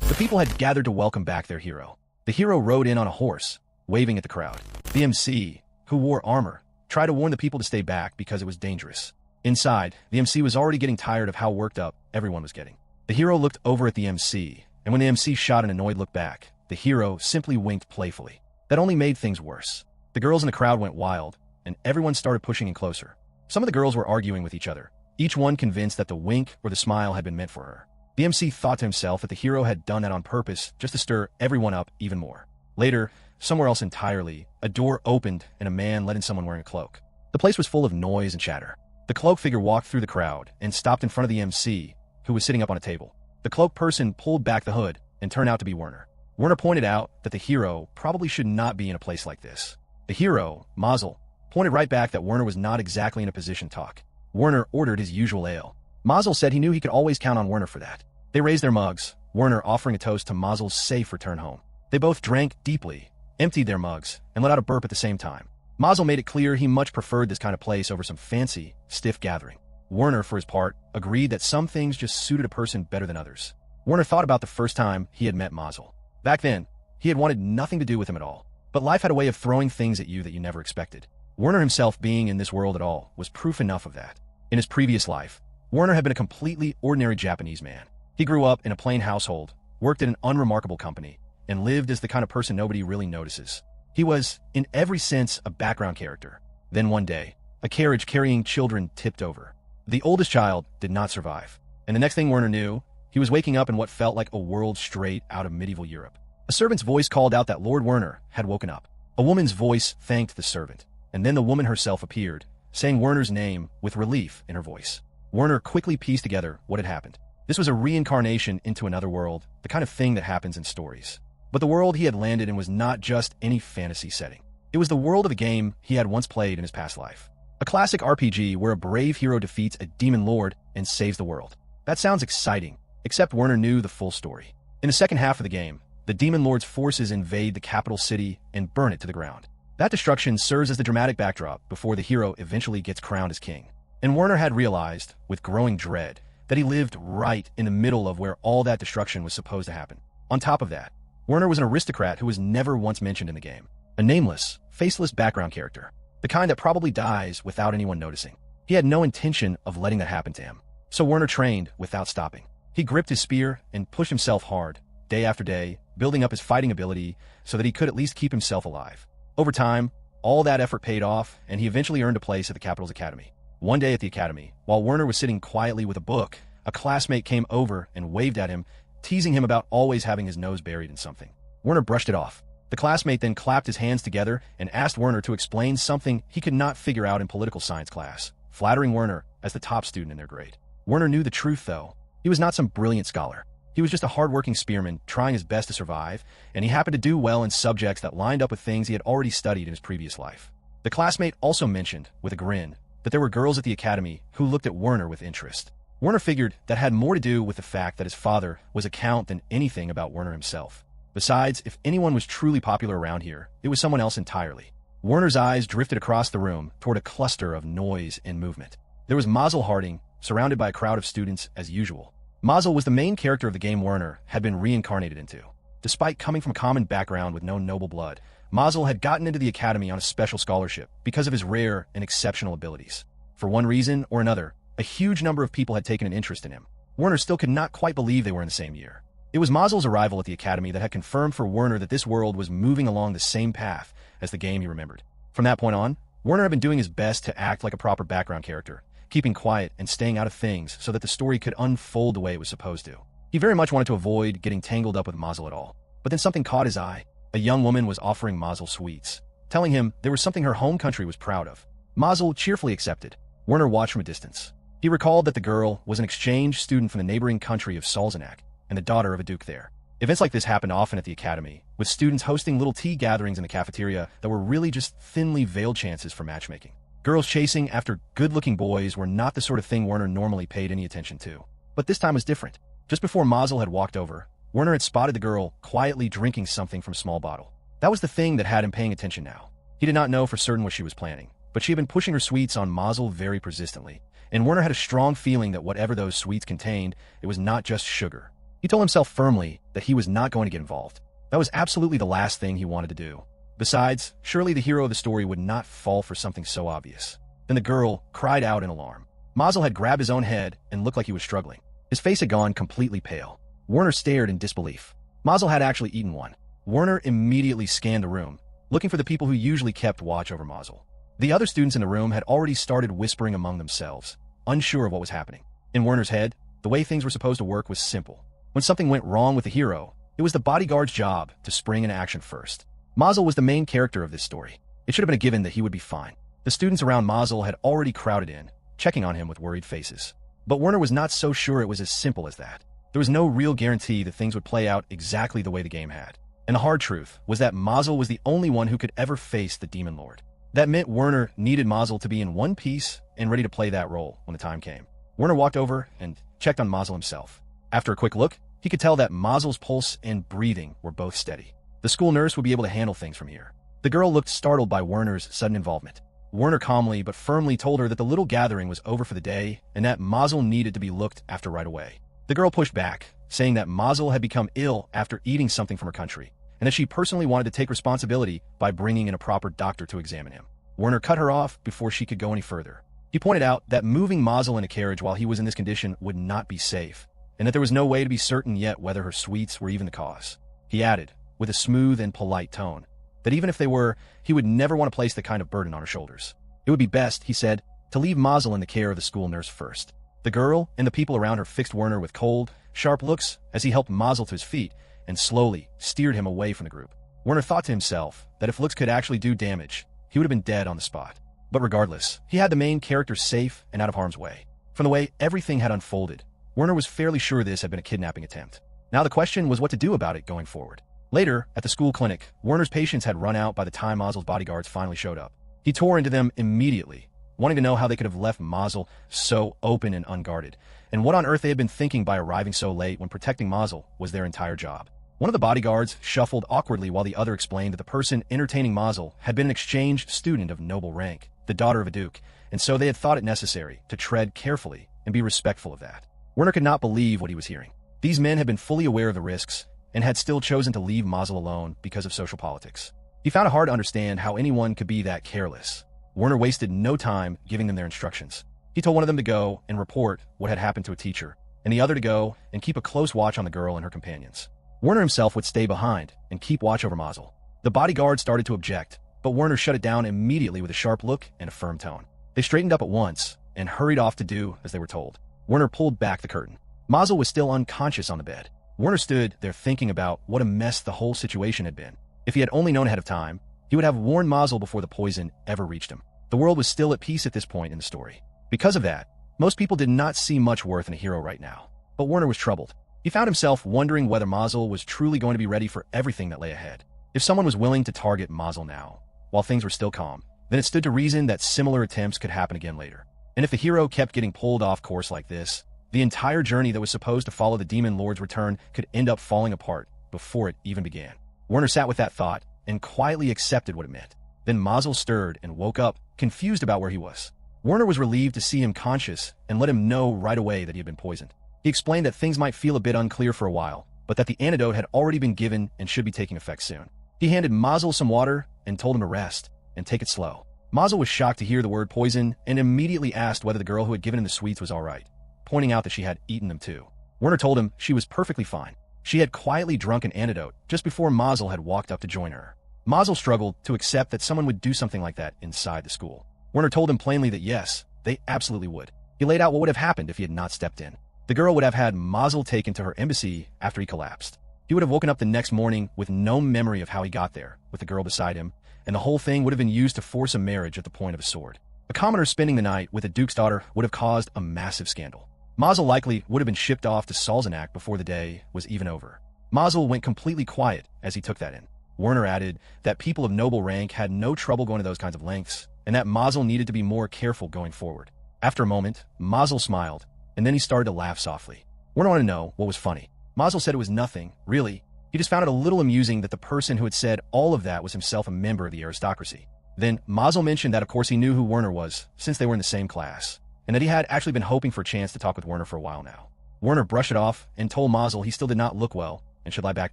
The people had gathered to welcome back their hero. The hero rode in on a horse, waving at the crowd. The MC, who wore armor, tried to warn the people to stay back because it was dangerous. Inside, the MC was already getting tired of how worked up everyone was getting. The hero looked over at the MC, and when the MC shot an annoyed look back, the hero simply winked playfully. That only made things worse. The girls in the crowd went wild, and everyone started pushing in closer. Some of the girls were arguing with each other, each one convinced that the wink or the smile had been meant for her. The MC thought to himself that the hero had done that on purpose just to stir everyone up even more. Later, somewhere else entirely, a door opened and a man let in someone wearing a cloak. The place was full of noise and chatter. The cloak figure walked through the crowd and stopped in front of the MC, who was sitting up on a table. The cloaked person pulled back the hood and turned out to be Werner. Werner pointed out that the hero probably should not be in a place like this. The hero, Mazel, pointed right back that Werner was not exactly in a position to talk. Werner ordered his usual ale. Mazel said he knew he could always count on Werner for that. They raised their mugs, Werner offering a toast to Mazel's safe return home. They both drank deeply, emptied their mugs, and let out a burp at the same time. Mazel made it clear he much preferred this kind of place over some fancy, stiff gathering. Werner, for his part, agreed that some things just suited a person better than others. Werner thought about the first time he had met Mazel. Back then, he had wanted nothing to do with him at all, but life had a way of throwing things at you that you never expected. Werner himself being in this world at all was proof enough of that. In his previous life, Werner had been a completely ordinary Japanese man. He grew up in a plain household, worked at an unremarkable company, and lived as the kind of person nobody really notices. He was, in every sense, a background character. Then one day, a carriage carrying children tipped over. The oldest child did not survive, and the next thing Werner knew, he was waking up in what felt like a world straight out of medieval Europe. A servant's voice called out that Lord Werner had woken up. A woman's voice thanked the servant, and then the woman herself appeared, saying Werner's name with relief in her voice. Werner quickly pieced together what had happened. This was a reincarnation into another world, the kind of thing that happens in stories. But the world he had landed in was not just any fantasy setting. It was the world of a game he had once played in his past life. A classic RPG where a brave hero defeats a demon lord and saves the world. That sounds exciting, except Werner knew the full story. In the second half of the game, the demon lord's forces invade the capital city and burn it to the ground. That destruction serves as the dramatic backdrop before the hero eventually gets crowned as king. And Werner had realized, with growing dread, that he lived right in the middle of where all that destruction was supposed to happen. On top of that, Werner was an aristocrat who was never once mentioned in the game. A nameless, faceless background character. The kind that probably dies without anyone noticing. He had no intention of letting that happen to him. So Werner trained without stopping. He gripped his spear and pushed himself hard, day after day, building up his fighting ability so that he could at least keep himself alive. Over time, all that effort paid off, and he eventually earned a place at the capital's academy. One day at the academy, while Werner was sitting quietly with a book, a classmate came over and waved at him, teasing him about always having his nose buried in something. Werner brushed it off. The classmate then clapped his hands together and asked Werner to explain something he could not figure out in political science class, flattering Werner as the top student in their grade. Werner knew the truth, though. He was not some brilliant scholar. He was just a hard-working spearman trying his best to survive, and he happened to do well in subjects that lined up with things he had already studied in his previous life. The classmate also mentioned, with a grin, that there were girls at the academy who looked at Werner with interest. Werner figured that had more to do with the fact that his father was a count than anything about Werner himself. Besides, if anyone was truly popular around here, it was someone else entirely. Werner's eyes drifted across the room toward a cluster of noise and movement. There was Mazel Harding, surrounded by a crowd of students as usual. Mazel was the main character of the game Werner had been reincarnated into. Despite coming from a common background with no noble blood, Mazel had gotten into the academy on a special scholarship because of his rare and exceptional abilities. For one reason or another, a huge number of people had taken an interest in him. Werner still could not quite believe they were in the same year. It was Mazel's arrival at the academy that had confirmed for Werner that this world was moving along the same path as the game he remembered. From that point on, Werner had been doing his best to act like a proper background character, keeping quiet and staying out of things so that the story could unfold the way it was supposed to. He very much wanted to avoid getting tangled up with Mazel at all. But then something caught his eye. A young woman was offering Mazel sweets, telling him there was something her home country was proud of. Mazel cheerfully accepted. Werner watched from a distance. He recalled that the girl was an exchange student from the neighboring country of Salzanak and the daughter of a duke there. Events like this happened often at the academy, with students hosting little tea gatherings in the cafeteria that were really just thinly veiled chances for matchmaking. Girls chasing after good-looking boys were not the sort of thing Werner normally paid any attention to. But this time was different. Just before Mazel had walked over, Werner had spotted the girl quietly drinking something from a small bottle. That was the thing that had him paying attention now. He did not know for certain what she was planning, but she had been pushing her sweets on Mazel very persistently, and Werner had a strong feeling that whatever those sweets contained, it was not just sugar. He told himself firmly that he was not going to get involved. That was absolutely the last thing he wanted to do. Besides, surely the hero of the story would not fall for something so obvious. Then the girl cried out in alarm. Mazel had grabbed his own head and looked like he was struggling. His face had gone completely pale. Werner stared in disbelief. Mazel had actually eaten one. Werner immediately scanned the room, looking for the people who usually kept watch over Mazel. The other students in the room had already started whispering among themselves, unsure of what was happening. In Werner's head, the way things were supposed to work was simple. When something went wrong with the hero, it was the bodyguard's job to spring into action first. Mazel was the main character of this story. It should have been a given that he would be fine. The students around Mazel had already crowded in, checking on him with worried faces. But Werner was not so sure it was as simple as that. There was no real guarantee that things would play out exactly the way the game had. And the hard truth was that Mazel was the only one who could ever face the Demon Lord. That meant Werner needed Mazel to be in one piece and ready to play that role when the time came. Werner walked over and checked on Mazel himself. After a quick look, he could tell that Mazel's pulse and breathing were both steady. The school nurse would be able to handle things from here. The girl looked startled by Werner's sudden involvement. Werner calmly but firmly told her that the little gathering was over for the day and that Mazel needed to be looked after right away. The girl pushed back, saying that Mazel had become ill after eating something from her country, and that she personally wanted to take responsibility by bringing in a proper doctor to examine him. Werner cut her off before she could go any further. He pointed out that moving Mazel in a carriage while he was in this condition would not be safe, and that there was no way to be certain yet whether her sweets were even the cause. He added, with a smooth and polite tone, that even if they were, he would never want to place the kind of burden on her shoulders. It would be best, he said, to leave Mazel in the care of the school nurse first. The girl and the people around her fixed Werner with cold, sharp looks as he helped Mazel to his feet and slowly steered him away from the group. Werner thought to himself that if looks could actually do damage, he would have been dead on the spot. But regardless, he had the main character safe and out of harm's way. From the way everything had unfolded, Werner was fairly sure this had been a kidnapping attempt. Now the question was what to do about it going forward. Later, at the school clinic, Werner's patience had run out by the time Mazel's bodyguards finally showed up. He tore into them immediately, wanting to know how they could have left Mazel so open and unguarded, and what on earth they had been thinking by arriving so late when protecting Mazel was their entire job. One of the bodyguards shuffled awkwardly while the other explained that the person entertaining Mazel had been an exchange student of noble rank, the daughter of a duke, and so they had thought it necessary to tread carefully and be respectful of that. Werner could not believe what he was hearing. These men had been fully aware of the risks and had still chosen to leave Mazel alone because of social politics. He found it hard to understand how anyone could be that careless. Werner wasted no time giving them their instructions. He told one of them to go and report what had happened to a teacher, and the other to go and keep a close watch on the girl and her companions. Werner himself would stay behind and keep watch over Mazel. The bodyguard started to object, but Werner shut it down immediately with a sharp look and a firm tone. They straightened up at once and hurried off to do as they were told. Werner pulled back the curtain. Mazel was still unconscious on the bed. Werner stood there thinking about what a mess the whole situation had been. If he had only known ahead of time, he would have warned Mazel before the poison ever reached him. The world was still at peace at this point in the story. Because of that, most people did not see much worth in a hero right now. But Werner was troubled. He found himself wondering whether Mazel was truly going to be ready for everything that lay ahead. If someone was willing to target Mazel now, while things were still calm, then it stood to reason that similar attempts could happen again later. And if the hero kept getting pulled off course like this, the entire journey that was supposed to follow the Demon Lord's return could end up falling apart before it even began. Werner sat with that thought and quietly accepted what it meant. Then Mazel stirred and woke up, confused about where he was. Werner was relieved to see him conscious and let him know right away that he had been poisoned. He explained that things might feel a bit unclear for a while, but that the antidote had already been given and should be taking effect soon. He handed Mazel some water and told him to rest and take it slow. Mazel was shocked to hear the word poison and immediately asked whether the girl who had given him the sweets was all right, pointing out that she had eaten them too. Werner told him she was perfectly fine. She had quietly drunk an antidote just before Mazel had walked up to join her. Mazel struggled to accept that someone would do something like that inside the school. Werner told him plainly that yes, they absolutely would. He laid out what would have happened if he had not stepped in. The girl would have had Mazel taken to her embassy after he collapsed. He would have woken up the next morning with no memory of how he got there, with the girl beside him, and the whole thing would have been used to force a marriage at the point of a sword. A commoner spending the night with a duke's daughter would have caused a massive scandal. Mazel likely would have been shipped off to Salzanak before the day was even over. Mazel went completely quiet as he took that in. Werner added that people of noble rank had no trouble going to those kinds of lengths, and that Mazel needed to be more careful going forward. After a moment, Mazel smiled, and then he started to laugh softly. Werner wanted to know what was funny. Mazel said it was nothing, really. He just found it a little amusing that the person who had said all of that was himself a member of the aristocracy. Then Mazel mentioned that of course he knew who Werner was, since they were in the same class, and that he had actually been hoping for a chance to talk with Werner for a while now. Werner brushed it off and told Mazel he still did not look well and should lie back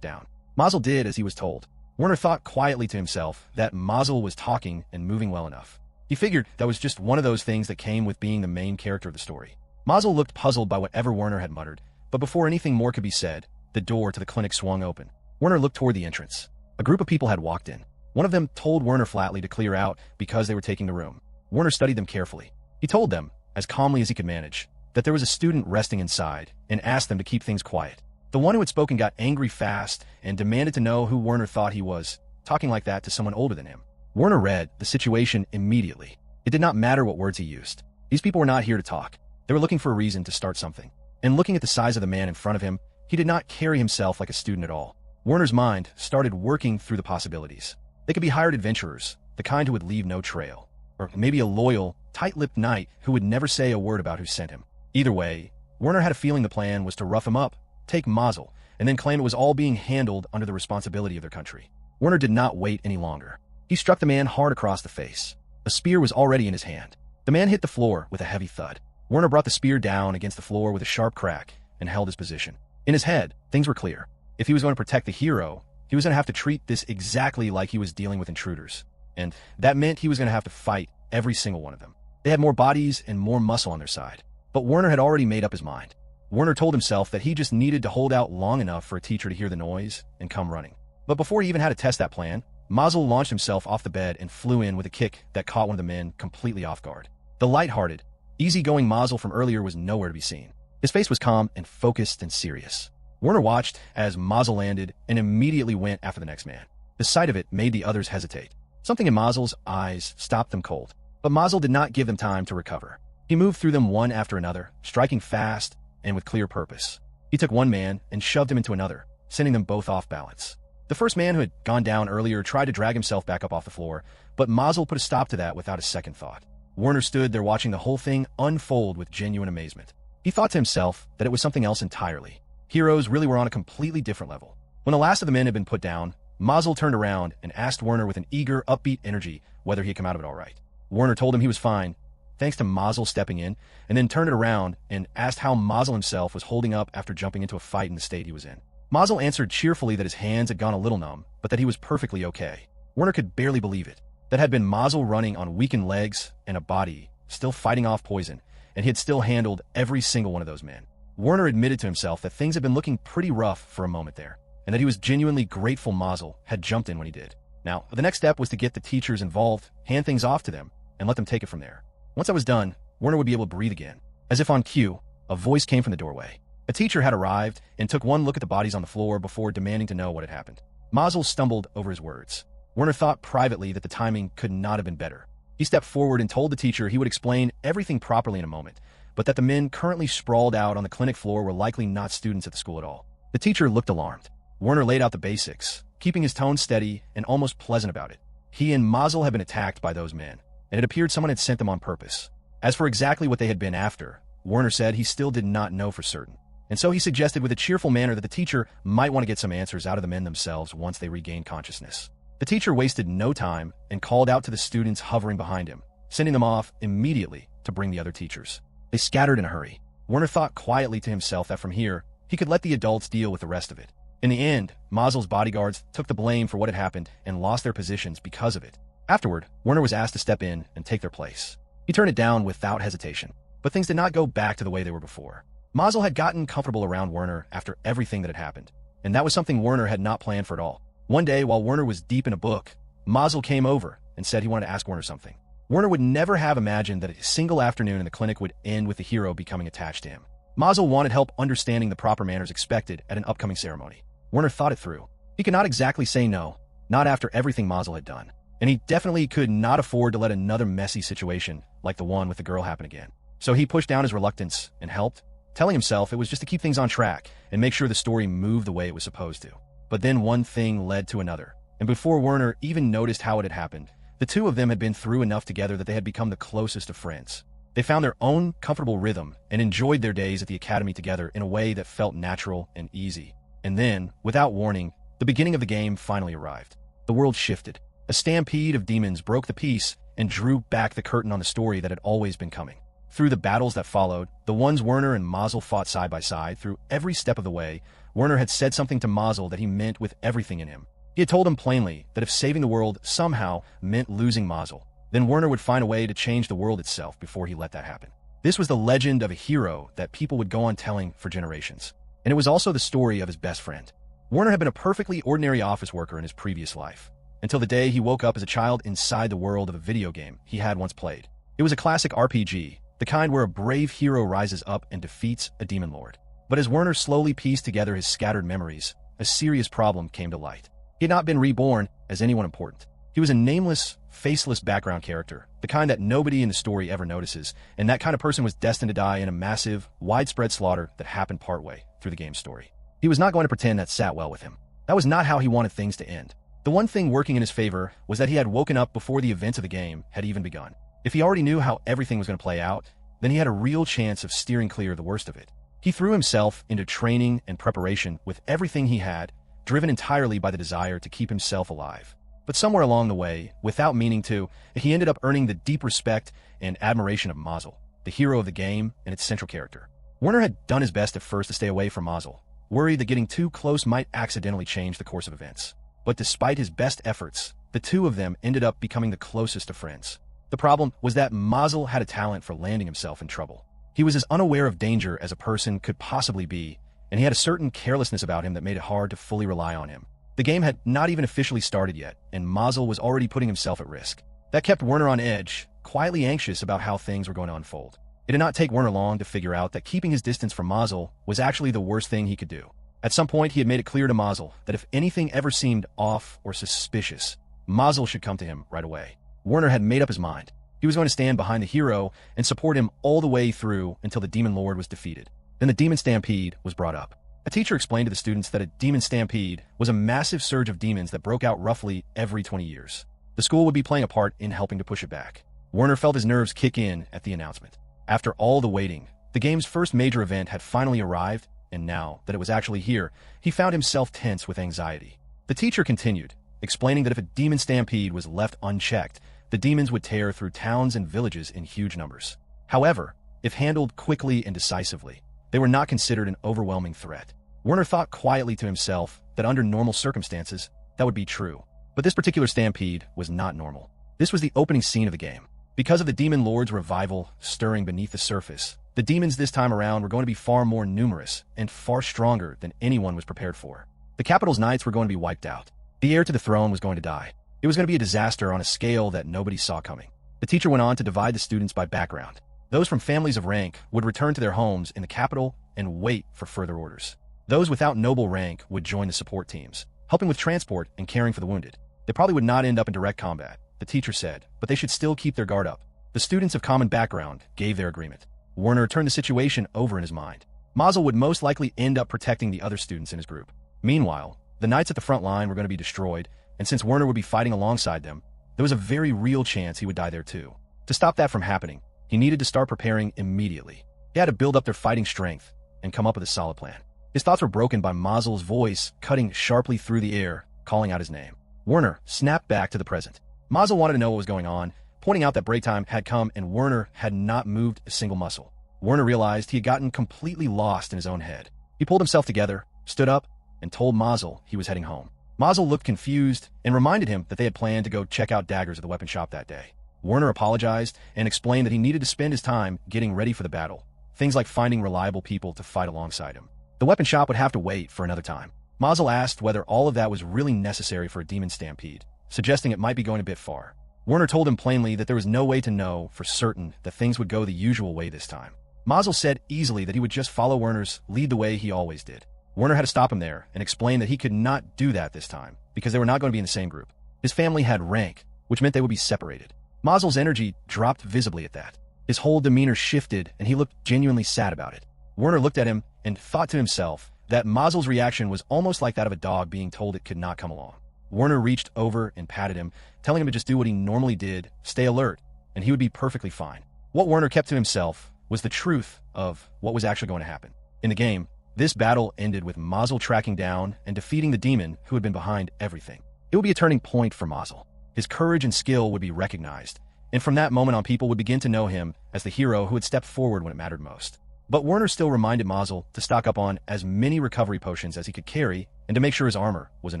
down. Mazel did as he was told. Werner thought quietly to himself that Mazel was talking and moving well enough. He figured that was just one of those things that came with being the main character of the story. Mazel looked puzzled by whatever Werner had muttered, but before anything more could be said, the door to the clinic swung open. Werner looked toward the entrance. A group of people had walked in. One of them told Werner flatly to clear out because they were taking the room. Werner studied them carefully. He told them, as calmly as he could manage, that there was a student resting inside and asked them to keep things quiet. The one who had spoken got angry fast and demanded to know who Werner thought he was, talking like that to someone older than him. Werner read the situation immediately. It did not matter what words he used. These people were not here to talk. They were looking for a reason to start something. And looking at the size of the man in front of him, he did not carry himself like a student at all. Werner's mind started working through the possibilities. They could be hired adventurers, the kind who would leave no trail. Or maybe a loyal, tight-lipped knight who would never say a word about who sent him. Either way, Werner had a feeling the plan was to rough him up, take Mazel, and then claim it was all being handled under the responsibility of their country. Werner did not wait any longer. He struck the man hard across the face. A spear was already in his hand. The man hit the floor with a heavy thud. Werner brought the spear down against the floor with a sharp crack and held his position. In his head, things were clear. If he was going to protect the hero, he was going to have to treat this exactly like he was dealing with intruders. And that meant he was going to have to fight every single one of them. They had more bodies and more muscle on their side. But Werner had already made up his mind. Werner told himself that he just needed to hold out long enough for a teacher to hear the noise and come running. But before he even had to test that plan, Mazel launched himself off the bed and flew in with a kick that caught one of the men completely off guard. The light-hearted, easygoing Mazel from earlier was nowhere to be seen. His face was calm and focused and serious. Werner watched as Mazel landed and immediately went after the next man. The sight of it made the others hesitate. Something in Mazel's eyes stopped them cold. But Mazel did not give them time to recover. He moved through them one after another, striking fast and with clear purpose. He took one man and shoved him into another, sending them both off balance. The first man who had gone down earlier tried to drag himself back up off the floor, but Mazel put a stop to that without a second thought. Werner stood there watching the whole thing unfold with genuine amazement. He thought to himself that it was something else entirely. Heroes really were on a completely different level. When the last of the men had been put down, Mazel turned around and asked Werner with an eager, upbeat energy whether he had come out of it all right. Werner told him he was fine, thanks to Mazel stepping in, and then turned it around and asked how Mazel himself was holding up after jumping into a fight in the state he was in. Mazel answered cheerfully that his hands had gone a little numb, but that he was perfectly okay. Werner could barely believe it. That had been Mazel running on weakened legs and a body, still fighting off poison, and he had still handled every single one of those men. Werner admitted to himself that things had been looking pretty rough for a moment there, and that he was genuinely grateful Mazel had jumped in when he did. Now, the next step was to get the teachers involved, hand things off to them, and let them take it from there. Once that was done, Werner would be able to breathe again. As if on cue, a voice came from the doorway. A teacher had arrived and took one look at the bodies on the floor before demanding to know what had happened. Mazel stumbled over his words. Werner thought privately that the timing could not have been better. He stepped forward and told the teacher he would explain everything properly in a moment, but that the men currently sprawled out on the clinic floor were likely not students at the school at all. The teacher looked alarmed. Werner laid out the basics, keeping his tone steady and almost pleasant about it. He and Mazel had been attacked by those men, and it appeared someone had sent them on purpose. As for exactly what they had been after, Werner said he still did not know for certain. And so he suggested with a cheerful manner that the teacher might want to get some answers out of the men themselves once they regained consciousness. The teacher wasted no time and called out to the students hovering behind him, sending them off immediately to bring the other teachers. They scattered in a hurry. Werner thought quietly to himself that from here, he could let the adults deal with the rest of it. In the end, Mazel's bodyguards took the blame for what had happened and lost their positions because of it. Afterward, Werner was asked to step in and take their place. He turned it down without hesitation, but things did not go back to the way they were before. Mazel had gotten comfortable around Werner after everything that had happened, and that was something Werner had not planned for at all. One day, while Werner was deep in a book, Mazel came over and said he wanted to ask Werner something. Werner would never have imagined that a single afternoon in the clinic would end with the hero becoming attached to him. Mazel wanted help understanding the proper manners expected at an upcoming ceremony. Werner thought it through. He could not exactly say no, not after everything Mazel had done, and he definitely could not afford to let another messy situation like the one with the girl happen again. So he pushed down his reluctance and helped, telling himself it was just to keep things on track and make sure the story moved the way it was supposed to. But then one thing led to another, and before Werner even noticed how it had happened, the two of them had been through enough together that they had become the closest of friends. They found their own comfortable rhythm and enjoyed their days at the academy together in a way that felt natural and easy. And then, without warning, the beginning of the game finally arrived. The world shifted. A stampede of demons broke the peace and drew back the curtain on the story that had always been coming. Through the battles that followed, the ones Werner and Mazel fought side by side, through every step of the way, Werner had said something to Mazel that he meant with everything in him. He had told him plainly that if saving the world somehow meant losing Mazel, then Werner would find a way to change the world itself before he let that happen. This was the legend of a hero that people would go on telling for generations. And it was also the story of his best friend. Werner had been a perfectly ordinary office worker in his previous life, until the day he woke up as a child inside the world of a video game he had once played. It was a classic RPG, the kind where a brave hero rises up and defeats a demon lord. But as Werner slowly pieced together his scattered memories, a serious problem came to light. He had not been reborn as anyone important. He was a nameless, faceless background character, the kind that nobody in the story ever notices, and that kind of person was destined to die in a massive, widespread slaughter that happened partway through the game's story. He was not going to pretend that sat well with him. That was not how he wanted things to end. The one thing working in his favor was that he had woken up before the events of the game had even begun. If he already knew how everything was going to play out, then he had a real chance of steering clear of the worst of it. He threw himself into training and preparation with everything he had, driven entirely by the desire to keep himself alive. But somewhere along the way, without meaning to, he ended up earning the deep respect and admiration of Mazel, the hero of the game and its central character. Werner had done his best at first to stay away from Mazel, worried that getting too close might accidentally change the course of events. But despite his best efforts, the two of them ended up becoming the closest of friends. The problem was that Mazel had a talent for landing himself in trouble. He was as unaware of danger as a person could possibly be, and he had a certain carelessness about him that made it hard to fully rely on him. The game had not even officially started yet, and Mazel was already putting himself at risk. That kept Werner on edge, quietly anxious about how things were going to unfold. It did not take Werner long to figure out that keeping his distance from Mazel was actually the worst thing he could do. At some point, he had made it clear to Mazel that if anything ever seemed off or suspicious, Mazel should come to him right away. Werner had made up his mind. He was going to stand behind the hero and support him all the way through until the demon lord was defeated. Then the demon stampede was brought up. A teacher explained to the students that a demon stampede was a massive surge of demons that broke out roughly every 20 years. The school would be playing a part in helping to push it back. Werner felt his nerves kick in at the announcement. After all the waiting, the game's first major event had finally arrived, and now that it was actually here, he found himself tense with anxiety. The teacher continued, explaining that if a demon stampede was left unchecked, the demons would tear through towns and villages in huge numbers. However, if handled quickly and decisively, they were not considered an overwhelming threat. Werner thought quietly to himself that under normal circumstances, that would be true. But this particular stampede was not normal. This was the opening scene of the game. Because of the demon lord's revival stirring beneath the surface, the demons this time around were going to be far more numerous and far stronger than anyone was prepared for. The capital's knights were going to be wiped out. The heir to the throne was going to die. It was going to be a disaster on a scale that nobody saw coming. The teacher went on to divide the students by background. Those from families of rank would return to their homes in the capital and wait for further orders. Those without noble rank would join the support teams, helping with transport and caring for the wounded. They probably would not end up in direct combat, the teacher said, but they should still keep their guard up. The students of common background gave their agreement. Werner turned the situation over in his mind. Mazel would most likely end up protecting the other students in his group. Meanwhile, the knights at the front line were going to be destroyed, and since Werner would be fighting alongside them, there was a very real chance he would die there too. To stop that from happening, he needed to start preparing immediately. He had to build up their fighting strength and come up with a solid plan. His thoughts were broken by Mazel's voice cutting sharply through the air, calling out his name. Werner snapped back to the present. Mazel wanted to know what was going on, pointing out that break time had come and Werner had not moved a single muscle. Werner realized he had gotten completely lost in his own head. He pulled himself together, stood up, and told Mazel he was heading home. Mazel looked confused and reminded him that they had planned to go check out daggers at the weapon shop that day. Werner apologized and explained that he needed to spend his time getting ready for the battle, things like finding reliable people to fight alongside him. The weapon shop would have to wait for another time. Mazel asked whether all of that was really necessary for a demon stampede, suggesting it might be going a bit far. Werner told him plainly that there was no way to know for certain that things would go the usual way this time. Mazel said easily that he would just follow Werner's lead the way he always did. Werner had to stop him there and explain that he could not do that this time because they were not going to be in the same group. His family had rank, which meant they would be separated. Mazel's energy dropped visibly at that. His whole demeanor shifted and he looked genuinely sad about it. Werner looked at him and thought to himself that Mazel's reaction was almost like that of a dog being told it could not come along. Werner reached over and patted him, telling him to just do what he normally did, stay alert, and he would be perfectly fine. What Werner kept to himself was the truth of what was actually going to happen. In the game, this battle ended with Mazel tracking down and defeating the demon who had been behind everything. It would be a turning point for Mazel. His courage and skill would be recognized, and from that moment on people would begin to know him as the hero who had stepped forward when it mattered most. But Werner still reminded Mazel to stock up on as many recovery potions as he could carry and to make sure his armor was in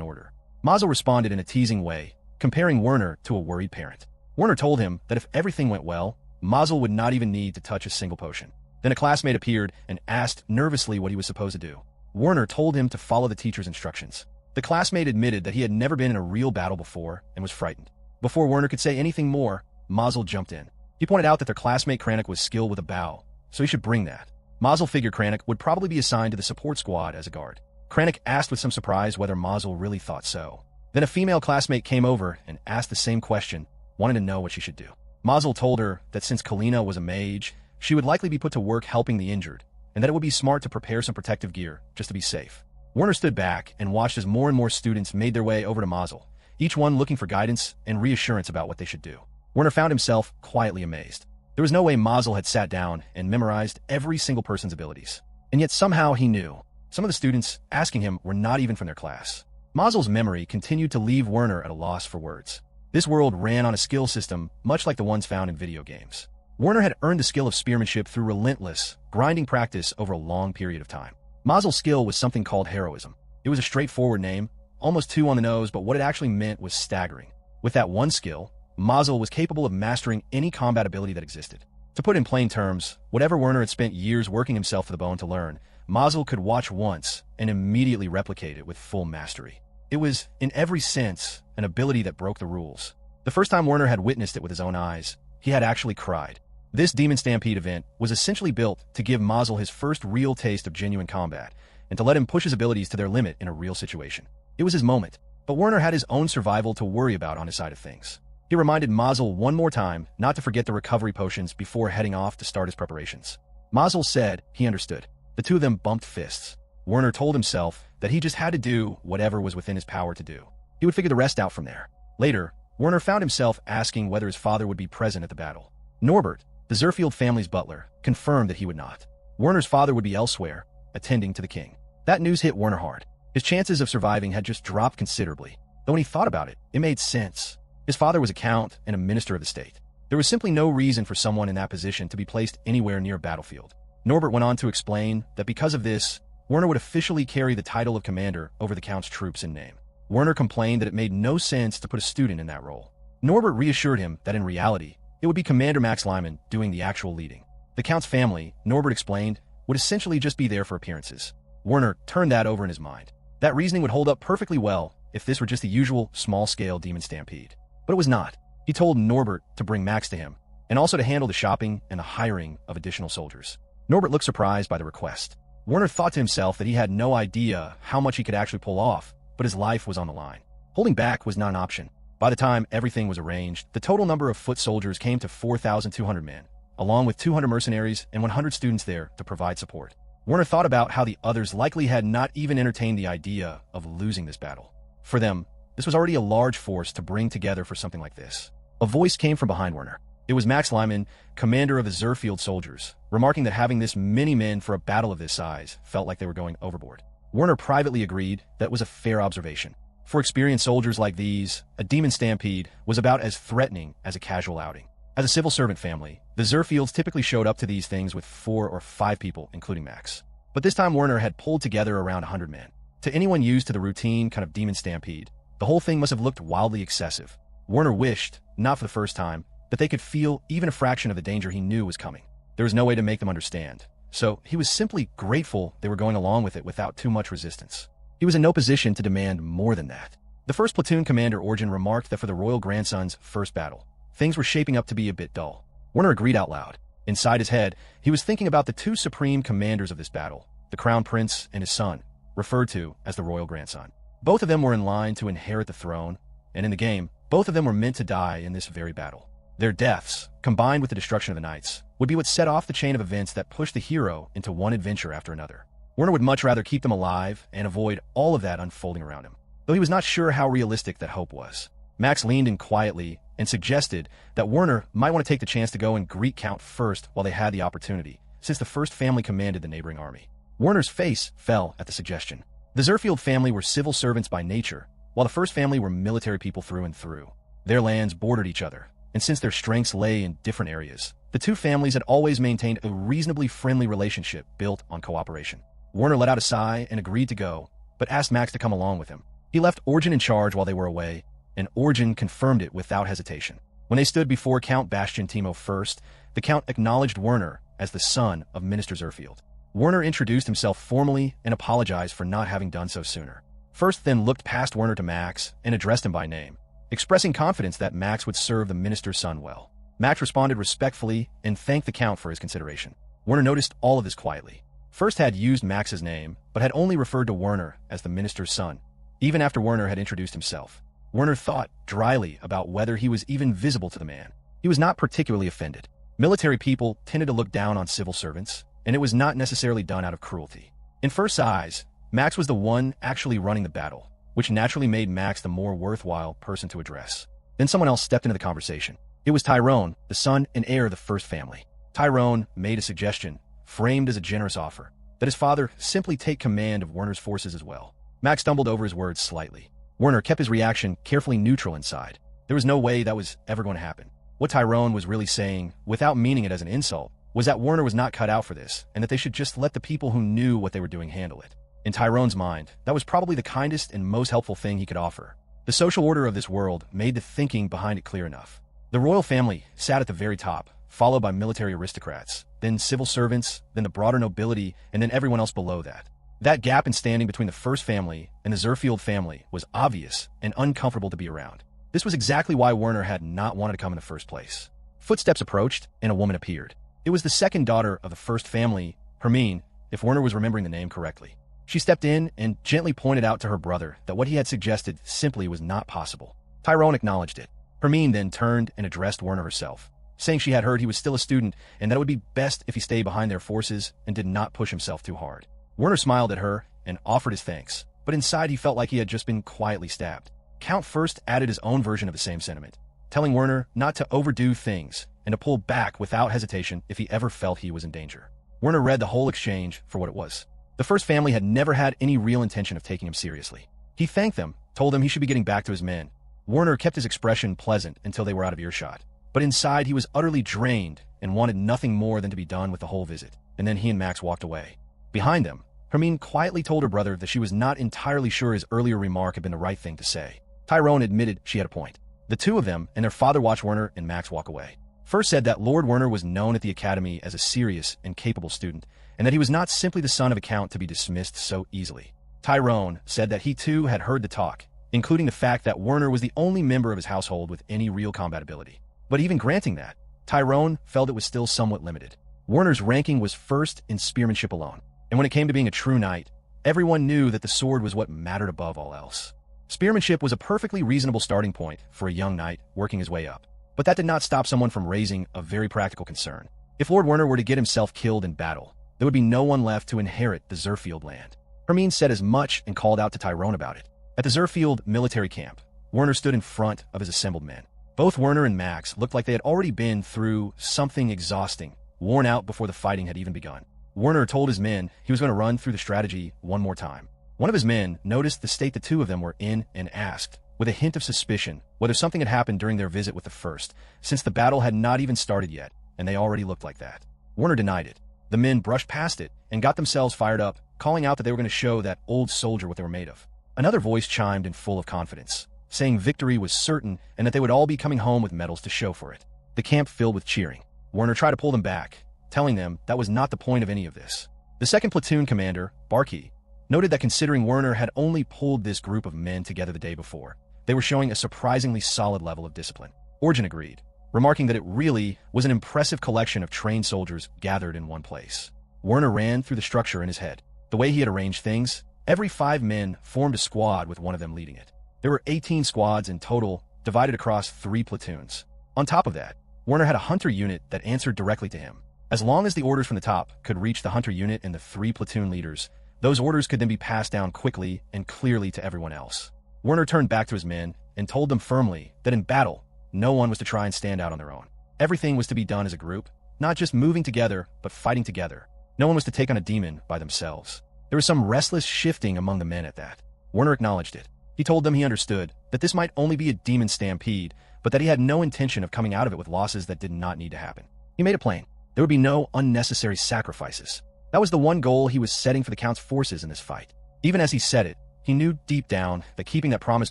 order. Mazel responded in a teasing way, comparing Werner to a worried parent. Werner told him that if everything went well, Mazel would not even need to touch a single potion. Then a classmate appeared and asked nervously what he was supposed to do. Werner told him to follow the teacher's instructions. The classmate admitted that he had never been in a real battle before and was frightened. Before Werner could say anything more, Mazel jumped in. He pointed out that their classmate Kranich was skilled with a bow, so he should bring that. Mazel figured Kranich would probably be assigned to the support squad as a guard. Kranich asked with some surprise whether Mazel really thought so. Then a female classmate came over and asked the same question, wanting to know what she should do. Mazel told her that since Kalina was a mage, she would likely be put to work helping the injured, and that it would be smart to prepare some protective gear just to be safe. Werner stood back and watched as more and more students made their way over to Mazel, each one looking for guidance and reassurance about what they should do. Werner found himself quietly amazed. There was no way Mazel had sat down and memorized every single person's abilities. And yet somehow he knew. Some of the students asking him were not even from their class. Mazel's memory continued to leave Werner at a loss for words. This world ran on a skill system much like the ones found in video games. Werner had earned the skill of spearmanship through relentless, grinding practice over a long period of time. Mazel's skill was something called heroism. It was a straightforward name, almost too on the nose, but what it actually meant was staggering. With that one skill, Mazel was capable of mastering any combat ability that existed. To put in plain terms, whatever Werner had spent years working himself to the bone to learn, Mazel could watch once and immediately replicate it with full mastery. It was, in every sense, an ability that broke the rules. The first time Werner had witnessed it with his own eyes, he had actually cried. This Demon Stampede event was essentially built to give Mazel his first real taste of genuine combat, and to let him push his abilities to their limit in a real situation. It was his moment, but Werner had his own survival to worry about on his side of things. He reminded Mazel one more time not to forget the recovery potions before heading off to start his preparations. Mazel said he understood. The two of them bumped fists. Werner told himself that he just had to do whatever was within his power to do. He would figure the rest out from there. Later, Werner found himself asking whether his father would be present at the battle. Norbert, the Zerfield family's butler, confirmed that he would not. Werner's father would be elsewhere, attending to the king. That news hit Werner hard. His chances of surviving had just dropped considerably. Though when he thought about it, it made sense. His father was a count and a minister of the state. There was simply no reason for someone in that position to be placed anywhere near a battlefield. Norbert went on to explain that because of this, Werner would officially carry the title of commander over the count's troops in name. Werner complained that it made no sense to put a student in that role. Norbert reassured him that in reality, it would be Commander Max Lyman doing the actual leading. The count's family, Norbert explained, would essentially just be there for appearances. Werner turned that over in his mind. That reasoning would hold up perfectly well if this were just the usual small-scale demon stampede. But it was not. He told Norbert to bring Max to him, and also to handle the shopping and the hiring of additional soldiers. Norbert looked surprised by the request. Werner thought to himself that he had no idea how much he could actually pull off, but his life was on the line. Holding back was not an option. By the time everything was arranged, the total number of foot soldiers came to 4,200 men, along with 200 mercenaries and 100 students there to provide support. Werner thought about how the others likely had not even entertained the idea of losing this battle. For them, this was already a large force to bring together for something like this. A voice came from behind Werner. It was Max Lyman, commander of the Zerfield soldiers, remarking that having this many men for a battle of this size felt like they were going overboard. Werner privately agreed that was a fair observation. For experienced soldiers like these, a demon stampede was about as threatening as a casual outing. As a civil servant family, the Zerfields typically showed up to these things with 4 or 5 people, including Max. But this time Werner had pulled together around 100 men. To anyone used to the routine kind of demon stampede, the whole thing must have looked wildly excessive. Werner wished, not for the first time, that they could feel even a fraction of the danger he knew was coming. There was no way to make them understand. So he was simply grateful they were going along with it without too much resistance. He was in no position to demand more than that. The first platoon commander Orjan remarked that for the royal grandson's first battle, things were shaping up to be a bit dull. Werner agreed out loud. Inside his head, he was thinking about the two supreme commanders of this battle, the crown prince and his son, referred to as the royal grandson. Both of them were in line to inherit the throne, and in the game, both of them were meant to die in this very battle. Their deaths, combined with the destruction of the knights, would be what set off the chain of events that pushed the hero into one adventure after another. Werner would much rather keep them alive and avoid all of that unfolding around him, though he was not sure how realistic that hope was. Max leaned in quietly and suggested that Werner might want to take the chance to go and greet Count first while they had the opportunity, since the first family commanded the neighboring army. Werner's face fell at the suggestion. The Zerfield family were civil servants by nature, while the first family were military people through and through. Their lands bordered each other, and since their strengths lay in different areas, the two families had always maintained a reasonably friendly relationship built on cooperation. Werner let out a sigh and agreed to go, but asked Max to come along with him. He left Origin in charge while they were away, and Origin confirmed it without hesitation. When they stood before Count Bastian Timo first, the Count acknowledged Werner as the son of Minister Zerfield. Werner introduced himself formally and apologized for not having done so sooner. First then looked past Werner to Max and addressed him by name, expressing confidence that Max would serve the minister's son well. Max responded respectfully and thanked the Count for his consideration. Werner noticed all of this quietly. First had used Max's name, but had only referred to Werner as the minister's son, even after Werner had introduced himself. Werner thought dryly about whether he was even visible to the man. He was not particularly offended. Military people tended to look down on civil servants, and it was not necessarily done out of cruelty. In First's eyes, Max was the one actually running the battle, which naturally made Max the more worthwhile person to address. Then someone else stepped into the conversation. It was Tyrone, the son and heir of the First family. Tyrone made a suggestion, framed as a generous offer, that his father simply take command of Werner's forces as well. Max stumbled over his words slightly. Werner kept his reaction carefully neutral inside. There was no way that was ever going to happen. What Tyrone was really saying, without meaning it as an insult, was that Werner was not cut out for this, and that they should just let the people who knew what they were doing handle it. In Tyrone's mind, that was probably the kindest and most helpful thing he could offer. The social order of this world made the thinking behind it clear enough. The royal family sat at the very top, followed by military aristocrats, then civil servants, then the broader nobility, and then everyone else below that. That gap in standing between the First family and the Zerfield family was obvious and uncomfortable to be around. This was exactly why Werner had not wanted to come in the first place. Footsteps approached, and a woman appeared. It was the second daughter of the First family, Hermine, if Werner was remembering the name correctly. She stepped in and gently pointed out to her brother that what he had suggested simply was not possible. Tyrone acknowledged it. Hermine then turned and addressed Werner herself, saying she had heard he was still a student and that it would be best if he stayed behind their forces and did not push himself too hard. Werner smiled at her and offered his thanks, but inside he felt like he had just been quietly stabbed. Count First added his own version of the same sentiment, telling Werner not to overdo things and to pull back without hesitation if he ever felt he was in danger. Werner read the whole exchange for what it was. The First family had never had any real intention of taking him seriously. He thanked them, told them he should be getting back to his men. Werner kept his expression pleasant until they were out of earshot, but inside he was utterly drained and wanted nothing more than to be done with the whole visit, and then he and Max walked away. Behind them, Hermine quietly told her brother that she was not entirely sure his earlier remark had been the right thing to say. Tyrone admitted she had a point. The two of them and their father watched Werner and Max walk away. First said that Lord Werner was known at the academy as a serious and capable student, and that he was not simply the son of a count to be dismissed so easily. Tyrone said that he too had heard the talk, including the fact that Werner was the only member of his household with any real combat ability. But even granting that, Tyrone felt it was still somewhat limited. Werner's ranking was first in spearmanship alone, and when it came to being a true knight, everyone knew that the sword was what mattered above all else. Spearmanship was a perfectly reasonable starting point for a young knight working his way up, but that did not stop someone from raising a very practical concern. If Lord Werner were to get himself killed in battle, there would be no one left to inherit the Zerfield land. Hermine said as much and called out to Tyrone about it. At the Zerfield military camp, Werner stood in front of his assembled men. Both Werner and Max looked like they had already been through something exhausting, worn out before the fighting had even begun. Werner told his men he was going to run through the strategy one more time. One of his men noticed the state the two of them were in and asked, with a hint of suspicion, whether something had happened during their visit with the First, since the battle had not even started yet, and they already looked like that. Werner denied it. The men brushed past it and got themselves fired up, calling out that they were going to show that old soldier what they were made of. Another voice chimed in full of confidence, saying victory was certain and that they would all be coming home with medals to show for it. The camp filled with cheering. Werner tried to pull them back, telling them that was not the point of any of this. The second platoon commander, Barkey, noted that considering Werner had only pulled this group of men together the day before, they were showing a surprisingly solid level of discipline. Origin agreed, remarking that it really was an impressive collection of trained soldiers gathered in one place. Werner ran through the structure in his head. The way he had arranged things, every 5 men formed a squad with one of them leading it. There were 18 squads in total, divided across 3 platoons. On top of that, Werner had a hunter unit that answered directly to him. As long as the orders from the top could reach the hunter unit and the 3 platoon leaders, those orders could then be passed down quickly and clearly to everyone else. Werner turned back to his men and told them firmly that in battle, no one was to try and stand out on their own. Everything was to be done as a group, not just moving together, but fighting together. No one was to take on a demon by themselves. There was some restless shifting among the men at that. Werner acknowledged it. He told them he understood that this might only be a demon stampede, but that he had no intention of coming out of it with losses that did not need to happen. He made it plain. There would be no unnecessary sacrifices. That was the one goal he was setting for the Count's forces in this fight. Even as he said it, he knew deep down that keeping that promise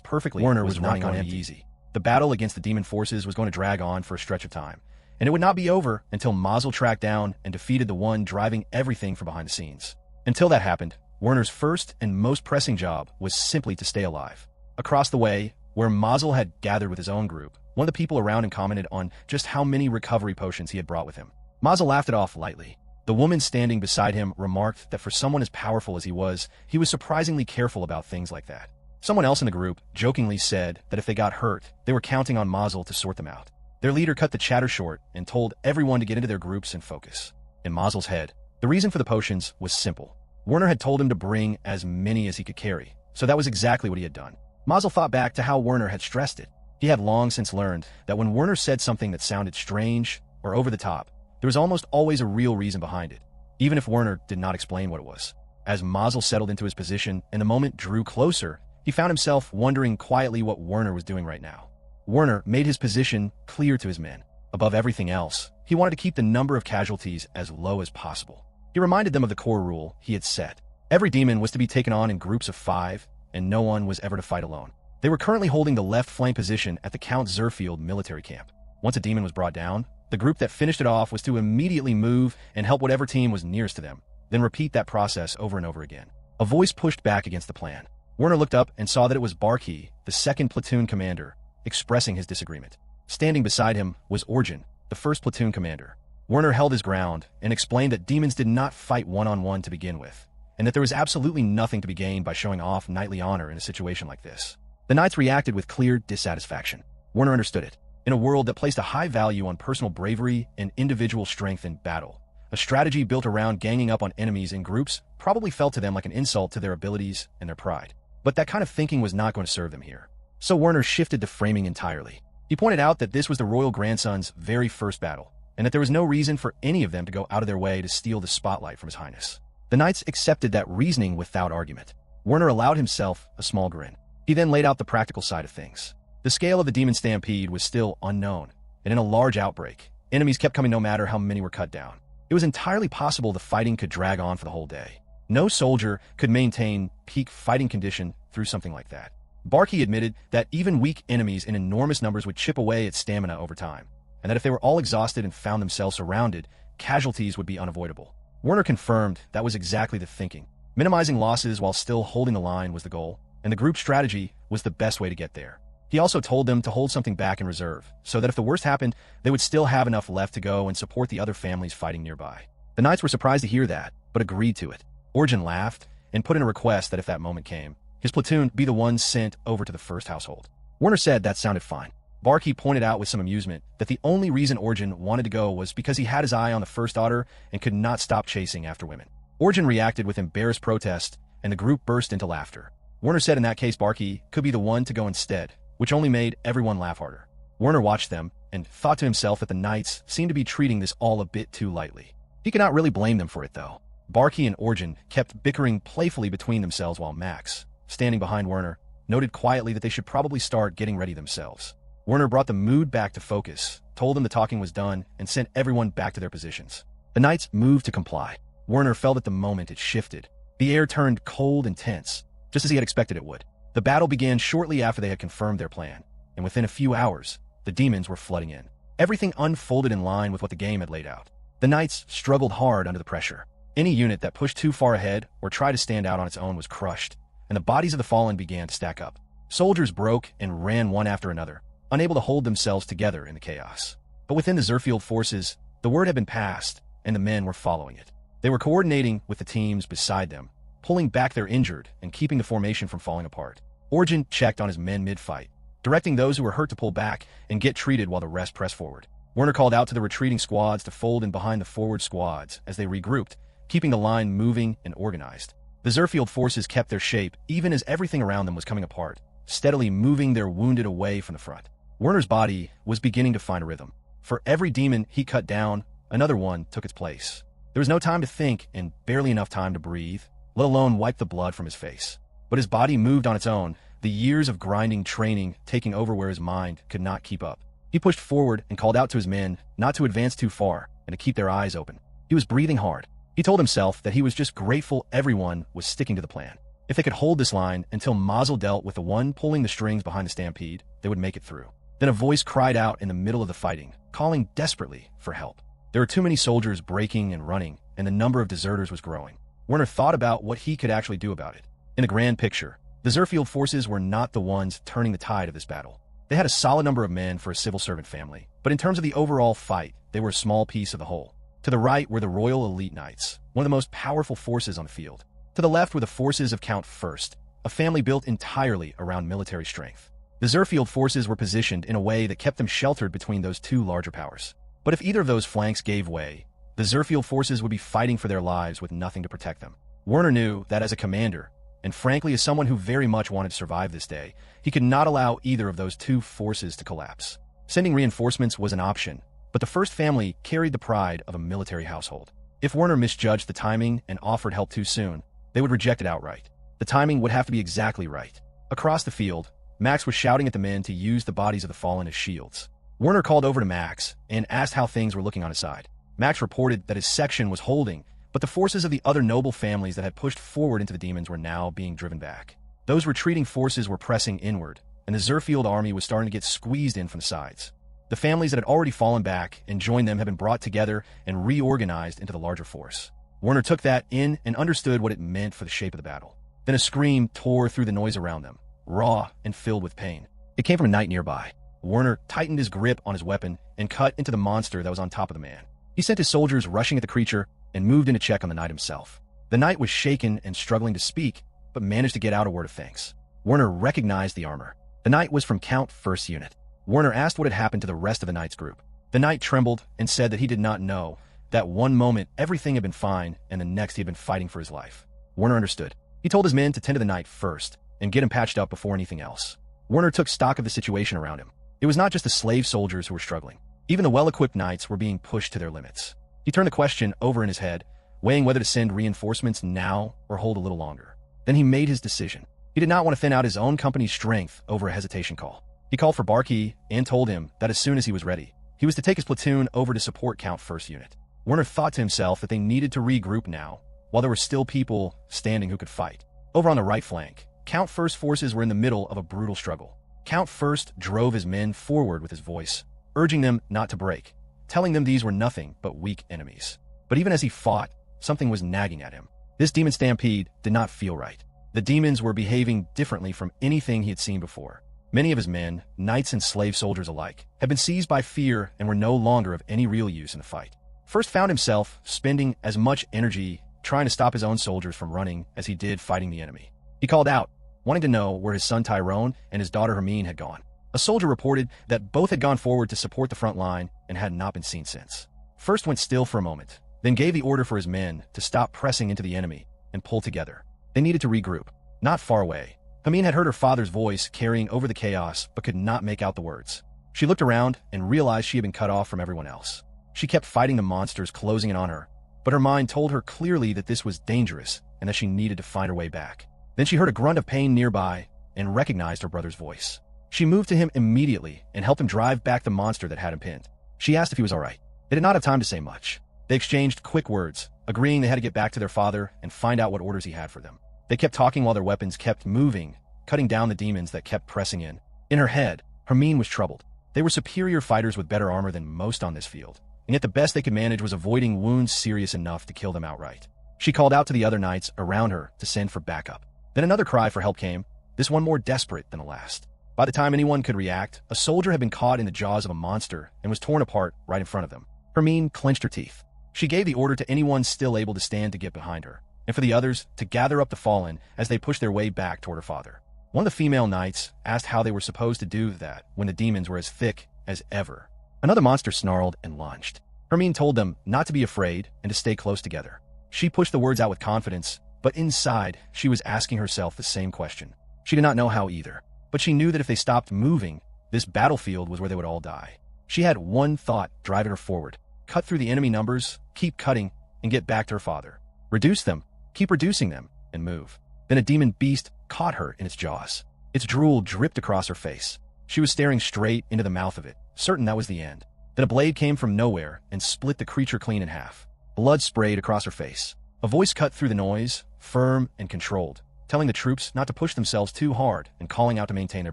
perfectly Werner was not going to be easy. The battle against the demon forces was going to drag on for a stretch of time, and it would not be over until Mazel tracked down and defeated the one driving everything from behind the scenes. Until that happened, Werner's first and most pressing job was simply to stay alive. Across the way, where Mazel had gathered with his own group, one of the people around him commented on just how many recovery potions he had brought with him. Mazel laughed it off lightly. The woman standing beside him remarked that for someone as powerful as he was surprisingly careful about things like that. Someone else in the group jokingly said that if they got hurt, they were counting on Mazel to sort them out. Their leader cut the chatter short and told everyone to get into their groups and focus. In Mazel's head, the reason for the potions was simple. Werner had told him to bring as many as he could carry, so that was exactly what he had done. Mazel thought back to how Werner had stressed it. He had long since learned that when Werner said something that sounded strange or over the top, there was almost always a real reason behind it, even if Werner did not explain what it was. As Mazel settled into his position and the moment drew closer, he found himself wondering quietly what Werner was doing right now. Werner made his position clear to his men. Above everything else, he wanted to keep the number of casualties as low as possible. He reminded them of the core rule he had set. Every demon was to be taken on in groups of 5, and no one was ever to fight alone. They were currently holding the left flank position at the Count Zerfield military camp. Once a demon was brought down, the group that finished it off was to immediately move and help whatever team was nearest to them, then repeat that process over and over again. A voice pushed back against the plan. Werner looked up and saw that it was Barkey, the 2nd platoon commander, expressing his disagreement. Standing beside him was Orjan, the 1st platoon commander. Werner held his ground and explained that demons did not fight one-on-one to begin with, and that there was absolutely nothing to be gained by showing off knightly honor in a situation like this. The knights reacted with clear dissatisfaction. Werner understood it. In a world that placed a high value on personal bravery and individual strength in battle, a strategy built around ganging up on enemies in groups probably felt to them like an insult to their abilities and their pride. But that kind of thinking was not going to serve them here. So Werner shifted the framing entirely. He pointed out that this was the royal grandson's very first battle, and that there was no reason for any of them to go out of their way to steal the spotlight from His Highness. The knights accepted that reasoning without argument. Werner allowed himself a small grin. He then laid out the practical side of things. The scale of the demon stampede was still unknown, and in a large outbreak, enemies kept coming no matter how many were cut down. It was entirely possible the fighting could drag on for the whole day. No soldier could maintain peak fighting condition through something like that. Barkey admitted that even weak enemies in enormous numbers would chip away at stamina over time, and that if they were all exhausted and found themselves surrounded, casualties would be unavoidable. Werner confirmed that was exactly the thinking. Minimizing losses while still holding the line was the goal, and the group strategy was the best way to get there. He also told them to hold something back in reserve, so that if the worst happened, they would still have enough left to go and support the other families fighting nearby. The knights were surprised to hear that, but agreed to it. Orjan laughed and put in a request that if that moment came, his platoon be the ones sent over to the first household. Werner said that sounded fine. Barkey pointed out with some amusement that the only reason Orjan wanted to go was because he had his eye on the first daughter and could not stop chasing after women. Orjan reacted with embarrassed protest, and the group burst into laughter. Werner said in that case Barkey could be the one to go instead, which only made everyone laugh harder. Werner watched them and thought to himself that the knights seemed to be treating this all a bit too lightly. He could not really blame them for it, though. Barkey and Orjan kept bickering playfully between themselves while Max, standing behind Werner, noted quietly that they should probably start getting ready themselves. Werner brought the mood back to focus, told them the talking was done, and sent everyone back to their positions. The knights moved to comply. Werner felt at the moment it shifted. The air turned cold and tense, just as he had expected it would. The battle began shortly after they had confirmed their plan, and within a few hours, the demons were flooding in. Everything unfolded in line with what the game had laid out. The knights struggled hard under the pressure. Any unit that pushed too far ahead or tried to stand out on its own was crushed, and the bodies of the fallen began to stack up. Soldiers broke and ran one after another, unable to hold themselves together in the chaos. But within the Zerfield forces, the word had been passed, and the men were following it. They were coordinating with the teams beside them, pulling back their injured and keeping the formation from falling apart. Orjan checked on his men mid-fight, directing those who were hurt to pull back and get treated while the rest pressed forward. Werner called out to the retreating squads to fold in behind the forward squads as they regrouped, keeping the line moving and organized. The Zerfield forces kept their shape even as everything around them was coming apart, steadily moving their wounded away from the front. Werner's body was beginning to find a rhythm. For every demon he cut down, another one took its place. There was no time to think and barely enough time to breathe, let alone wipe the blood from his face. But his body moved on its own, the years of grinding training taking over where his mind could not keep up. He pushed forward and called out to his men not to advance too far and to keep their eyes open. He was breathing hard. He told himself that he was just grateful everyone was sticking to the plan. If they could hold this line until Mazel dealt with the one pulling the strings behind the stampede, they would make it through. Then a voice cried out in the middle of the fighting, calling desperately for help. There were too many soldiers breaking and running, and the number of deserters was growing. Werner thought about what he could actually do about it. In the grand picture, the Zerfield forces were not the ones turning the tide of this battle. They had a solid number of men for a civil servant family, but in terms of the overall fight, they were a small piece of the whole. To the right were the Royal Elite Knights, one of the most powerful forces on the field. To the left were the forces of Count First, a family built entirely around military strength. The Zerfield forces were positioned in a way that kept them sheltered between those two larger powers. But if either of those flanks gave way, the Zerfield forces would be fighting for their lives with nothing to protect them. Werner knew that as a commander, and frankly as someone who very much wanted to survive this day, he could not allow either of those two forces to collapse. Sending reinforcements was an option, but the First family carried the pride of a military household. If Werner misjudged the timing and offered help too soon, they would reject it outright. The timing would have to be exactly right. Across the field, Max was shouting at the men to use the bodies of the fallen as shields. Werner called over to Max and asked how things were looking on his side. Max reported that his section was holding, but the forces of the other noble families that had pushed forward into the demons were now being driven back. Those retreating forces were pressing inward, and the Zerfield army was starting to get squeezed in from the sides. The families that had already fallen back and joined them had been brought together and reorganized into the larger force. Werner took that in and understood what it meant for the shape of the battle. Then a scream tore through the noise around them, raw and filled with pain. It came from a knight nearby. Werner tightened his grip on his weapon and cut into the monster that was on top of the man. He sent his soldiers rushing at the creature and moved in to check on the knight himself. The knight was shaken and struggling to speak, but managed to get out a word of thanks. Werner recognized the armor. The knight was from Count First's unit. Werner asked what had happened to the rest of the knight's group. The knight trembled and said that he did not know. That one moment everything had been fine, and the next he had been fighting for his life. Werner understood. He told his men to tend to the knight first and get him patched up before anything else. Werner took stock of the situation around him. It was not just the slave soldiers who were struggling. Even the well-equipped knights were being pushed to their limits. He turned the question over in his head, weighing whether to send reinforcements now or hold a little longer. Then he made his decision. He did not want to thin out his own company's strength over a hesitation call. He called for Barkey and told him that as soon as he was ready, he was to take his platoon over to support Count First's unit. Werner thought to himself that they needed to regroup now, while there were still people standing who could fight. Over on the right flank, Count First's forces were in the middle of a brutal struggle. Count First drove his men forward with his voice, urging them not to break, telling them these were nothing but weak enemies. But even as he fought, something was nagging at him. This demon stampede did not feel right. The demons were behaving differently from anything he had seen before. Many of his men, knights and slave soldiers alike, had been seized by fear and were no longer of any real use in the fight. First found himself spending as much energy trying to stop his own soldiers from running as he did fighting the enemy. He called out, wanting to know where his son Tyrone and his daughter Hermine had gone. A soldier reported that both had gone forward to support the front line and had not been seen since. First went still for a moment, then gave the order for his men to stop pressing into the enemy and pull together. They needed to regroup. Not far away, Hermine had heard her father's voice carrying over the chaos but could not make out the words. She looked around and realized she had been cut off from everyone else. She kept fighting the monsters closing in on her, but her mind told her clearly that this was dangerous and that she needed to find her way back. Then she heard a grunt of pain nearby and recognized her brother's voice. She moved to him immediately and helped him drive back the monster that had him pinned. She asked if he was all right. They did not have time to say much. They exchanged quick words, agreeing they had to get back to their father and find out what orders he had for them. They kept talking while their weapons kept moving, cutting down the demons that kept pressing in. In her head, Hermine was troubled. They were superior fighters with better armor than most on this field, and yet the best they could manage was avoiding wounds serious enough to kill them outright. She called out to the other knights around her to send for backup. Then another cry for help came, this one more desperate than the last. By the time anyone could react, a soldier had been caught in the jaws of a monster and was torn apart right in front of them. Hermine clenched her teeth. She gave the order to anyone still able to stand to get behind her, and for the others to gather up the fallen as they pushed their way back toward her father. One of the female knights asked how they were supposed to do that when the demons were as thick as ever. Another monster snarled and lunged. Hermine told them not to be afraid and to stay close together. She pushed the words out with confidence, but inside, she was asking herself the same question. She did not know how either, but she knew that if they stopped moving, this battlefield was where they would all die. She had one thought driving her forward: cut through the enemy numbers, keep cutting, and get back to her father. Reduce them, keep reducing them, and move. Then a demon beast caught her in its jaws. Its drool dripped across her face. She was staring straight into the mouth of it, certain that was the end. Then a blade came from nowhere and split the creature clean in half. Blood sprayed across her face. A voice cut through the noise, firm and controlled, telling the troops not to push themselves too hard and calling out to maintain their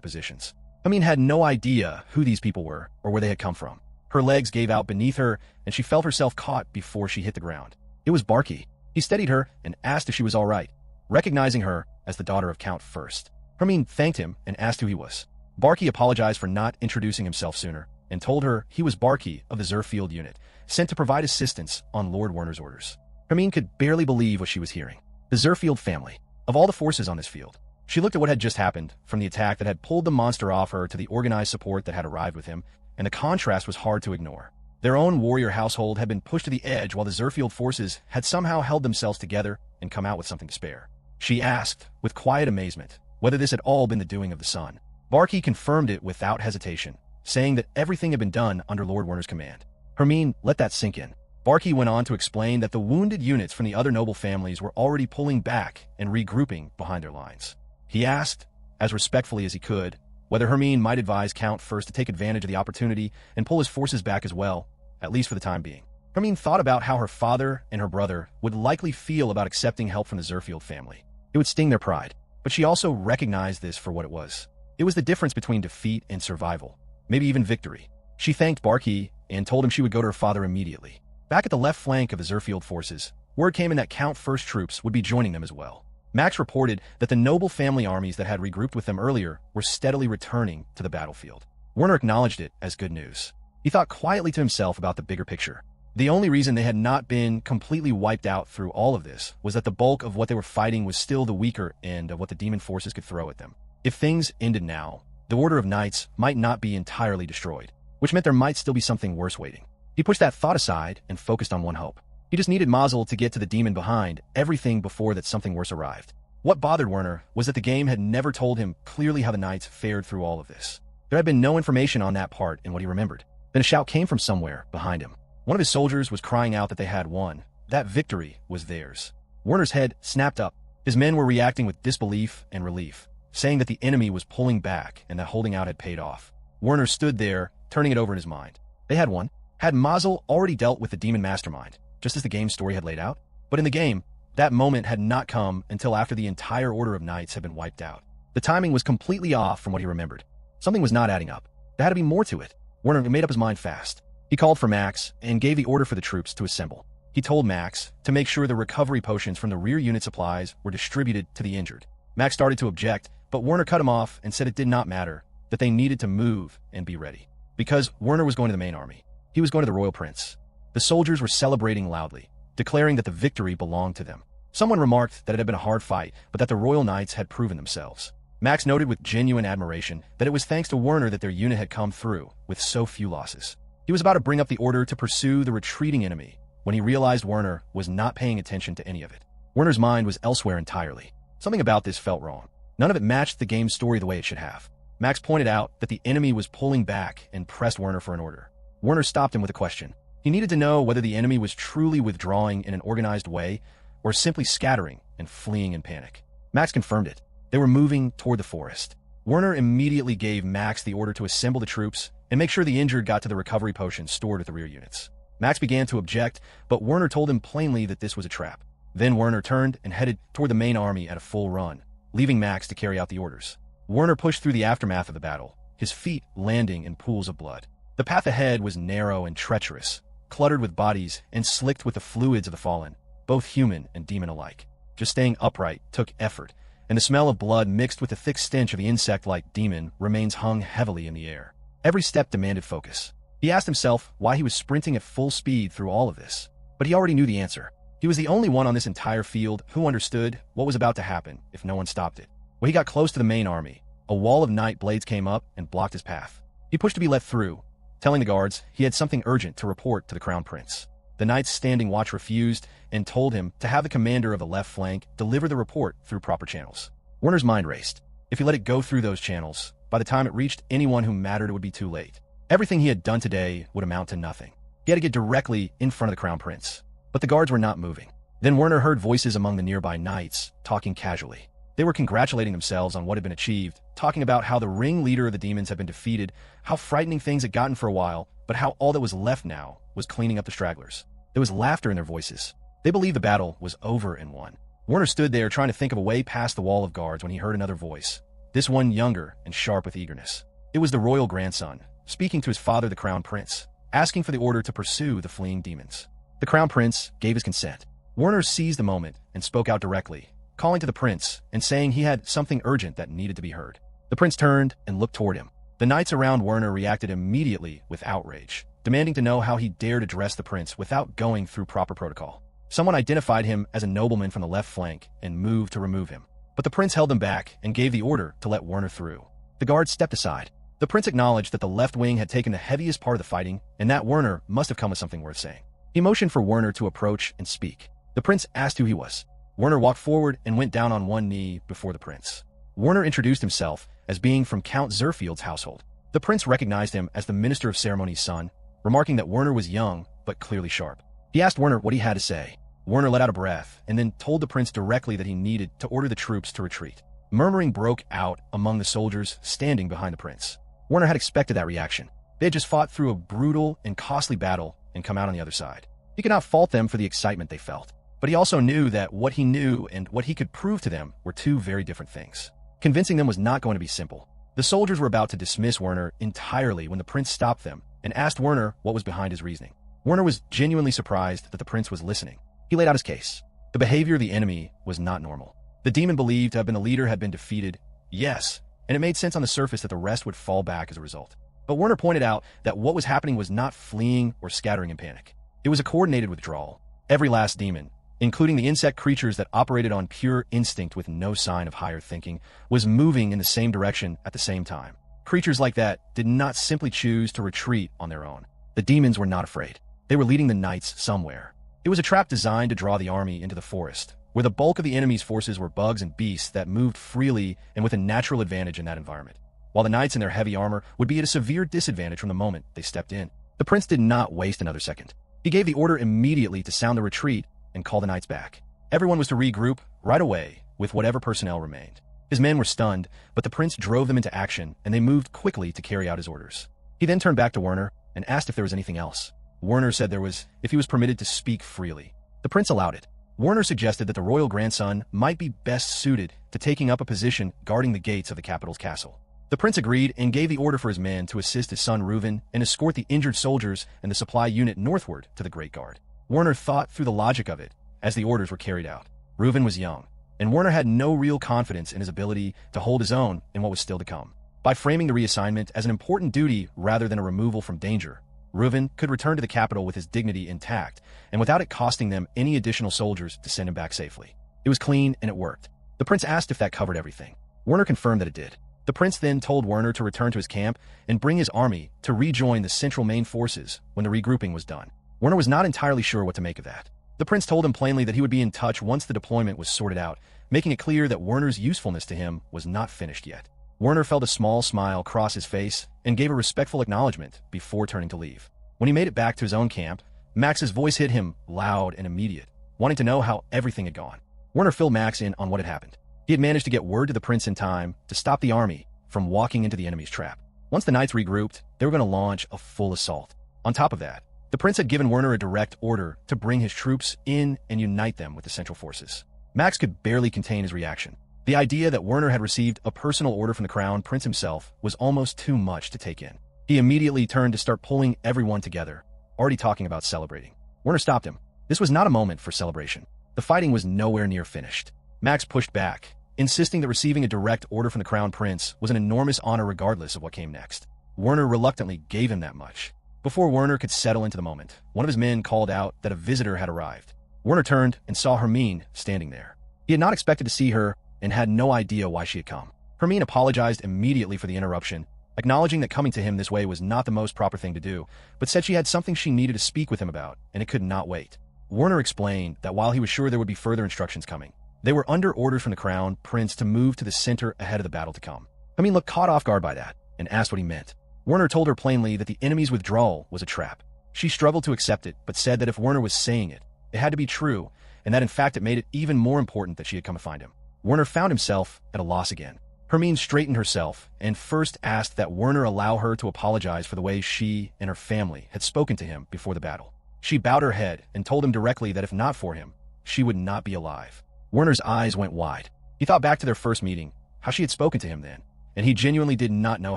positions. Amin had no idea who these people were or where they had come from. Her legs gave out beneath her, and she felt herself caught before she hit the ground. It was Barky. He steadied her and asked if she was all right, recognizing her as the daughter of Count First. Hermine thanked him and asked who he was. Barky apologized for not introducing himself sooner and told her he was Barky of the Zerfield unit, sent to provide assistance on Lord Werner's orders. Hermine could barely believe what she was hearing. The Zerfield family. Of all the forces on this field, she looked at what had just happened, from the attack that had pulled the monster off her to the organized support that had arrived with him, and the contrast was hard to ignore. Their own warrior household had been pushed to the edge while the Zerfield forces had somehow held themselves together and come out with something to spare. She asked, with quiet amazement, whether this had all been the doing of the sun. Barky confirmed it without hesitation, saying that everything had been done under Lord Werner's command. Hermine let that sink in. Barky went on to explain that the wounded units from the other noble families were already pulling back and regrouping behind their lines. He asked, as respectfully as he could, whether Hermine might advise Count First to take advantage of the opportunity and pull his forces back as well, at least for the time being. Hermine thought about how her father and her brother would likely feel about accepting help from the Zerfield family. It would sting their pride, but she also recognized this for what it was. It was the difference between defeat and survival, maybe even victory. She thanked Barky and told him she would go to her father immediately. Back at the left flank of the Zerfield forces, word came in that Count First troops would be joining them as well. Max reported that the noble family armies that had regrouped with them earlier were steadily returning to the battlefield. Werner acknowledged it as good news. He thought quietly to himself about the bigger picture. The only reason they had not been completely wiped out through all of this was that the bulk of what they were fighting was still the weaker end of what the demon forces could throw at them. If things ended now, the Order of Knights might not be entirely destroyed, which meant there might still be something worse waiting. He pushed that thought aside and focused on one hope. He just needed Mazel to get to the demon behind everything before that something worse arrived. What bothered Werner was that the game had never told him clearly how the Knights fared through all of this. There had been no information on that part in what he remembered. Then a shout came from somewhere behind him. One of his soldiers was crying out that they had won. That victory was theirs. Werner's head snapped up. His men were reacting with disbelief and relief, saying that the enemy was pulling back and that holding out had paid off. Werner stood there, turning it over in his mind. They had won. Had Mazel already dealt with the demon mastermind, just as the game story had laid out? But in the game, that moment had not come until after the entire Order of Knights had been wiped out. The timing was completely off from what he remembered. Something was not adding up. There had to be more to it. Werner made up his mind fast. He called for Max and gave the order for the troops to assemble. He told Max to make sure the recovery potions from the rear unit supplies were distributed to the injured. Max started to object, but Werner cut him off and said it did not matter, that they needed to move and be ready. Because Werner was going to the main army. He was going to the Royal Prince. The soldiers were celebrating loudly, declaring that the victory belonged to them. Someone remarked that it had been a hard fight, but that the Royal Knights had proven themselves. Max noted with genuine admiration that it was thanks to Werner that their unit had come through with so few losses. He was about to bring up the order to pursue the retreating enemy when he realized Werner was not paying attention to any of it. Werner's mind was elsewhere entirely. Something about this felt wrong. None of it matched the game's story the way it should have. Max pointed out that the enemy was pulling back and pressed Werner for an order. Werner stopped him with a question. He needed to know whether the enemy was truly withdrawing in an organized way or simply scattering and fleeing in panic. Max confirmed it. They were moving toward the forest. Werner immediately gave Max the order to assemble the troops and make sure the injured got to the recovery potions stored at the rear units. Max began to object, but Werner told him plainly that this was a trap. Then Werner turned and headed toward the main army at a full run, leaving Max to carry out the orders. Werner pushed through the aftermath of the battle, his feet landing in pools of blood. The path ahead was narrow and treacherous, cluttered with bodies and slicked with the fluids of the fallen, both human and demon alike. Just staying upright took effort, and the smell of blood mixed with the thick stench of the insect-like demon remains hung heavily in the air. Every step demanded focus. He asked himself why he was sprinting at full speed through all of this, but he already knew the answer. He was the only one on this entire field who understood what was about to happen if no one stopped it. When he got close to the main army, a wall of night blades came up and blocked his path. He pushed to be let through, telling the guards he had something urgent to report to the Crown Prince. The Knights standing watch refused and told him to have the commander of the left flank deliver the report through proper channels. Werner's mind raced. If he let it go through those channels, by the time it reached anyone who mattered, it would be too late. Everything he had done today would amount to nothing. He had to get directly in front of the Crown Prince. But the guards were not moving. Then Werner heard voices among the nearby knights, talking casually. They were congratulating themselves on what had been achieved, talking about how the ringleader of the demons had been defeated, how frightening things had gotten for a while, but how all that was left now was cleaning up the stragglers. There was laughter in their voices. They believed the battle was over and won. Werner stood there trying to think of a way past the wall of guards when he heard another voice, this one younger and sharp with eagerness. It was the royal grandson, speaking to his father, the crown prince, asking for the order to pursue the fleeing demons. The crown prince gave his consent. Werner seized the moment and spoke out directly, calling to the prince and saying he had something urgent that needed to be heard. The prince turned and looked toward him. The knights around Werner reacted immediately with outrage, demanding to know how he dared address the prince without going through proper protocol. Someone identified him as a nobleman from the left flank and moved to remove him. But the prince held them back and gave the order to let Werner through. The guards stepped aside. The prince acknowledged that the left wing had taken the heaviest part of the fighting and that Werner must have come with something worth saying. He motioned for Werner to approach and speak. The prince asked who he was. Werner walked forward and went down on one knee before the prince. Werner introduced himself as being from Count Zerfield's household. The prince recognized him as the Minister of Ceremonies' son, remarking that Werner was young but clearly sharp. He asked Werner what he had to say. Werner let out a breath and then told the prince directly that he needed to order the troops to retreat. Murmuring broke out among the soldiers standing behind the prince. Werner had expected that reaction. They had just fought through a brutal and costly battle and come out on the other side. He could not fault them for the excitement they felt, but he also knew that what he knew and what he could prove to them were two very different things. Convincing them was not going to be simple. The soldiers were about to dismiss Werner entirely when the prince stopped them and asked Werner what was behind his reasoning. Werner was genuinely surprised that the prince was listening. He laid out his case. The behavior of the enemy was not normal. The demon believed to have been the leader had been defeated, yes, and it made sense on the surface that the rest would fall back as a result. But Werner pointed out that what was happening was not fleeing or scattering in panic. It was a coordinated withdrawal. Every last demon, including the insect creatures that operated on pure instinct with no sign of higher thinking, was moving in the same direction at the same time. Creatures like that did not simply choose to retreat on their own. The demons were not afraid. They were leading the knights somewhere. It was a trap designed to draw the army into the forest, where the bulk of the enemy's forces were bugs and beasts that moved freely and with a natural advantage in that environment, while the knights in their heavy armor would be at a severe disadvantage from the moment they stepped in. The prince did not waste another second. He gave the order immediately to sound the retreat and call the knights back. Everyone was to regroup right away with whatever personnel remained. His men were stunned, but the prince drove them into action and they moved quickly to carry out his orders. He then turned back to Werner and asked if there was anything else. Werner said there was, if he was permitted to speak freely. The prince allowed it. Werner suggested that the royal grandson might be best suited to taking up a position guarding the gates of the capital's castle. The prince agreed and gave the order for his men to assist his son Reuven and escort the injured soldiers and the supply unit northward to the Great Guard. Werner thought through the logic of it as the orders were carried out. Reuven was young, and Werner had no real confidence in his ability to hold his own in what was still to come. By framing the reassignment as an important duty rather than a removal from danger, Reuven could return to the capital with his dignity intact and without it costing them any additional soldiers to send him back safely. It was clean and it worked. The prince asked if that covered everything. Werner confirmed that it did. The prince then told Werner to return to his camp and bring his army to rejoin the central main forces when the regrouping was done. Werner was not entirely sure what to make of that. The prince told him plainly that he would be in touch once the deployment was sorted out, making it clear that Werner's usefulness to him was not finished yet. Werner felt a small smile cross his face and gave a respectful acknowledgement before turning to leave. When he made it back to his own camp, Max's voice hit him loud and immediate, wanting to know how everything had gone. Werner filled Max in on what had happened. He had managed to get word to the prince in time to stop the army from walking into the enemy's trap. Once the knights regrouped, they were going to launch a full assault. On top of that, the prince had given Werner a direct order to bring his troops in and unite them with the central forces. Max could barely contain his reaction. The idea that Werner had received a personal order from the crown prince himself was almost too much to take in. He immediately turned to start pulling everyone together, already talking about celebrating. Werner stopped him. This was not a moment for celebration. The fighting was nowhere near finished. Max pushed back, insisting that receiving a direct order from the crown prince was an enormous honor regardless of what came next. Werner reluctantly gave him that much. Before Werner could settle into the moment, one of his men called out that a visitor had arrived. Werner turned and saw Hermine standing there. He had not expected to see her and had no idea why she had come. Hermine apologized immediately for the interruption, acknowledging that coming to him this way was not the most proper thing to do, but said she had something she needed to speak with him about, and it could not wait. Werner explained that while he was sure there would be further instructions coming, they were under orders from the crown prince to move to the center ahead of the battle to come. Hermine looked caught off guard by that, and asked what he meant. Werner told her plainly that the enemy's withdrawal was a trap. She struggled to accept it, but said that if Werner was saying it, it had to be true, and that in fact it made it even more important that she had come to find him. Werner found himself at a loss again. Hermine straightened herself and first asked that Werner allow her to apologize for the way she and her family had spoken to him before the battle. She bowed her head and told him directly that if not for him, she would not be alive. Werner's eyes went wide. He thought back to their first meeting, how she had spoken to him then, and he genuinely did not know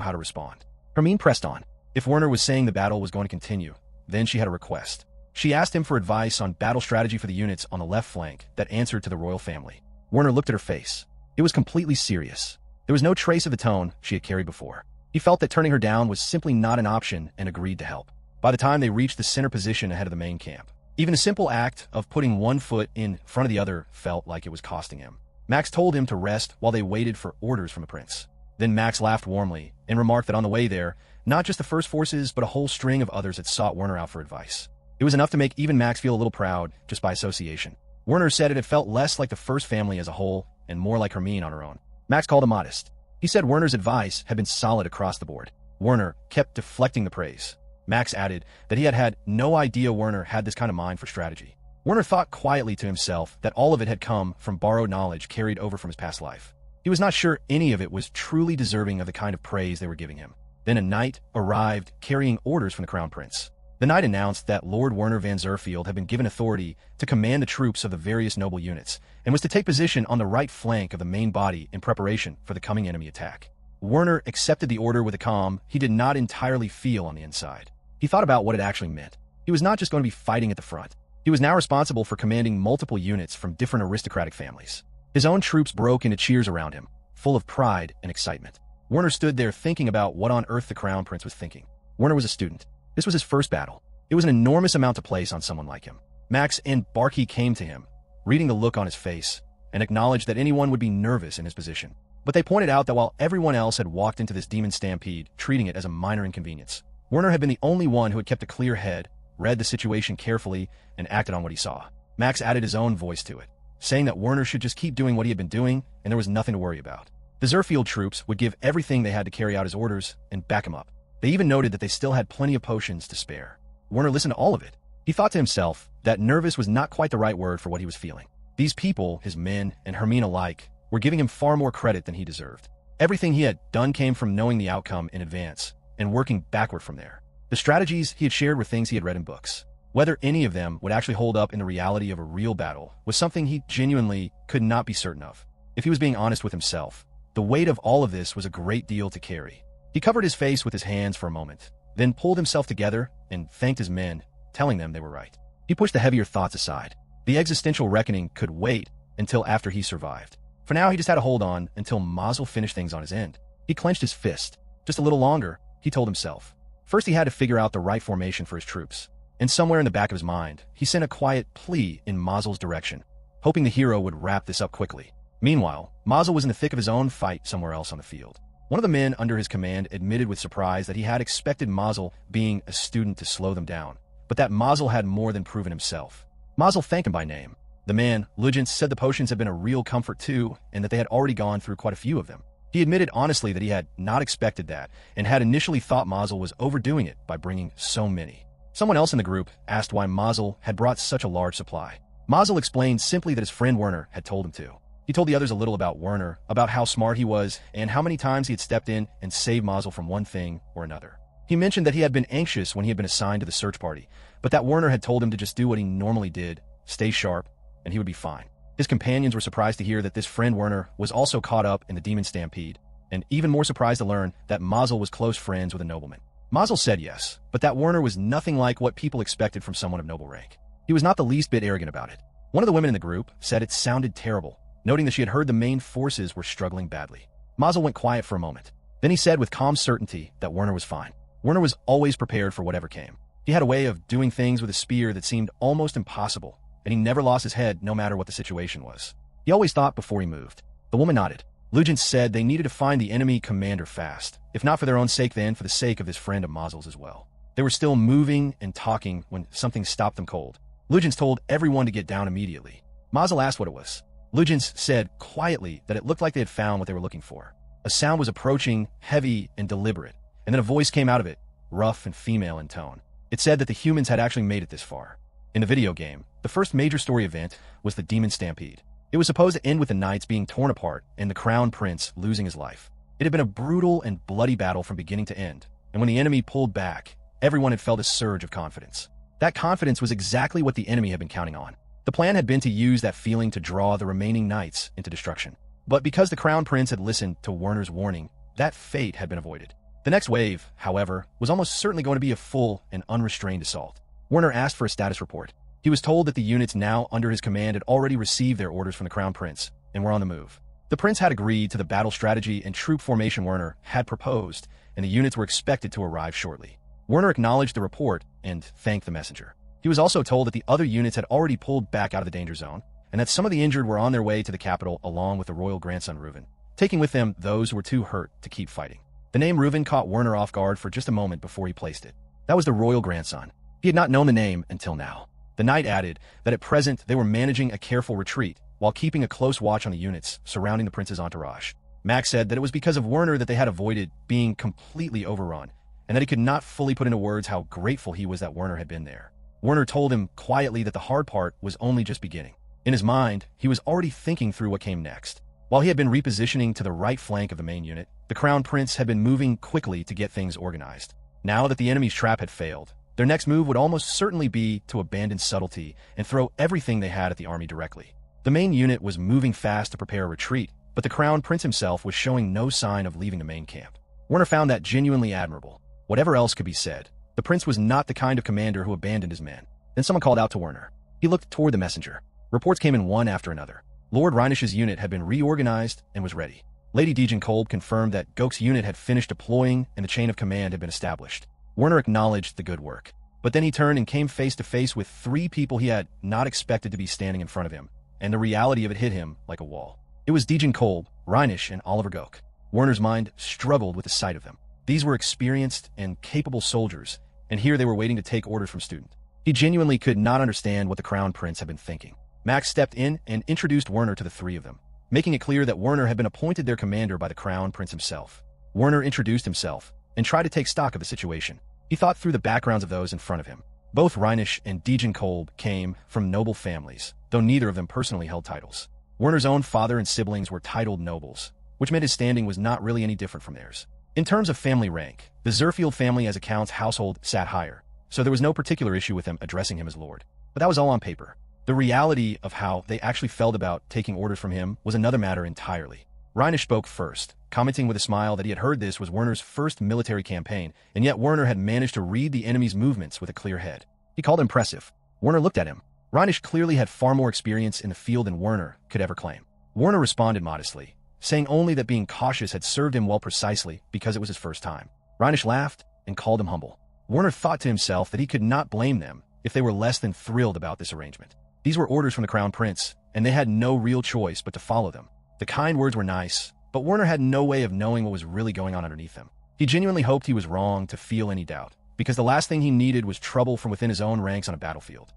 how to respond. Hermine pressed on. If Werner was saying the battle was going to continue, then she had a request. She asked him for advice on battle strategy for the units on the left flank that answered to the royal family. Werner looked at her face. It was completely serious. There was no trace of the tone she had carried before. He felt that turning her down was simply not an option and agreed to help. By the time they reached the center position ahead of the main camp, even a simple act of putting one foot in front of the other felt like it was costing him. Max told him to rest while they waited for orders from the prince. Then Max laughed warmly and remarked that on the way there, not just the First Forces but a whole string of others had sought Werner out for advice. It was enough to make even Max feel a little proud just by association. Werner said it had felt less like the First family as a whole and more like Hermine on her own. Max called him modest. He said Werner's advice had been solid across the board. Werner kept deflecting the praise. Max added that he had had no idea Werner had this kind of mind for strategy. Werner thought quietly to himself that all of it had come from borrowed knowledge carried over from his past life. He was not sure any of it was truly deserving of the kind of praise they were giving him. Then a knight arrived carrying orders from the crown prince. The knight announced that Lord Werner van Zerfield had been given authority to command the troops of the various noble units and was to take position on the right flank of the main body in preparation for the coming enemy attack. Werner accepted the order with a calm he did not entirely feel on the inside. He thought about what it actually meant. He was not just going to be fighting at the front. He was now responsible for commanding multiple units from different aristocratic families. His own troops broke into cheers around him, full of pride and excitement. Werner stood there thinking about what on earth the crown prince was thinking. Werner was a student. This was his first battle. It was an enormous amount to place on someone like him. Max and Barkey came to him, reading the look on his face, and acknowledged that anyone would be nervous in his position. But they pointed out that while everyone else had walked into this demon stampede, treating it as a minor inconvenience, Werner had been the only one who had kept a clear head, read the situation carefully, and acted on what he saw. Max added his own voice to it, saying that Werner should just keep doing what he had been doing, and there was nothing to worry about. The Zerfield troops would give everything they had to carry out his orders and back him up. They even noted that they still had plenty of potions to spare. Werner listened to all of it. He thought to himself that nervous was not quite the right word for what he was feeling. These people, his men and Hermine alike, were giving him far more credit than he deserved. Everything he had done came from knowing the outcome in advance and working backward from there. The strategies he had shared were things he had read in books. Whether any of them would actually hold up in the reality of a real battle was something he genuinely could not be certain of. If he was being honest with himself, the weight of all of this was a great deal to carry. He covered his face with his hands for a moment, then pulled himself together and thanked his men, telling them they were right. He pushed the heavier thoughts aside. The existential reckoning could wait until after he survived. For now, he just had to hold on until Mazel finished things on his end. He clenched his fist. Just a little longer, he told himself. First, he had to figure out the right formation for his troops. And somewhere in the back of his mind, he sent a quiet plea in Mazel's direction, hoping the hero would wrap this up quickly. Meanwhile, Mazel was in the thick of his own fight somewhere else on the field. One of the men under his command admitted with surprise that he had expected Mazel, being a student, to slow them down, but that Mazel had more than proven himself. Mazel thanked him by name. The man, Lugents, said the potions had been a real comfort too, and that they had already gone through quite a few of them. He admitted honestly that he had not expected that, and had initially thought Mazel was overdoing it by bringing so many. Someone else in the group asked why Mazel had brought such a large supply. Mazel explained simply that his friend Werner had told him to. He told the others a little about Werner, about how smart he was, and how many times he had stepped in and saved Mazel from one thing or another. He mentioned that he had been anxious when he had been assigned to the search party, but that Werner had told him to just do what he normally did, stay sharp, and he would be fine. His companions were surprised to hear that this friend Werner was also caught up in the demon stampede, and even more surprised to learn that Mazel was close friends with a nobleman. Mazel said yes, but that Werner was nothing like what people expected from someone of noble rank. He was not the least bit arrogant about it. One of the women in the group said it sounded terrible, noting that she had heard the main forces were struggling badly. Mazel went quiet for a moment. Then he said with calm certainty that Werner was fine. Werner was always prepared for whatever came. He had a way of doing things with a spear that seemed almost impossible, and he never lost his head no matter what the situation was. He always thought before he moved. The woman nodded. Lugents said they needed to find the enemy commander fast, if not for their own sake then for the sake of this friend of Mazel's as well. They were still moving and talking when something stopped them cold. Lugents told everyone to get down immediately. Mazel asked what it was. Lugents said quietly that it looked like they had found what they were looking for. A sound was approaching, heavy and deliberate, and then a voice came out of it, rough and female in tone. It said that the humans had actually made it this far. In the video game, the first major story event was the demon stampede. It was supposed to end with the knights being torn apart and the crown prince losing his life. It had been a brutal and bloody battle from beginning to end, and when the enemy pulled back, everyone had felt a surge of confidence. That confidence was exactly what the enemy had been counting on. The plan had been to use that feeling to draw the remaining knights into destruction. But because the crown prince had listened to Werner's warning, that fate had been avoided. The next wave, however, was almost certainly going to be a full and unrestrained assault. Werner asked for a status report. He was told that the units now under his command had already received their orders from the crown prince and were on the move. The prince had agreed to the battle strategy and troop formation Werner had proposed, and the units were expected to arrive shortly. Werner acknowledged the report and thanked the messenger. He was also told that the other units had already pulled back out of the danger zone, and that some of the injured were on their way to the capital along with the royal grandson Reuven, taking with them those who were too hurt to keep fighting. The name Reuven caught Werner off guard for just a moment before he placed it. That was the royal grandson. He had not known the name until now. The knight added that at present they were managing a careful retreat while keeping a close watch on the units surrounding the prince's entourage. Max said that it was because of Werner that they had avoided being completely overrun, and that he could not fully put into words how grateful he was that Werner had been there. Werner told him quietly that the hard part was only just beginning. In his mind, he was already thinking through what came next. While he had been repositioning to the right flank of the main unit, the crown prince had been moving quickly to get things organized. Now that the enemy's trap had failed, their next move would almost certainly be to abandon subtlety and throw everything they had at the army directly. The main unit was moving fast to prepare a retreat, but the crown prince himself was showing no sign of leaving the main camp. Werner found that genuinely admirable. Whatever else could be said, the prince was not the kind of commander who abandoned his men. Then someone called out to Werner. He looked toward the messenger. Reports came in one after another. Lord Reinish's unit had been reorganized and was ready. Lady Kolb confirmed that Gok's unit had finished deploying and the chain of command had been established. Werner acknowledged the good work. But then he turned and came face to face with three people he had not expected to be standing in front of him, and the reality of it hit him like a wall. It was Kolb, Reinish, and Oliver Gok. Werner's mind struggled with the sight of them. These were experienced and capable soldiers, and here they were waiting to take orders from student. He genuinely could not understand what the crown prince had been thinking. Max stepped in and introduced Werner to the three of them, making it clear that Werner had been appointed their commander by the crown prince himself. Werner introduced himself and tried to take stock of the situation. He thought through the backgrounds of those in front of him. Both Reinish and Kolb came from noble families, though neither of them personally held titles. Werner's own father and siblings were titled nobles, which meant his standing was not really any different from theirs. In terms of family rank, the Zerfield family as a count's household sat higher, so there was no particular issue with them addressing him as lord. But that was all on paper. The reality of how they actually felt about taking orders from him was another matter entirely. Reinish spoke first, commenting with a smile that he had heard this was Werner's first military campaign, and yet Werner had managed to read the enemy's movements with a clear head. He called it impressive. Werner looked at him. Reinish clearly had far more experience in the field than Werner could ever claim. Werner responded modestly, saying only that being cautious had served him well precisely because it was his first time. Reinish laughed and called him humble. Werner thought to himself that he could not blame them if they were less than thrilled about this arrangement. These were orders from the crown prince, and they had no real choice but to follow them. The kind words were nice, but Werner had no way of knowing what was really going on underneath them. He genuinely hoped he was wrong to feel any doubt, because the last thing he needed was trouble from within his own ranks on a battlefield.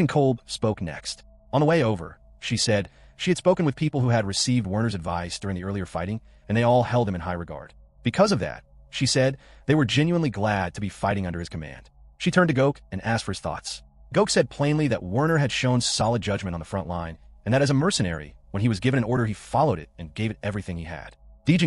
Kolb spoke next. On the way over, she said she had spoken with people who had received Werner's advice during the earlier fighting, and they all held him in high regard. Because of that, she said, they were genuinely glad to be fighting under his command. She turned to Gok and asked for his thoughts. Gok said plainly that Werner had shown solid judgment on the front line, and that as a mercenary, when he was given an order he followed it and gave it everything he had.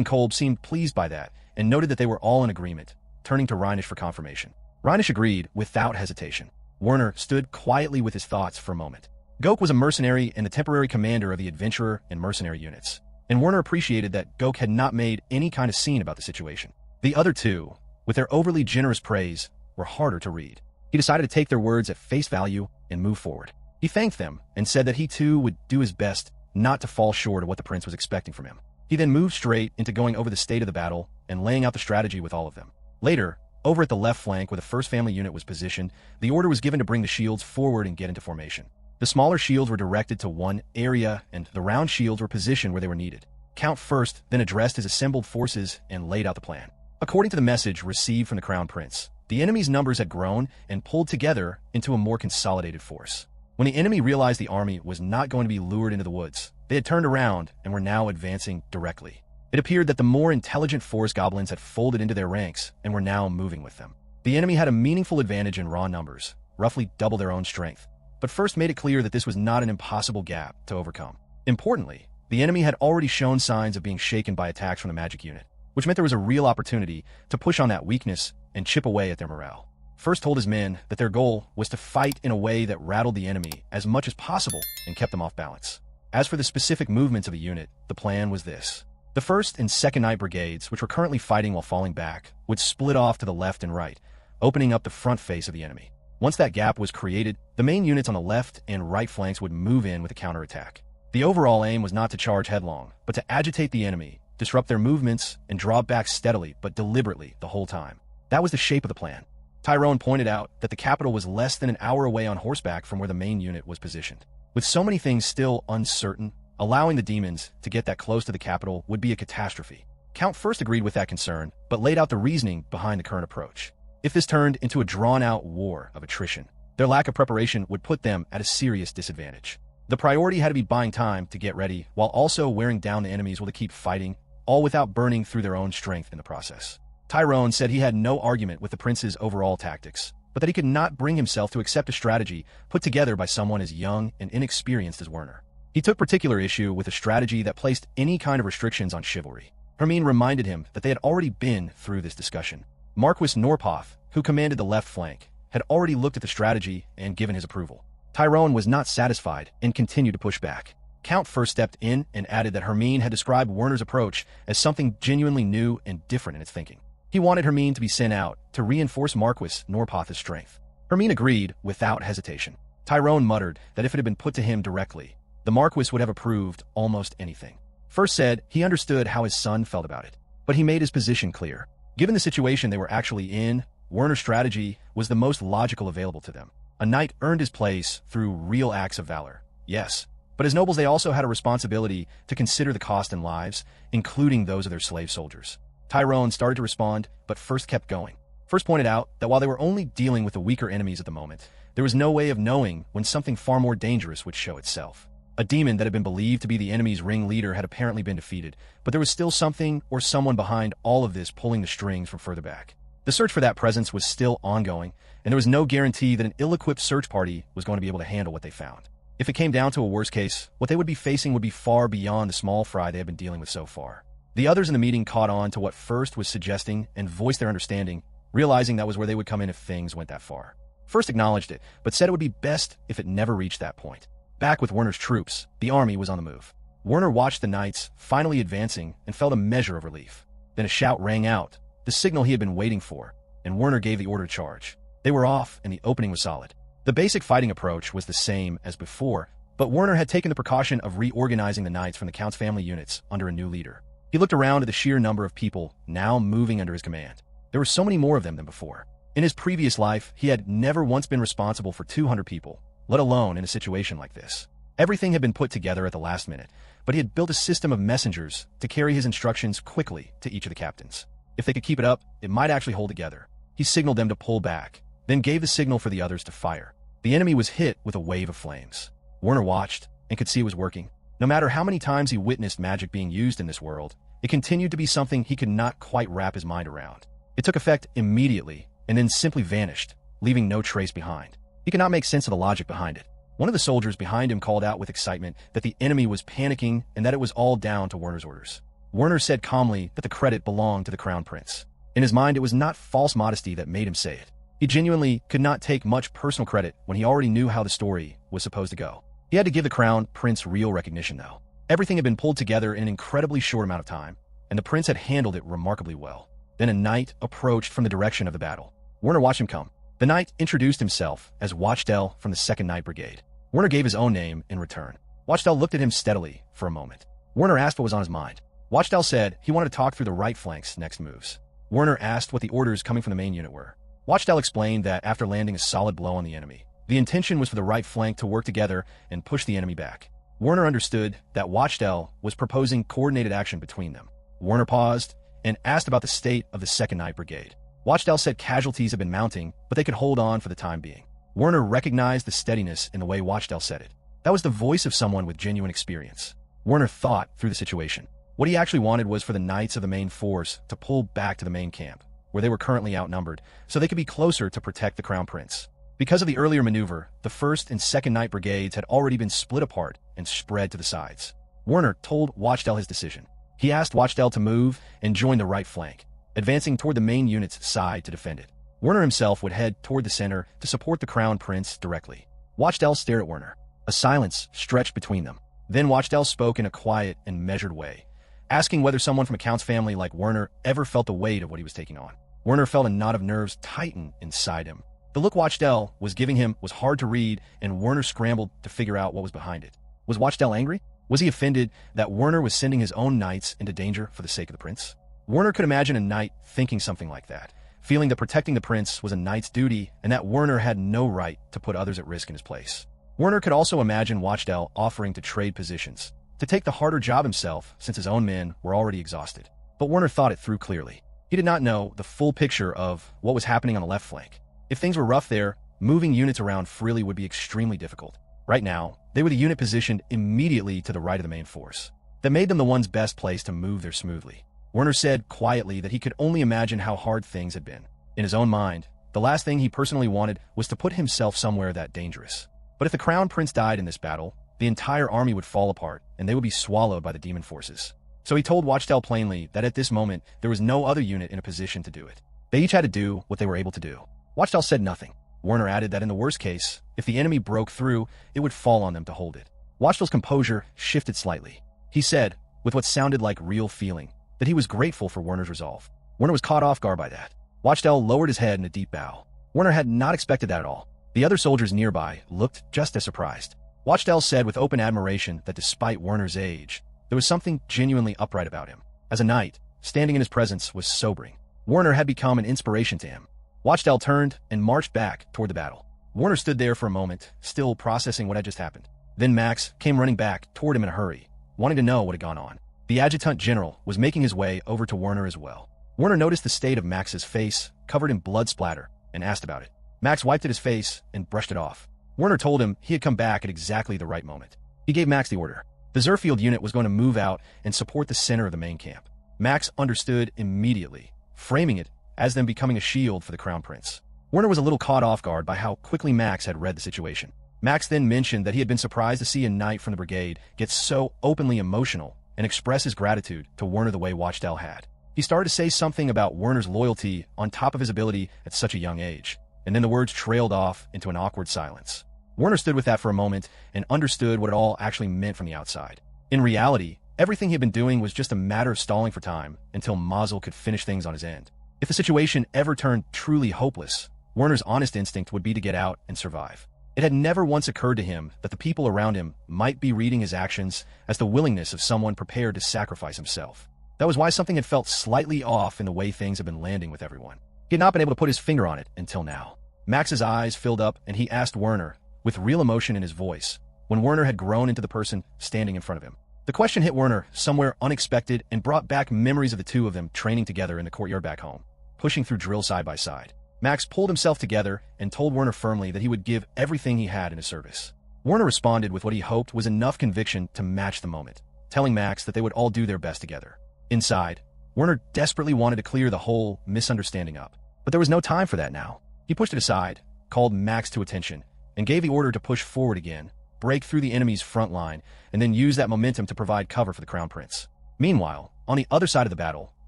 Kolb seemed pleased by that, and noted that they were all in agreement, turning to Reinish for confirmation. Reinish agreed without hesitation. Werner stood quietly with his thoughts for a moment. Gok was a mercenary and the temporary commander of the adventurer and mercenary units, and Werner appreciated that Gok had not made any kind of scene about the situation. The other two, with their overly generous praise, were harder to read. He decided to take their words at face value and move forward. He thanked them and said that he too would do his best not to fall short of what the prince was expecting from him. He then moved straight into going over the state of the battle and laying out the strategy with all of them. Later, over at the left flank where the first family unit was positioned, the order was given to bring the shields forward and get into formation. The smaller shields were directed to one area, and the round shields were positioned where they were needed. Count first then addressed his assembled forces and laid out the plan. According to the message received from the crown prince, the enemy's numbers had grown and pulled together into a more consolidated force. When the enemy realized the army was not going to be lured into the woods, they had turned around and were now advancing directly. It appeared that the more intelligent forest goblins had folded into their ranks and were now moving with them. The enemy had a meaningful advantage in raw numbers, roughly double their own strength, but first made it clear that this was not an impossible gap to overcome. Importantly, the enemy had already shown signs of being shaken by attacks from the magic unit, which meant there was a real opportunity to push on that weakness and chip away at their morale. First told his men that their goal was to fight in a way that rattled the enemy as much as possible and kept them off balance. As for the specific movements of the unit, the plan was this. The 1st and 2nd Night Brigades, which were currently fighting while falling back, would split off to the left and right, opening up the front face of the enemy. Once that gap was created, the main units on the left and right flanks would move in with a counterattack. The overall aim was not to charge headlong, but to agitate the enemy, disrupt their movements, and draw back steadily but deliberately the whole time. That was the shape of the plan. Tyrone pointed out that the capital was less than an hour away on horseback from where the main unit was positioned. With so many things still uncertain, allowing the demons to get that close to the capital would be a catastrophe. Count first agreed with that concern, but laid out the reasoning behind the current approach. If this turned into a drawn-out war of attrition, their lack of preparation would put them at a serious disadvantage. The priority had to be buying time to get ready, while also wearing down the enemies will to keep fighting, all without burning through their own strength in the process. Tyrone said he had no argument with the prince's overall tactics, but that he could not bring himself to accept a strategy put together by someone as young and inexperienced as Werner. He took particular issue with a strategy that placed any kind of restrictions on chivalry. Hermine reminded him that they had already been through this discussion. Marquis Norpoth, who commanded the left flank, had already looked at the strategy and given his approval. Tyrone was not satisfied and continued to push back. Count first stepped in and added that Hermine had described Werner's approach as something genuinely new and different in its thinking. He wanted Hermine to be sent out to reinforce Marquis Norpoth's strength. Hermine agreed without hesitation. Tyrone muttered that if it had been put to him directly, the Marquis would have approved almost anything. First said he understood how his son felt about it, but he made his position clear. Given the situation they were actually in, Werner's strategy was the most logical available to them. A knight earned his place through real acts of valor, yes, but as nobles they also had a responsibility to consider the cost in lives, including those of their slave soldiers. Tyrone started to respond, but First kept going. First pointed out that while they were only dealing with the weaker enemies at the moment, there was no way of knowing when something far more dangerous would show itself. A demon that had been believed to be the enemy's ringleader had apparently been defeated, but there was still something or someone behind all of this pulling the strings from further back. The search for that presence was still ongoing, and there was no guarantee that an ill-equipped search party was going to be able to handle what they found. If it came down to a worst case, what they would be facing would be far beyond the small fry they had been dealing with so far. The others in the meeting caught on to what First was suggesting and voiced their understanding, realizing that was where they would come in if things went that far. First acknowledged it, but said it would be best if it never reached that point. Back with Werner's troops, the army was on the move. Werner watched the knights finally advancing and felt a measure of relief. Then a shout rang out, the signal he had been waiting for, and Werner gave the order to charge. They were off, and the opening was solid. The basic fighting approach was the same as before, but Werner had taken the precaution of reorganizing the knights from the Count's family units under a new leader. He looked around at the sheer number of people now moving under his command. There were so many more of them than before. In his previous life, he had never once been responsible for 200 people, let alone in a situation like this. Everything had been put together at the last minute, but he had built a system of messengers to carry his instructions quickly to each of the captains. If they could keep it up, it might actually hold together. He signaled them to pull back, then gave the signal for the others to fire. The enemy was hit with a wave of flames. Werner watched and could see it was working. No matter how many times he witnessed magic being used in this world, it continued to be something he could not quite wrap his mind around. It took effect immediately and then simply vanished, leaving no trace behind. He could not make sense of the logic behind it. One of the soldiers behind him called out with excitement that the enemy was panicking and that it was all down to Werner's orders. Werner said calmly that the credit belonged to the crown prince. In his mind, it was not false modesty that made him say it. He genuinely could not take much personal credit when he already knew how the story was supposed to go. He had to give the crown prince real recognition, though. Everything had been pulled together in an incredibly short amount of time, and the prince had handled it remarkably well. Then a knight approached from the direction of the battle. Werner watched him come. The knight introduced himself as Watchdell from the 2nd Night Brigade. Werner gave his own name in return. Watchdell looked at him steadily for a moment. Werner asked what was on his mind. Watchdell said he wanted to talk through the right flank's next moves. Werner asked what the orders coming from the main unit were. Watchdell explained that after landing a solid blow on the enemy, the intention was for the right flank to work together and push the enemy back. Werner understood that Watchdell was proposing coordinated action between them. Werner paused and asked about the state of the 2nd Night Brigade. Watchdell said casualties had been mounting, but they could hold on for the time being. Werner recognized the steadiness in the way Watchdell said it. That was the voice of someone with genuine experience. Werner thought through the situation. What he actually wanted was for the knights of the main force to pull back to the main camp, where they were currently outnumbered, so they could be closer to protect the crown prince. Because of the earlier maneuver, the 1st and 2nd Night Brigades had already been split apart and spread to the sides. Werner told Watchdell his decision. He asked Watchdell to move and join the right flank, advancing toward the main unit's side to defend it. Werner himself would head toward the center to support the Crown Prince directly. Watchdell stared at Werner. A silence stretched between them. Then Watchdell spoke in a quiet and measured way, asking whether someone from a Count's family like Werner ever felt the weight of what he was taking on. Werner felt a knot of nerves tighten inside him. The look Watchdell was giving him was hard to read, and Werner scrambled to figure out what was behind it. Was Watchdell angry? Was he offended that Werner was sending his own knights into danger for the sake of the prince? Werner could imagine a knight thinking something like that, feeling that protecting the prince was a knight's duty and that Werner had no right to put others at risk in his place. Werner could also imagine Watchdell offering to trade positions, to take the harder job himself since his own men were already exhausted. But Werner thought it through clearly. He did not know the full picture of what was happening on the left flank. If things were rough there, moving units around freely would be extremely difficult. Right now, they were the unit positioned immediately to the right of the main force. That made them the ones best placed to move there smoothly. Werner said quietly that he could only imagine how hard things had been. In his own mind, the last thing he personally wanted was to put himself somewhere that dangerous. But if the Crown Prince died in this battle, the entire army would fall apart, and they would be swallowed by the demon forces. So he told Watchdell plainly that at this moment, there was no other unit in a position to do it. They each had to do what they were able to do. Watchdell said nothing. Werner added that in the worst case, if the enemy broke through, it would fall on them to hold it. Watchdell's composure shifted slightly. He said, with what sounded like real feeling, that he was grateful for Werner's resolve. Werner was caught off guard by that. Watchdell lowered his head in a deep bow. Werner had not expected that at all. The other soldiers nearby looked just as surprised. Watchdell said with open admiration that despite Werner's age, there was something genuinely upright about him. As a knight, standing in his presence was sobering. Werner had become an inspiration to him. Watchdell turned and marched back toward the battle. Werner stood there for a moment, still processing what had just happened. Then Max came running back toward him in a hurry, wanting to know what had gone on. The adjutant general was making his way over to Werner as well. Werner noticed the state of Max's face, covered in blood splatter, and asked about it. Max wiped at his face and brushed it off. Werner told him he had come back at exactly the right moment. He gave Max the order. The Zerfield unit was going to move out and support the center of the main camp. Max understood immediately, framing it as them becoming a shield for the Crown Prince. Werner was a little caught off guard by how quickly Max had read the situation. Max then mentioned that he had been surprised to see a knight from the brigade get so openly emotional and express his gratitude to Werner the way Watchdell had. He started to say something about Werner's loyalty on top of his ability at such a young age, and then the words trailed off into an awkward silence. Werner stood with that for a moment and understood what it all actually meant from the outside. In reality, everything he had been doing was just a matter of stalling for time until Mazel could finish things on his end. If the situation ever turned truly hopeless, Werner's honest instinct would be to get out and survive. It had never once occurred to him that the people around him might be reading his actions as the willingness of someone prepared to sacrifice himself. That was why something had felt slightly off in the way things had been landing with everyone. He had not been able to put his finger on it until now. Max's eyes filled up and he asked Werner, with real emotion in his voice, when Werner had grown into the person standing in front of him. The question hit Werner somewhere unexpected and brought back memories of the two of them training together in the courtyard back home, pushing through drill side by side. Max pulled himself together and told Werner firmly that he would give everything he had in his service. Werner responded with what he hoped was enough conviction to match the moment, telling Max that they would all do their best together. Inside, Werner desperately wanted to clear the whole misunderstanding up, but there was no time for that now. He pushed it aside, called Max to attention, and gave the order to push forward again, break through the enemy's front line, and then use that momentum to provide cover for the Crown Prince. Meanwhile, on the other side of the battle,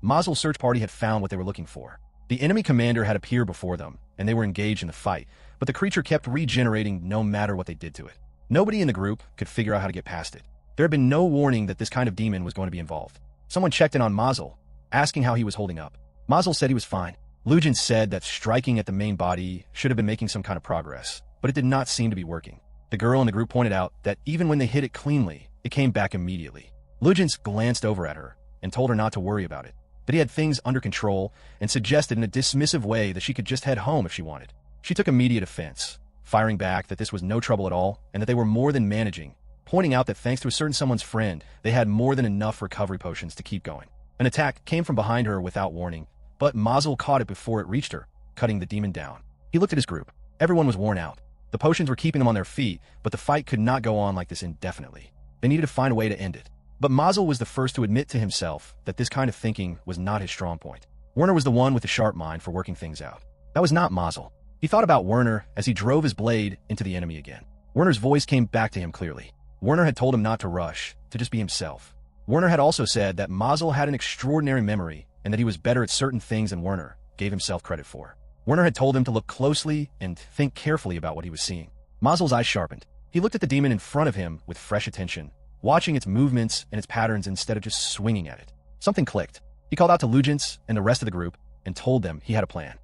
Mazel's search party had found what they were looking for. The enemy commander had appeared before them, and they were engaged in the fight, but the creature kept regenerating no matter what they did to it. Nobody in the group could figure out how to get past it. There had been no warning that this kind of demon was going to be involved. Someone checked in on Mazel, asking how he was holding up. Mazel said he was fine. Lugin said that striking at the main body should have been making some kind of progress, but it did not seem to be working. The girl in the group pointed out that even when they hit it cleanly, it came back immediately. Lugin glanced over at her and told her not to worry about it, that he had things under control, and suggested in a dismissive way that she could just head home if she wanted. She took immediate offense, firing back that this was no trouble at all and that they were more than managing, pointing out that thanks to a certain someone's friend, they had more than enough recovery potions to keep going. An attack came from behind her without warning, but Mazel caught it before it reached her, cutting the demon down. He looked at his group. Everyone was worn out. The potions were keeping them on their feet, but the fight could not go on like this indefinitely. They needed to find a way to end it. But Mazel was the first to admit to himself that this kind of thinking was not his strong point. Werner was the one with the sharp mind for working things out. That was not Mazel. He thought about Werner as he drove his blade into the enemy again. Werner's voice came back to him clearly. Werner had told him not to rush, to just be himself. Werner had also said that Mazel had an extraordinary memory and that he was better at certain things than Werner gave himself credit for. Werner had told him to look closely and think carefully about what he was seeing. Mazel's eyes sharpened. He looked at the demon in front of him with fresh attention, watching its movements and its patterns instead of just swinging at it. Something clicked. He called out to Lugents and the rest of the group and told them he had a plan.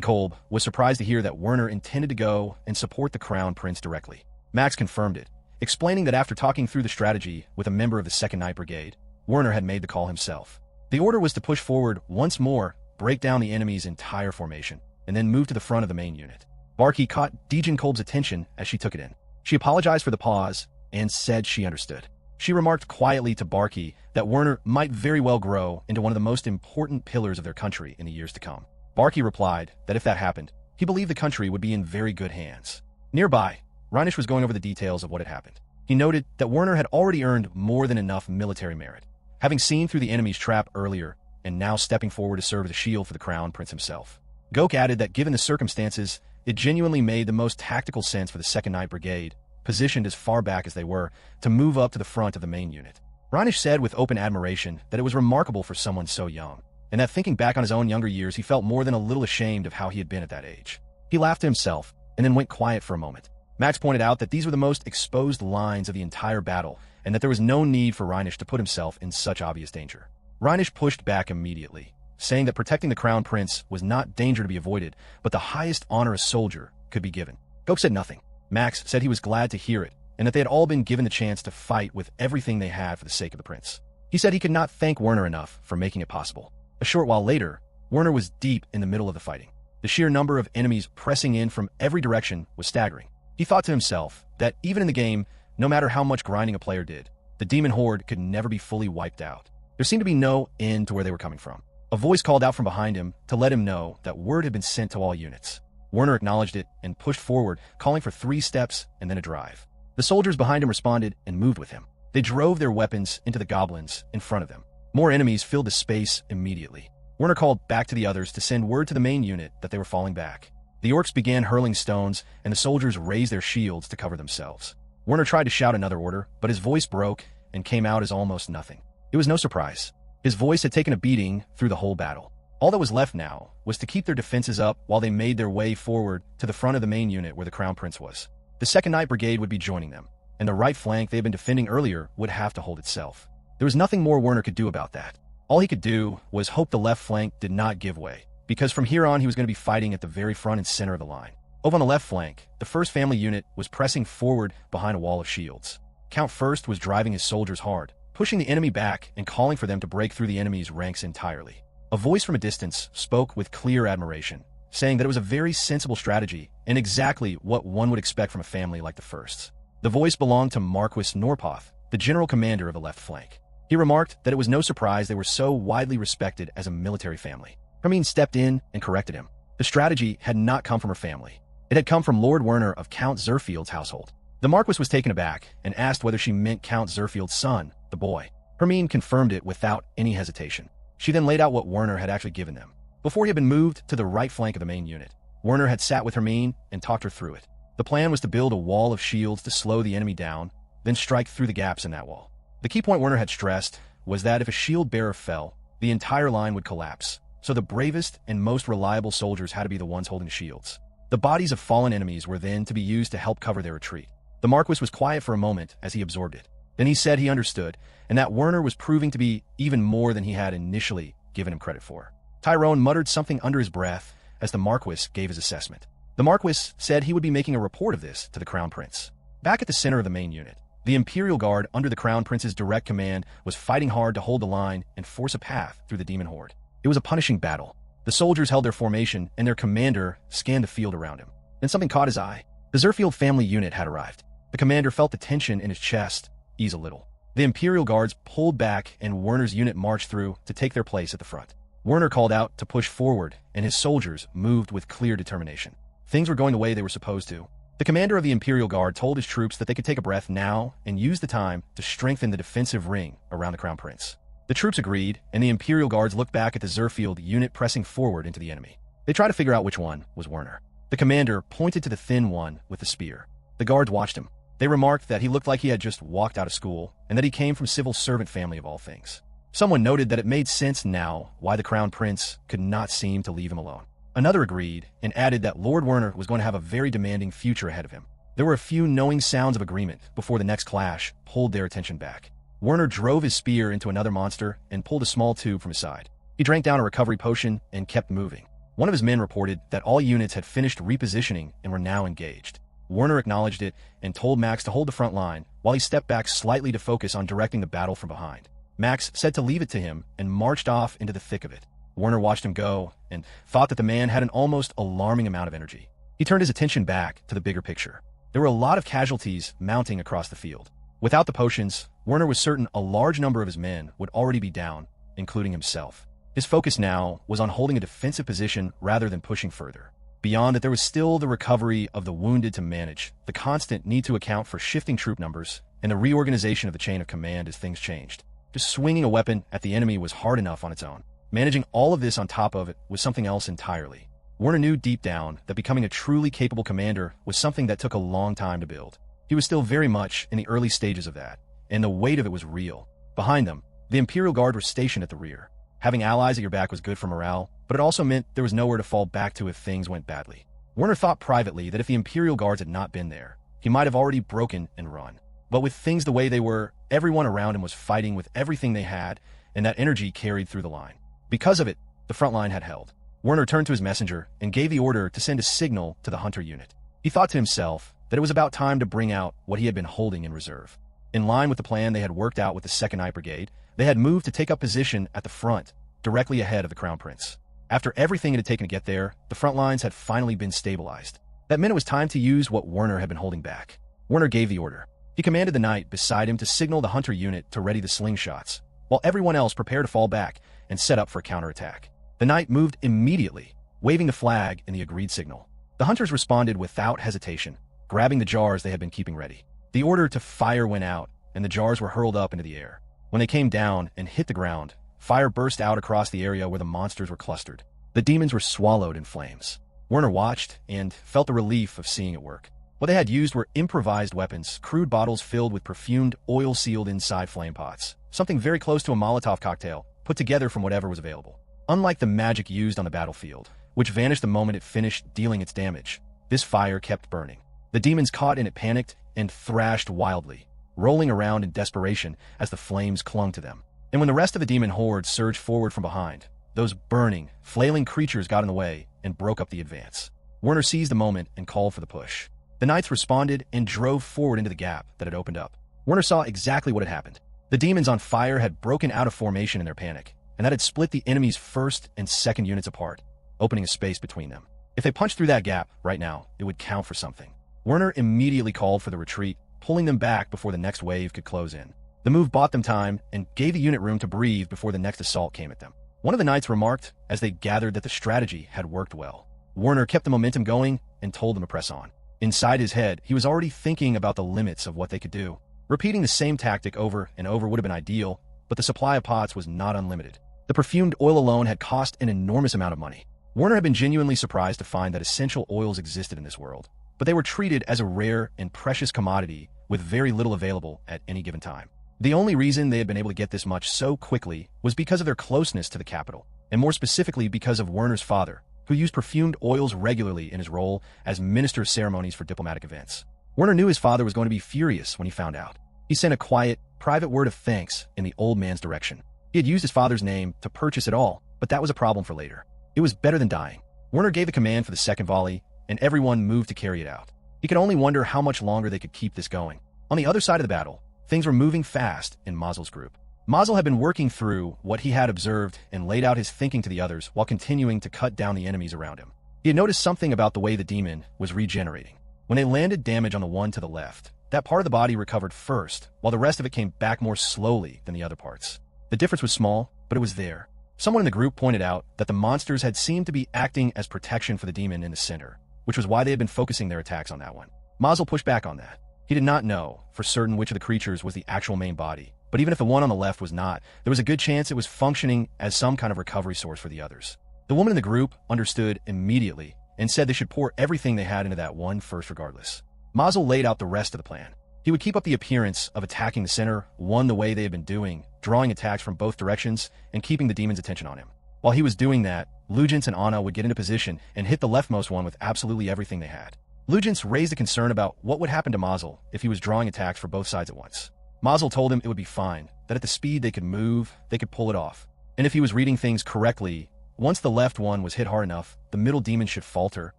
Kolb was surprised to hear that Werner intended to go and support the Crown Prince directly. Max confirmed it, explaining that after talking through the strategy with a member of the 2nd Night Brigade, Werner had made the call himself. The order was to push forward once more, break down the enemy's entire formation, and then move to the front of the main unit. Barky caught Kolb's attention as she took it in. She apologized for the pause and said she understood. She remarked quietly to Barky that Werner might very well grow into one of the most important pillars of their country in the years to come. Barky replied that if that happened, he believed the country would be in very good hands. Nearby, Reinisch was going over the details of what had happened. He noted that Werner had already earned more than enough military merit, having seen through the enemy's trap earlier and now stepping forward to serve as a shield for the Crown Prince himself. Goke added that given the circumstances, it genuinely made the most tactical sense for the 2nd Night Brigade, positioned as far back as they were, to move up to the front of the main unit. Reinisch said with open admiration that it was remarkable for someone so young, and that thinking back on his own younger years, he felt more than a little ashamed of how he had been at that age. He laughed to himself, and then went quiet for a moment. Max pointed out that these were the most exposed lines of the entire battle, and that there was no need for Reinisch to put himself in such obvious danger. Reinisch pushed back immediately, saying that protecting the Crown Prince was not danger to be avoided, but the highest honor a soldier could be given. Goke said nothing. Max said he was glad to hear it, and that they had all been given the chance to fight with everything they had for the sake of the prince. He said he could not thank Werner enough for making it possible. A short while later, Werner was deep in the middle of the fighting. The sheer number of enemies pressing in from every direction was staggering. He thought to himself that even in the game, no matter how much grinding a player did, the demon horde could never be fully wiped out. There seemed to be no end to where they were coming from. A voice called out from behind him to let him know that word had been sent to all units. Werner acknowledged it and pushed forward, calling for 3 steps and then a drive. The soldiers behind him responded and moved with him. They drove their weapons into the goblins in front of them. More enemies filled the space immediately. Werner called back to the others to send word to the main unit that they were falling back. The orcs began hurling stones, and the soldiers raised their shields to cover themselves. Werner tried to shout another order, but his voice broke and came out as almost nothing. It was no surprise. His voice had taken a beating through the whole battle. All that was left now was to keep their defenses up while they made their way forward to the front of the main unit where the Crown Prince was. The 2nd Night Brigade would be joining them, and the right flank they had been defending earlier would have to hold itself. There was nothing more Werner could do about that. All he could do was hope the left flank did not give way, because from here on he was going to be fighting at the very front and center of the line. Over on the left flank, the 1st Family unit was pressing forward behind a wall of shields. Count First was driving his soldiers hard, pushing the enemy back and calling for them to break through the enemy's ranks entirely. A voice from a distance spoke with clear admiration, saying that it was a very sensible strategy and exactly what one would expect from a family like the Firsts. The voice belonged to Marquis Norpoth, the general commander of the left flank. He remarked that it was no surprise they were so widely respected as a military family. Hermine stepped in and corrected him. The strategy had not come from her family. It had come from Lord Werner of Count Zerfield's household. The Marquis was taken aback and asked whether she meant Count Zerfield's son, the boy. Hermine confirmed it without any hesitation. She then laid out what Werner had actually given them. Before he had been moved to the right flank of the main unit, Werner had sat with Hermine and talked her through it. The plan was to build a wall of shields to slow the enemy down, then strike through the gaps in that wall. The key point Werner had stressed was that if a shield bearer fell, the entire line would collapse, so the bravest and most reliable soldiers had to be the ones holding the shields. The bodies of fallen enemies were then to be used to help cover their retreat. The Marquis was quiet for a moment as he absorbed it. Then he said he understood, and that Werner was proving to be even more than he had initially given him credit for. Tyrone muttered something under his breath as the Marquis gave his assessment. The Marquis said he would be making a report of this to the Crown Prince. Back at the center of the main unit, the Imperial Guard under the Crown Prince's direct command was fighting hard to hold the line and force a path through the demon horde. It was a punishing battle. The soldiers held their formation, and their commander scanned the field around him. Then something caught his eye. The Zerfield family unit had arrived. The commander felt the tension in his chest ease a little. The Imperial Guards pulled back, and Werner's unit marched through to take their place at the front. Werner called out to push forward, and his soldiers moved with clear determination. Things were going the way they were supposed to. The commander of the Imperial Guard told his troops that they could take a breath now and use the time to strengthen the defensive ring around the Crown Prince. The troops agreed, and the Imperial Guards looked back at the Zerfield unit pressing forward into the enemy. They tried to figure out which one was Werner. The commander pointed to the thin one with the spear. The guards watched him. They remarked that he looked like he had just walked out of school, and that he came from civil servant family of all things. Someone noted that it made sense now why the Crown Prince could not seem to leave him alone. Another agreed, and added that Lord Werner was going to have a very demanding future ahead of him. There were a few knowing sounds of agreement before the next clash pulled their attention back. Werner drove his spear into another monster and pulled a small tube from his side. He drank down a recovery potion and kept moving. One of his men reported that all units had finished repositioning and were now engaged. Werner acknowledged it and told Max to hold the front line while he stepped back slightly to focus on directing the battle from behind. Max said to leave it to him and marched off into the thick of it. Werner watched him go and thought that the man had an almost alarming amount of energy. He turned his attention back to the bigger picture. There were a lot of casualties mounting across the field. Without the potions, Werner was certain a large number of his men would already be down, including himself. His focus now was on holding a defensive position rather than pushing further. Beyond that, there was still the recovery of the wounded to manage, the constant need to account for shifting troop numbers, and the reorganization of the chain of command as things changed. Just swinging a weapon at the enemy was hard enough on its own. Managing all of this on top of it was something else entirely. Werner knew deep down that becoming a truly capable commander was something that took a long time to build. He was still very much in the early stages of that, and the weight of it was real. Behind them, the Imperial Guard were stationed at the rear. Having allies at your back was good for morale, but it also meant there was nowhere to fall back to if things went badly. Werner thought privately that if the Imperial Guards had not been there, he might have already broken and run. But with things the way they were, everyone around him was fighting with everything they had, and that energy carried through the line. Because of it, the front line had held. Werner turned to his messenger and gave the order to send a signal to the hunter unit. He thought to himself that it was about time to bring out what he had been holding in reserve. In line with the plan they had worked out with the 2nd Night Brigade, they had moved to take up position at the front, directly ahead of the Crown Prince. After everything it had taken to get there, the front lines had finally been stabilized. That meant it was time to use what Werner had been holding back. Werner gave the order. He commanded the knight beside him to signal the hunter unit to ready the slingshots, while everyone else prepared to fall back and set up for a counterattack. The knight moved immediately, waving the flag in the agreed signal. The hunters responded without hesitation, grabbing the jars they had been keeping ready. The order to fire went out, and the jars were hurled up into the air. When they came down and hit the ground, fire burst out across the area where the monsters were clustered. The demons were swallowed in flames. Werner watched and felt the relief of seeing it work. What they had used were improvised weapons, crude bottles filled with perfumed oil sealed inside flame pots. Something very close to a Molotov cocktail, put together from whatever was available. Unlike the magic used on the battlefield, which vanished the moment it finished dealing its damage, this fire kept burning. The demons caught in it panicked and thrashed wildly, rolling around in desperation as the flames clung to them. And when the rest of the demon horde surged forward from behind, those burning, flailing creatures got in the way and broke up the advance. Werner seized the moment and called for the push. The knights responded and drove forward into the gap that had opened up. Werner saw exactly what had happened. The demons on fire had broken out of formation in their panic, and that had split the enemy's 1st and 2nd units apart, opening a space between them. If they punched through that gap right now, it would count for something. Werner immediately called for the retreat, pulling them back before the next wave could close in. The move bought them time and gave the unit room to breathe before the next assault came at them. One of the knights remarked as they gathered that the strategy had worked well. Werner kept the momentum going and told them to press on. Inside his head, he was already thinking about the limits of what they could do. Repeating the same tactic over and over would have been ideal, but the supply of pots was not unlimited. The perfumed oil alone had cost an enormous amount of money. Werner had been genuinely surprised to find that essential oils existed in this world, but they were treated as a rare and precious commodity with very little available at any given time. The only reason they had been able to get this much so quickly was because of their closeness to the capital, and more specifically because of Werner's father, who used perfumed oils regularly in his role as minister of ceremonies for diplomatic events. Werner knew his father was going to be furious when he found out. He sent a quiet, private word of thanks in the old man's direction. He had used his father's name to purchase it all, but that was a problem for later. It was better than dying. Werner gave the command for the 2nd volley, and everyone moved to carry it out. He could only wonder how much longer they could keep this going. On the other side of the battle, things were moving fast in Mazel's group. Mazel had been working through what he had observed and laid out his thinking to the others while continuing to cut down the enemies around him. He had noticed something about the way the demon was regenerating. When they landed damage on the one to the left, that part of the body recovered first, while the rest of it came back more slowly than the other parts. The difference was small, but it was there. Someone in the group pointed out that the monsters had seemed to be acting as protection for the demon in the center, which was why they had been focusing their attacks on that one. Mazel pushed back on that. He did not know for certain which of the creatures was the actual main body, but even if the one on the left was not, there was a good chance it was functioning as some kind of recovery source for the others. The woman in the group understood immediately and said they should pour everything they had into that one first regardless. Mazel laid out the rest of the plan. He would keep up the appearance of attacking the center one the way they had been doing, drawing attacks from both directions and keeping the demon's attention on him. While he was doing that, Lugents and Anna would get into position and hit the leftmost one with absolutely everything they had. Lugents raised a concern about what would happen to Mazel if he was drawing attacks for both sides at once. Mazel told him it would be fine, that at the speed they could move, they could pull it off. And if he was reading things correctly, once the left one was hit hard enough, the middle demon should falter,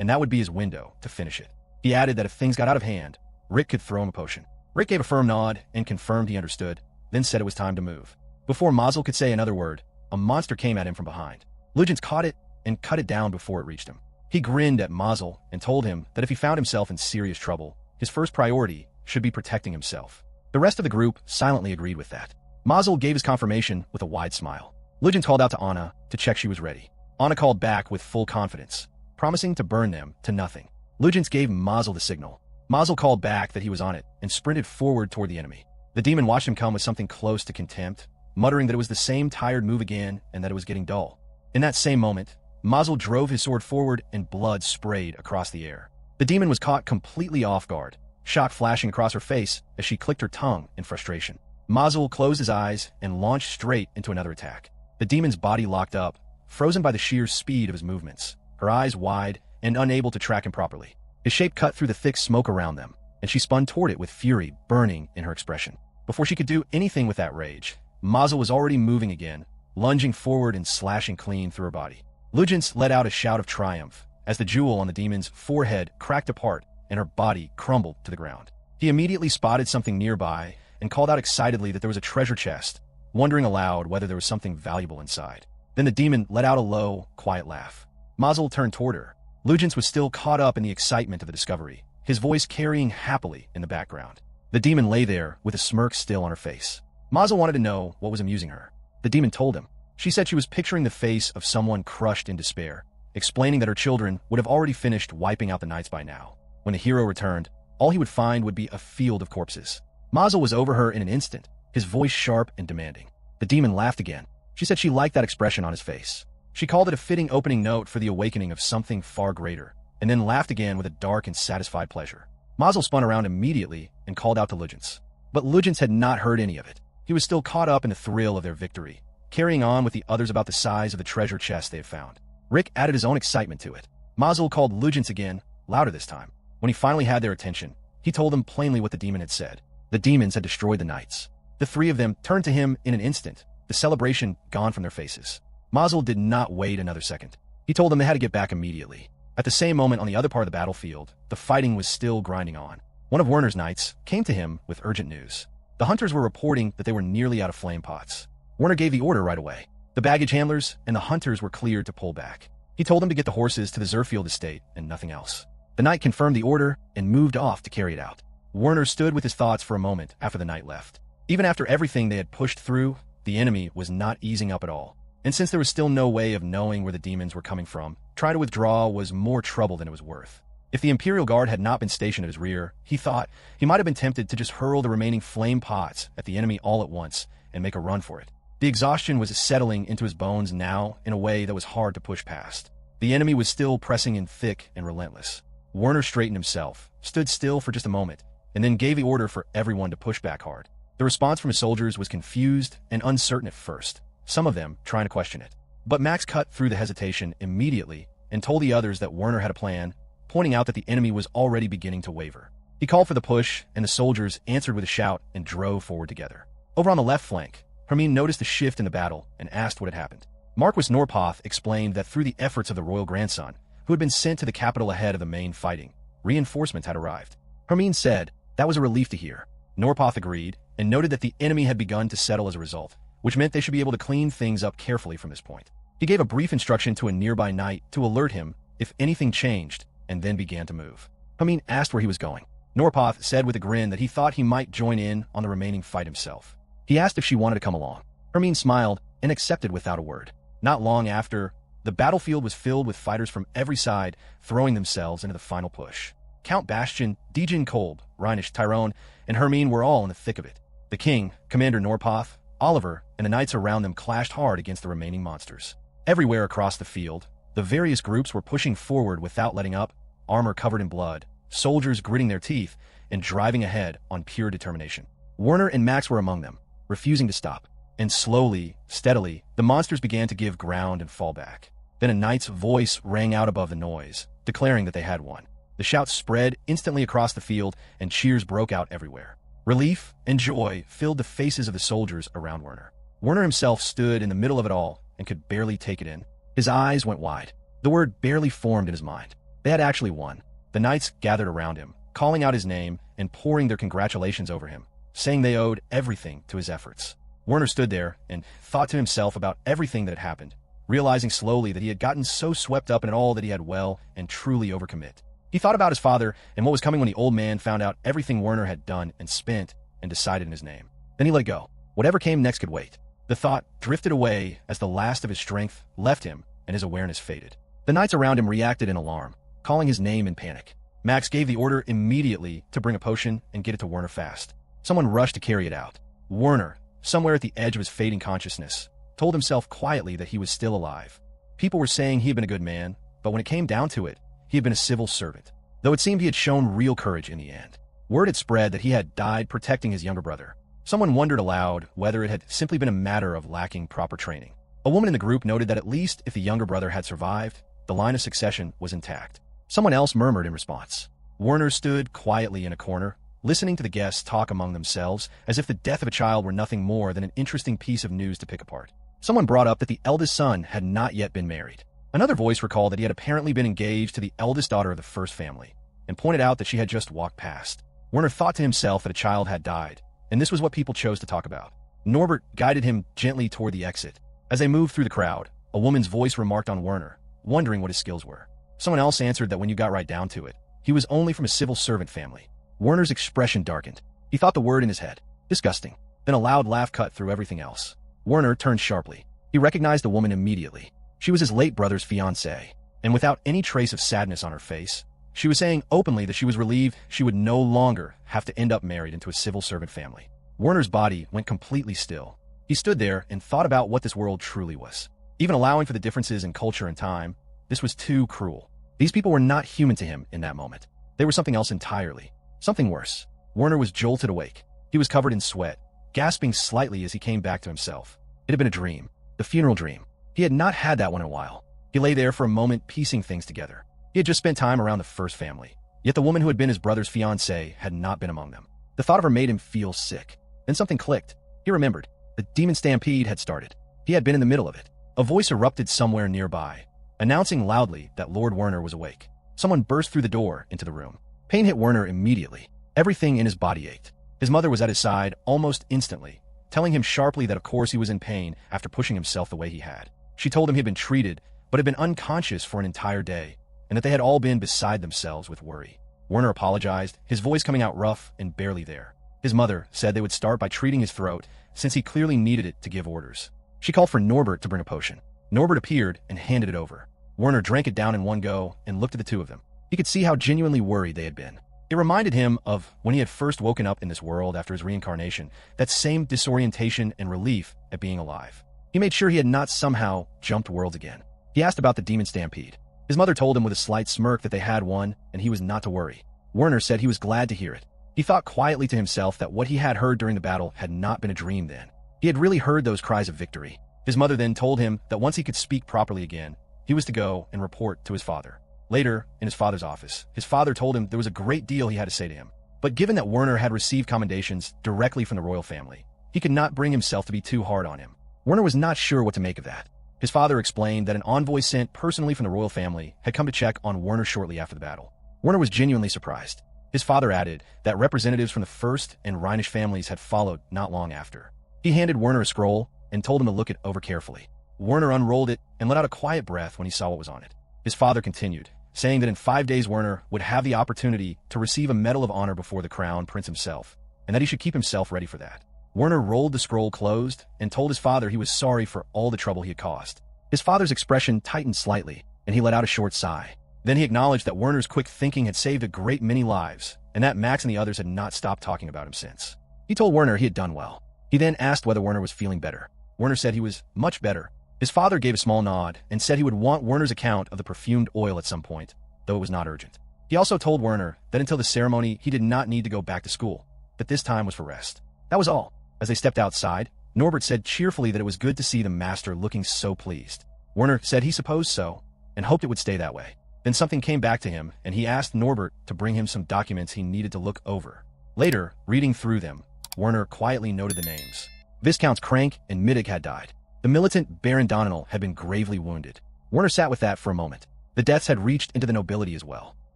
and that would be his window to finish it. He added that if things got out of hand, Rick could throw him a potion. Rick gave a firm nod and confirmed he understood, then said it was time to move. Before Mazel could say another word, a monster came at him from behind. Lugents caught it and cut it down before it reached him. He grinned at Mazel and told him that if he found himself in serious trouble, his first priority should be protecting himself. The rest of the group silently agreed with that. Mazel gave his confirmation with a wide smile. Lugents called out to Anna to check she was ready. Anna called back with full confidence, promising to burn them to nothing. Lugents gave Mazel the signal. Mazel called back that he was on it and sprinted forward toward the enemy. The demon watched him come with something close to contempt, muttering that it was the same tired move again and that it was getting dull. In that same moment, Mazel drove his sword forward and blood sprayed across the air. The demon was caught completely off guard, shock flashing across her face as she clicked her tongue in frustration. Mazel closed his eyes and launched straight into another attack. The demon's body locked up, frozen by the sheer speed of his movements, her eyes wide and unable to track him properly. His shape cut through the thick smoke around them, and she spun toward it with fury burning in her expression. Before she could do anything with that rage, Mazel was already moving again, lunging forward and slashing clean through her body. Lugents let out a shout of triumph as the jewel on the demon's forehead cracked apart and her body crumbled to the ground. He immediately spotted something nearby and called out excitedly that there was a treasure chest, wondering aloud whether there was something valuable inside. Then the demon let out a low, quiet laugh. Mazel turned toward her. Lugents was still caught up in the excitement of the discovery, his voice carrying happily in the background. The demon lay there with a smirk still on her face. Mazel wanted to know what was amusing her. The demon told him. She said she was picturing the face of someone crushed in despair, explaining that her children would have already finished wiping out the knights by now. When the hero returned, all he would find would be a field of corpses. Mazel was over her in an instant, his voice sharp and demanding. The demon laughed again. She said she liked that expression on his face. She called it a fitting opening note for the awakening of something far greater, and then laughed again with a dark and satisfied pleasure. Mazel spun around immediately and called out to Lugents. But Lugents had not heard any of it. He was still caught up in the thrill of their victory, carrying on with the others about the size of the treasure chest they had found. Rick added his own excitement to it. Mazel called Lugents again, louder this time. When he finally had their attention, he told them plainly what the demon had said. The demons had destroyed the knights. The three of them turned to him in an instant, the celebration gone from their faces. Mazel did not wait another second. He told them they had to get back immediately. At the same moment on the other part of the battlefield, the fighting was still grinding on. One of Werner's knights came to him with urgent news. The hunters were reporting that they were nearly out of flame pots. Werner gave the order right away. The baggage handlers and the hunters were cleared to pull back. He told them to get the horses to the Zerfield estate and nothing else. The knight confirmed the order and moved off to carry it out. Werner stood with his thoughts for a moment after the knight left. Even after everything they had pushed through, the enemy was not easing up at all. And since there was still no way of knowing where the demons were coming from, trying to withdraw was more trouble than it was worth. If the Imperial Guard had not been stationed at his rear, he thought he might have been tempted to just hurl the remaining flame pots at the enemy all at once and make a run for it. The exhaustion was settling into his bones now in a way that was hard to push past. The enemy was still pressing in thick and relentless. Werner straightened himself, stood still for just a moment, and then gave the order for everyone to push back hard. The response from his soldiers was confused and uncertain at first, some of them trying to question it. But Max cut through the hesitation immediately and told the others that Werner had a plan, pointing out that the enemy was already beginning to waver. He called for the push, and the soldiers answered with a shout and drove forward together. Over on the left flank, Hermine noticed a shift in the battle and asked what had happened. Marquis Norpoth explained that through the efforts of the royal grandson, who had been sent to the capital ahead of the main fighting, reinforcements had arrived. Hermine said that was a relief to hear. Norpoth agreed and noted that the enemy had begun to settle as a result, which meant they should be able to clean things up carefully from this point. He gave a brief instruction to a nearby knight to alert him if anything changed, and then began to move. Hermine asked where he was going. Norpoth said with a grin that he thought he might join in on the remaining fight himself. He asked if she wanted to come along. Hermine smiled and accepted without a word. Not long after, the battlefield was filled with fighters from every side throwing themselves into the final push. Count Bastian, Dejin Kolb, Rheinisch Tyrone, and Hermine were all in the thick of it. The king, Commander Norpoth, Oliver, and the knights around them clashed hard against the remaining monsters. Everywhere across the field, the various groups were pushing forward without letting up, armor covered in blood, soldiers gritting their teeth and driving ahead on pure determination. Werner and Max were among them, refusing to stop. And slowly, steadily, the monsters began to give ground and fall back. Then a knight's voice rang out above the noise, declaring that they had won. The shouts spread instantly across the field, and cheers broke out everywhere. Relief and joy filled the faces of the soldiers around Werner. Werner himself stood in the middle of it all and could barely take it in. His eyes went wide. The word barely formed in his mind. They had actually won. The knights gathered around him, calling out his name and pouring their congratulations over him, saying they owed everything to his efforts. Werner stood there and thought to himself about everything that had happened, realizing slowly that he had gotten so swept up in it all that he had well and truly overcommit. He thought about his father and what was coming when the old man found out everything Werner had done and spent and decided in his name. Then he let it go. Whatever came next could wait. The thought drifted away as the last of his strength left him and his awareness faded. The knights around him reacted in alarm, calling his name in panic. Max gave the order immediately to bring a potion and get it to Werner fast. Someone rushed to carry it out. Werner, somewhere at the edge of his fading consciousness, told himself quietly that he was still alive. People were saying he had been a good man, but when it came down to it, he had been a civil servant, though it seemed he had shown real courage in the end. Word had spread that he had died protecting his younger brother. Someone wondered aloud whether it had simply been a matter of lacking proper training. A woman in the group noted that at least if the younger brother had survived, the line of succession was intact. Someone else murmured in response. Werner stood quietly in a corner, listening to the guests talk among themselves as if the death of a child were nothing more than an interesting piece of news to pick apart. Someone brought up that the eldest son had not yet been married. Another voice recalled that he had apparently been engaged to the eldest daughter of the first family, and pointed out that she had just walked past. Werner thought to himself that a child had died, and this was what people chose to talk about. Norbert guided him gently toward the exit. As they moved through the crowd, a woman's voice remarked on Werner, wondering what his skills were. Someone else answered that when you got right down to it, he was only from a civil servant family. Werner's expression darkened. He thought the word in his head. Disgusting. Then a loud laugh cut through everything else. Werner turned sharply. He recognized the woman immediately. She was his late brother's fiancée, and without any trace of sadness on her face, she was saying openly that she was relieved she would no longer have to end up married into a civil servant family. Werner's body went completely still. He stood there and thought about what this world truly was. Even allowing for the differences in culture and time, this was too cruel. These people were not human to him in that moment. They were something else entirely. Something worse. Werner was jolted awake. He was covered in sweat, gasping slightly as he came back to himself. It had been a dream. The funeral dream. He had not had that one in a while. He lay there for a moment, piecing things together. He had just spent time around the first family. Yet the woman who had been his brother's fiancée had not been among them. The thought of her made him feel sick. Then something clicked. He remembered. The demon stampede had started. He had been in the middle of it. A voice erupted somewhere nearby, announcing loudly that Lord Werner was awake. Someone burst through the door into the room. Pain hit Werner immediately. Everything in his body ached. His mother was at his side almost instantly, telling him sharply that of course he was in pain after pushing himself the way he had. She told him he had been treated, but had been unconscious for an entire day, and that they had all been beside themselves with worry. Werner apologized, his voice coming out rough and barely there. His mother said they would start by treating his throat, since he clearly needed it to give orders. She called for Norbert to bring a potion. Norbert appeared and handed it over. Werner drank it down in one go and looked at the two of them. He could see how genuinely worried they had been. It reminded him of when he had first woken up in this world after his reincarnation, that same disorientation and relief at being alive. He made sure he had not somehow jumped worlds again. He asked about the demon stampede. His mother told him with a slight smirk that they had won, and he was not to worry. Werner said he was glad to hear it. He thought quietly to himself that what he had heard during the battle had not been a dream then. He had really heard those cries of victory. His mother then told him that once he could speak properly again, he was to go and report to his father. Later, in his father's office, his father told him there was a great deal he had to say to him. But given that Werner had received commendations directly from the royal family, he could not bring himself to be too hard on him. Werner was not sure what to make of that. His father explained that an envoy sent personally from the royal family had come to check on Werner shortly after the battle. Werner was genuinely surprised. His father added that representatives from the first and Rhinish families had followed not long after. He handed Werner a scroll and told him to look it over carefully. Werner unrolled it and let out a quiet breath when he saw what was on it. His father continued, saying that in 5 days Werner would have the opportunity to receive a medal of honor before the crown prince himself, and that he should keep himself ready for that. Werner rolled the scroll closed and told his father he was sorry for all the trouble he had caused. His father's expression tightened slightly, and he let out a short sigh. Then he acknowledged that Werner's quick thinking had saved a great many lives, and that Max and the others had not stopped talking about him since. He told Werner he had done well. He then asked whether Werner was feeling better. Werner said he was much better. His father gave a small nod and said he would want Werner's account of the perfumed oil at some point, though it was not urgent. He also told Werner that until the ceremony he did not need to go back to school, that this time was for rest. That was all. As they stepped outside, Norbert said cheerfully that it was good to see the master looking so pleased. Werner said he supposed so, and hoped it would stay that way. Then something came back to him, and he asked Norbert to bring him some documents he needed to look over. Later, reading through them, Werner quietly noted the names. Viscounts Crank and Mittig had died. The militant Baron Donenal had been gravely wounded. Werner sat with that for a moment. The deaths had reached into the nobility as well.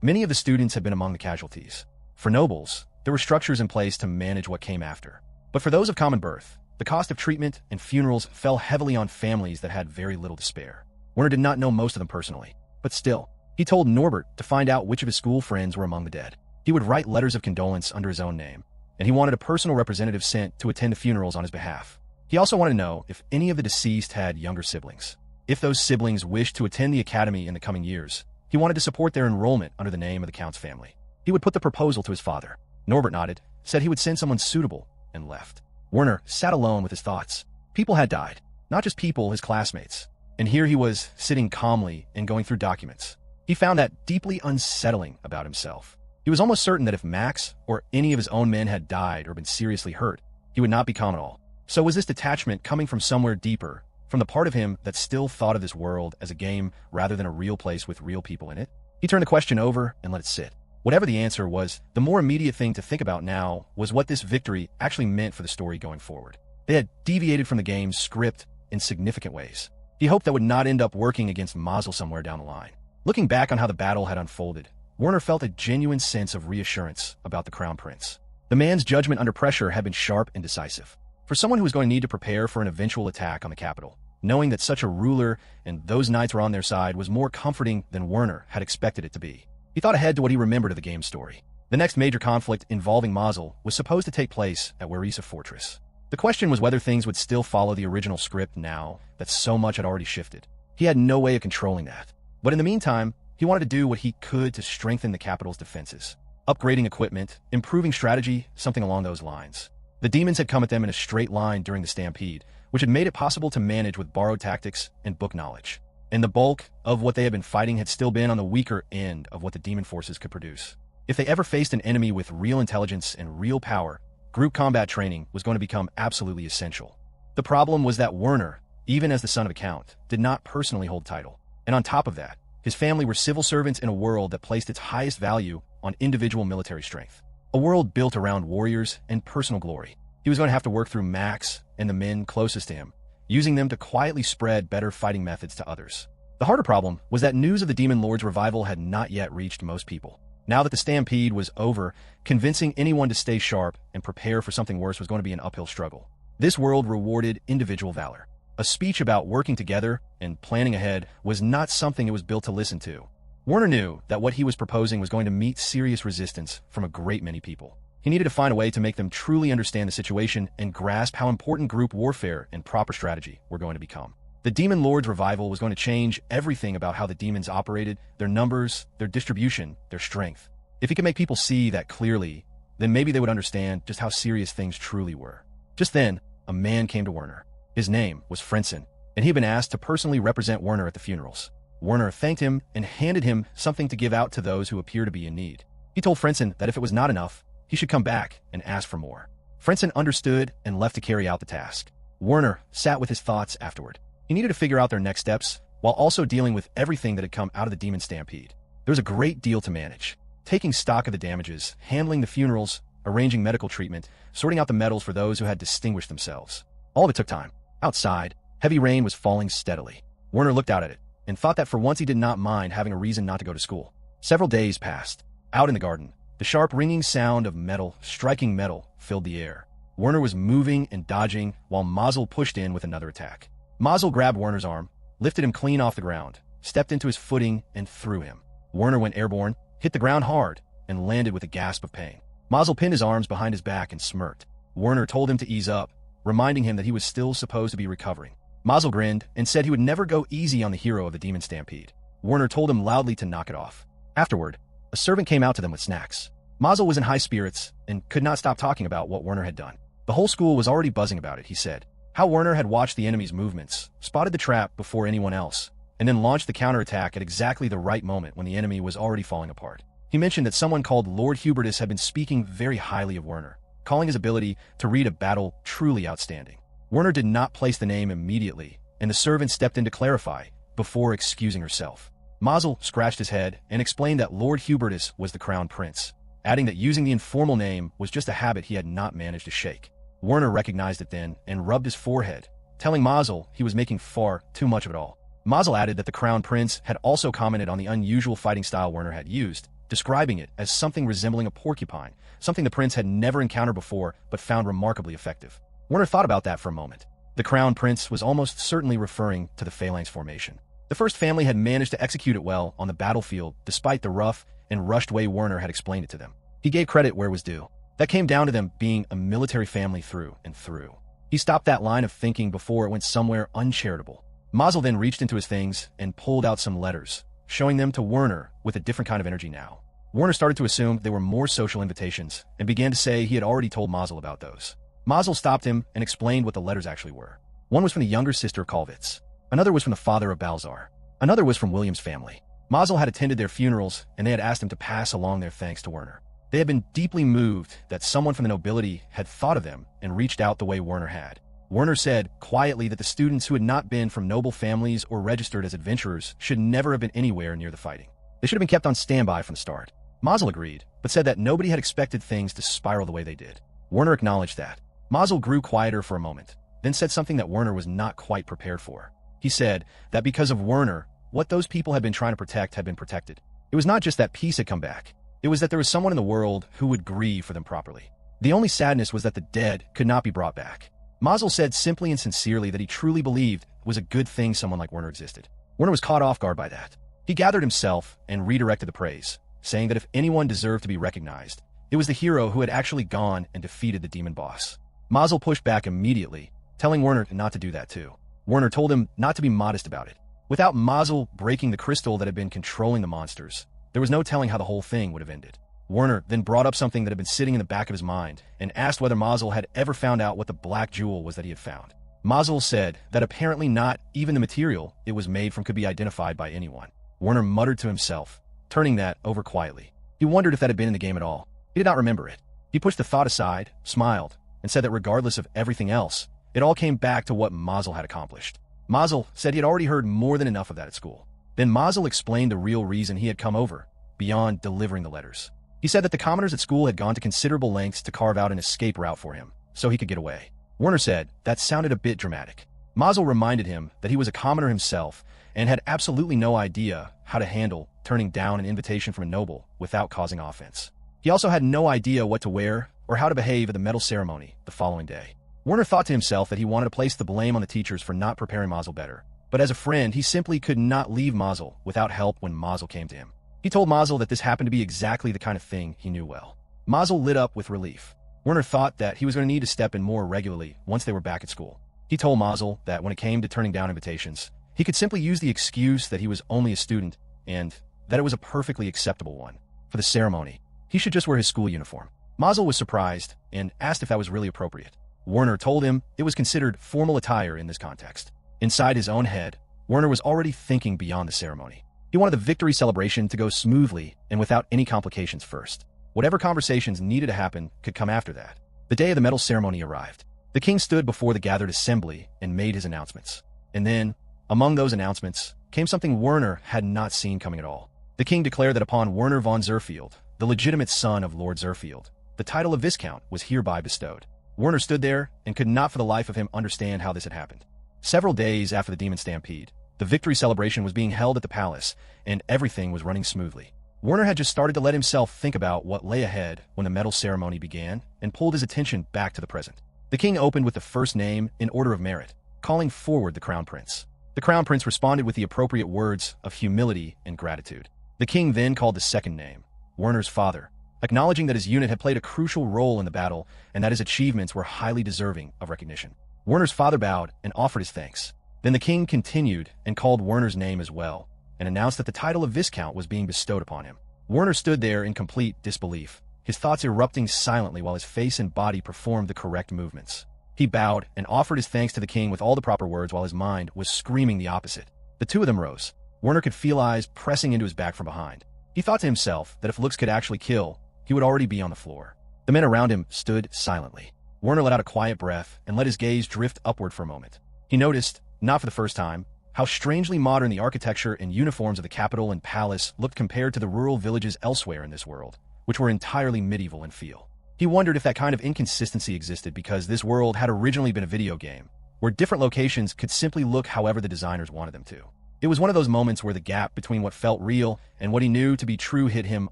Many of the students had been among the casualties. For nobles, there were structures in place to manage what came after. But for those of common birth, the cost of treatment and funerals fell heavily on families that had very little to spare. Werner did not know most of them personally, but still, he told Norbert to find out which of his school friends were among the dead. He would write letters of condolence under his own name, and he wanted a personal representative sent to attend the funerals on his behalf. He also wanted to know if any of the deceased had younger siblings. If those siblings wished to attend the academy in the coming years, he wanted to support their enrollment under the name of the Count's family. He would put the proposal to his father. Norbert nodded, said he would send someone suitable, and left. Werner sat alone with his thoughts. People had died, not just people, his classmates. And here he was, sitting calmly and going through documents. He found that deeply unsettling about himself. He was almost certain that if Max or any of his own men had died or been seriously hurt, he would not be calm at all. So was this detachment coming from somewhere deeper, from the part of him that still thought of this world as a game rather than a real place with real people in it? He turned the question over and let it sit. Whatever the answer was, the more immediate thing to think about now was what this victory actually meant for the story going forward. They had deviated from the game's script in significant ways. He hoped that would not end up working against Mazel somewhere down the line. Looking back on how the battle had unfolded, Werner felt a genuine sense of reassurance about the Crown Prince. The man's judgment under pressure had been sharp and decisive. For someone who was going to need to prepare for an eventual attack on the capital, knowing that such a ruler and those knights were on their side was more comforting than Werner had expected it to be. He thought ahead to what he remembered of the game's story. The next major conflict involving Mazel was supposed to take place at Werisa Fortress. The question was whether things would still follow the original script now that so much had already shifted. He had no way of controlling that. But in the meantime, he wanted to do what he could to strengthen the capital's defenses. Upgrading equipment, improving strategy, something along those lines. The demons had come at them in a straight line during the stampede, which had made it possible to manage with borrowed tactics and book knowledge. And the bulk of what they had been fighting had still been on the weaker end of what the demon forces could produce. If they ever faced an enemy with real intelligence and real power, group combat training was going to become absolutely essential. The problem was that Werner, even as the son of a count, did not personally hold title. And on top of that, his family were civil servants in a world that placed its highest value on individual military strength. A world built around warriors and personal glory. He was going to have to work through Max and the men closest to him, using them to quietly spread better fighting methods to others. The harder problem was that news of the Demon Lord's revival had not yet reached most people. Now that the stampede was over, convincing anyone to stay sharp and prepare for something worse was going to be an uphill struggle. This world rewarded individual valor. A speech about working together and planning ahead was not something it was built to listen to. Werner knew that what he was proposing was going to meet serious resistance from a great many people. He needed to find a way to make them truly understand the situation and grasp how important group warfare and proper strategy were going to become. The Demon Lord's revival was going to change everything about how the demons operated, their numbers, their distribution, their strength. If he could make people see that clearly, then maybe they would understand just how serious things truly were. Just then, a man came to Werner. His name was Frentzen, and he had been asked to personally represent Werner at the funerals. Werner thanked him and handed him something to give out to those who appear to be in need. He told Frentzen that if it was not enough, he should come back and ask for more. Frentzen understood and left to carry out the task. Werner sat with his thoughts afterward. He needed to figure out their next steps, while also dealing with everything that had come out of the demon stampede. There was a great deal to manage. Taking stock of the damages, handling the funerals, arranging medical treatment, sorting out the medals for those who had distinguished themselves. All of it took time. Outside, heavy rain was falling steadily. Werner looked out at it, and thought that for once he did not mind having a reason not to go to school. Several days passed. Out in the garden, the sharp ringing sound of metal striking metal filled the air. Werner was moving and dodging while Mazel pushed in with another attack. Mazel grabbed Werner's arm, lifted him clean off the ground, stepped into his footing, and threw him. Werner went airborne, hit the ground hard, and landed with a gasp of pain. Mazel pinned his arms behind his back and smirked. Werner told him to ease up, reminding him that he was still supposed to be recovering. Mazel grinned and said he would never go easy on the hero of the demon stampede. Werner told him loudly to knock it off. Afterward, a servant came out to them with snacks. Mazel was in high spirits and could not stop talking about what Werner had done. The whole school was already buzzing about it, he said. How Werner had watched the enemy's movements, spotted the trap before anyone else, and then launched the counterattack at exactly the right moment when the enemy was already falling apart. He mentioned that someone called Lord Hubertus had been speaking very highly of Werner, calling his ability to read a battle truly outstanding. Werner did not place the name immediately, and the servant stepped in to clarify, before excusing herself. Mazel scratched his head and explained that Lord Hubertus was the crown prince, adding that using the informal name was just a habit he had not managed to shake. Werner recognized it then and rubbed his forehead, telling Mazel he was making far too much of it all. Mazel added that the crown prince had also commented on the unusual fighting style Werner had used, describing it as something resembling a porcupine, something the prince had never encountered before but found remarkably effective. Werner thought about that for a moment. The crown prince was almost certainly referring to the phalanx formation. The first family had managed to execute it well on the battlefield despite the rough and rushed way Werner had explained it to them. He gave credit where it was due. That came down to them being a military family through and through. He stopped that line of thinking before it went somewhere uncharitable. Mazel then reached into his things and pulled out some letters, showing them to Werner with a different kind of energy now. Werner started to assume they were more social invitations and began to say he had already told Mazel about those. Mazel stopped him and explained what the letters actually were. One was from the younger sister of Kalvitz. Another was from the father of Balzar. Another was from William's family. Mazel had attended their funerals, and they had asked him to pass along their thanks to Werner. They had been deeply moved that someone from the nobility had thought of them and reached out the way Werner had. Werner said quietly that the students who had not been from noble families or registered as adventurers should never have been anywhere near the fighting. They should have been kept on standby from the start. Mazel agreed, but said that nobody had expected things to spiral the way they did. Werner acknowledged that. Mazel grew quieter for a moment, then said something that Werner was not quite prepared for. He said that because of Werner, what those people had been trying to protect had been protected. It was not just that peace had come back. It was that there was someone in the world who would grieve for them properly. The only sadness was that the dead could not be brought back. Mazel said simply and sincerely that he truly believed it was a good thing someone like Werner existed. Werner was caught off guard by that. He gathered himself and redirected the praise, saying that if anyone deserved to be recognized, it was the hero who had actually gone and defeated the demon boss. Mazel pushed back immediately, telling Werner not to do that too. Werner told him not to be modest about it. Without Mazel breaking the crystal that had been controlling the monsters, there was no telling how the whole thing would have ended. Werner then brought up something that had been sitting in the back of his mind and asked whether Mazel had ever found out what the black jewel was that he had found. Mazel said that apparently not even the material it was made from could be identified by anyone. Werner muttered to himself, turning that over quietly. He wondered if that had been in the game at all. He did not remember it. He pushed the thought aside, smiled, and said that regardless of everything else, it all came back to what Mazel had accomplished. Mazel said he had already heard more than enough of that at school. Then Mazel explained the real reason he had come over, beyond delivering the letters. He said that the commoners at school had gone to considerable lengths to carve out an escape route for him, so he could get away. Werner said that sounded a bit dramatic. Mazel reminded him that he was a commoner himself and had absolutely no idea how to handle turning down an invitation from a noble without causing offense. He also had no idea what to wear or how to behave at the medal ceremony the following day. Werner thought to himself that he wanted to place the blame on the teachers for not preparing Mazel better, but as a friend, he simply could not leave Mazel without help when Mazel came to him. He told Mazel that this happened to be exactly the kind of thing he knew well. Mazel lit up with relief. Werner thought that he was going to need to step in more regularly once they were back at school. He told Mazel that when it came to turning down invitations, he could simply use the excuse that he was only a student and that it was a perfectly acceptable one. For the ceremony, he should just wear his school uniform. Mazel was surprised and asked if that was really appropriate. Werner told him it was considered formal attire in this context. Inside his own head, Werner was already thinking beyond the ceremony. He wanted the victory celebration to go smoothly and without any complications first. Whatever conversations needed to happen could come after that. The day of the medal ceremony arrived. The king stood before the gathered assembly and made his announcements. And then, among those announcements, came something Werner had not seen coming at all. The king declared that upon Werner von Zerfield, the legitimate son of Lord Zerfield, the title of Viscount was hereby bestowed. Werner stood there and could not for the life of him understand how this had happened. Several days after the demon stampede, the victory celebration was being held at the palace, and everything was running smoothly. Werner had just started to let himself think about what lay ahead when the medal ceremony began and pulled his attention back to the present. The king opened with the first name in order of merit, calling forward the crown prince. The crown prince responded with the appropriate words of humility and gratitude. The king then called the second name, Werner's father, acknowledging that his unit had played a crucial role in the battle and that his achievements were highly deserving of recognition. Werner's father bowed and offered his thanks. Then the king continued and called Werner's name as well, and announced that the title of Viscount was being bestowed upon him. Werner stood there in complete disbelief, his thoughts erupting silently while his face and body performed the correct movements. He bowed and offered his thanks to the king with all the proper words while his mind was screaming the opposite. The two of them rose. Werner could feel eyes pressing into his back from behind. He thought to himself that if looks could actually kill, he would already be on the floor. The men around him stood silently. Werner let out a quiet breath and let his gaze drift upward for a moment. He noticed, not for the first time, how strangely modern the architecture and uniforms of the capital and palace looked compared to the rural villages elsewhere in this world, which were entirely medieval in feel. He wondered if that kind of inconsistency existed because this world had originally been a video game, where different locations could simply look however the designers wanted them to. It was one of those moments where the gap between what felt real and what he knew to be true hit him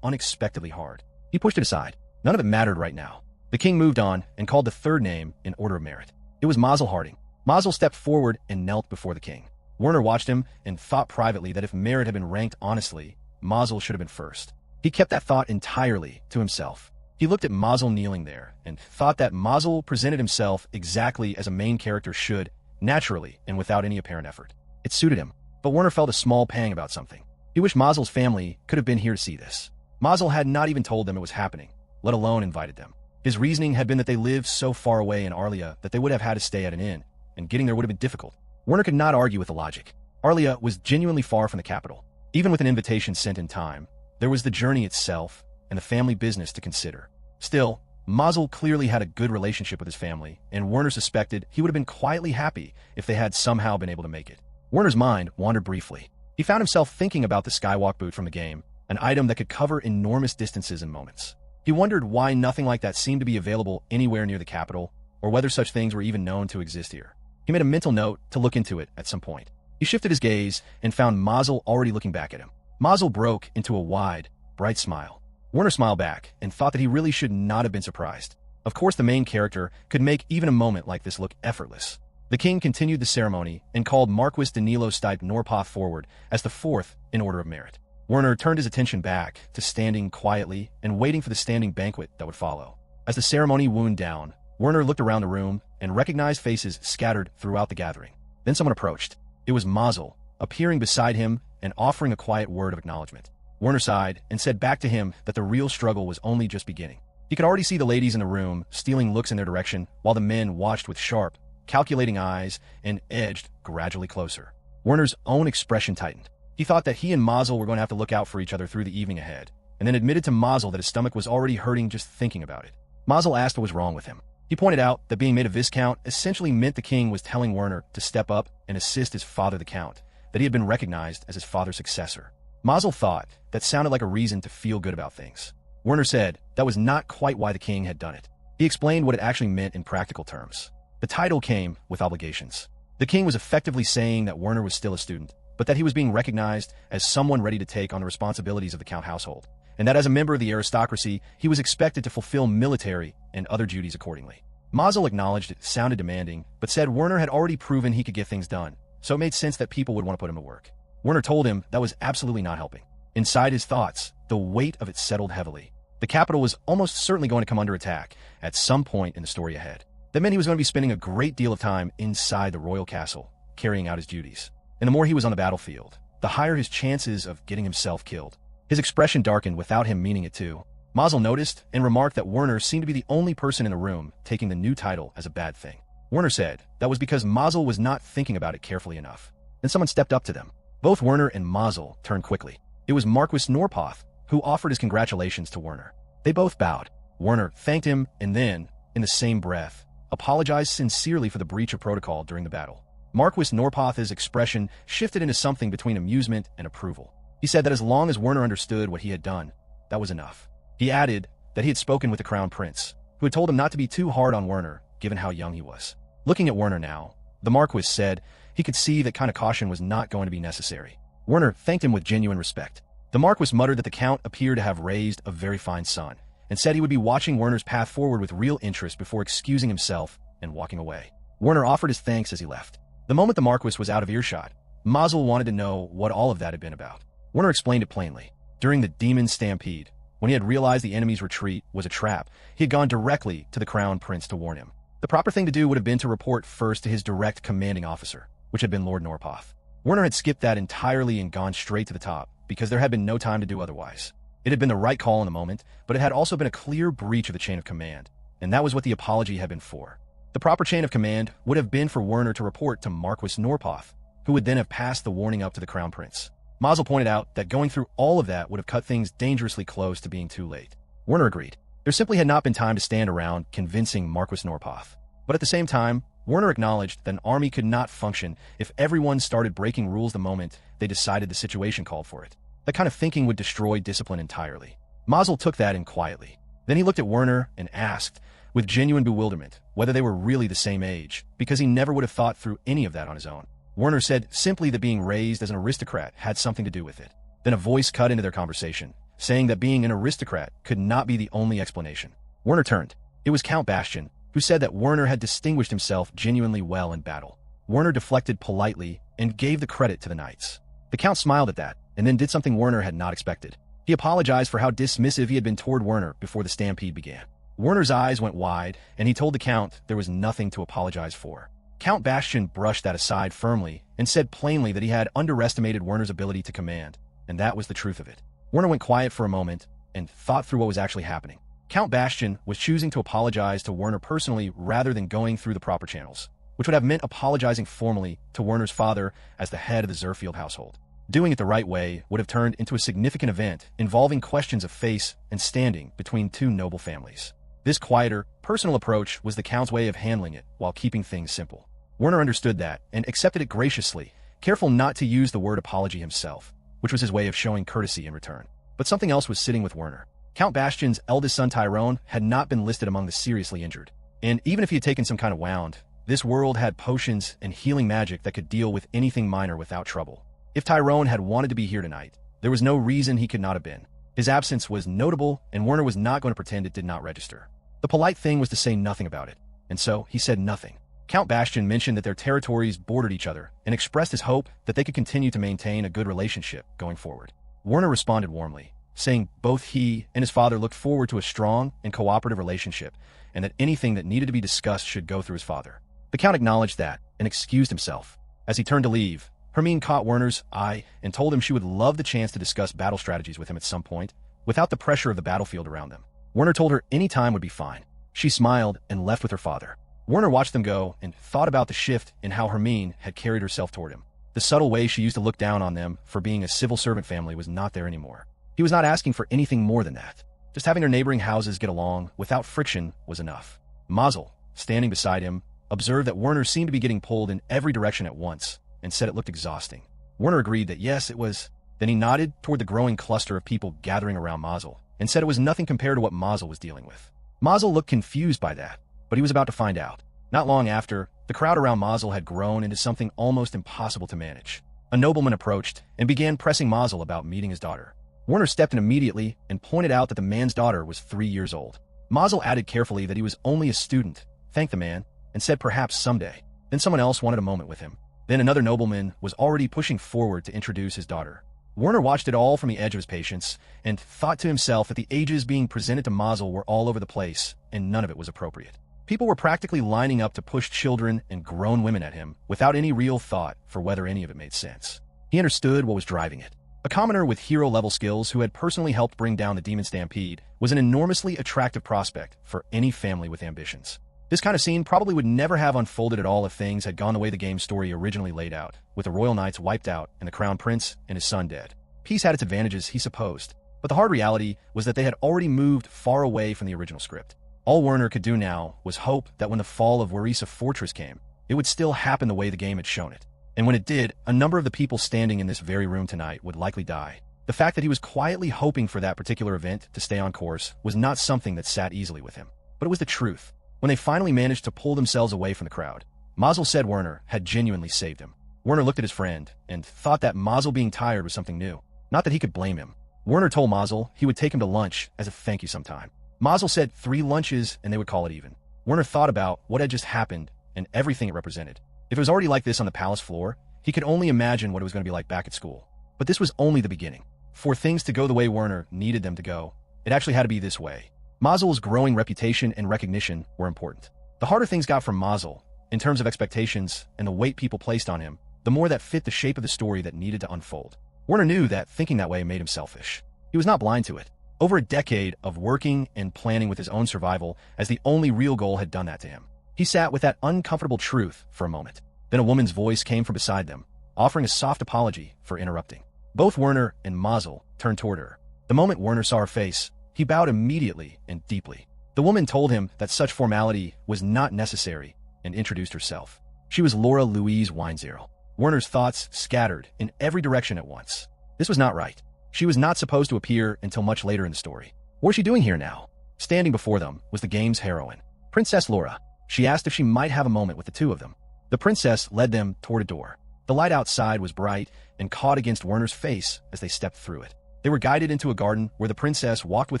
unexpectedly hard. He pushed it aside. None of it mattered right now. The king moved on and called the third name in order of merit. It was Mazel Harding. Mazel stepped forward and knelt before the king. Werner watched him and thought privately that if merit had been ranked honestly, Mazel should have been first. He kept that thought entirely to himself. He looked at Mazel kneeling there and thought that Mazel presented himself exactly as a main character should, naturally and without any apparent effort. It suited him, but Werner felt a small pang about something. He wished Mazel's family could have been here to see this. Mazel had not even told them it was happening, let alone invited them. His reasoning had been that they lived so far away in Arlia that they would have had to stay at an inn, and getting there would have been difficult. Werner could not argue with the logic. Arlia was genuinely far from the capital. Even with an invitation sent in time, there was the journey itself and the family business to consider. Still, Mazel clearly had a good relationship with his family, and Werner suspected he would have been quietly happy if they had somehow been able to make it. Werner's mind wandered briefly. He found himself thinking about the skywalk boot from the game, an item that could cover enormous distances in moments. He wondered why nothing like that seemed to be available anywhere near the capital, or whether such things were even known to exist here. He made a mental note to look into it at some point. He shifted his gaze and found Mazel already looking back at him. Mazel broke into a wide, bright smile. Werner smiled back and thought that he really should not have been surprised. Of course, the main character could make even a moment like this look effortless. The king continued the ceremony and called Marquis Danilo Stipe Norpoth forward as the fourth in order of merit. Werner turned his attention back to standing quietly and waiting for the standing banquet that would follow. As the ceremony wound down, Werner looked around the room and recognized faces scattered throughout the gathering. Then someone approached. It was Mazel, appearing beside him and offering a quiet word of acknowledgement. Werner sighed and said back to him that the real struggle was only just beginning. He could already see the ladies in the room stealing looks in their direction while the men watched with sharp, calculating eyes and edged gradually closer. Werner's own expression tightened. He thought that he and Mazel were going to have to look out for each other through the evening ahead, and then admitted to Mazel that his stomach was already hurting just thinking about it. Mazel asked what was wrong with him. He pointed out that being made a viscount essentially meant the king was telling Werner to step up and assist his father the count, that he had been recognized as his father's successor. Mazel thought that sounded like a reason to feel good about things. Werner said that was not quite why the king had done it. He explained what it actually meant in practical terms. The title came with obligations. The king was effectively saying that Werner was still a student, but that he was being recognized as someone ready to take on the responsibilities of the count household, and that as a member of the aristocracy, he was expected to fulfill military and other duties accordingly. Mazel acknowledged it sounded demanding, but said Werner had already proven he could get things done, so it made sense that people would want to put him to work. Werner told him that was absolutely not helping. Inside his thoughts, the weight of it settled heavily. The capital was almost certainly going to come under attack at some point in the story ahead. That meant he was going to be spending a great deal of time inside the royal castle, carrying out his duties. And the more he was on the battlefield, the higher his chances of getting himself killed. His expression darkened without him meaning it to. Mazel noticed and remarked that Werner seemed to be the only person in the room taking the new title as a bad thing. Werner said that was because Mazel was not thinking about it carefully enough. Then someone stepped up to them. Both Werner and Mazel turned quickly. It was Marquis Norpoth, who offered his congratulations to Werner. They both bowed. Werner thanked him and then, in the same breath, apologized sincerely for the breach of protocol during the battle. Marquis Norpoth's expression shifted into something between amusement and approval. He said that as long as Werner understood what he had done, that was enough. He added that he had spoken with the crown prince, who had told him not to be too hard on Werner, given how young he was. Looking at Werner now, the Marquis said he could see that kind of caution was not going to be necessary. Werner thanked him with genuine respect. The Marquis muttered that the count appeared to have raised a very fine son, and said he would be watching Werner's path forward with real interest before excusing himself and walking away. Werner offered his thanks as he left. The moment the Marquis was out of earshot, Mazel wanted to know what all of that had been about. Werner explained it plainly. During the demon stampede, when he had realized the enemy's retreat was a trap, he had gone directly to the crown prince to warn him. The proper thing to do would have been to report first to his direct commanding officer, which had been Lord Norpoth. Werner had skipped that entirely and gone straight to the top, because there had been no time to do otherwise. It had been the right call in the moment, but it had also been a clear breach of the chain of command, and that was what the apology had been for. The proper chain of command would have been for Werner to report to Marquis Norpoth, who would then have passed the warning up to the crown prince. Mazel pointed out that going through all of that would have cut things dangerously close to being too late. Werner agreed. There simply had not been time to stand around convincing Marquis Norpoth. But at the same time, Werner acknowledged that an army could not function if everyone started breaking rules the moment they decided the situation called for it. That kind of thinking would destroy discipline entirely. Mazel took that in quietly. Then he looked at Werner and asked, with genuine bewilderment, whether they were really the same age, because he never would have thought through any of that on his own. Werner said simply that being raised as an aristocrat had something to do with it. Then a voice cut into their conversation, saying that being an aristocrat could not be the only explanation. Werner turned. It was Count Bastian, who said that Werner had distinguished himself genuinely well in battle. Werner deflected politely and gave the credit to the knights. The Count smiled at that, and then did something Werner had not expected. He apologized for how dismissive he had been toward Werner before the stampede began. Werner's eyes went wide, and he told the Count there was nothing to apologize for. Count Bastian brushed that aside firmly and said plainly that he had underestimated Werner's ability to command, and that was the truth of it. Werner went quiet for a moment and thought through what was actually happening. Count Bastian was choosing to apologize to Werner personally rather than going through the proper channels, which would have meant apologizing formally to Werner's father as the head of the Zerfield household. Doing it the right way would have turned into a significant event involving questions of face and standing between two noble families. This quieter, personal approach was the Count's way of handling it while keeping things simple. Werner understood that and accepted it graciously, careful not to use the word apology himself, which was his way of showing courtesy in return. But something else was sitting with Werner. Count Bastian's eldest son Tyrone had not been listed among the seriously injured. And even if he had taken some kind of wound, this world had potions and healing magic that could deal with anything minor without trouble. If Tyrone had wanted to be here tonight, there was no reason he could not have been. His absence was notable, and Werner was not going to pretend it did not register. The polite thing was to say nothing about it, and so he said nothing. Count Bastian mentioned that their territories bordered each other and expressed his hope that they could continue to maintain a good relationship going forward. Werner responded warmly, saying both he and his father looked forward to a strong and cooperative relationship and that anything that needed to be discussed should go through his father. The Count acknowledged that and excused himself. As he turned to leave, Hermine caught Werner's eye and told him she would love the chance to discuss battle strategies with him at some point, without the pressure of the battlefield around them. Werner told her any time would be fine. She smiled and left with her father. Werner watched them go and thought about the shift in how Hermine had carried herself toward him. The subtle way she used to look down on them for being a civil servant family was not there anymore. He was not asking for anything more than that. Just having their neighboring houses get along without friction was enough. Mazel, standing beside him, observed that Werner seemed to be getting pulled in every direction at once and said it looked exhausting. Werner agreed that yes, it was. Then he nodded toward the growing cluster of people gathering around Mazel and said it was nothing compared to what Mazel was dealing with. Mazel looked confused by that, but he was about to find out. Not long after, the crowd around Mazel had grown into something almost impossible to manage. A nobleman approached and began pressing Mazel about meeting his daughter. Werner stepped in immediately and pointed out that the man's daughter was 3 years old. Mazel added carefully that he was only a student, thanked the man, and said perhaps someday. Then someone else wanted a moment with him. Then another nobleman was already pushing forward to introduce his daughter. Werner watched it all from the edge of his patience and thought to himself that the ages being presented to Mazel were all over the place, and none of it was appropriate. People were practically lining up to push children and grown women at him without any real thought for whether any of it made sense. He understood what was driving it. A commoner with hero-level skills who had personally helped bring down the demon stampede was an enormously attractive prospect for any family with ambitions. This kind of scene probably would never have unfolded at all if things had gone the way the game's story originally laid out, with the royal knights wiped out and the crown prince and his son dead. Peace had its advantages, he supposed, but the hard reality was that they had already moved far away from the original script. All Werner could do now was hope that when the fall of Werisa Fortress came, it would still happen the way the game had shown it. And when it did, a number of the people standing in this very room tonight would likely die. The fact that he was quietly hoping for that particular event to stay on course was not something that sat easily with him. But it was the truth. When they finally managed to pull themselves away from the crowd, Mazel said Werner had genuinely saved him. Werner looked at his friend and thought that Mazel being tired was something new. Not that he could blame him. Werner told Mazel he would take him to lunch as a thank you sometime. Mazel said 3 lunches and they would call it even. Werner thought about what had just happened and everything it represented. If it was already like this on the palace floor, he could only imagine what it was going to be like back at school. But this was only the beginning. For things to go the way Werner needed them to go, it actually had to be this way. Mazel's growing reputation and recognition were important. The harder things got from Mazel, in terms of expectations and the weight people placed on him, the more that fit the shape of the story that needed to unfold. Werner knew that thinking that way made him selfish. He was not blind to it. Over a decade of working and planning with his own survival as the only real goal had done that to him. He sat with that uncomfortable truth for a moment. Then a woman's voice came from beside them, offering a soft apology for interrupting. Both Werner and Mazel turned toward her. The moment Werner saw her face, he bowed immediately and deeply. The woman told him that such formality was not necessary and introduced herself. She was Laura Louise Weinzierl. Werner's thoughts scattered in every direction at once. This was not right. She was not supposed to appear until much later in the story. What was she doing here now? Standing before them was the game's heroine, Princess Laura. She asked if she might have a moment with the two of them. The princess led them toward a door. The light outside was bright and caught against Werner's face as they stepped through it. They were guided into a garden where the princess walked with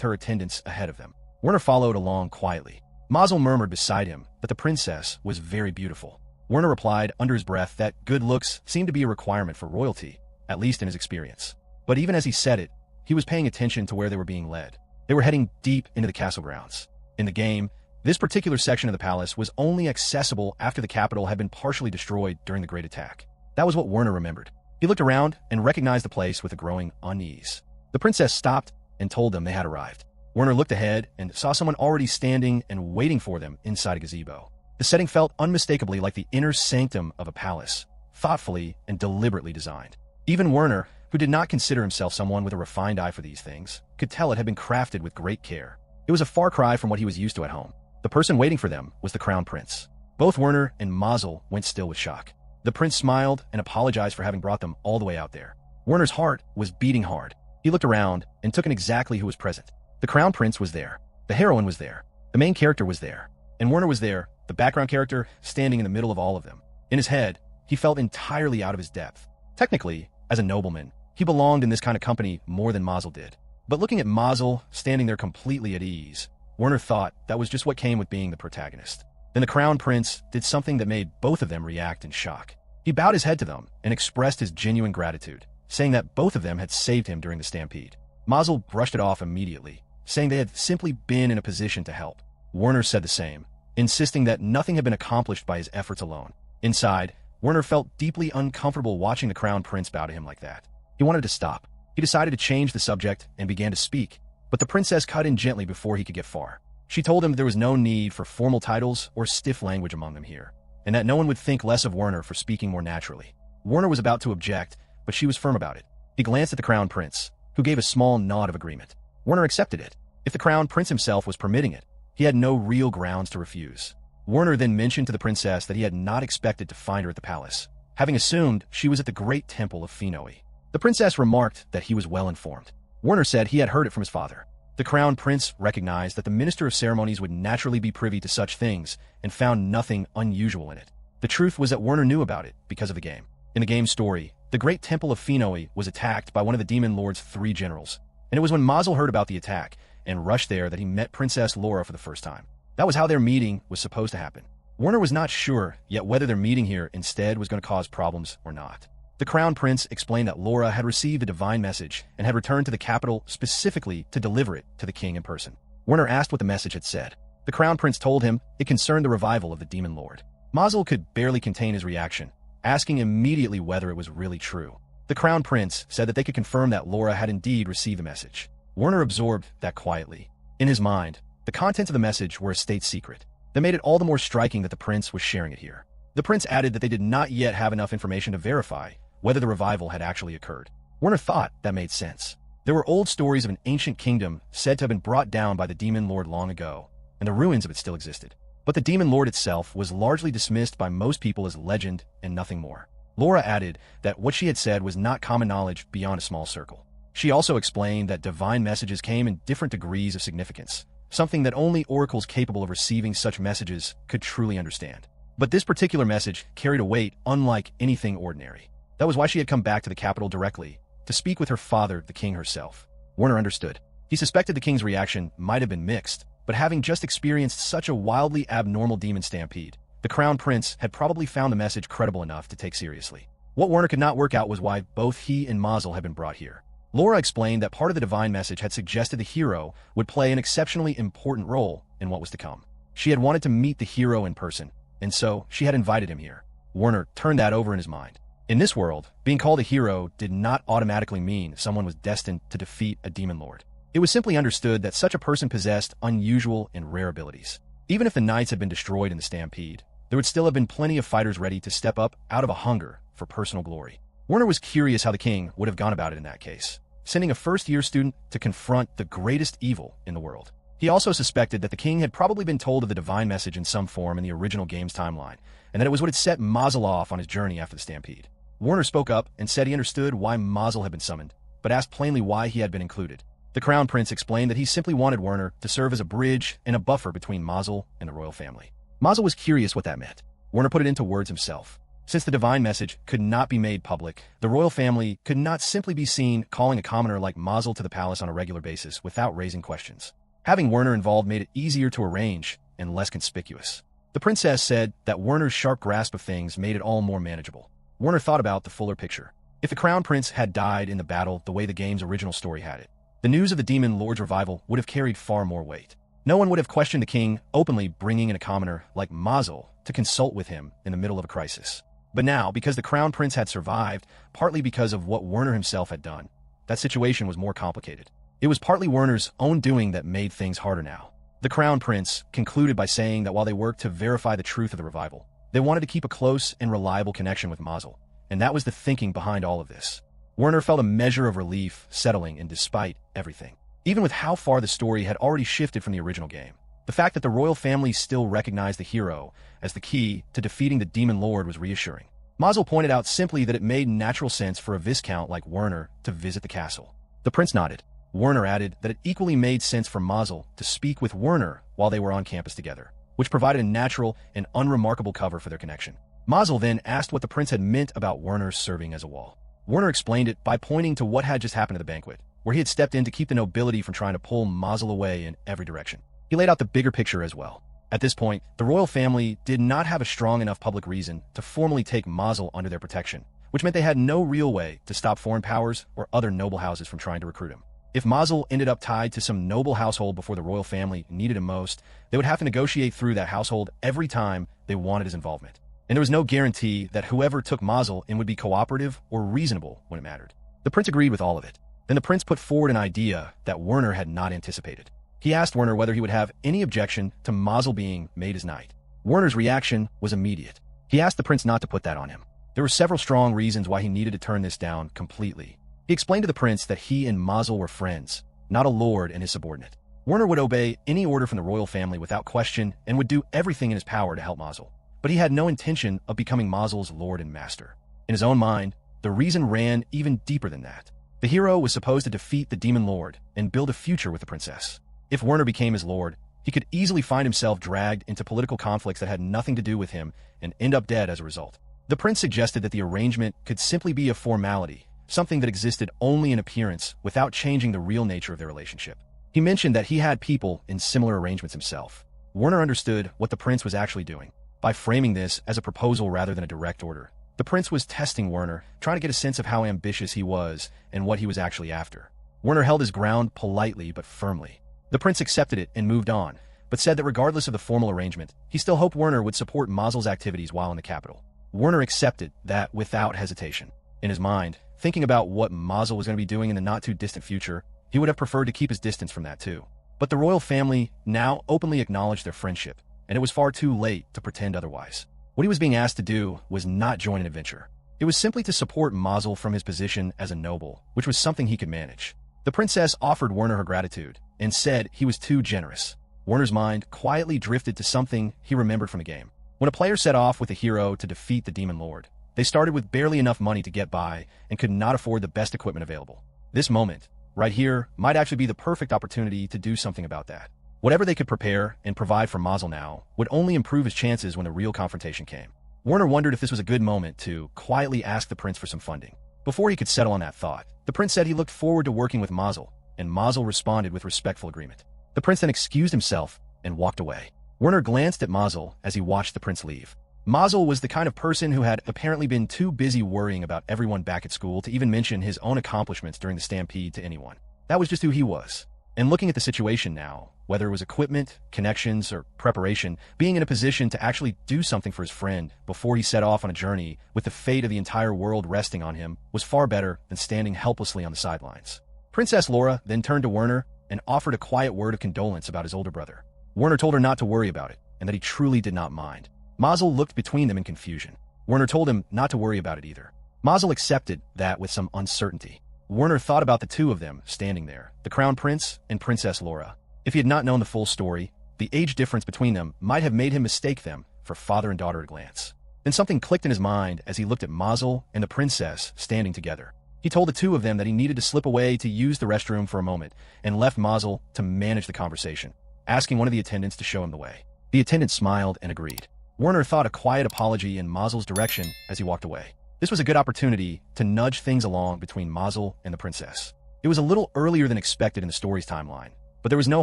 her attendants ahead of them. Werner followed along quietly. Mazel murmured beside him that the princess was very beautiful. Werner replied under his breath that good looks seemed to be a requirement for royalty, at least in his experience. But even as he said it, he was paying attention to where they were being led. They were heading deep into the castle grounds. In the game, this particular section of the palace was only accessible after the capital had been partially destroyed during the Great Attack. That was what Werner remembered. He looked around and recognized the place with a growing unease. The princess stopped and told them they had arrived. Werner looked ahead and saw someone already standing and waiting for them inside a gazebo. The setting felt unmistakably like the inner sanctum of a palace, thoughtfully and deliberately designed. Even Werner, who did not consider himself someone with a refined eye for these things, could tell it had been crafted with great care. It was a far cry from what he was used to at home. The person waiting for them was the crown prince. Both Werner and Mazel went still with shock. The prince smiled and apologized for having brought them all the way out there. Werner's heart was beating hard. He looked around and took in exactly who was present. The crown prince was there. The heroine was there. The main character was there. And Werner was there, the background character, standing in the middle of all of them. In his head, he felt entirely out of his depth. Technically, as a nobleman, he belonged in this kind of company more than Mazel did. But looking at Mazel standing there completely at ease, Werner thought that was just what came with being the protagonist. Then the crown prince did something that made both of them react in shock. He bowed his head to them and expressed his genuine gratitude, saying that both of them had saved him during the stampede. Mazel brushed it off immediately, saying they had simply been in a position to help. Werner said the same, insisting that nothing had been accomplished by his efforts alone. Inside, Werner felt deeply uncomfortable watching the crown prince bow to him like that. He wanted to stop. He decided to change the subject and began to speak, but the princess cut in gently before he could get far. She told him there was no need for formal titles or stiff language among them here, and that no one would think less of Werner for speaking more naturally. Werner was about to object, but she was firm about it. He glanced at the crown prince, who gave a small nod of agreement. Werner accepted it. If the crown prince himself was permitting it, he had no real grounds to refuse. Werner then mentioned to the princess that he had not expected to find her at the palace, having assumed she was at the great temple of Finoi. The princess remarked that he was well informed. Werner said he had heard it from his father. The crown prince recognized that the minister of ceremonies would naturally be privy to such things and found nothing unusual in it. The truth was that Werner knew about it because of the game. In the game's story, the great temple of Finoi was attacked by one of the demon lord's 3 generals, and it was when Mazel heard about the attack and rushed there that he met Princess Laura for the first time. That was how their meeting was supposed to happen. Werner was not sure yet whether their meeting here instead was going to cause problems or not. The crown prince explained that Laura had received a divine message and had returned to the capital specifically to deliver it to the king in person. Werner asked what the message had said. The crown prince told him it concerned the revival of the demon lord. Mazel could barely contain his reaction, asking immediately whether it was really true. The crown prince said that they could confirm that Laura had indeed received the message. Werner absorbed that quietly. In his mind, the contents of the message were a state secret. That made it all the more striking that the prince was sharing it here. The prince added that they did not yet have enough information to verify whether the revival had actually occurred. Werner thought that made sense. There were old stories of an ancient kingdom said to have been brought down by the demon lord long ago, and the ruins of it still existed. But the demon lord itself was largely dismissed by most people as legend and nothing more. Laura added that what she had said was not common knowledge beyond a small circle. She also explained that divine messages came in different degrees of significance, something that only oracles capable of receiving such messages could truly understand. But this particular message carried a weight unlike anything ordinary. That was why she had come back to the capital directly, to speak with her father, the king herself. Werner understood. He suspected the king's reaction might have been mixed, but having just experienced such a wildly abnormal demon stampede, the crown prince had probably found the message credible enough to take seriously. What Werner could not work out was why both he and Mazel had been brought here. Laura explained that part of the divine message had suggested the hero would play an exceptionally important role in what was to come. She had wanted to meet the hero in person, and so she had invited him here. Werner turned that over in his mind. In this world, being called a hero did not automatically mean someone was destined to defeat a demon lord. It was simply understood that such a person possessed unusual and rare abilities. Even if the knights had been destroyed in the stampede, there would still have been plenty of fighters ready to step up out of a hunger for personal glory. Werner was curious how the king would have gone about it in that case, sending a first-year student to confront the greatest evil in the world. He also suspected that the king had probably been told of the divine message in some form in the original game's timeline, and that it was what had set Mazel off on his journey after the stampede. Werner spoke up and said he understood why Mazel had been summoned, but asked plainly why he had been included. The crown prince explained that he simply wanted Werner to serve as a bridge and a buffer between Mazel and the royal family. Mazel was curious what that meant. Werner put it into words himself. Since the divine message could not be made public, the royal family could not simply be seen calling a commoner like Mazel to the palace on a regular basis without raising questions. Having Werner involved made it easier to arrange and less conspicuous. The princess said that Werner's sharp grasp of things made it all more manageable. Werner thought about the fuller picture. If the crown prince had died in the battle the way the game's original story had it, the news of the demon lord's revival would have carried far more weight. No one would have questioned the king openly bringing in a commoner like Mazel to consult with him in the middle of a crisis. But now, because the crown prince had survived, partly because of what Werner himself had done, that situation was more complicated. It was partly Werner's own doing that made things harder now. The crown prince concluded by saying that while they worked to verify the truth of the revival, they wanted to keep a close and reliable connection with Mazel, and that was the thinking behind all of this. Werner felt a measure of relief settling in despite everything. Even with how far the story had already shifted from the original game, the fact that the royal family still recognized the hero as the key to defeating the demon lord was reassuring. Mazel pointed out simply that it made natural sense for a viscount like Werner to visit the castle. The prince nodded. Werner added that it equally made sense for Mazel to speak with Werner while they were on campus together, which provided a natural and unremarkable cover for their connection. Mazel then asked what the prince had meant about Werner serving as a wall. Werner explained it by pointing to what had just happened at the banquet, where he had stepped in to keep the nobility from trying to pull Mazel away in every direction. He laid out the bigger picture as well. At this point, the royal family did not have a strong enough public reason to formally take Mazel under their protection, which meant they had no real way to stop foreign powers or other noble houses from trying to recruit him. If Mazel ended up tied to some noble household before the royal family needed him most, they would have to negotiate through that household every time they wanted his involvement. And there was no guarantee that whoever took Mazel in would be cooperative or reasonable when it mattered. The prince agreed with all of it. Then the prince put forward an idea that Werner had not anticipated. He asked Werner whether he would have any objection to Mazel being made his knight. Werner's reaction was immediate. He asked the prince not to put that on him. There were several strong reasons why he needed to turn this down completely. He explained to the prince that he and Mazel were friends, not a lord and his subordinate. Werner would obey any order from the royal family without question and would do everything in his power to help Mazel. But he had no intention of becoming Mazel's lord and master. In his own mind, the reason ran even deeper than that. The hero was supposed to defeat the demon lord and build a future with the princess. If Werner became his lord, he could easily find himself dragged into political conflicts that had nothing to do with him and end up dead as a result. The prince suggested that the arrangement could simply be a formality, something that existed only in appearance without changing the real nature of their relationship. He mentioned that he had people in similar arrangements himself. Werner understood what the prince was actually doing. By framing this as a proposal rather than a direct order, the prince was testing Werner, trying to get a sense of how ambitious he was and what he was actually after. Werner held his ground politely but firmly. The prince accepted it and moved on, but said that regardless of the formal arrangement, he still hoped Werner would support Mazel's activities while in the capital. Werner accepted that without hesitation. In his mind, thinking about what Mazel was going to be doing in the not-too-distant future, he would have preferred to keep his distance from that too. But the royal family now openly acknowledged their friendship, and it was far too late to pretend otherwise. What he was being asked to do was not join an adventure. It was simply to support Mazel from his position as a noble, which was something he could manage. The princess offered Werner her gratitude and said he was too generous. Werner's mind quietly drifted to something he remembered from the game. When a player set off with a hero to defeat the demon lord, they started with barely enough money to get by and could not afford the best equipment available. This moment, right here, might actually be the perfect opportunity to do something about that. Whatever they could prepare and provide for Mazel now would only improve his chances when the real confrontation came. Werner wondered if this was a good moment to quietly ask the prince for some funding. Before he could settle on that thought, the prince said he looked forward to working with Mazel, and Mazel responded with respectful agreement. The prince then excused himself and walked away. Werner glanced at Mazel as he watched the prince leave. Mazel was the kind of person who had apparently been too busy worrying about everyone back at school to even mention his own accomplishments during the stampede to anyone. That was just who he was. And looking at the situation now, whether it was equipment, connections, or preparation, being in a position to actually do something for his friend before he set off on a journey with the fate of the entire world resting on him was far better than standing helplessly on the sidelines. Princess Laura then turned to Werner and offered a quiet word of condolence about his older brother. Werner told her not to worry about it, and that he truly did not mind. Mazel looked between them in confusion. Werner told him not to worry about it either. Mazel accepted that with some uncertainty. Werner thought about the two of them standing there, the Crown Prince and Princess Laura. If he had not known the full story, the age difference between them might have made him mistake them for father and daughter at a glance. Then something clicked in his mind as he looked at Mazel and the princess standing together. He told the two of them that he needed to slip away to use the restroom for a moment and left Mazel to manage the conversation, asking one of the attendants to show him the way. The attendant smiled and agreed. Werner thought a quiet apology in Mazel's direction as he walked away. This was a good opportunity to nudge things along between Mazel and the princess. It was a little earlier than expected in the story's timeline, but there was no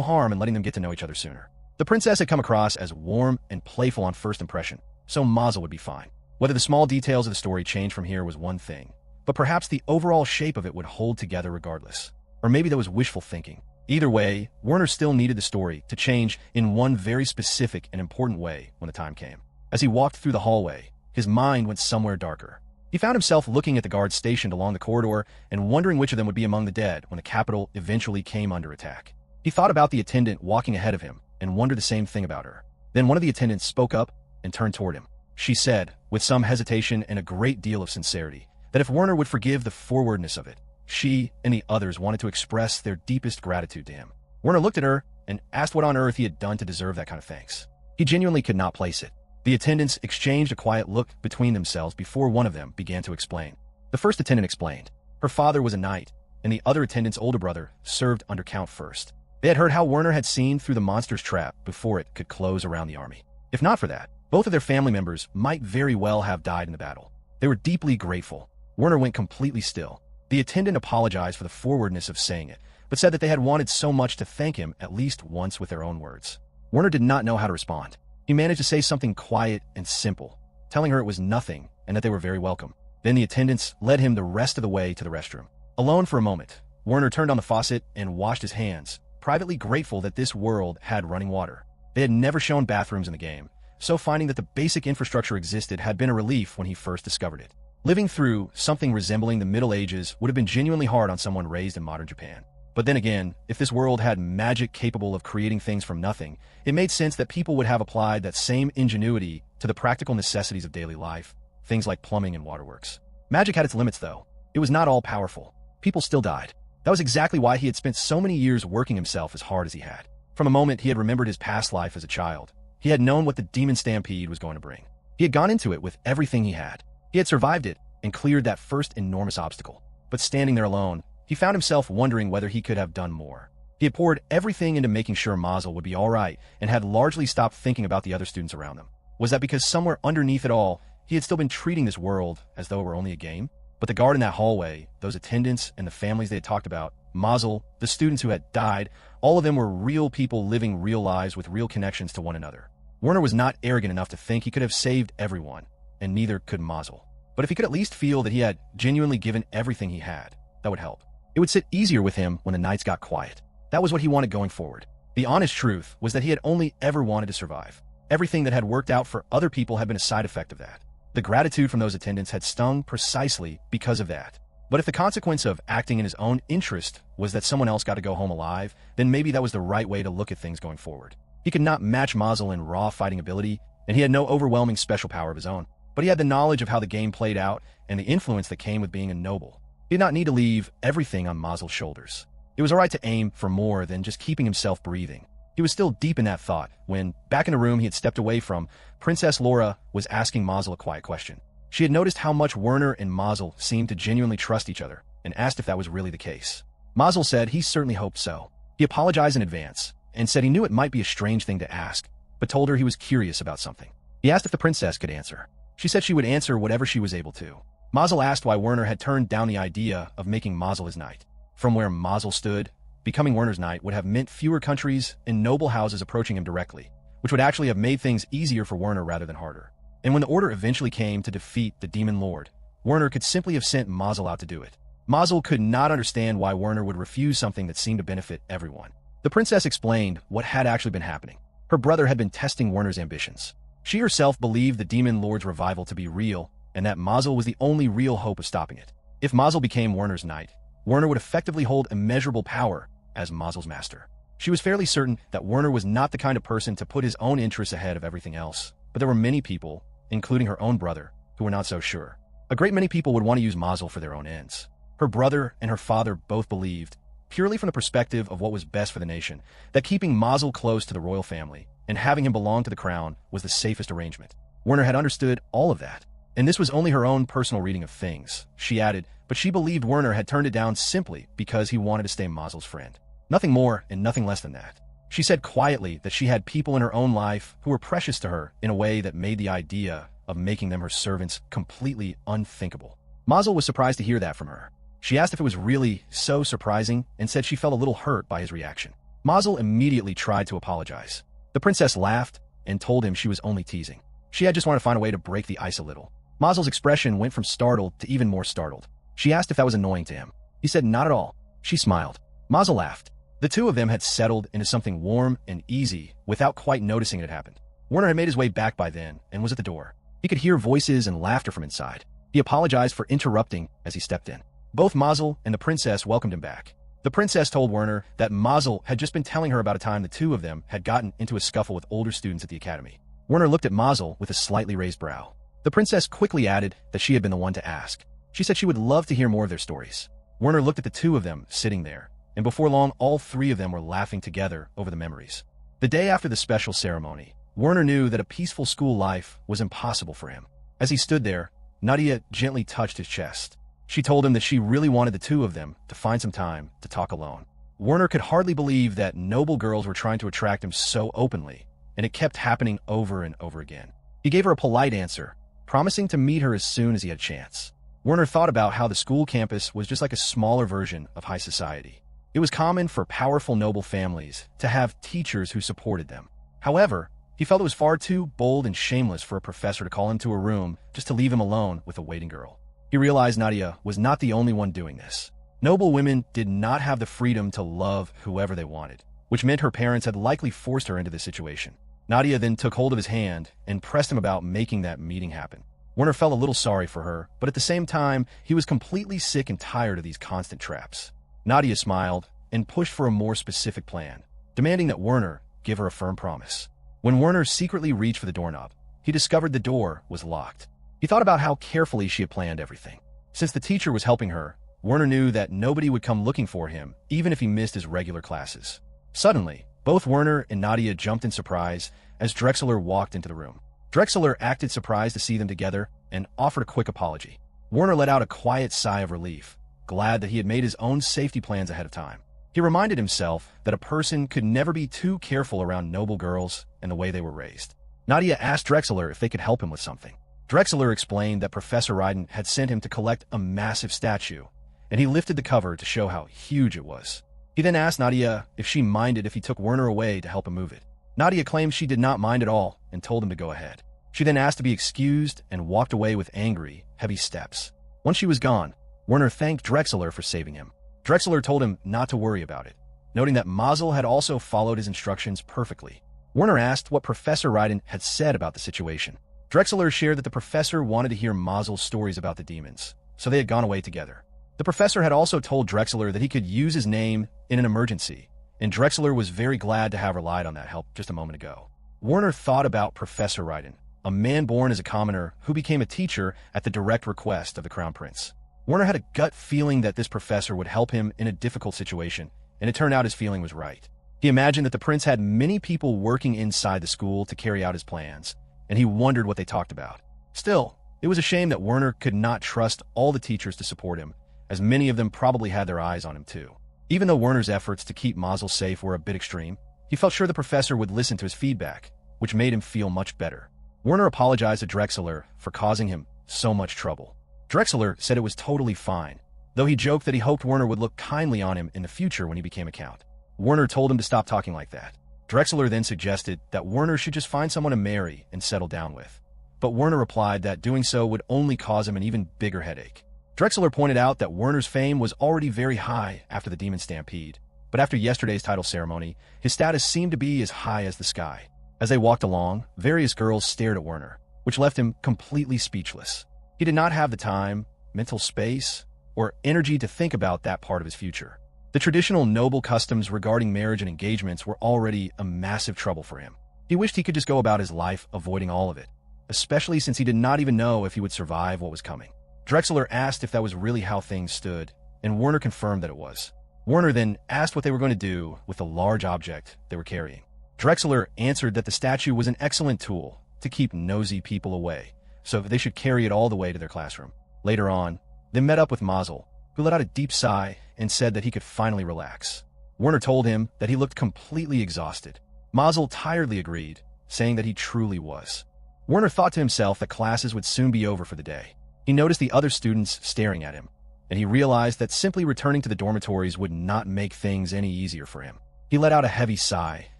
harm in letting them get to know each other sooner. The princess had come across as warm and playful on first impression, so Mazel would be fine. Whether the small details of the story changed from here was one thing, but perhaps the overall shape of it would hold together regardless. Or maybe that was wishful thinking. Either way, Werner still needed the story to change in one very specific and important way when the time came. As he walked through the hallway, his mind went somewhere darker. He found himself looking at the guards stationed along the corridor and wondering which of them would be among the dead when the capital eventually came under attack. He thought about the attendant walking ahead of him and wondered the same thing about her. Then one of the attendants spoke up and turned toward him. She said, with some hesitation and a great deal of sincerity, that if Werner would forgive the forwardness of it, she and the others wanted to express their deepest gratitude to him. Werner looked at her and asked what on earth he had done to deserve that kind of thanks. He genuinely could not place it. The attendants exchanged a quiet look between themselves before one of them began to explain. The first attendant explained. Her father was a knight, and the other attendant's older brother served under Count First. They had heard how Werner had seen through the monster's trap before it could close around the army. If not for that, both of their family members might very well have died in the battle. They were deeply grateful. Werner went completely still. The attendant apologized for the forwardness of saying it, but said that they had wanted so much to thank him at least once with their own words. Werner did not know how to respond. He managed to say something quiet and simple, telling her it was nothing and that they were very welcome. Then the attendants led him the rest of the way to the restroom. Alone for a moment, Werner turned on the faucet and washed his hands, privately grateful that this world had running water. They had never shown bathrooms in the game, so finding that the basic infrastructure existed had been a relief when he first discovered it. Living through something resembling the Middle Ages would have been genuinely hard on someone raised in modern Japan. But then again, if this world had magic capable of creating things from nothing, it made sense that people would have applied that same ingenuity to the practical necessities of daily life, things like plumbing and waterworks. Magic had its limits, though. It was not all powerful. People still died. That was exactly why he had spent so many years working himself as hard as he had. From a moment he had remembered his past life as a child. He had known what the demon stampede was going to bring. He had gone into it with everything he had. He had survived it and cleared that first enormous obstacle. But standing there alone, he found himself wondering whether he could have done more. He had poured everything into making sure Mazel would be all right and had largely stopped thinking about the other students around them. Was that because somewhere underneath it all, he had still been treating this world as though it were only a game? But the guard in that hallway, those attendants and the families they had talked about, Mazel, the students who had died, all of them were real people living real lives with real connections to one another. Werner was not arrogant enough to think he could have saved everyone, and neither could Mazel. But if he could at least feel that he had genuinely given everything he had, that would help. It would sit easier with him when the nights got quiet. That was what he wanted going forward. The honest truth was that he had only ever wanted to survive. Everything that had worked out for other people had been a side effect of that. The gratitude from those attendants had stung precisely because of that. But if the consequence of acting in his own interest was that someone else got to go home alive, then maybe that was the right way to look at things going forward. He could not match Mazel in raw fighting ability, and he had no overwhelming special power of his own. But he had the knowledge of how the game played out and the influence that came with being a noble. He did not need to leave everything on Mazel's shoulders. It was all right to aim for more than just keeping himself breathing. He was still deep in that thought when, back in a room he had stepped away from, Princess Laura was asking Mazel a quiet question. She had noticed how much Werner and Mazel seemed to genuinely trust each other and asked if that was really the case. Mazel said he certainly hoped so. He apologized in advance and said he knew it might be a strange thing to ask, but told her he was curious about something. He asked if the princess could answer. She said she would answer whatever she was able to. Mazel asked why Werner had turned down the idea of making Mazel his knight. From where Mazel stood, becoming Werner's knight would have meant fewer countries and noble houses approaching him directly, which would actually have made things easier for Werner rather than harder. And when the order eventually came to defeat the demon lord, Werner could simply have sent Mazel out to do it. Mazel could not understand why Werner would refuse something that seemed to benefit everyone. The princess explained what had actually been happening. Her brother had been testing Werner's ambitions. She herself believed the demon lord's revival to be real, and that Mazel was the only real hope of stopping it. If Mazel became Werner's knight, Werner would effectively hold immeasurable power as Mazel's master. She was fairly certain that Werner was not the kind of person to put his own interests ahead of everything else, but there were many people, including her own brother, who were not so sure. A great many people would want to use Mazel for their own ends. Her brother and her father both believed, purely from the perspective of what was best for the nation, that keeping Mazel close to the royal family and having him belong to the crown was the safest arrangement. Werner had understood all of that, and this was only her own personal reading of things, she added, but she believed Werner had turned it down simply because he wanted to stay Mazel's friend. Nothing more and nothing less than that. She said quietly that she had people in her own life who were precious to her in a way that made the idea of making them her servants completely unthinkable. Mazel was surprised to hear that from her. She asked if it was really so surprising and said she felt a little hurt by his reaction. Mazel immediately tried to apologize. The princess laughed and told him she was only teasing. She had just wanted to find a way to break the ice a little. Mazel's expression went from startled to even more startled. She asked if that was annoying to him. He said not at all. She smiled. Mazel laughed. The two of them had settled into something warm and easy without quite noticing it had happened. Werner had made his way back by then and was at the door. He could hear voices and laughter from inside. He apologized for interrupting as he stepped in. Both Mazel and the princess welcomed him back. The princess told Werner that Mazel had just been telling her about a time the two of them had gotten into a scuffle with older students at the academy. Werner looked at Mazel with a slightly raised brow. The princess quickly added that she had been the one to ask. She said she would love to hear more of their stories. Werner looked at the two of them sitting there, and before long all three of them were laughing together over the memories. The day after the special ceremony, Werner knew that a peaceful school life was impossible for him. As he stood there, Nadia gently touched his chest. She told him that she really wanted the two of them to find some time to talk alone. Werner could hardly believe that noble girls were trying to attract him so openly, and it kept happening over and over again. He gave her a polite answer, promising to meet her as soon as he had a chance. Werner thought about how the school campus was just like a smaller version of high society. It was common for powerful noble families to have teachers who supported them. However, he felt it was far too bold and shameless for a professor to call him to a room just to leave him alone with a waiting girl. He realized Nadia was not the only one doing this. Noble women did not have the freedom to love whoever they wanted, which meant her parents had likely forced her into this situation. Nadia then took hold of his hand and pressed him about making that meeting happen. Werner felt a little sorry for her, but at the same time, he was completely sick and tired of these constant traps. Nadia smiled and pushed for a more specific plan, demanding that Werner give her a firm promise. When Werner secretly reached for the doorknob, he discovered the door was locked. He thought about how carefully she had planned everything. Since the teacher was helping her, Werner knew that nobody would come looking for him, even if he missed his regular classes. Suddenly, both Werner and Nadia jumped in surprise as Drexler walked into the room. Drexler acted surprised to see them together and offered a quick apology. Werner let out a quiet sigh of relief, glad that he had made his own safety plans ahead of time. He reminded himself that a person could never be too careful around noble girls and the way they were raised. Nadia asked Drexler if they could help him with something. Drexler explained that Professor Ryden had sent him to collect a massive statue, and he lifted the cover to show how huge it was. He then asked Nadia if she minded if he took Werner away to help him move it. Nadia claimed she did not mind at all and told him to go ahead. She then asked to be excused and walked away with angry, heavy steps. Once she was gone, Werner thanked Drexler for saving him. Drexler told him not to worry about it, noting that Mazel had also followed his instructions perfectly. Werner asked what Professor Ryden had said about the situation. Drexler shared that the professor wanted to hear Mazel's stories about the demons, so they had gone away together. The professor had also told Drexler that he could use his name in an emergency, and Drexler was very glad to have relied on that help just a moment ago. Werner thought about Professor Ryden, a man born as a commoner who became a teacher at the direct request of the Crown Prince. Werner had a gut feeling that this professor would help him in a difficult situation, and it turned out his feeling was right. He imagined that the prince had many people working inside the school to carry out his plans, and he wondered what they talked about. Still, it was a shame that Werner could not trust all the teachers to support him, as many of them probably had their eyes on him too. Even though Werner's efforts to keep Mazel safe were a bit extreme, he felt sure the professor would listen to his feedback, which made him feel much better. Werner apologized to Drexler for causing him so much trouble. Drexler said it was totally fine, though he joked that he hoped Werner would look kindly on him in the future when he became a count. Werner told him to stop talking like that. Drexler then suggested that Werner should just find someone to marry and settle down with. But Werner replied that doing so would only cause him an even bigger headache. Drexler pointed out that Werner's fame was already very high after the demon stampede, but after yesterday's title ceremony, his status seemed to be as high as the sky. As they walked along, various girls stared at Werner, which left him completely speechless. He did not have the time, mental space, or energy to think about that part of his future. The traditional noble customs regarding marriage and engagements were already a massive trouble for him. He wished he could just go about his life avoiding all of it, especially since he did not even know if he would survive what was coming. Drexler asked if that was really how things stood, and Werner confirmed that it was. Werner then asked what they were going to do with the large object they were carrying. Drexler answered that the statue was an excellent tool to keep nosy people away, so they should carry it all the way to their classroom. Later on, they met up with Mazel, who let out a deep sigh and said that he could finally relax. Werner told him that he looked completely exhausted. Mazel tiredly agreed, saying that he truly was. Werner thought to himself that classes would soon be over for the day. He noticed the other students staring at him, and he realized that simply returning to the dormitories would not make things any easier for him. He let out a heavy sigh,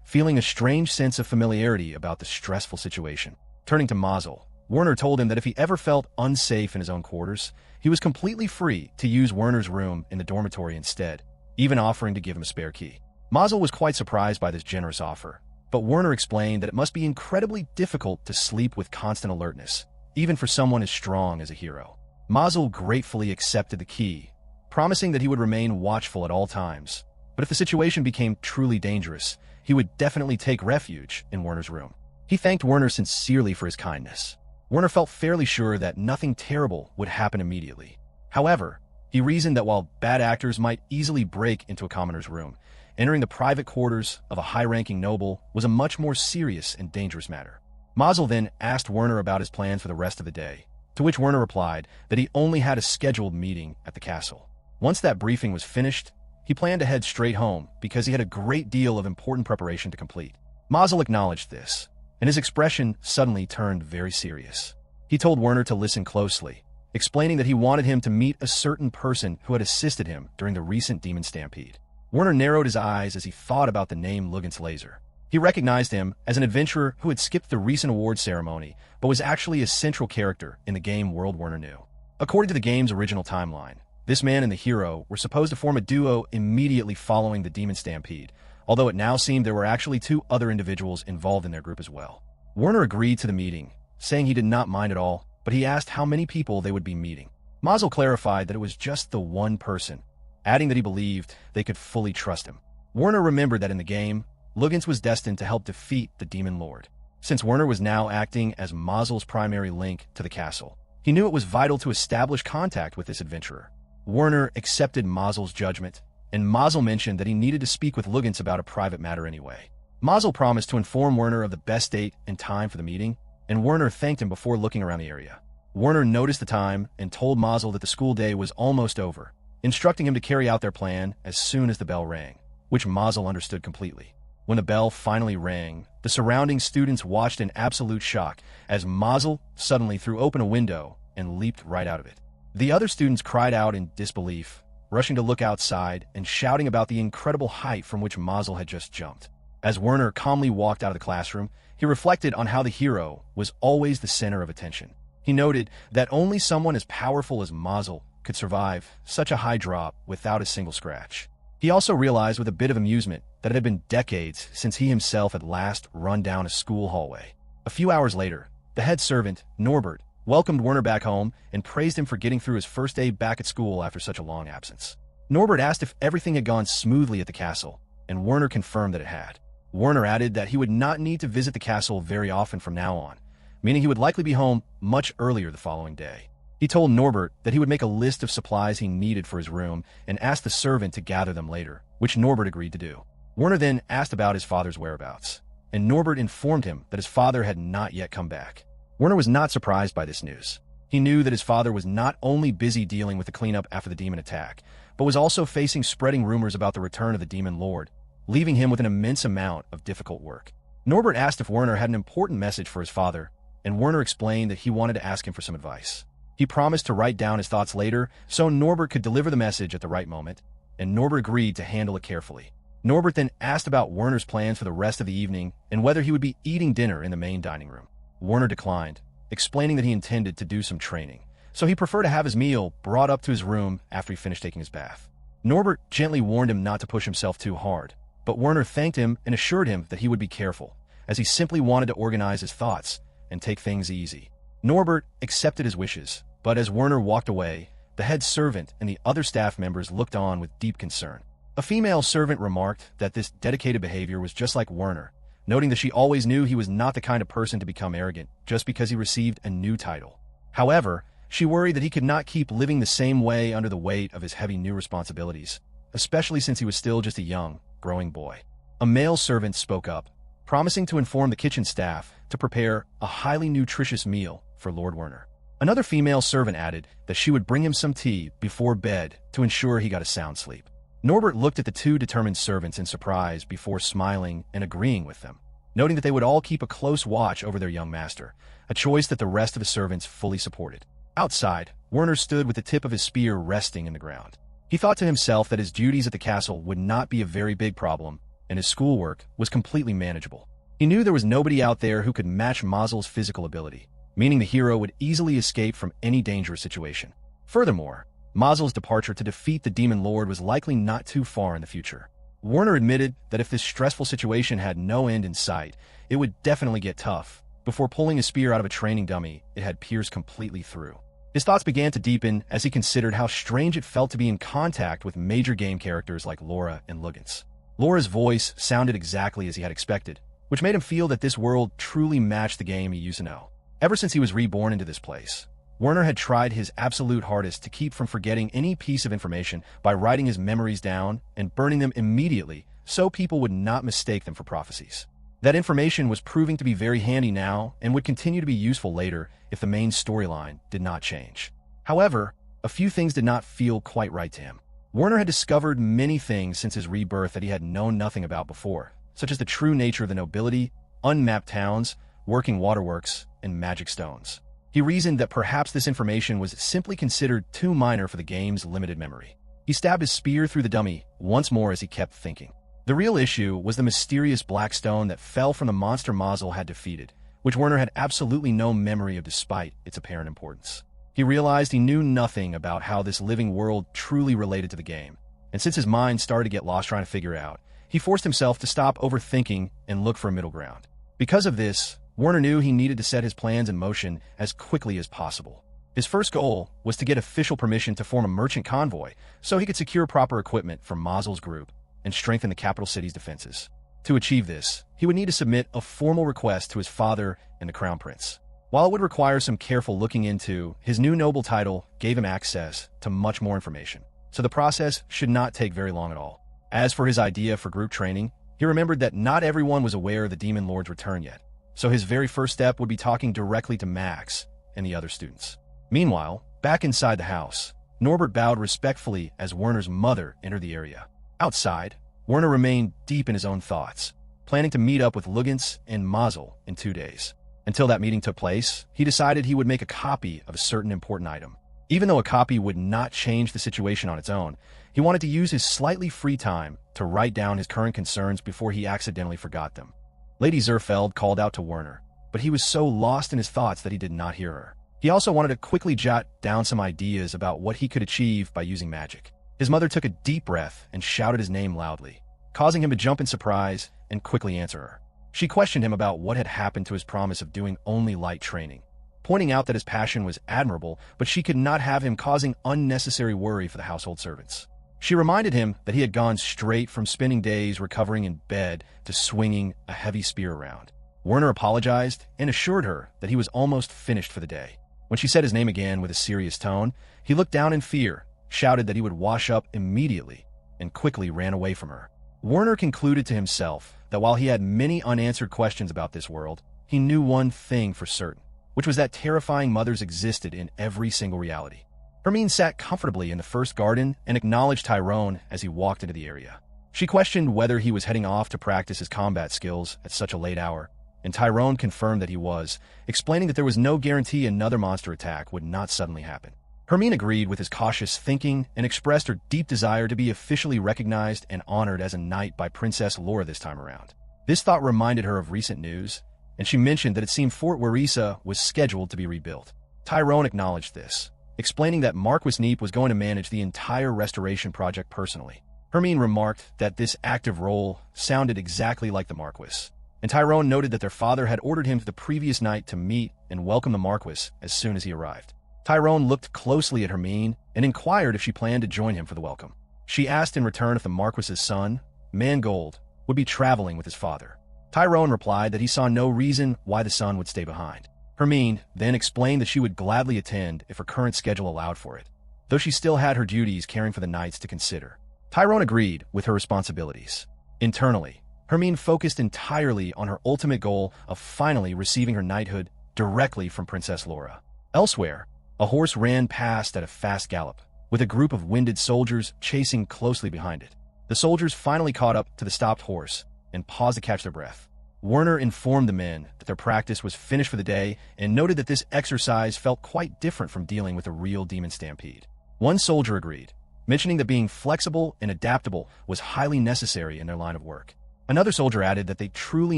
feeling a strange sense of familiarity about the stressful situation. Turning to Mazel, Werner told him that if he ever felt unsafe in his own quarters, he was completely free to use Werner's room in the dormitory instead, even offering to give him a spare key. Mazel was quite surprised by this generous offer, but Werner explained that it must be incredibly difficult to sleep with constant alertness, even for someone as strong as a hero. Mazel gratefully accepted the key, promising that he would remain watchful at all times, but if the situation became truly dangerous, he would definitely take refuge in Werner's room. He thanked Werner sincerely for his kindness. Werner felt fairly sure that nothing terrible would happen immediately. However, he reasoned that while bad actors might easily break into a commoner's room, entering the private quarters of a high-ranking noble was a much more serious and dangerous matter. Mazel then asked Werner about his plans for the rest of the day, to which Werner replied that he only had a scheduled meeting at the castle. Once that briefing was finished, he planned to head straight home because he had a great deal of important preparation to complete. Mazel acknowledged this, and his expression suddenly turned very serious. He told Werner to listen closely, explaining that he wanted him to meet a certain person who had assisted him during the recent demon stampede. Werner narrowed his eyes as he thought about the name Lugens Laser. He recognized him as an adventurer who had skipped the recent award ceremony, but was actually a central character in the game World Werner knew. According to the game's original timeline, this man and the hero were supposed to form a duo immediately following the demon stampede, although it now seemed there were actually two other individuals involved in their group as well. Werner agreed to the meeting, saying he did not mind at all, but he asked how many people they would be meeting. Mazel clarified that it was just the one person, adding that he believed they could fully trust him. Werner remembered that in the game, Lugens was destined to help defeat the Demon Lord. Since Werner was now acting as Mazel's primary link to the castle, he knew it was vital to establish contact with this adventurer. Werner accepted Mazel's judgment, and Mazel mentioned that he needed to speak with Lugens about a private matter anyway. Mazel promised to inform Werner of the best date and time for the meeting, and Werner thanked him before looking around the area. Werner noticed the time and told Mazel that the school day was almost over, instructing him to carry out their plan as soon as the bell rang, which Mazel understood completely. When the bell finally rang, the surrounding students watched in absolute shock as Mazel suddenly threw open a window and leaped right out of it. The other students cried out in disbelief, rushing to look outside and shouting about the incredible height from which Mazel had just jumped. As Werner calmly walked out of the classroom, he reflected on how the hero was always the center of attention. He noted that only someone as powerful as Mazel could survive such a high drop without a single scratch. He also realized with a bit of amusement that it had been decades since he himself had last run down a school hallway. A few hours later, the head servant, Norbert, welcomed Werner back home and praised him for getting through his first day back at school after such a long absence. Norbert asked if everything had gone smoothly at the castle, and Werner confirmed that it had. Werner added that he would not need to visit the castle very often from now on, meaning he would likely be home much earlier the following day. He told Norbert that he would make a list of supplies he needed for his room and asked the servant to gather them later, which Norbert agreed to do. Werner then asked about his father's whereabouts, and Norbert informed him that his father had not yet come back. Werner was not surprised by this news. He knew that his father was not only busy dealing with the cleanup after the demon attack, but was also facing spreading rumors about the return of the Demon Lord, leaving him with an immense amount of difficult work. Norbert asked if Werner had an important message for his father, and Werner explained that he wanted to ask him for some advice. He promised to write down his thoughts later so Norbert could deliver the message at the right moment, and Norbert agreed to handle it carefully. Norbert then asked about Werner's plans for the rest of the evening and whether he would be eating dinner in the main dining room. Werner declined, explaining that he intended to do some training, so he preferred to have his meal brought up to his room after he finished taking his bath. Norbert gently warned him not to push himself too hard, but Werner thanked him and assured him that he would be careful, as he simply wanted to organize his thoughts and take things easy. Norbert accepted his wishes, but as Werner walked away, the head servant and the other staff members looked on with deep concern. A female servant remarked that this dedicated behavior was just like Werner, noting that she always knew he was not the kind of person to become arrogant just because he received a new title. However, She worried that he could not keep living the same way under the weight of his heavy new responsibilities, especially since he was still just a young, growing boy. A male servant spoke up, promising to inform the kitchen staff to prepare a highly nutritious meal for Lord Werner. Another female servant added that she would bring him some tea before bed to ensure he got a sound sleep. Norbert looked at the two determined servants in surprise before smiling and agreeing with them, noting that they would all keep a close watch over their young master, a choice that the rest of the servants fully supported. Outside, Werner stood with the tip of his spear resting in the ground. He thought to himself that his duties at the castle would not be a very big problem, and his schoolwork was completely manageable. He knew there was nobody out there who could match Mazel's physical ability, meaning the hero would easily escape from any dangerous situation. Furthermore, Mazel's departure to defeat the Demon Lord was likely not too far in the future. Werner admitted that if this stressful situation had no end in sight, it would definitely get tough. Before pulling his spear out of a training dummy, it had pierced completely through. His thoughts began to deepen as he considered how strange it felt to be in contact with major game characters like Laura and Luggins. Laura's voice sounded exactly as he had expected, which made him feel that this world truly matched the game he used to know. Ever since he was reborn into this place, Werner had tried his absolute hardest to keep from forgetting any piece of information by writing his memories down and burning them immediately so people would not mistake them for prophecies. That information was proving to be very handy now and would continue to be useful later if the main storyline did not change. However, a few things did not feel quite right to him. Werner had discovered many things since his rebirth that he had known nothing about before, such as the true nature of the nobility, unmapped towns, working waterworks, and magic stones. He reasoned that perhaps this information was simply considered too minor for the game's limited memory. He stabbed his spear through the dummy once more as he kept thinking. The real issue was the mysterious black stone that fell from the monster Mazel had defeated, which Werner had absolutely no memory of despite its apparent importance. He realized he knew nothing about how this living world truly related to the game, and since his mind started to get lost trying to figure out, he forced himself to stop overthinking and look for a middle ground. Because of this, Werner knew he needed to set his plans in motion as quickly as possible. His first goal was to get official permission to form a merchant convoy so he could secure proper equipment from Mazel's group and strengthen the capital city's defenses. To achieve this, he would need to submit a formal request to his father and the crown prince. While it would require some careful looking into, his new noble title gave him access to much more information, so the process should not take very long at all. As for his idea for group training, he remembered that not everyone was aware of the Demon Lord's return yet, so his very first step would be talking directly to Max and the other students. Meanwhile, back inside the house, Norbert bowed respectfully as Werner's mother entered the area. Outside, Werner remained deep in his own thoughts, planning to meet up with Luggins and Mazel in 2 days. Until that meeting took place, he decided he would make a copy of a certain important item. Even though a copy would not change the situation on its own, he wanted to use his slightly free time to write down his current concerns before he accidentally forgot them. Lady Zerfeld called out to Werner, but he was so lost in his thoughts that he did not hear her. He also wanted to quickly jot down some ideas about what he could achieve by using magic. His mother took a deep breath and shouted his name loudly, causing him to jump in surprise and quickly answer her. She questioned him about what had happened to his promise of doing only light training, pointing out that his passion was admirable, but she could not have him causing unnecessary worry for the household servants. She reminded him that he had gone straight from spending days recovering in bed to swinging a heavy spear around. Werner apologized and assured her that he was almost finished for the day. When she said his name again with a serious tone, he looked down in fear, shouted that he would wash up immediately, and quickly ran away from her. Werner concluded to himself that while he had many unanswered questions about this world, he knew one thing for certain, which was that terrifying mothers existed in every single reality. Hermine sat comfortably in the first garden and acknowledged Tyrone as he walked into the area. She questioned whether he was heading off to practice his combat skills at such a late hour, and Tyrone confirmed that he was, explaining that there was no guarantee another monster attack would not suddenly happen. Hermine agreed with his cautious thinking and expressed her deep desire to be officially recognized and honored as a knight by Princess Laura this time around. This thought reminded her of recent news, and she mentioned that it seemed Fort Warisa was scheduled to be rebuilt. Tyrone acknowledged this, explaining that Marquis Neep was going to manage the entire restoration project personally. Hermine remarked that this active role sounded exactly like the Marquis, and Tyrone noted that their father had ordered him the previous night to meet and welcome the Marquis as soon as he arrived. Tyrone looked closely at Hermine and inquired if she planned to join him for the welcome. She asked in return if the Marquis's son, Mangold, would be traveling with his father. Tyrone replied that he saw no reason why the son would stay behind. Hermine then explained that she would gladly attend if her current schedule allowed for it, though she still had her duties caring for the knights to consider. Tyrone agreed with her responsibilities. Internally, Hermine focused entirely on her ultimate goal of finally receiving her knighthood directly from Princess Laura. Elsewhere, a horse ran past at a fast gallop, with a group of winded soldiers chasing closely behind it. The soldiers finally caught up to the stopped horse and paused to catch their breath. Werner informed the men that their practice was finished for the day and noted that this exercise felt quite different from dealing with a real demon stampede. One soldier agreed, mentioning that being flexible and adaptable was highly necessary in their line of work. Another soldier added that they truly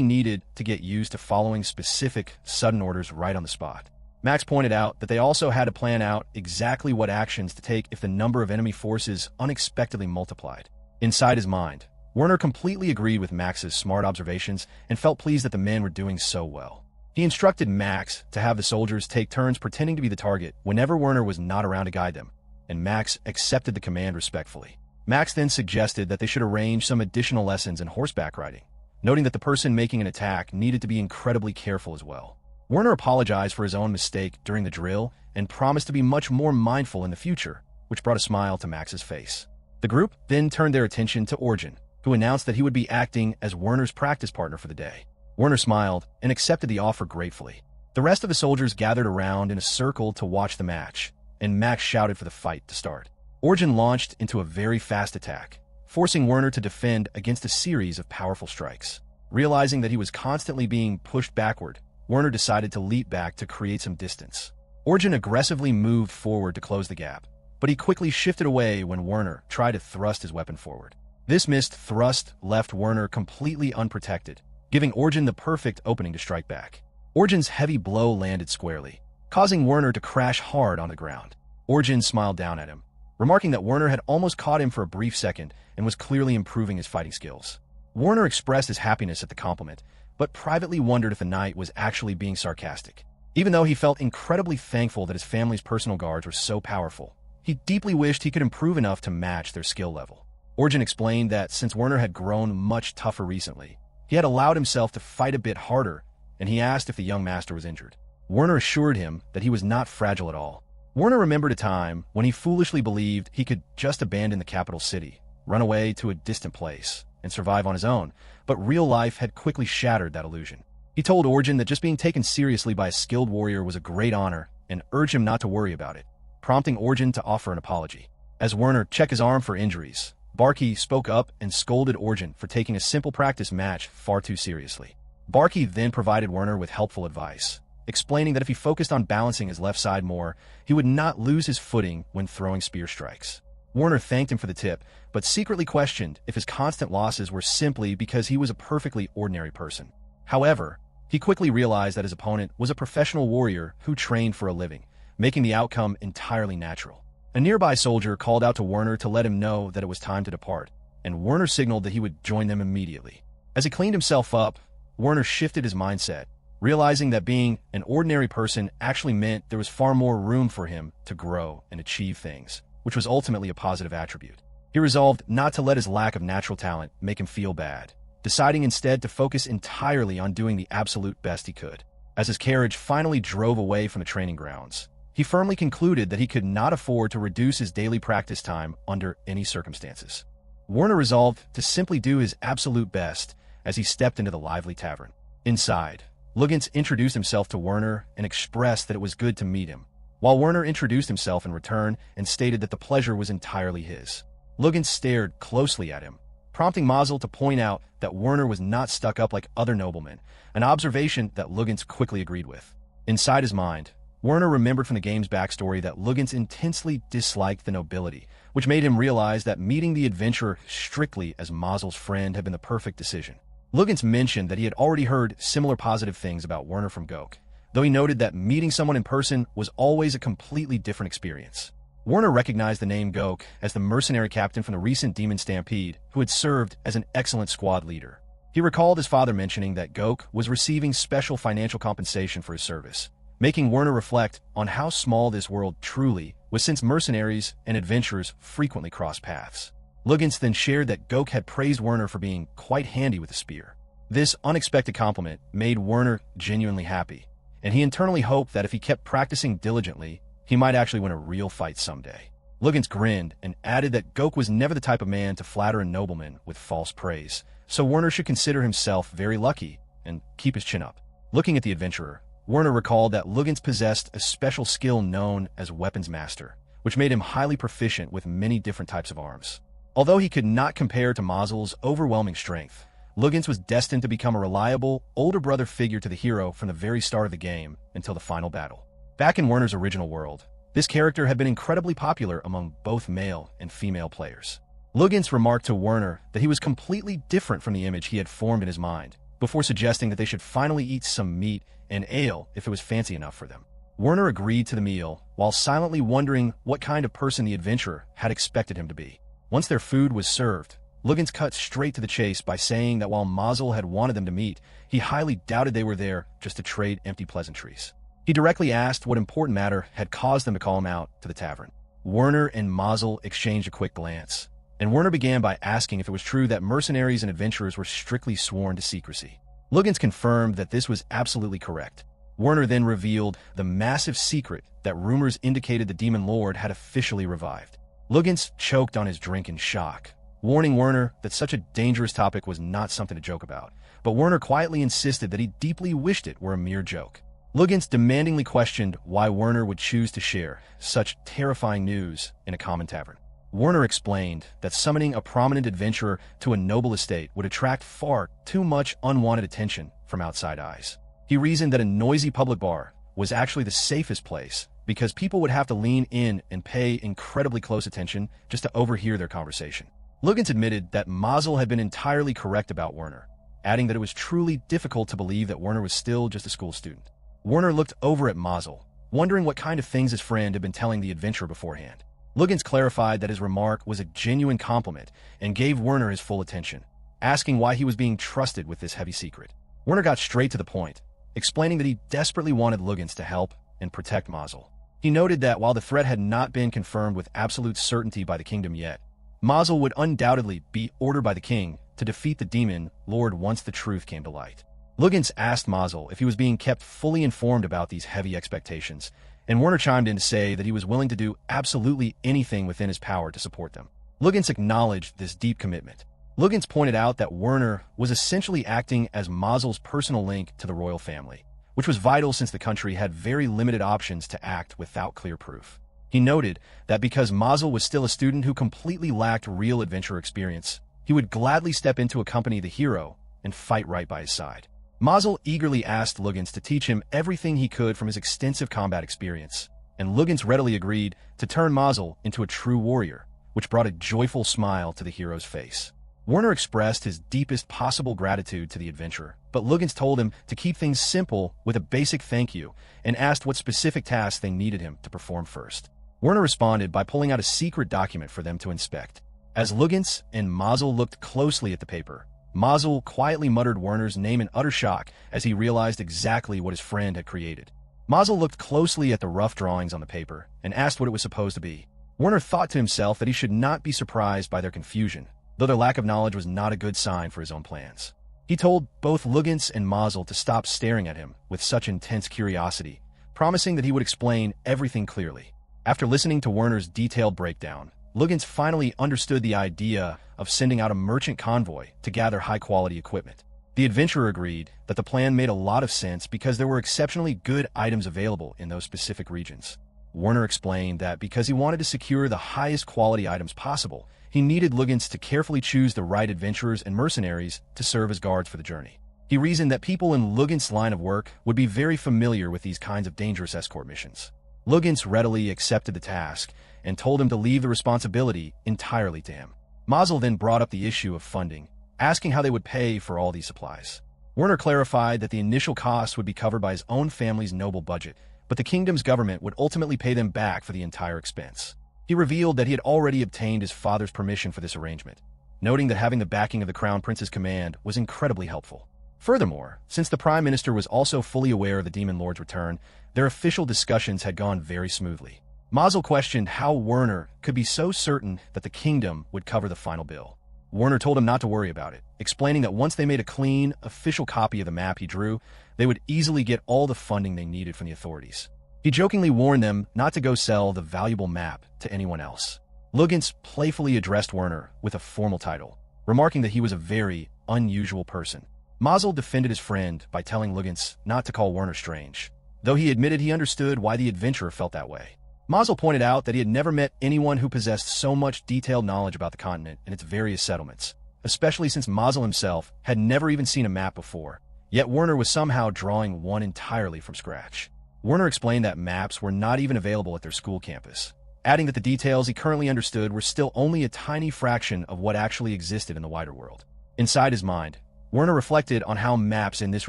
needed to get used to following specific, sudden orders right on the spot. Max pointed out that they also had to plan out exactly what actions to take if the number of enemy forces unexpectedly multiplied. Inside his mind, Werner completely agreed with Max's smart observations and felt pleased that the men were doing so well. He instructed Max to have the soldiers take turns pretending to be the target whenever Werner was not around to guide them, and Max accepted the command respectfully. Max then suggested that they should arrange some additional lessons in horseback riding, noting that the person making an attack needed to be incredibly careful as well. Werner apologized for his own mistake during the drill and promised to be much more mindful in the future, which brought a smile to Max's face. The group then turned their attention to Origin, who announced that he would be acting as Werner's practice partner for the day. Werner smiled and accepted the offer gratefully. The rest of the soldiers gathered around in a circle to watch the match, and Max shouted for the fight to start. Origin launched into a very fast attack, forcing Werner to defend against a series of powerful strikes. Realizing that he was constantly being pushed backward, Werner decided to leap back to create some distance. Origin aggressively moved forward to close the gap, but he quickly shifted away when Werner tried to thrust his weapon forward. This missed thrust left Werner completely unprotected, giving Origin the perfect opening to strike back. Origin's heavy blow landed squarely, causing Werner to crash hard on the ground. Origin smiled down at him, remarking that Werner had almost caught him for a brief second and was clearly improving his fighting skills. Werner expressed his happiness at the compliment, but privately wondered if the knight was actually being sarcastic. Even though he felt incredibly thankful that his family's personal guards were so powerful, he deeply wished he could improve enough to match their skill level. Origin explained that since Werner had grown much tougher recently, he had allowed himself to fight a bit harder, and he asked if the young master was injured. Werner assured him that he was not fragile at all. Werner remembered a time when he foolishly believed he could just abandon the capital city, run away to a distant place, and survive on his own, but real life had quickly shattered that illusion. He told Origin that just being taken seriously by a skilled warrior was a great honor and urged him not to worry about it, prompting Origin to offer an apology. As Werner checked his arm for injuries, Barkey spoke up and scolded Origin for taking a simple practice match far too seriously. Barkey then provided Werner with helpful advice, explaining that if he focused on balancing his left side more, he would not lose his footing when throwing spear strikes. Werner thanked him for the tip, but secretly questioned if his constant losses were simply because he was a perfectly ordinary person. However, he quickly realized that his opponent was a professional warrior who trained for a living, making the outcome entirely natural. A nearby soldier called out to Werner to let him know that it was time to depart, and Werner signaled that he would join them immediately. As he cleaned himself up, Werner shifted his mindset, realizing that being an ordinary person actually meant there was far more room for him to grow and achieve things, which was ultimately a positive attribute. He resolved not to let his lack of natural talent make him feel bad, deciding instead to focus entirely on doing the absolute best he could. As his carriage finally drove away from the training grounds, he firmly concluded that he could not afford to reduce his daily practice time under any circumstances. Werner resolved to simply do his absolute best as he stepped into the lively tavern. Inside, Luggins introduced himself to Werner and expressed that it was good to meet him, while Werner introduced himself in return and stated that the pleasure was entirely his. Luggins stared closely at him, prompting Mazel to point out that Werner was not stuck up like other noblemen, an observation that Luggins quickly agreed with. Inside his mind, Werner remembered from the game's backstory that Luggins intensely disliked the nobility, which made him realize that meeting the adventurer strictly as Mazel's friend had been the perfect decision. Luggins mentioned that he had already heard similar positive things about Werner from Gok, though he noted that meeting someone in person was always a completely different experience. Werner recognized the name Gok as the mercenary captain from the recent demon stampede who had served as an excellent squad leader. He recalled his father mentioning that Gok was receiving special financial compensation for his service, making Werner reflect on how small this world truly was since mercenaries and adventurers frequently cross paths. Luggins then shared that Gok had praised Werner for being quite handy with a spear. This unexpected compliment made Werner genuinely happy, and he internally hoped that if he kept practicing diligently, he might actually win a real fight someday. Luggins grinned and added that Gok was never the type of man to flatter a nobleman with false praise, so Werner should consider himself very lucky and keep his chin up. Looking at the adventurer, Werner recalled that Luggins possessed a special skill known as weapons master, which made him highly proficient with many different types of arms. Although he could not compare to Mazel's overwhelming strength, Luggins was destined to become a reliable, older brother figure to the hero from the very start of the game until the final battle. Back in Werner's original world, this character had been incredibly popular among both male and female players. Luggins remarked to Werner that he was completely different from the image he had formed in his mind, before suggesting that they should finally eat some meat and ale if it was fancy enough for them. Werner agreed to the meal, while silently wondering what kind of person the adventurer had expected him to be. Once their food was served, Luggins cut straight to the chase by saying that while Mazel had wanted them to meet, he highly doubted they were there just to trade empty pleasantries. He directly asked what important matter had caused them to call him out to the tavern. Werner and Mazel exchanged a quick glance, and Werner began by asking if it was true that mercenaries and adventurers were strictly sworn to secrecy. Luggins confirmed that this was absolutely correct. Werner then revealed the massive secret that rumors indicated the Demon Lord had officially revived. Luggins choked on his drink in shock, warning Werner that such a dangerous topic was not something to joke about, but Werner quietly insisted that he deeply wished it were a mere joke. Luggins demandingly questioned why Werner would choose to share such terrifying news in a common tavern. Werner explained that summoning a prominent adventurer to a noble estate would attract far too much unwanted attention from outside eyes. He reasoned that a noisy public bar was actually the safest place because people would have to lean in and pay incredibly close attention just to overhear their conversation. Luggins admitted that Mazel had been entirely correct about Werner, adding that it was truly difficult to believe that Werner was still just a school student. Werner looked over at Mazel, wondering what kind of things his friend had been telling the adventurer beforehand. Luggins clarified that his remark was a genuine compliment and gave Werner his full attention, asking why he was being trusted with this heavy secret. Werner got straight to the point, explaining that he desperately wanted Luggins to help and protect Mazel. He noted that while the threat had not been confirmed with absolute certainty by the kingdom yet, Mazel would undoubtedly be ordered by the king to defeat the Demon Lord once the truth came to light. Luggins asked Mazel if he was being kept fully informed about these heavy expectations, and Werner chimed in to say that he was willing to do absolutely anything within his power to support them. Luggins acknowledged this deep commitment. Luggins pointed out that Werner was essentially acting as Mazel's personal link to the royal family, which was vital since the country had very limited options to act without clear proof. He noted that because Mazel was still a student who completely lacked real adventure experience, he would gladly step in to accompany the hero and fight right by his side. Mazel eagerly asked Luggins to teach him everything he could from his extensive combat experience, and Luggins readily agreed to turn Mazel into a true warrior, which brought a joyful smile to the hero's face. Werner expressed his deepest possible gratitude to the adventurer, but Luggins told him to keep things simple with a basic thank you and asked what specific tasks they needed him to perform first. Werner responded by pulling out a secret document for them to inspect. As Luggins and Mazel looked closely at the paper, Mazel quietly muttered Werner's name in utter shock as he realized exactly what his friend had created. Mazel looked closely at the rough drawings on the paper and asked what it was supposed to be. Werner thought to himself that he should not be surprised by their confusion, though their lack of knowledge was not a good sign for his own plans. He told both Luggins and Mazel to stop staring at him with such intense curiosity, promising that he would explain everything clearly. After listening to Werner's detailed breakdown, Luggins finally understood the idea of sending out a merchant convoy to gather high-quality equipment. The adventurer agreed that the plan made a lot of sense because there were exceptionally good items available in those specific regions. Werner explained that because he wanted to secure the highest quality items possible, he needed Luggins to carefully choose the right adventurers and mercenaries to serve as guards for the journey. He reasoned that people in Luggins' line of work would be very familiar with these kinds of dangerous escort missions. Luggins readily accepted the task and told him to leave the responsibility entirely to him. Mazel then brought up the issue of funding, asking how they would pay for all these supplies. Werner clarified that the initial costs would be covered by his own family's noble budget, but the kingdom's government would ultimately pay them back for the entire expense. He revealed that he had already obtained his father's permission for this arrangement, noting that having the backing of the Crown Prince's command was incredibly helpful. Furthermore, since the Prime Minister was also fully aware of the Demon Lord's return, their official discussions had gone very smoothly. Mazel questioned how Werner could be so certain that the kingdom would cover the final bill. Werner told him not to worry about it, explaining that once they made a clean, official copy of the map he drew, they would easily get all the funding they needed from the authorities. He jokingly warned them not to go sell the valuable map to anyone else. Luggins playfully addressed Werner with a formal title, remarking that he was a very unusual person. Mazel defended his friend by telling Luggins not to call Werner strange, though he admitted he understood why the adventurer felt that way. Mazel pointed out that he had never met anyone who possessed so much detailed knowledge about the continent and its various settlements, especially since Mazel himself had never even seen a map before, yet Werner was somehow drawing one entirely from scratch. Werner explained that maps were not even available at their school campus, adding that the details he currently understood were still only a tiny fraction of what actually existed in the wider world. Inside his mind, Werner reflected on how maps in this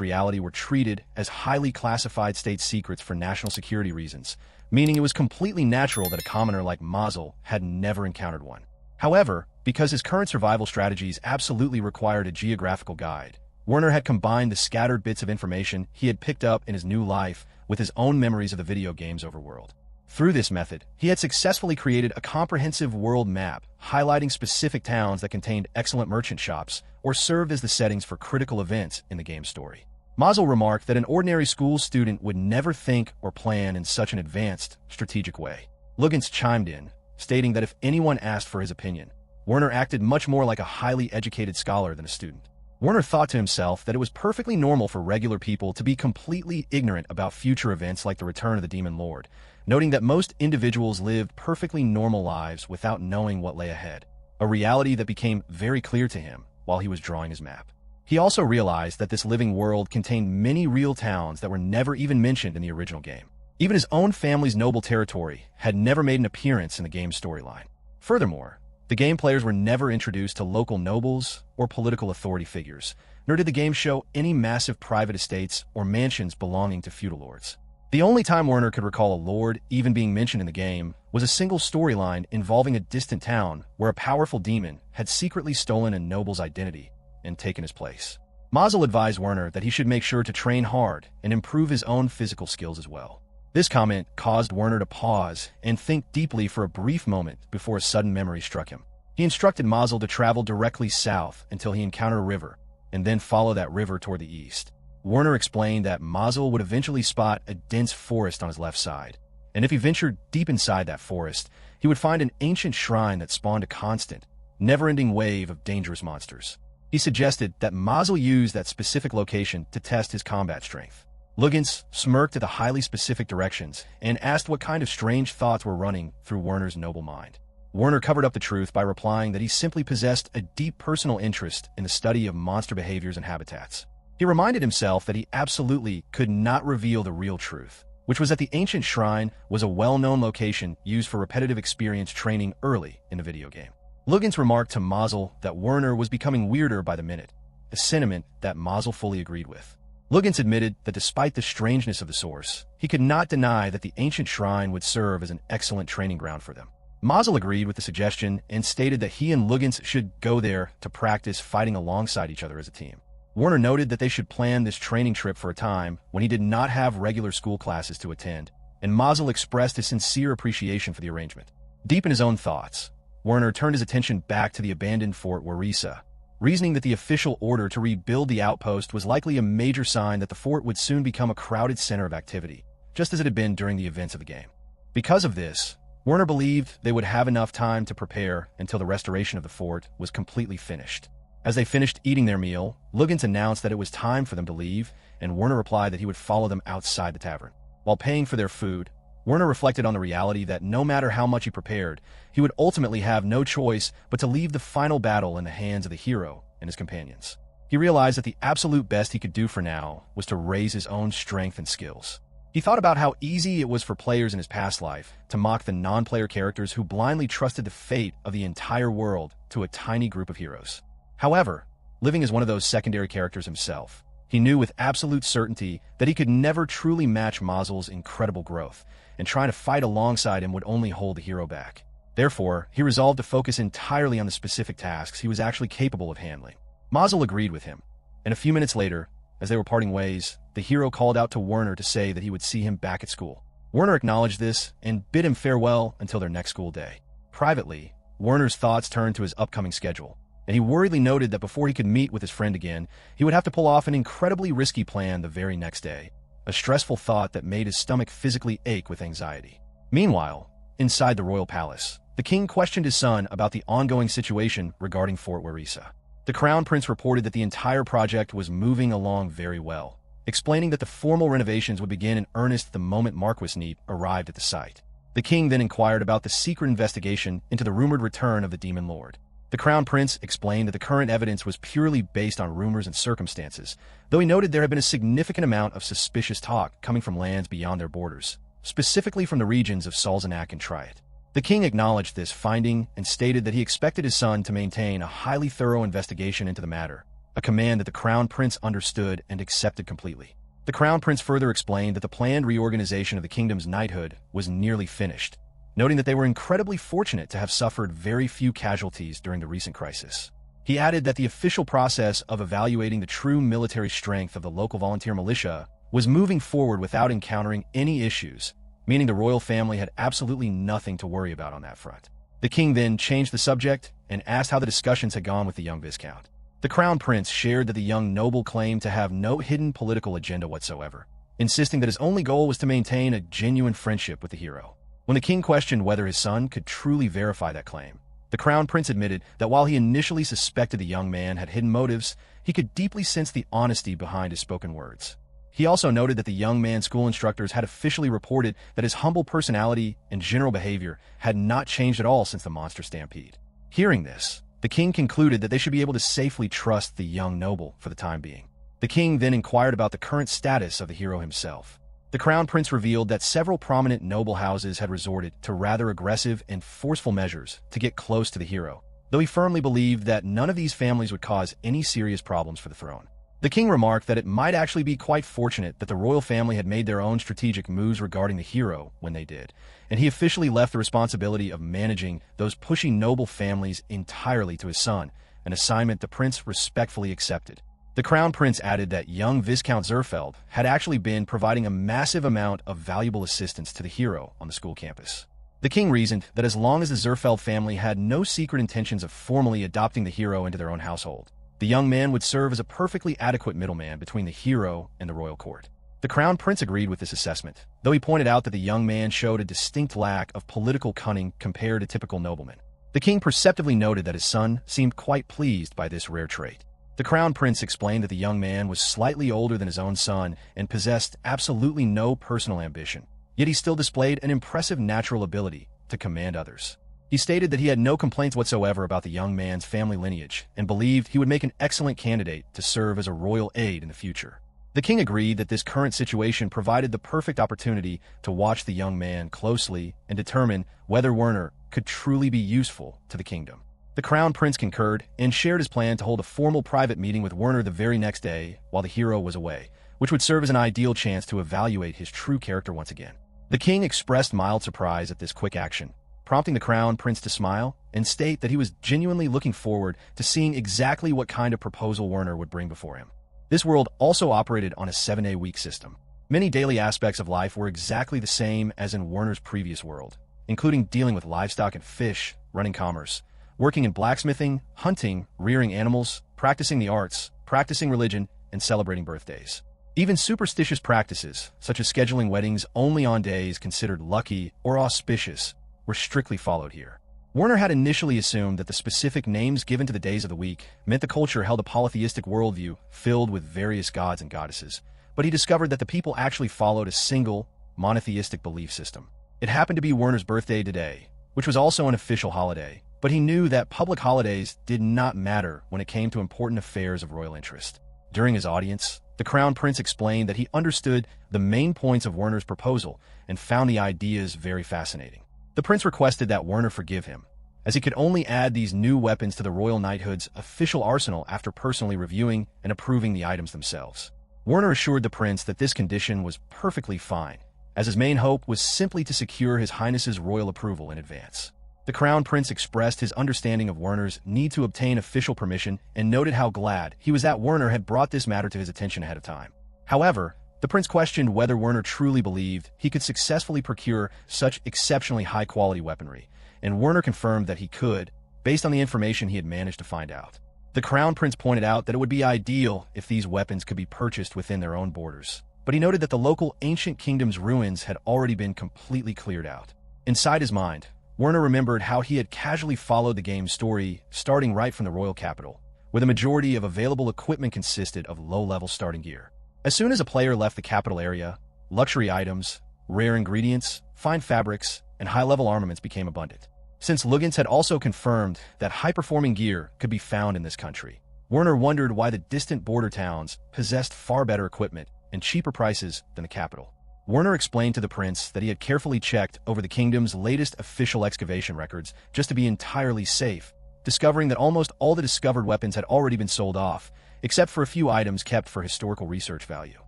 reality were treated as highly classified state secrets for national security reasons, meaning it was completely natural that a commoner like Mazel had never encountered one. However, because his current survival strategies absolutely required a geographical guide, Werner had combined the scattered bits of information he had picked up in his new life with his own memories of the video game's overworld. Through this method, he had successfully created a comprehensive world map highlighting specific towns that contained excellent merchant shops or served as the settings for critical events in the game's story. Mazel remarked that an ordinary school student would never think or plan in such an advanced, strategic way. Luggins chimed in, stating that if anyone asked for his opinion, Werner acted much more like a highly educated scholar than a student. Werner thought to himself that it was perfectly normal for regular people to be completely ignorant about future events like the return of the Demon Lord, noting that most individuals lived perfectly normal lives without knowing what lay ahead, a reality that became very clear to him while he was drawing his map. He also realized that this living world contained many real towns that were never even mentioned in the original game. Even his own family's noble territory had never made an appearance in the game's storyline. Furthermore, the game players were never introduced to local nobles or political authority figures, nor did the game show any massive private estates or mansions belonging to feudal lords. The only time Werner could recall a lord even being mentioned in the game was a single storyline involving a distant town where a powerful demon had secretly stolen a noble's identity and taken his place. Mazel advised Werner that he should make sure to train hard and improve his own physical skills as well. This comment caused Werner to pause and think deeply for a brief moment before a sudden memory struck him. He instructed Mazel to travel directly south until he encountered a river, and then follow that river toward the east. Werner explained that Mazel would eventually spot a dense forest on his left side, and if he ventured deep inside that forest, he would find an ancient shrine that spawned a constant, never-ending wave of dangerous monsters. He suggested that Mazel use that specific location to test his combat strength. Luggins smirked at the highly specific directions and asked what kind of strange thoughts were running through Werner's noble mind. Werner covered up the truth by replying that he simply possessed a deep personal interest in the study of monster behaviors and habitats. He reminded himself that he absolutely could not reveal the real truth, which was that the ancient shrine was a well-known location used for repetitive experience training early in the video game. Luggins remarked to Mazel that Werner was becoming weirder by the minute, a sentiment that Mazel fully agreed with. Luggins admitted that despite the strangeness of the source, he could not deny that the ancient shrine would serve as an excellent training ground for them. Mazel agreed with the suggestion and stated that he and Luggins should go there to practice fighting alongside each other as a team. Werner noted that they should plan this training trip for a time when he did not have regular school classes to attend, and Mazel expressed his sincere appreciation for the arrangement. Deep in his own thoughts, Werner turned his attention back to the abandoned Fort Warisa, reasoning that the official order to rebuild the outpost was likely a major sign that the fort would soon become a crowded center of activity, just as it had been during the events of the game. Because of this, Werner believed they would have enough time to prepare until the restoration of the fort was completely finished. As they finished eating their meal, Luggins announced that it was time for them to leave, and Werner replied that he would follow them outside the tavern. While paying for their food, Werner reflected on the reality that no matter how much he prepared, he would ultimately have no choice but to leave the final battle in the hands of the hero and his companions. He realized that the absolute best he could do for now was to raise his own strength and skills. He thought about how easy it was for players in his past life to mock the non-player characters who blindly trusted the fate of the entire world to a tiny group of heroes. However, living as one of those secondary characters himself, he knew with absolute certainty that he could never truly match Mazel's incredible growth, and trying to fight alongside him would only hold the hero back. Therefore, he resolved to focus entirely on the specific tasks he was actually capable of handling. Mazel agreed with him, and a few minutes later, as they were parting ways, the hero called out to Werner to say that he would see him back at school. Werner acknowledged this and bid him farewell until their next school day. Privately, Werner's thoughts turned to his upcoming schedule, and he worriedly noted that before he could meet with his friend again, he would have to pull off an incredibly risky plan the very next day, a stressful thought that made his stomach physically ache with anxiety. Meanwhile, inside the royal palace, the king questioned his son about the ongoing situation regarding Fort Warisa. The crown prince reported that the entire project was moving along very well, explaining that the formal renovations would begin in earnest the moment Marquis Neep arrived at the site. The king then inquired about the secret investigation into the rumored return of the Demon Lord. The crown prince explained that the current evidence was purely based on rumors and circumstances, though he noted there had been a significant amount of suspicious talk coming from lands beyond their borders, specifically from the regions of Salzanak and Triet. The king acknowledged this finding and stated that he expected his son to maintain a highly thorough investigation into the matter, a command that the crown prince understood and accepted completely. The crown prince further explained that the planned reorganization of the kingdom's knighthood was nearly finished, noting that they were incredibly fortunate to have suffered very few casualties during the recent crisis. He added that the official process of evaluating the true military strength of the local volunteer militia was moving forward without encountering any issues, meaning the royal family had absolutely nothing to worry about on that front. The king then changed the subject and asked how the discussions had gone with the young viscount. The crown prince shared that the young noble claimed to have no hidden political agenda whatsoever, insisting that his only goal was to maintain a genuine friendship with the hero. When the king questioned whether his son could truly verify that claim, the crown prince admitted that while he initially suspected the young man had hidden motives, he could deeply sense the honesty behind his spoken words. He also noted that the young man's school instructors had officially reported that his humble personality and general behavior had not changed at all since the monster stampede. Hearing this, the king concluded that they should be able to safely trust the young noble for the time being. The king then inquired about the current status of the hero himself. The crown prince revealed that several prominent noble houses had resorted to rather aggressive and forceful measures to get close to the hero, though he firmly believed that none of these families would cause any serious problems for the throne. The king remarked that it might actually be quite fortunate that the royal family had made their own strategic moves regarding the hero when they did, and he officially left the responsibility of managing those pushy noble families entirely to his son, an assignment the prince respectfully accepted. The crown prince added that young Viscount Zerfeld had actually been providing a massive amount of valuable assistance to the hero on the school campus. The king reasoned that as long as the Zerfeld family had no secret intentions of formally adopting the hero into their own household, the young man would serve as a perfectly adequate middleman between the hero and the royal court. The crown prince agreed with this assessment, though he pointed out that the young man showed a distinct lack of political cunning compared to typical noblemen. The king perceptively noted that his son seemed quite pleased by this rare trait. The crown prince explained that the young man was slightly older than his own son and possessed absolutely no personal ambition, yet he still displayed an impressive natural ability to command others. He stated that he had no complaints whatsoever about the young man's family lineage and believed he would make an excellent candidate to serve as a royal aide in the future. The king agreed that this current situation provided the perfect opportunity to watch the young man closely and determine whether Werner could truly be useful to the kingdom. The crown prince concurred and shared his plan to hold a formal private meeting with Werner the very next day while the hero was away, which would serve as an ideal chance to evaluate his true character once again. The king expressed mild surprise at this quick action, prompting the crown prince to smile and state that he was genuinely looking forward to seeing exactly what kind of proposal Werner would bring before him. This world also operated on a 7-day-week system. Many daily aspects of life were exactly the same as in Werner's previous world, including dealing with livestock and fish, running commerce, working in blacksmithing, hunting, rearing animals, practicing the arts, practicing religion, and celebrating birthdays. Even superstitious practices, such as scheduling weddings only on days considered lucky or auspicious, were strictly followed here. Werner had initially assumed that the specific names given to the days of the week meant the culture held a polytheistic worldview filled with various gods and goddesses, but he discovered that the people actually followed a single, monotheistic belief system. It happened to be Werner's birthday today, which was also an official holiday, but he knew that public holidays did not matter when it came to important affairs of royal interest. During his audience, the crown prince explained that he understood the main points of Werner's proposal and found the ideas very fascinating. The prince requested that Werner forgive him, as he could only add these new weapons to the royal knighthood's official arsenal after personally reviewing and approving the items themselves. Werner assured the prince that this condition was perfectly fine, as his main hope was simply to secure His Highness's royal approval in advance. The crown prince expressed his understanding of Werner's need to obtain official permission and noted how glad he was that Werner had brought this matter to his attention ahead of time. However, the prince questioned whether Werner truly believed he could successfully procure such exceptionally high-quality weaponry, and Werner confirmed that he could, based on the information he had managed to find out. The Crown Prince pointed out that it would be ideal if these weapons could be purchased within their own borders, but he noted that the local ancient kingdom's ruins had already been completely cleared out. Inside his mind, Werner remembered how he had casually followed the game's story starting right from the royal capital, where the majority of available equipment consisted of low-level starting gear. As soon as a player left the capital area, luxury items, rare ingredients, fine fabrics, and high-level armaments became abundant. Since Luggins had also confirmed that high-performing gear could be found in this country, Werner wondered why the distant border towns possessed far better equipment and cheaper prices than the capital. Werner explained to the prince that he had carefully checked over the kingdom's latest official excavation records just to be entirely safe, discovering that almost all the discovered weapons had already been sold off, except for a few items kept for historical research value.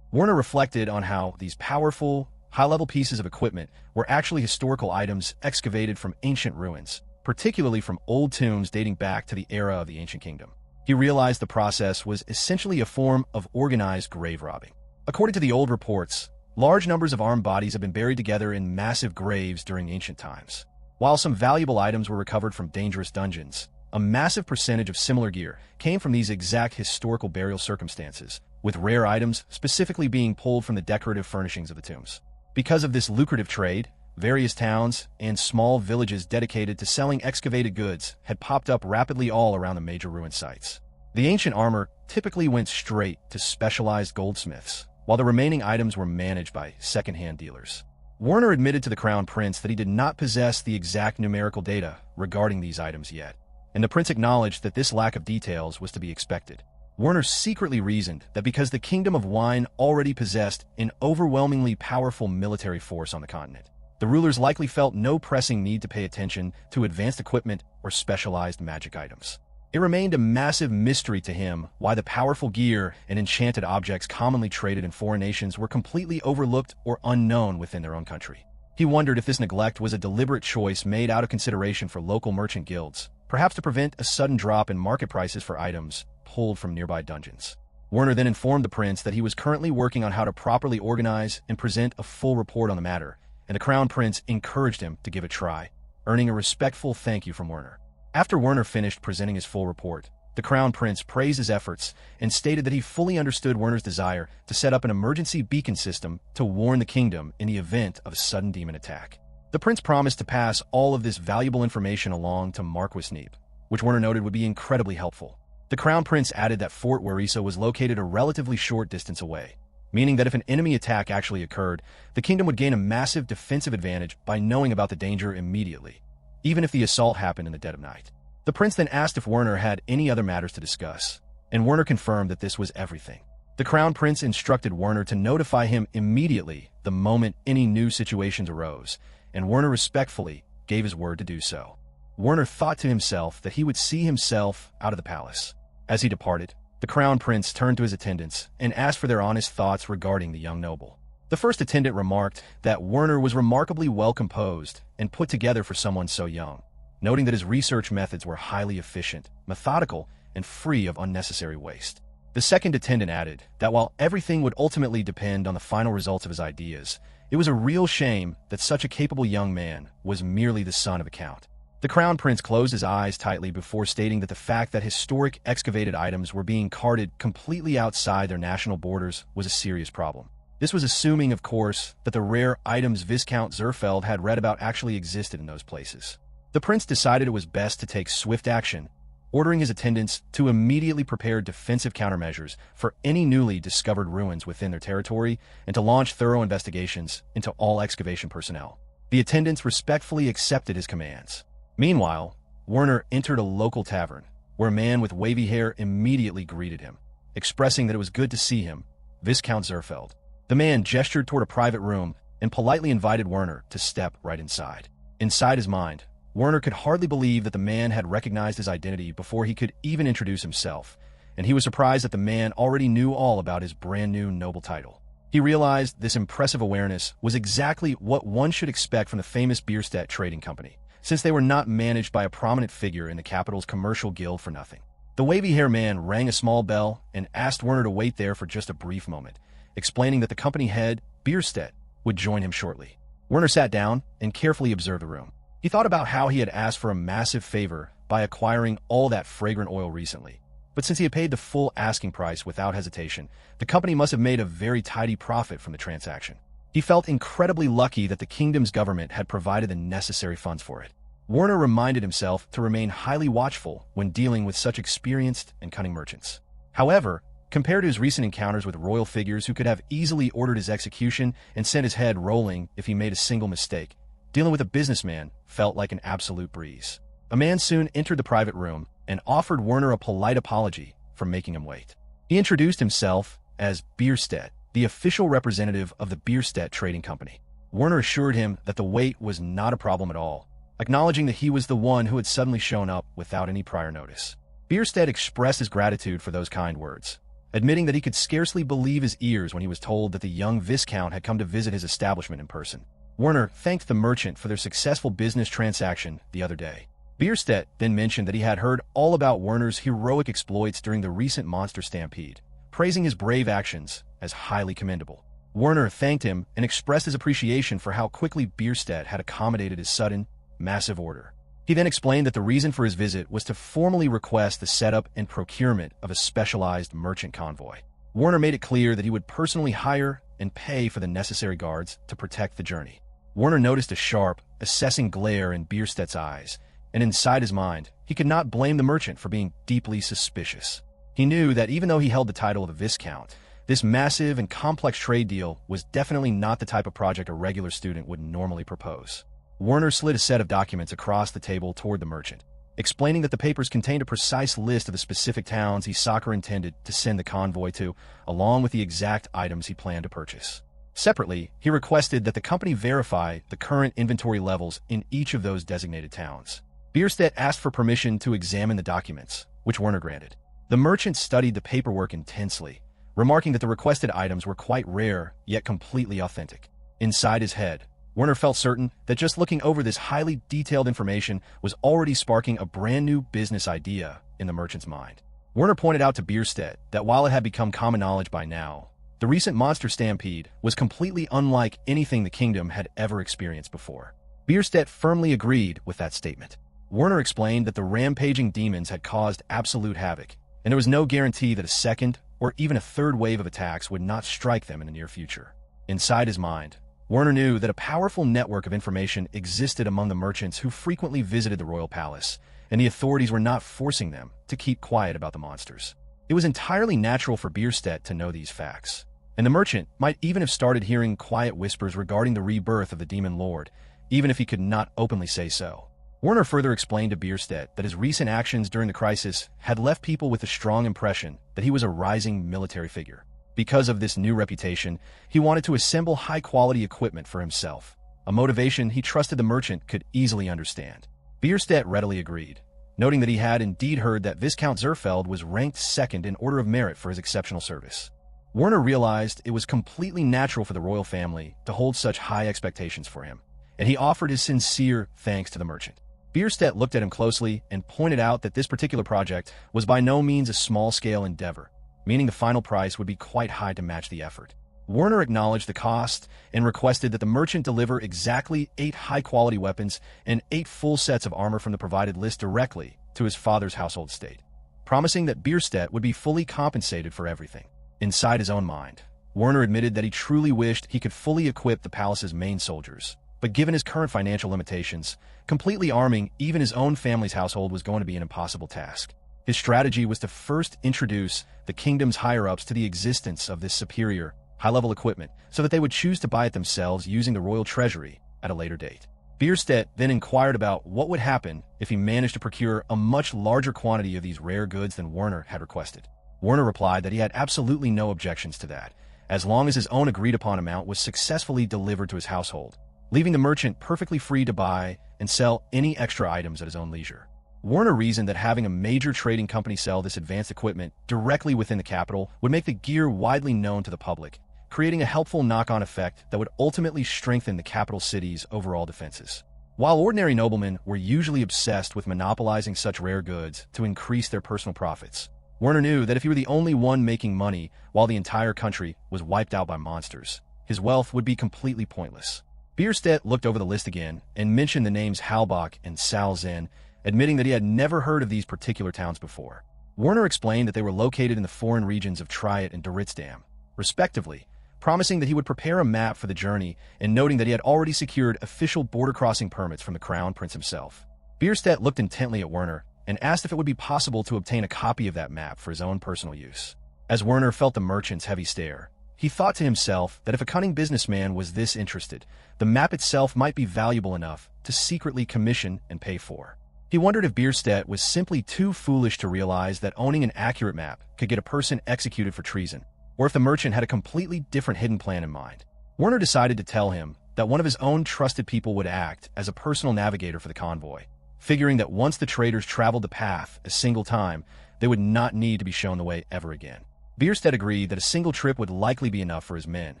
Werner reflected on how these powerful, high-level pieces of equipment were actually historical items excavated from ancient ruins, particularly from old tombs dating back to the era of the ancient kingdom. He realized the process was essentially a form of organized grave robbing. According to the old reports, large numbers of armed bodies have been buried together in massive graves during ancient times. While some valuable items were recovered from dangerous dungeons, a massive percentage of similar gear came from these exact historical burial circumstances, with rare items specifically being pulled from the decorative furnishings of the tombs. Because of this lucrative trade, various towns and small villages dedicated to selling excavated goods had popped up rapidly all around the major ruin sites. The ancient armor typically went straight to specialized goldsmiths, while the remaining items were managed by second-hand dealers. Werner admitted to the Crown Prince that he did not possess the exact numerical data regarding these items yet, and the prince acknowledged that this lack of details was to be expected. Werner secretly reasoned that because the Kingdom of Wine already possessed an overwhelmingly powerful military force on the continent, the rulers likely felt no pressing need to pay attention to advanced equipment or specialized magic items. It remained a massive mystery to him why the powerful gear and enchanted objects commonly traded in foreign nations were completely overlooked or unknown within their own country. He wondered if this neglect was a deliberate choice made out of consideration for local merchant guilds, perhaps to prevent a sudden drop in market prices for items pulled from nearby dungeons. Werner then informed the prince that he was currently working on how to properly organize and present a full report on the matter, and the Crown Prince encouraged him to give it a try, earning a respectful thank you from Werner. After Werner finished presenting his full report, the Crown Prince praised his efforts and stated that he fully understood Werner's desire to set up an emergency beacon system to warn the kingdom in the event of a sudden demon attack. The prince promised to pass all of this valuable information along to Marquis Neep, which Werner noted would be incredibly helpful. The Crown Prince added that Fort Warisa was located a relatively short distance away, meaning that if an enemy attack actually occurred, the kingdom would gain a massive defensive advantage by knowing about the danger immediately, even if the assault happened in the dead of night. The prince then asked if Werner had any other matters to discuss, and Werner confirmed that this was everything. The Crown Prince instructed Werner to notify him immediately the moment any new situations arose, and Werner respectfully gave his word to do so. Werner thought to himself that he would see himself out of the palace. As he departed, the Crown Prince turned to his attendants and asked for their honest thoughts regarding the young noble. The first attendant remarked that Werner was remarkably well composed and put together for someone so young, noting that his research methods were highly efficient, methodical, and free of unnecessary waste. The second attendant added that while everything would ultimately depend on the final results of his ideas, it was a real shame that such a capable young man was merely the son of a count. The Crown Prince closed his eyes tightly before stating that the fact that historic excavated items were being carted completely outside their national borders was a serious problem. This was assuming, of course, that the rare items Viscount Zerfeld had read about actually existed in those places. The prince decided it was best to take swift action, ordering his attendants to immediately prepare defensive countermeasures for any newly discovered ruins within their territory and to launch thorough investigations into all excavation personnel. The attendants respectfully accepted his commands. Meanwhile, Werner entered a local tavern, where a man with wavy hair immediately greeted him, expressing that it was good to see him, Viscount Zerfeld. The man gestured toward a private room and politely invited Werner to step right inside. Inside his mind, Werner could hardly believe that the man had recognized his identity before he could even introduce himself, and he was surprised that the man already knew all about his brand new noble title. He realized this impressive awareness was exactly what one should expect from the famous Bierstedt Trading Company, since they were not managed by a prominent figure in the capital's commercial guild for nothing. The wavy-haired man rang a small bell and asked Werner to wait there for just a brief moment, explaining that the company head, Bierstedt, would join him shortly. Werner sat down and carefully observed the room. He thought about how he had asked for a massive favor by acquiring all that fragrant oil recently. But since he had paid the full asking price without hesitation, the company must have made a very tidy profit from the transaction. He felt incredibly lucky that the kingdom's government had provided the necessary funds for it. Werner reminded himself to remain highly watchful when dealing with such experienced and cunning merchants. However, compared to his recent encounters with royal figures who could have easily ordered his execution and sent his head rolling if he made a single mistake, dealing with a businessman felt like an absolute breeze. A man soon entered the private room and offered Werner a polite apology for making him wait. He introduced himself as Bierstedt, the official representative of the Bierstedt Trading Company. Werner assured him that the wait was not a problem at all, acknowledging that he was the one who had suddenly shown up without any prior notice. Bierstedt expressed his gratitude for those kind words, admitting that he could scarcely believe his ears when he was told that the young Viscount had come to visit his establishment in person. Werner thanked the merchant for their successful business transaction the other day. Bierstedt then mentioned that he had heard all about Werner's heroic exploits during the recent monster stampede, praising his brave actions as highly commendable. Werner thanked him and expressed his appreciation for how quickly Bierstedt had accommodated his sudden, massive order. He then explained that the reason for his visit was to formally request the setup and procurement of a specialized merchant convoy. Werner made it clear that he would personally hire and pay for the necessary guards to protect the journey. Werner noticed a sharp, assessing glare in Bierstedt's eyes, and inside his mind, he could not blame the merchant for being deeply suspicious. He knew that even though he held the title of a Viscount, this massive and complex trade deal was definitely not the type of project a regular student would normally propose. Werner slid a set of documents across the table toward the merchant, explaining that the papers contained a precise list of the specific towns he intended to send the convoy to, along with the exact items he planned to purchase. Separately, he requested that the company verify the current inventory levels in each of those designated towns. Bierstedt asked for permission to examine the documents, which Werner granted. The merchant studied the paperwork intensely, remarking that the requested items were quite rare, yet completely authentic. Inside his head, Werner felt certain that just looking over this highly detailed information was already sparking a brand new business idea in the merchant's mind. Werner pointed out to Bierstedt that while it had become common knowledge by now, the recent monster stampede was completely unlike anything the kingdom had ever experienced before. Bierstedt firmly agreed with that statement. Werner explained that the rampaging demons had caused absolute havoc, and there was no guarantee that a second or even a third wave of attacks would not strike them in the near future. Inside his mind, Werner knew that a powerful network of information existed among the merchants who frequently visited the royal palace, and the authorities were not forcing them to keep quiet about the monsters. It was entirely natural for Bierstedt to know these facts, and the merchant might even have started hearing quiet whispers regarding the rebirth of the demon lord, even if he could not openly say so. Werner further explained to Bierstedt that his recent actions during the crisis had left people with a strong impression that he was a rising military figure. Because of this new reputation, he wanted to assemble high-quality equipment for himself, a motivation he trusted the merchant could easily understand. Bierstedt readily agreed, noting that he had indeed heard that Viscount Zerfeld was ranked second in order of merit for his exceptional service. Werner realized it was completely natural for the royal family to hold such high expectations for him, and he offered his sincere thanks to the merchant. Bierstedt looked at him closely and pointed out that this particular project was by no means a small-scale endeavor, meaning the final price would be quite high to match the effort. Werner acknowledged the cost and requested that the merchant deliver exactly 8 high-quality weapons and 8 full sets of armor from the provided list directly to his father's household estate, promising that Bierstedt would be fully compensated for everything. Inside his own mind, Werner admitted that he truly wished he could fully equip the palace's main soldiers, but given his current financial limitations, completely arming even his own family's household was going to be an impossible task. His strategy was to first introduce the kingdom's higher-ups to the existence of this superior, high-level equipment so that they would choose to buy it themselves using the royal treasury at a later date. Bierstedt then inquired about what would happen if he managed to procure a much larger quantity of these rare goods than Werner had requested. Werner replied that he had absolutely no objections to that, as long as his own agreed-upon amount was successfully delivered to his household, leaving the merchant perfectly free to buy and sell any extra items at his own leisure. Werner reasoned that having a major trading company sell this advanced equipment directly within the capital would make the gear widely known to the public, creating a helpful knock-on effect that would ultimately strengthen the capital city's overall defenses. While ordinary noblemen were usually obsessed with monopolizing such rare goods to increase their personal profits, Werner knew that if he were the only one making money while the entire country was wiped out by monsters, his wealth would be completely pointless. Bierstedt looked over the list again and mentioned the names Halbach and Salzen, admitting that he had never heard of these particular towns before. Werner explained that they were located in the foreign regions of Triet and Doritsdam, respectively, promising that he would prepare a map for the journey and noting that he had already secured official border crossing permits from the Crown Prince himself. Bierstedt looked intently at Werner and asked if it would be possible to obtain a copy of that map for his own personal use. As Werner felt the merchant's heavy stare, he thought to himself that if a cunning businessman was this interested, the map itself might be valuable enough to secretly commission and pay for. He wondered if Bierstedt was simply too foolish to realize that owning an accurate map could get a person executed for treason, or if the merchant had a completely different hidden plan in mind. Werner decided to tell him that one of his own trusted people would act as a personal navigator for the convoy, figuring that once the traders traveled the path a single time, they would not need to be shown the way ever again. Bierstedt agreed that a single trip would likely be enough for his men,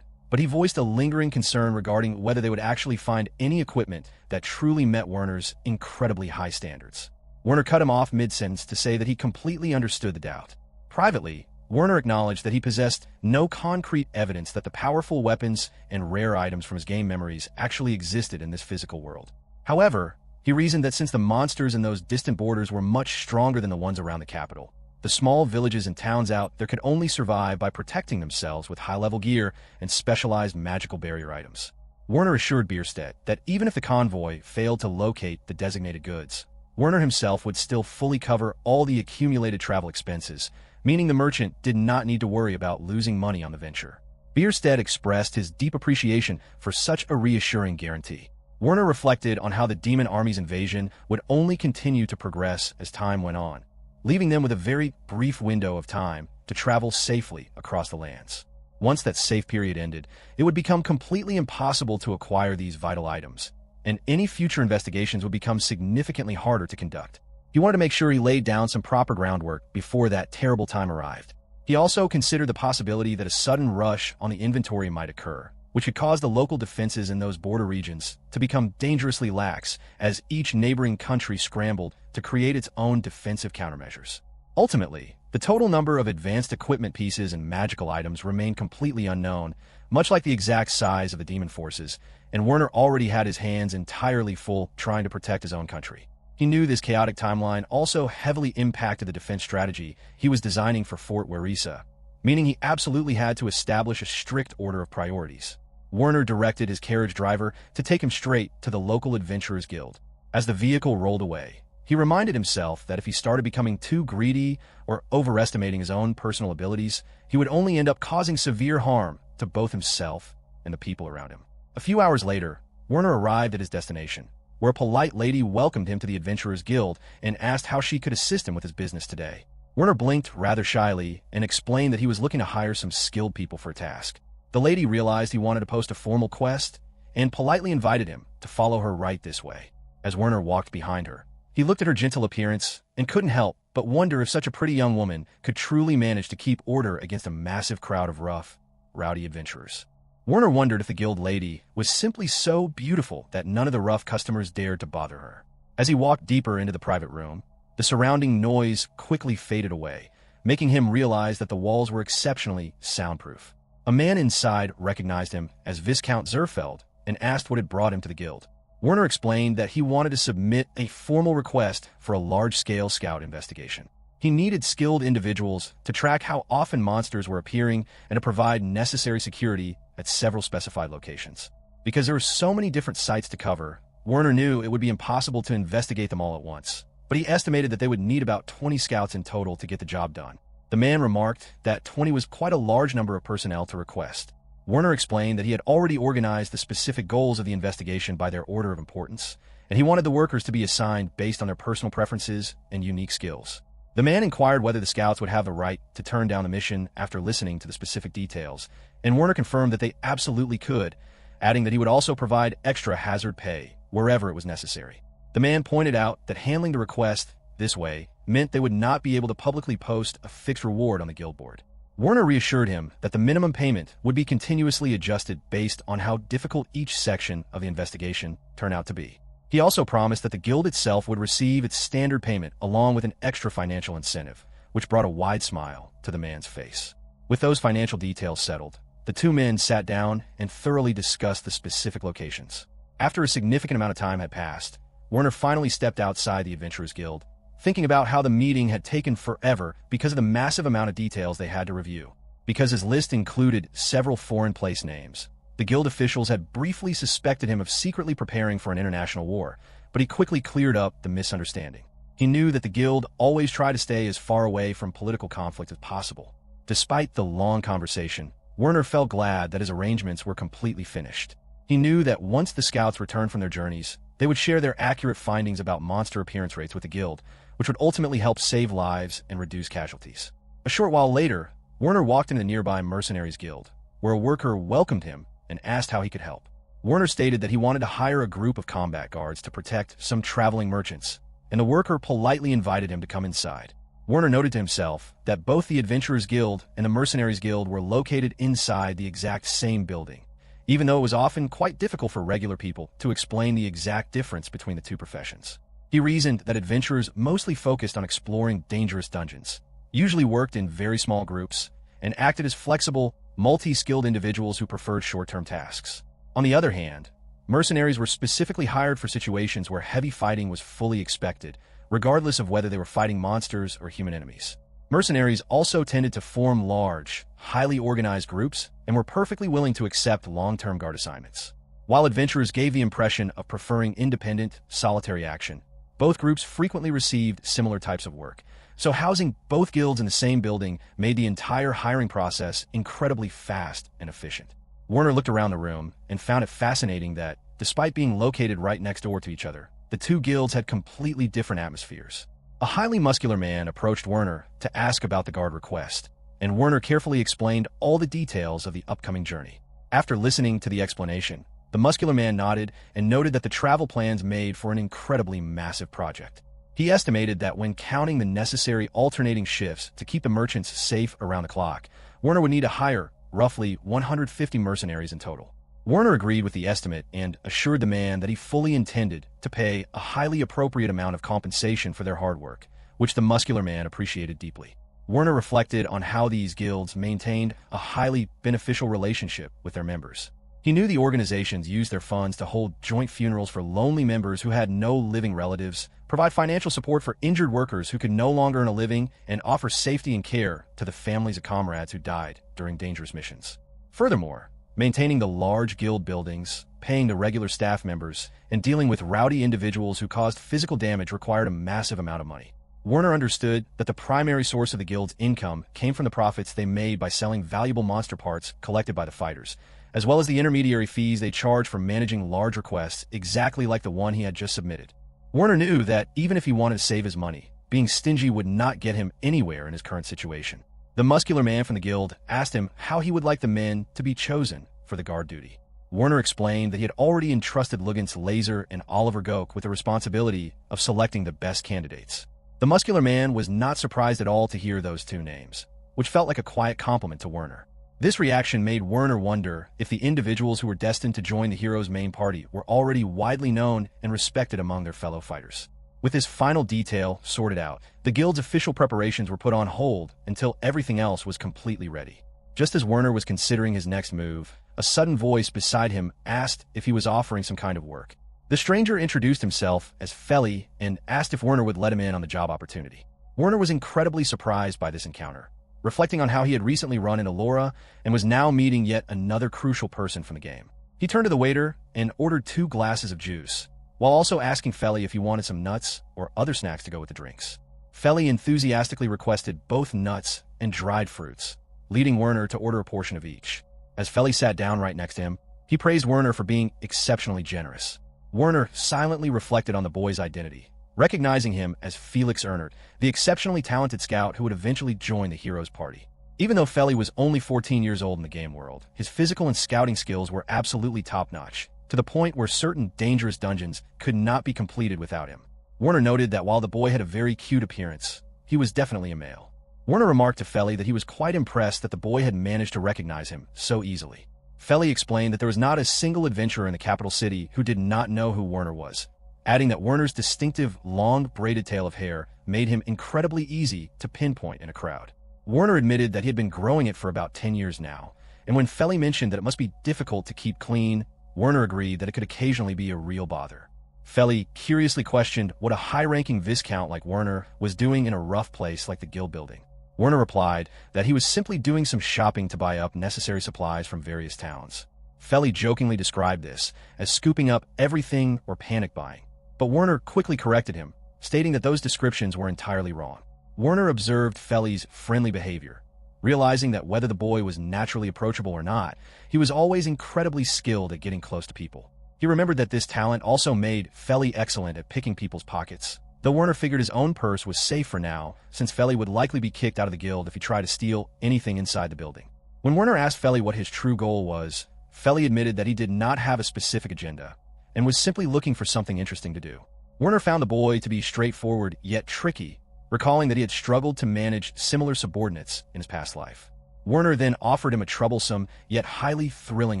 but he voiced a lingering concern regarding whether they would actually find any equipment that truly met Werner's incredibly high standards. Werner cut him off mid-sentence to say that he completely understood the doubt. Privately, Werner acknowledged that he possessed no concrete evidence that the powerful weapons and rare items from his game memories actually existed in this physical world. However, he reasoned that since the monsters in those distant borders were much stronger than the ones around the capital, the small villages and towns out there could only survive by protecting themselves with high-level gear and specialized magical barrier items. Werner assured Bierstedt that even if the convoy failed to locate the designated goods, Werner himself would still fully cover all the accumulated travel expenses, meaning the merchant did not need to worry about losing money on the venture. Bierstedt expressed his deep appreciation for such a reassuring guarantee. Werner reflected on how the demon army's invasion would only continue to progress as time went on, leaving them with a very brief window of time to travel safely across the lands. Once that safe period ended, it would become completely impossible to acquire these vital items, and any future investigations would become significantly harder to conduct. He wanted to make sure he laid down some proper groundwork before that terrible time arrived. He also considered the possibility that a sudden rush on the inventory might occur, which could cause the local defenses in those border regions to become dangerously lax as each neighboring country scrambled to create its own defensive countermeasures. Ultimately, the total number of advanced equipment pieces and magical items remained completely unknown, much like the exact size of the demon forces, and Werner already had his hands entirely full trying to protect his own country. He knew this chaotic timeline also heavily impacted the defense strategy he was designing for Fort Werisa, meaning he absolutely had to establish a strict order of priorities. Werner directed his carriage driver to take him straight to the local adventurers guild. As the vehicle rolled away, he reminded himself that if he started becoming too greedy or overestimating his own personal abilities, he would only end up causing severe harm to both himself and the people around him. A few hours later, Werner arrived at his destination, where a polite lady welcomed him to the Adventurers Guild and asked how she could assist him with his business today. Werner blinked rather shyly and explained that he was looking to hire some skilled people for a task. The lady realized he wanted to post a formal quest and politely invited him to follow her right this way. As Werner walked behind her, he looked at her gentle appearance and couldn't help but wonder if such a pretty young woman could truly manage to keep order against a massive crowd of rough, rowdy adventurers. Werner wondered if the guild lady was simply so beautiful that none of the rough customers dared to bother her. As he walked deeper into the private room, the surrounding noise quickly faded away, making him realize that the walls were exceptionally soundproof. A man inside recognized him as Viscount Zerfeld and asked what had brought him to the guild. Werner explained that he wanted to submit a formal request for a large-scale scout investigation. He needed skilled individuals to track how often monsters were appearing and to provide necessary security at several specified locations. Because there were so many different sites to cover, Werner knew it would be impossible to investigate them all at once, but he estimated that they would need about 20 scouts in total to get the job done. The man remarked that 20 was quite a large number of personnel to request. Werner explained that he had already organized the specific goals of the investigation by their order of importance, and he wanted the workers to be assigned based on their personal preferences and unique skills. The man inquired whether the scouts would have the right to turn down the mission after listening to the specific details, and Werner confirmed that they absolutely could, adding that he would also provide extra hazard pay wherever it was necessary. The man pointed out that handling the request this way meant they would not be able to publicly post a fixed reward on the guild board. Werner reassured him that the minimum payment would be continuously adjusted based on how difficult each section of the investigation turned out to be. He also promised that the guild itself would receive its standard payment along with an extra financial incentive, which brought a wide smile to the man's face. With those financial details settled, the two men sat down and thoroughly discussed the specific locations. After a significant amount of time had passed, Werner finally stepped outside the Adventurers Guild, thinking about how the meeting had taken forever because of the massive amount of details they had to review. Because his list included several foreign place names, the guild officials had briefly suspected him of secretly preparing for an international war, but he quickly cleared up the misunderstanding. He knew that the guild always tried to stay as far away from political conflict as possible. Despite the long conversation, Werner felt glad that his arrangements were completely finished. He knew that once the scouts returned from their journeys, they would share their accurate findings about monster appearance rates with the guild, which would ultimately help save lives and reduce casualties. A short while later, Werner walked into the nearby Mercenaries Guild, where a worker welcomed him and asked how he could help. Werner stated that he wanted to hire a group of combat guards to protect some traveling merchants, and the worker politely invited him to come inside. Werner noted to himself that both the Adventurers Guild and the Mercenaries Guild were located inside the exact same building, even though it was often quite difficult for regular people to explain the exact difference between the two professions. He reasoned that adventurers mostly focused on exploring dangerous dungeons, usually worked in very small groups, and acted as flexible, multi-skilled individuals who preferred short-term tasks. On the other hand, mercenaries were specifically hired for situations where heavy fighting was fully expected, regardless of whether they were fighting monsters or human enemies. Mercenaries also tended to form large, highly organized groups and were perfectly willing to accept long-term guard assignments. While adventurers gave the impression of preferring independent, solitary action, both groups frequently received similar types of work, so housing both guilds in the same building made the entire hiring process incredibly fast and efficient. Werner looked around the room and found it fascinating that, despite being located right next door to each other, the two guilds had completely different atmospheres. A highly muscular man approached Werner to ask about the guard request, and Werner carefully explained all the details of the upcoming journey. After listening to the explanation, the muscular man nodded and noted that the travel plans made for an incredibly massive project. He estimated that when counting the necessary alternating shifts to keep the merchants safe around the clock, Werner would need to hire roughly 150 mercenaries in total. Werner agreed with the estimate and assured the man that he fully intended to pay a highly appropriate amount of compensation for their hard work, which the muscular man appreciated deeply. Werner reflected on how these guilds maintained a highly beneficial relationship with their members. He knew the organizations used their funds to hold joint funerals for lonely members who had no living relatives, provide financial support for injured workers who could no longer earn a living, and offer safety and care to the families of comrades who died during dangerous missions. Furthermore, maintaining the large guild buildings, paying the regular staff members, and dealing with rowdy individuals who caused physical damage required a massive amount of money. Werner understood that the primary source of the guild's income came from the profits they made by selling valuable monster parts collected by the fighters, as well as the intermediary fees they charged for managing large requests exactly like the one he had just submitted. Werner knew that even if he wanted to save his money, being stingy would not get him anywhere in his current situation. The muscular man from the guild asked him how he would like the men to be chosen for the guard duty. Werner explained that he had already entrusted Lugan's Laser and Oliver Goke with the responsibility of selecting the best candidates. The muscular man was not surprised at all to hear those two names, which felt like a quiet compliment to Werner. This reaction made Werner wonder if the individuals who were destined to join the hero's main party were already widely known and respected among their fellow fighters. With this final detail sorted out, the guild's official preparations were put on hold until everything else was completely ready. Just as Werner was considering his next move, a sudden voice beside him asked if he was offering some kind of work. The stranger introduced himself as Feli and asked if Werner would let him in on the job opportunity. Werner was incredibly surprised by this encounter, reflecting on how he had recently run into Laura and was now meeting yet another crucial person from the game. He turned to the waiter and ordered 2 glasses of juice, while also asking Feli if he wanted some nuts or other snacks to go with the drinks. Feli enthusiastically requested both nuts and dried fruits, leading Werner to order a portion of each. As Feli sat down right next to him, he praised Werner for being exceptionally generous. Werner silently reflected on the boy's identity, recognizing him as Felix Ernert, the exceptionally talented scout who would eventually join the hero's party. Even though Feli was only 14 years old in the game world, his physical and scouting skills were absolutely top-notch, to the point where certain dangerous dungeons could not be completed without him. Werner noted that while the boy had a very cute appearance, he was definitely a male. Werner remarked to Feli that he was quite impressed that the boy had managed to recognize him so easily. Feli explained that there was not a single adventurer in the capital city who did not know who Werner was, adding that Werner's distinctive, long, braided tail of hair made him incredibly easy to pinpoint in a crowd. Werner admitted that he had been growing it for about 10 years now, and when Feli mentioned that it must be difficult to keep clean, Werner agreed that it could occasionally be a real bother. Feli curiously questioned what a high-ranking viscount like Werner was doing in a rough place like the guild building. Werner replied that he was simply doing some shopping to buy up necessary supplies from various towns. Feli jokingly described this as scooping up everything or panic buying, but Werner quickly corrected him, stating that those descriptions were entirely wrong. Werner observed Feli's friendly behavior, realizing that whether the boy was naturally approachable or not, he was always incredibly skilled at getting close to people. He remembered that this talent also made Feli excellent at picking people's pockets, though Werner figured his own purse was safe for now, since Feli would likely be kicked out of the guild if he tried to steal anything inside the building. When Werner asked Feli what his true goal was, Feli admitted that he did not have a specific agenda, and was simply looking for something interesting to do. Werner found the boy to be straightforward yet tricky, recalling that he had struggled to manage similar subordinates in his past life. Werner then offered him a troublesome yet highly thrilling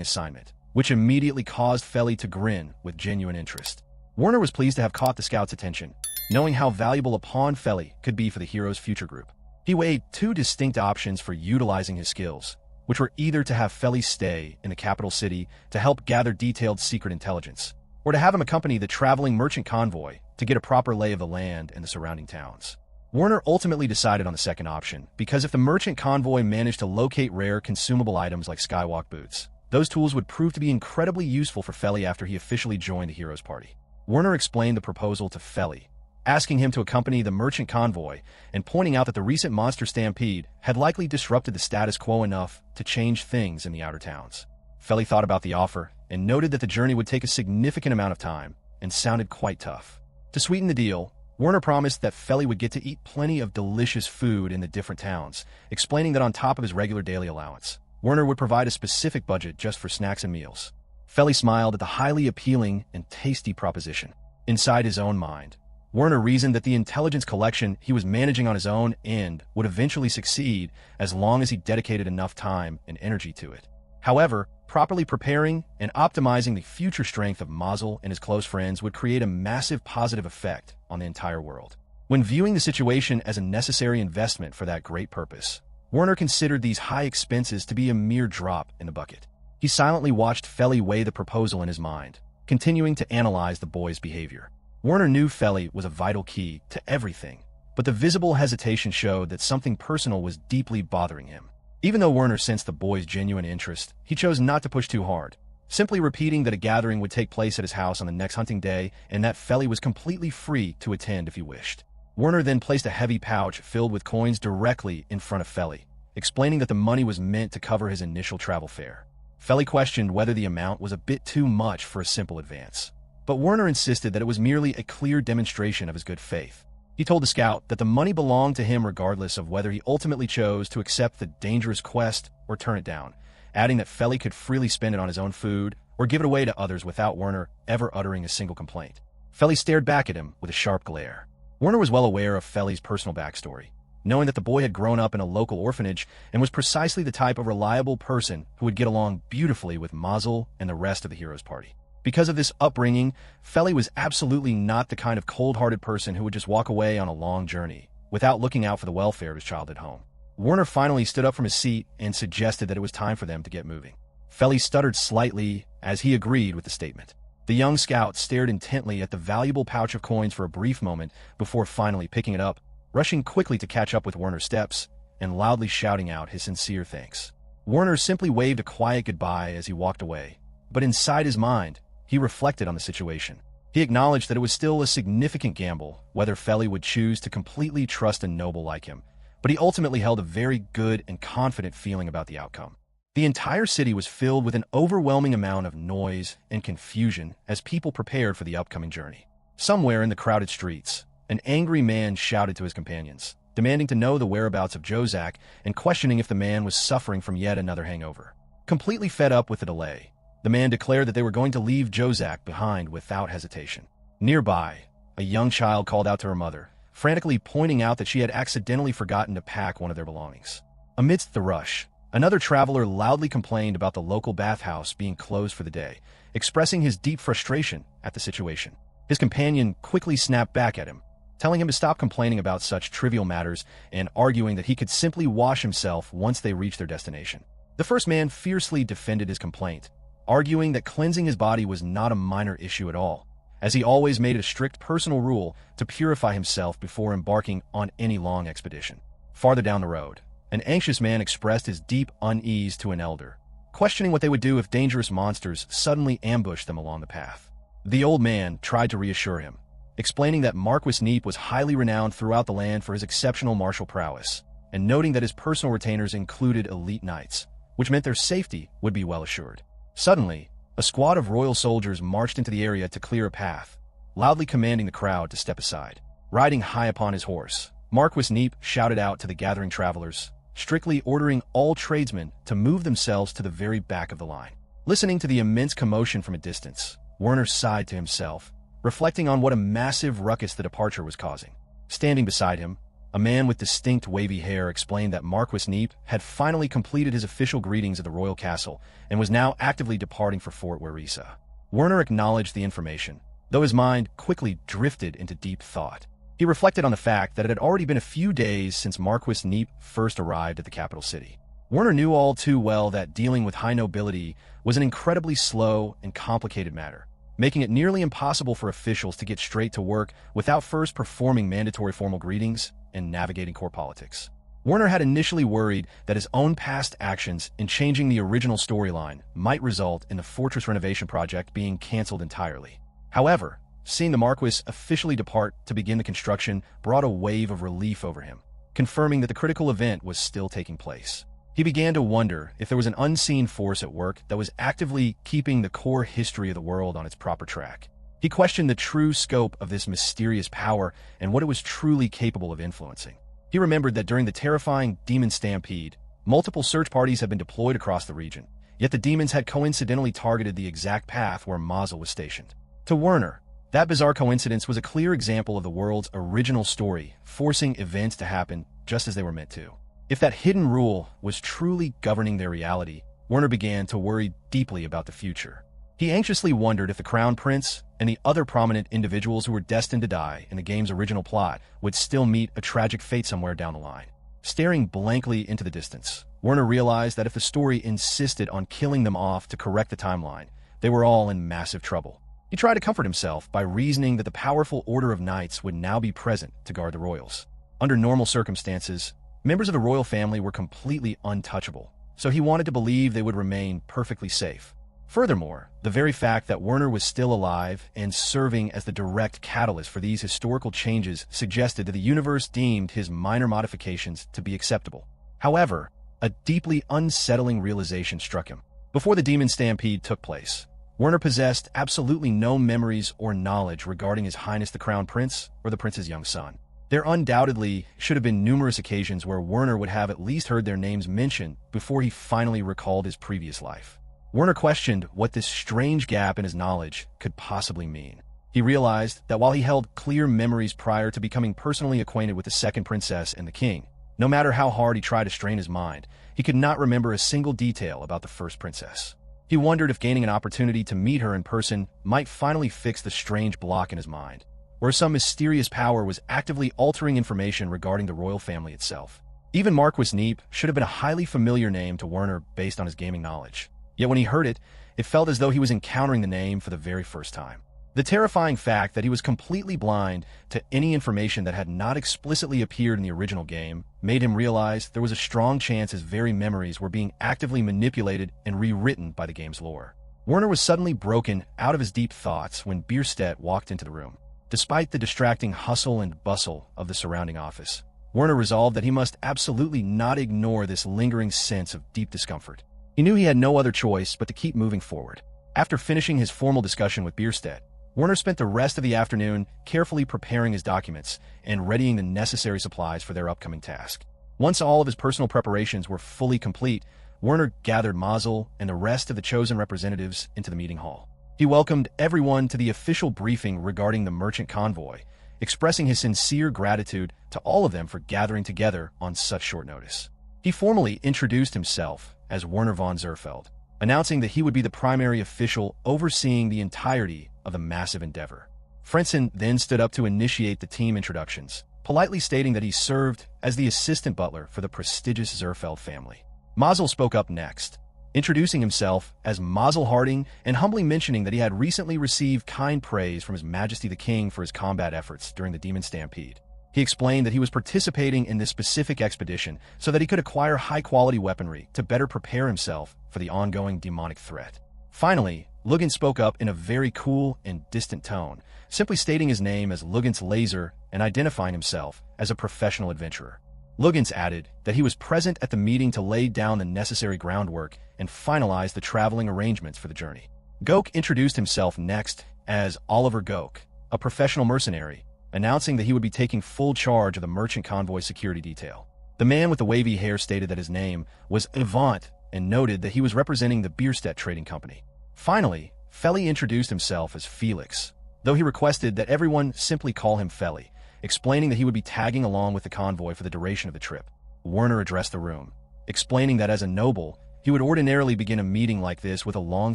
assignment, which immediately caused Feli to grin with genuine interest. Werner was pleased to have caught the scout's attention, knowing how valuable a pawn Feli could be for the hero's future group. He weighed two distinct options for utilizing his skills, which were either to have Feli stay in the capital city to help gather detailed secret intelligence, or to have him accompany the traveling merchant convoy to get a proper lay of the land and the surrounding towns. Werner ultimately decided on the second option, because if the merchant convoy managed to locate rare consumable items like skywalk boots, those tools would prove to be incredibly useful for Feli after he officially joined the hero's party. Werner explained the proposal to Feli, asking him to accompany the merchant convoy and pointing out that the recent monster stampede had likely disrupted the status quo enough to change things in the outer towns. Feli thought about the offer and noted that the journey would take a significant amount of time and sounded quite tough. To sweeten the deal, Werner promised that Feli would get to eat plenty of delicious food in the different towns, explaining that on top of his regular daily allowance, Werner would provide a specific budget just for snacks and meals. Feli smiled at the highly appealing and tasty proposition. Inside his own mind, Werner reasoned that the intelligence collection he was managing on his own end would eventually succeed as long as he dedicated enough time and energy to it. However, properly preparing and optimizing the future strength of Mazel and his close friends would create a massive positive effect on the entire world. When viewing the situation as a necessary investment for that great purpose, Werner considered these high expenses to be a mere drop in the bucket. He silently watched Feli weigh the proposal in his mind, continuing to analyze the boy's behavior. Werner knew Feli was a vital key to everything, but the visible hesitation showed that something personal was deeply bothering him. Even though Werner sensed the boy's genuine interest, he chose not to push too hard, simply repeating that a gathering would take place at his house on the next hunting day and that Feli was completely free to attend if he wished. Werner then placed a heavy pouch filled with coins directly in front of Feli, explaining that the money was meant to cover his initial travel fare. Feli questioned whether the amount was a bit too much for a simple advance, but Werner insisted that it was merely a clear demonstration of his good faith. He told the scout that the money belonged to him regardless of whether he ultimately chose to accept the dangerous quest or turn it down, adding that Feli could freely spend it on his own food or give it away to others without Werner ever uttering a single complaint. Feli stared back at him with a sharp glare. Werner was well aware of Feli's personal backstory, knowing that the boy had grown up in a local orphanage and was precisely the type of reliable person who would get along beautifully with Mazel and the rest of the hero's party. Because of this upbringing, Feli was absolutely not the kind of cold-hearted person who would just walk away on a long journey without looking out for the welfare of his child at home. Werner finally stood up from his seat and suggested that it was time for them to get moving. Feli stuttered slightly as he agreed with the statement. The young scout stared intently at the valuable pouch of coins for a brief moment before finally picking it up, rushing quickly to catch up with Werner's steps and loudly shouting out his sincere thanks. Werner simply waved a quiet goodbye as he walked away, but inside his mind, he reflected on the situation. He acknowledged that it was still a significant gamble whether Feli would choose to completely trust a noble like him, but he ultimately held a very good and confident feeling about the outcome. The entire city was filled with an overwhelming amount of noise and confusion as people prepared for the upcoming journey. Somewhere in the crowded streets, an angry man shouted to his companions, demanding to know the whereabouts of Jozak and questioning if the man was suffering from yet another hangover. Completely fed up with the delay, the man declared that they were going to leave Jozak behind without hesitation. Nearby, a young child called out to her mother, frantically pointing out that she had accidentally forgotten to pack one of their belongings. Amidst the rush, another traveler loudly complained about the local bathhouse being closed for the day, expressing his deep frustration at the situation. His companion quickly snapped back at him, telling him to stop complaining about such trivial matters and arguing that he could simply wash himself once they reached their destination. The first man fiercely defended his complaint, arguing that cleansing his body was not a minor issue at all, as he always made it a strict personal rule to purify himself before embarking on any long expedition. Farther down the road, an anxious man expressed his deep unease to an elder, questioning what they would do if dangerous monsters suddenly ambushed them along the path. The old man tried to reassure him, explaining that Marquis Neep was highly renowned throughout the land for his exceptional martial prowess, and noting that his personal retainers included elite knights, which meant their safety would be well assured. Suddenly, a squad of royal soldiers marched into the area to clear a path, loudly commanding the crowd to step aside. Riding high upon his horse, Marquis Neep shouted out to the gathering travelers, strictly ordering all tradesmen to move themselves to the very back of the line. Listening to the immense commotion from a distance, Werner sighed to himself, reflecting on what a massive ruckus the departure was causing. Standing beside him, a man with distinct wavy hair explained that Marquis Neep had finally completed his official greetings at the royal castle and was now actively departing for Fort Werisa. Werner acknowledged the information, though his mind quickly drifted into deep thought. He reflected on the fact that it had already been a few days since Marquis Neep first arrived at the capital city. Werner knew all too well that dealing with high nobility was an incredibly slow and complicated matter, making it nearly impossible for officials to get straight to work without first performing mandatory formal greetings and navigating court politics. Werner had initially worried that his own past actions in changing the original storyline might result in the fortress renovation project being cancelled entirely. However, seeing the Marquis officially depart to begin the construction brought a wave of relief over him, confirming that the critical event was still taking place. He began to wonder if there was an unseen force at work that was actively keeping the core history of the world on its proper track. He questioned the true scope of this mysterious power and what it was truly capable of influencing. He remembered that during the terrifying demon stampede, multiple search parties had been deployed across the region, yet the demons had coincidentally targeted the exact path where Mazel was stationed. To Werner, that bizarre coincidence was a clear example of the world's original story, forcing events to happen just as they were meant to. If that hidden rule was truly governing their reality, Werner began to worry deeply about the future. He anxiously wondered if the Crown Prince and the other prominent individuals who were destined to die in the game's original plot would still meet a tragic fate somewhere down the line. Staring blankly into the distance, Werner realized that if the story insisted on killing them off to correct the timeline, they were all in massive trouble. He tried to comfort himself by reasoning that the powerful Order of Knights would now be present to guard the royals. Under normal circumstances, members of the royal family were completely untouchable, so he wanted to believe they would remain perfectly safe. Furthermore, the very fact that Werner was still alive and serving as the direct catalyst for these historical changes suggested that the universe deemed his minor modifications to be acceptable. However, a deeply unsettling realization struck him. Before the demon stampede took place, Werner possessed absolutely no memories or knowledge regarding His Highness the Crown Prince or the prince's young son. There undoubtedly should have been numerous occasions where Werner would have at least heard their names mentioned before he finally recalled his previous life. Werner questioned what this strange gap in his knowledge could possibly mean. He realized that while he held clear memories prior to becoming personally acquainted with the second princess and the king, no matter how hard he tried to strain his mind, he could not remember a single detail about the first princess. He wondered if gaining an opportunity to meet her in person might finally fix the strange block in his mind, where some mysterious power was actively altering information regarding the royal family itself. Even Marquis Neep should have been a highly familiar name to Werner based on his gaming knowledge. Yet when he heard it, it felt as though he was encountering the name for the very first time. The terrifying fact that he was completely blind to any information that had not explicitly appeared in the original game made him realize there was a strong chance his very memories were being actively manipulated and rewritten by the game's lore. Werner was suddenly broken out of his deep thoughts when Bierstedt walked into the room. Despite the distracting hustle and bustle of the surrounding office, Werner resolved that he must absolutely not ignore this lingering sense of deep discomfort. He knew he had no other choice but to keep moving forward. After finishing his formal discussion with Bierstedt, Werner spent the rest of the afternoon carefully preparing his documents and readying the necessary supplies for their upcoming task. Once all of his personal preparations were fully complete, Werner gathered Mazel and the rest of the chosen representatives into the meeting hall. He welcomed everyone to the official briefing regarding the merchant convoy, expressing his sincere gratitude to all of them for gathering together on such short notice. He formally introduced himself as Werner von Zerfeld, announcing that he would be the primary official overseeing the entirety of the massive endeavor. Frentzen then stood up to initiate the team introductions, politely stating that he served as the assistant butler for the prestigious Zerfeld family. Mazel spoke up next, introducing himself as Mazel Harding and humbly mentioning that he had recently received kind praise from His Majesty the King for his combat efforts during the Demon Stampede. He explained that he was participating in this specific expedition so that he could acquire high-quality weaponry to better prepare himself for the ongoing demonic threat. Finally, Lugan spoke up in a very cool and distant tone, simply stating his name as Lugans Laser and identifying himself as a professional adventurer. Lugans added that he was present at the meeting to lay down the necessary groundwork and finalize the traveling arrangements for the journey. Gok introduced himself next as Oliver Gok, a professional mercenary, announcing that he would be taking full charge of the merchant convoy security detail. The man with the wavy hair stated that his name was Avant and noted that he was representing the Bierstedt Trading Company. Finally, Feli introduced himself as Felix, though he requested that everyone simply call him Feli, explaining that he would be tagging along with the convoy for the duration of the trip. Werner addressed the room, explaining that as a noble, he would ordinarily begin a meeting like this with a long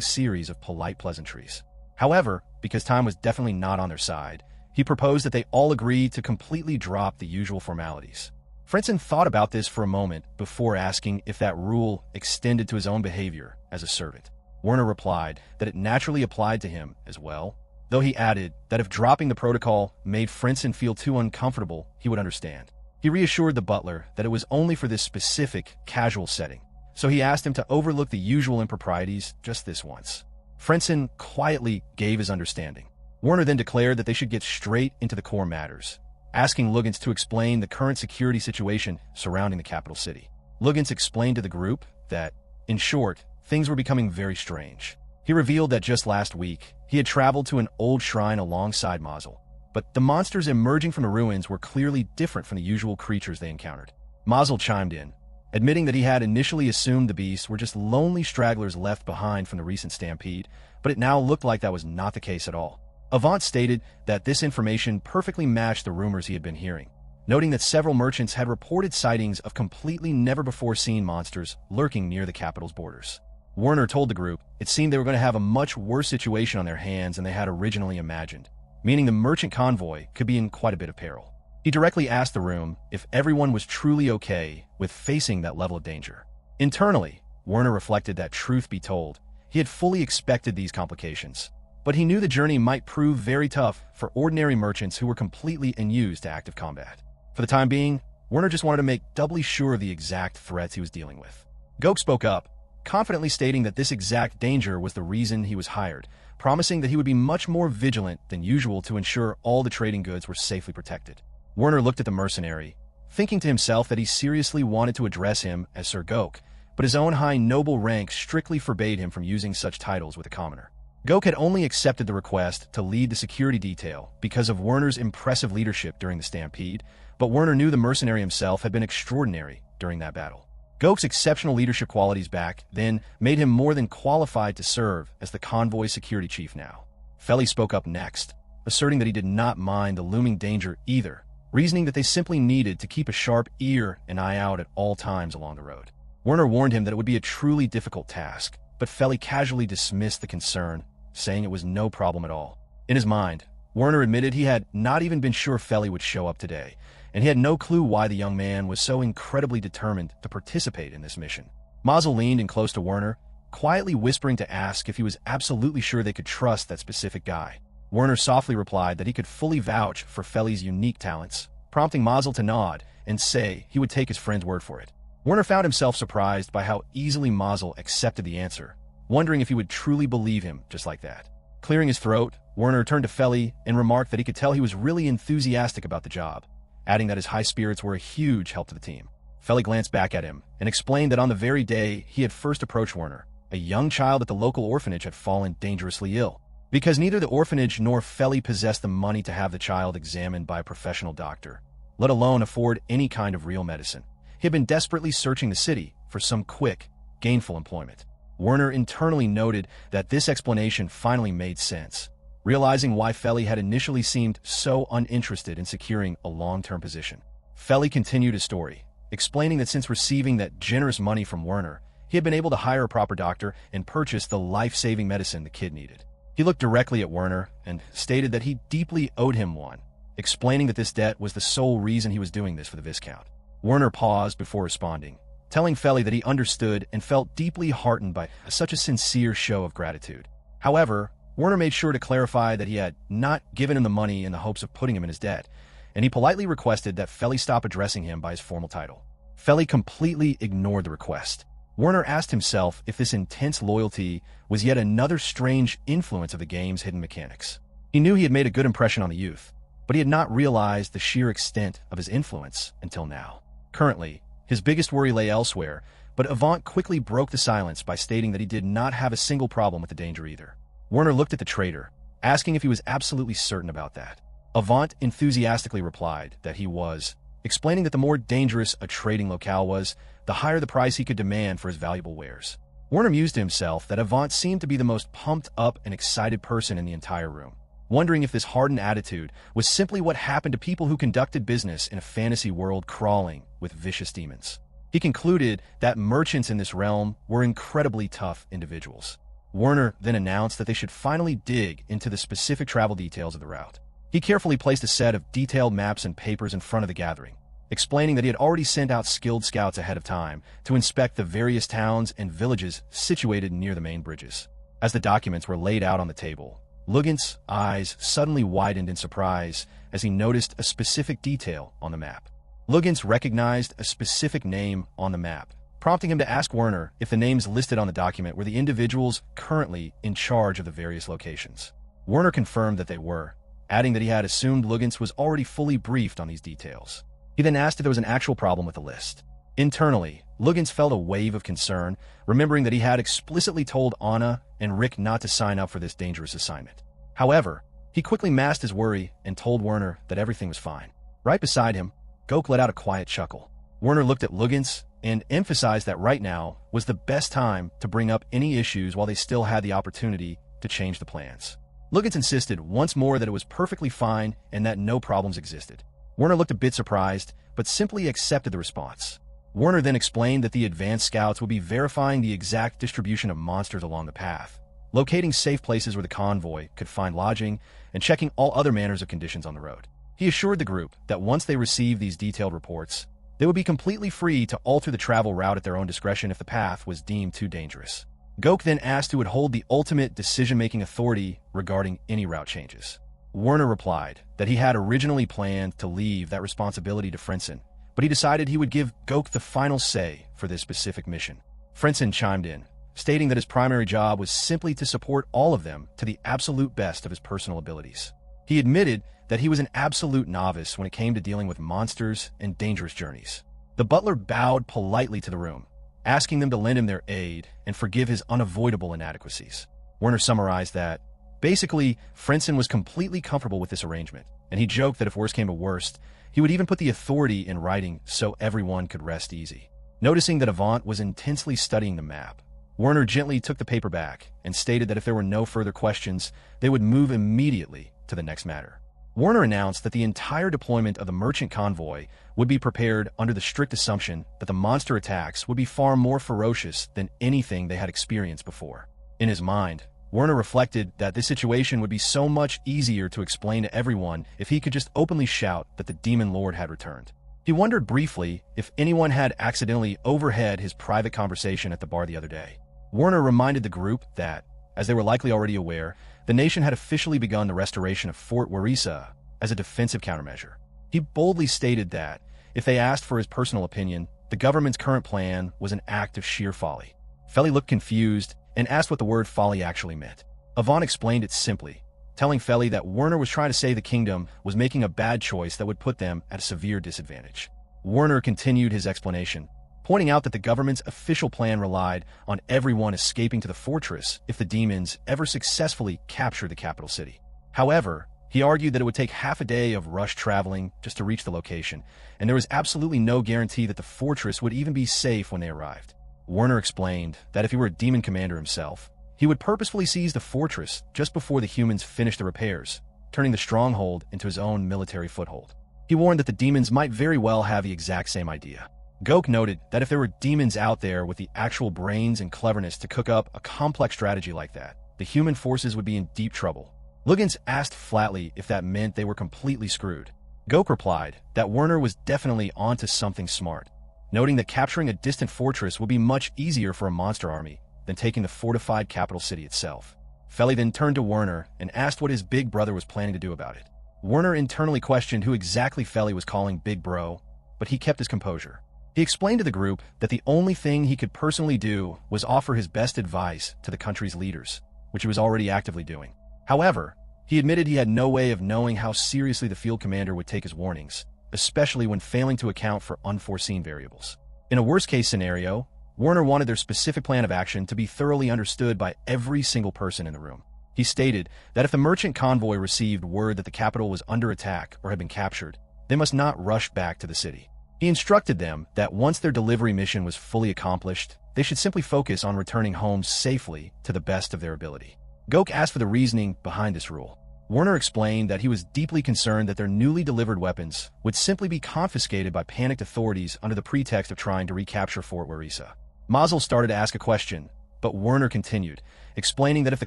series of polite pleasantries. However, because time was definitely not on their side, he proposed that they all agree to completely drop the usual formalities. Frentzen thought about this for a moment before asking if that rule extended to his own behavior as a servant. Werner replied that it naturally applied to him as well, though he added that if dropping the protocol made Frentzen feel too uncomfortable, he would understand. He reassured the butler that it was only for this specific, casual setting, so he asked him to overlook the usual improprieties just this once. Frentzen quietly gave his understanding. Werner then declared that they should get straight into the core matters, asking Lugans to explain the current security situation surrounding the capital city. Lugans explained to the group that, in short, things were becoming very strange. He revealed that just last week, he had traveled to an old shrine alongside Mazel, but the monsters emerging from the ruins were clearly different from the usual creatures they encountered. Mazel chimed in, admitting that he had initially assumed the beasts were just lonely stragglers left behind from the recent stampede, but it now looked like that was not the case at all. Avant stated that this information perfectly matched the rumors he had been hearing, noting that several merchants had reported sightings of completely never-before-seen monsters lurking near the capital's borders. Werner told the group it seemed they were going to have a much worse situation on their hands than they had originally imagined, meaning the merchant convoy could be in quite a bit of peril. He directly asked the room if everyone was truly okay with facing that level of danger. Internally, Werner reflected that, truth be told, he had fully expected these complications, but he knew the journey might prove very tough for ordinary merchants who were completely unused to active combat. For the time being, Werner just wanted to make doubly sure of the exact threats he was dealing with. Gok spoke up, confidently stating that this exact danger was the reason he was hired, promising that he would be much more vigilant than usual to ensure all the trading goods were safely protected. Werner looked at the mercenary, thinking to himself that he seriously wanted to address him as Sir Gok, but his own high noble rank strictly forbade him from using such titles with a commoner. Gok had only accepted the request to lead the security detail because of Werner's impressive leadership during the stampede, but Werner knew the mercenary himself had been extraordinary during that battle. Gok's exceptional leadership qualities back then made him more than qualified to serve as the convoy security chief now. Feli spoke up next, asserting that he did not mind the looming danger either, reasoning that they simply needed to keep a sharp ear and eye out at all times along the road. Werner warned him that it would be a truly difficult task, but Feli casually dismissed the concern, saying it was no problem at all. In his mind, Werner admitted he had not even been sure Feli would show up today, and he had no clue why the young man was so incredibly determined to participate in this mission. Mazel leaned in close to Werner, quietly whispering to ask if he was absolutely sure they could trust that specific guy. Werner softly replied that he could fully vouch for Feli's unique talents, prompting Mazel to nod and say he would take his friend's word for it. Werner found himself surprised by how easily Mazel accepted the answer, wondering if he would truly believe him just like that. Clearing his throat, Werner turned to Feli and remarked that he could tell he was really enthusiastic about the job, adding that his high spirits were a huge help to the team. Feli glanced back at him and explained that on the very day he had first approached Werner, a young child at the local orphanage had fallen dangerously ill. Because neither the orphanage nor Feli possessed the money to have the child examined by a professional doctor, let alone afford any kind of real medicine, he had been desperately searching the city for some quick, gainful employment. Werner internally noted that this explanation finally made sense, realizing why Feli had initially seemed so uninterested in securing a long-term position. Feli continued his story, explaining that since receiving that generous money from Werner, he had been able to hire a proper doctor and purchase the life-saving medicine the kid needed. He looked directly at Werner and stated that he deeply owed him one, explaining that this debt was the sole reason he was doing this for the Viscount. Werner paused before responding, telling Feli that he understood and felt deeply heartened by such a sincere show of gratitude. However, Werner made sure to clarify that he had not given him the money in the hopes of putting him in his debt, and he politely requested that Feli stop addressing him by his formal title. Feli completely ignored the request. Werner asked himself if this intense loyalty was yet another strange influence of the game's hidden mechanics. He knew he had made a good impression on the youth, but he had not realized the sheer extent of his influence until now. Currently, his biggest worry lay elsewhere, but Avant quickly broke the silence by stating that he did not have a single problem with the danger either. Werner looked at the trader, asking if he was absolutely certain about that. Avant enthusiastically replied that he was, explaining that the more dangerous a trading locale was, the higher the price he could demand for his valuable wares. Werner mused to himself that Avant seemed to be the most pumped up and excited person in the entire room, wondering if this hardened attitude was simply what happened to people who conducted business in a fantasy world crawling with vicious demons. He concluded that merchants in this realm were incredibly tough individuals. Werner then announced that they should finally dig into the specific travel details of the route. He carefully placed a set of detailed maps and papers in front of the gathering, explaining that he had already sent out skilled scouts ahead of time to inspect the various towns and villages situated near the main bridges. As the documents were laid out on the table, Lugan's eyes suddenly widened in surprise as he noticed a specific detail on the map. Lugan's recognized a specific name on the map, prompting him to ask Werner if the names listed on the document were the individuals currently in charge of the various locations. Werner confirmed that they were, adding that he had assumed Lugan's was already fully briefed on these details. He then asked if there was an actual problem with the list. Internally, Lugan's felt a wave of concern, remembering that he had explicitly told Anna and Rick not to sign up for this dangerous assignment. However, he quickly masked his worry and told Werner that everything was fine. Right beside him, Gok let out a quiet chuckle. Werner looked at Lugan's and emphasized that right now was the best time to bring up any issues while they still had the opportunity to change the plans. Lugan's insisted once more that it was perfectly fine and that no problems existed. Werner looked a bit surprised, but simply accepted the response. Werner then explained that the advanced scouts would be verifying the exact distribution of monsters along the path, locating safe places where the convoy could find lodging, and checking all other manners of conditions on the road. He assured the group that once they received these detailed reports, they would be completely free to alter the travel route at their own discretion if the path was deemed too dangerous. Gok then asked who would hold the ultimate decision-making authority regarding any route changes. Werner replied that he had originally planned to leave that responsibility to Frentzen, but he decided he would give Gok the final say for this specific mission. Frentzen chimed in, stating that his primary job was simply to support all of them to the absolute best of his personal abilities. He admitted that he was an absolute novice when it came to dealing with monsters and dangerous journeys. The butler bowed politely to the room, asking them to lend him their aid and forgive his unavoidable inadequacies. Werner summarized that, basically, Frentzen was completely comfortable with this arrangement, and he joked that if worse came to worst, he would even put the authority in writing so everyone could rest easy. Noticing that Avant was intensely studying the map, Werner gently took the paper back and stated that if there were no further questions, they would move immediately to the next matter. Werner announced that the entire deployment of the merchant convoy would be prepared under the strict assumption that the monster attacks would be far more ferocious than anything they had experienced before. In his mind, Werner reflected that this situation would be so much easier to explain to everyone if he could just openly shout that the Demon Lord had returned. He wondered briefly if anyone had accidentally overheard his private conversation at the bar the other day. Werner reminded the group that, as they were likely already aware, the nation had officially begun the restoration of Fort Warisa as a defensive countermeasure. He boldly stated that, if they asked for his personal opinion, the government's current plan was an act of sheer folly. Feli looked confused and asked what the word folly actually meant. Avant explained it simply, telling Feli that Werner was trying to say the kingdom was making a bad choice that would put them at a severe disadvantage. Werner continued his explanation, pointing out that the government's official plan relied on everyone escaping to the fortress if the demons ever successfully captured the capital city. However, he argued that it would take half a day of rush traveling just to reach the location, and there was absolutely no guarantee that the fortress would even be safe when they arrived. Werner explained that if he were a demon commander himself, he would purposefully seize the fortress just before the humans finished the repairs, turning the stronghold into his own military foothold. He warned that the demons might very well have the exact same idea. Gok noted that if there were demons out there with the actual brains and cleverness to cook up a complex strategy like that, the human forces would be in deep trouble. Lugan's asked flatly if that meant they were completely screwed. Gok replied that Werner was definitely onto something smart, noting that capturing a distant fortress would be much easier for a monster army than taking the fortified capital city itself. Feli then turned to Werner and asked what his big brother was planning to do about it. Werner internally questioned who exactly Feli was calling Big Bro, but he kept his composure. He explained to the group that the only thing he could personally do was offer his best advice to the country's leaders, which he was already actively doing. However, he admitted he had no way of knowing how seriously the field commander would take his warnings, especially when failing to account for unforeseen variables. In a worst-case scenario, Werner wanted their specific plan of action to be thoroughly understood by every single person in the room. He stated that if the merchant convoy received word that the capital was under attack or had been captured, they must not rush back to the city. He instructed them that once their delivery mission was fully accomplished, they should simply focus on returning home safely to the best of their ability. Gok asked for the reasoning behind this rule. Werner explained that he was deeply concerned that their newly delivered weapons would simply be confiscated by panicked authorities under the pretext of trying to recapture Fort Warisa. Mazel started to ask a question, but Werner continued, explaining that if the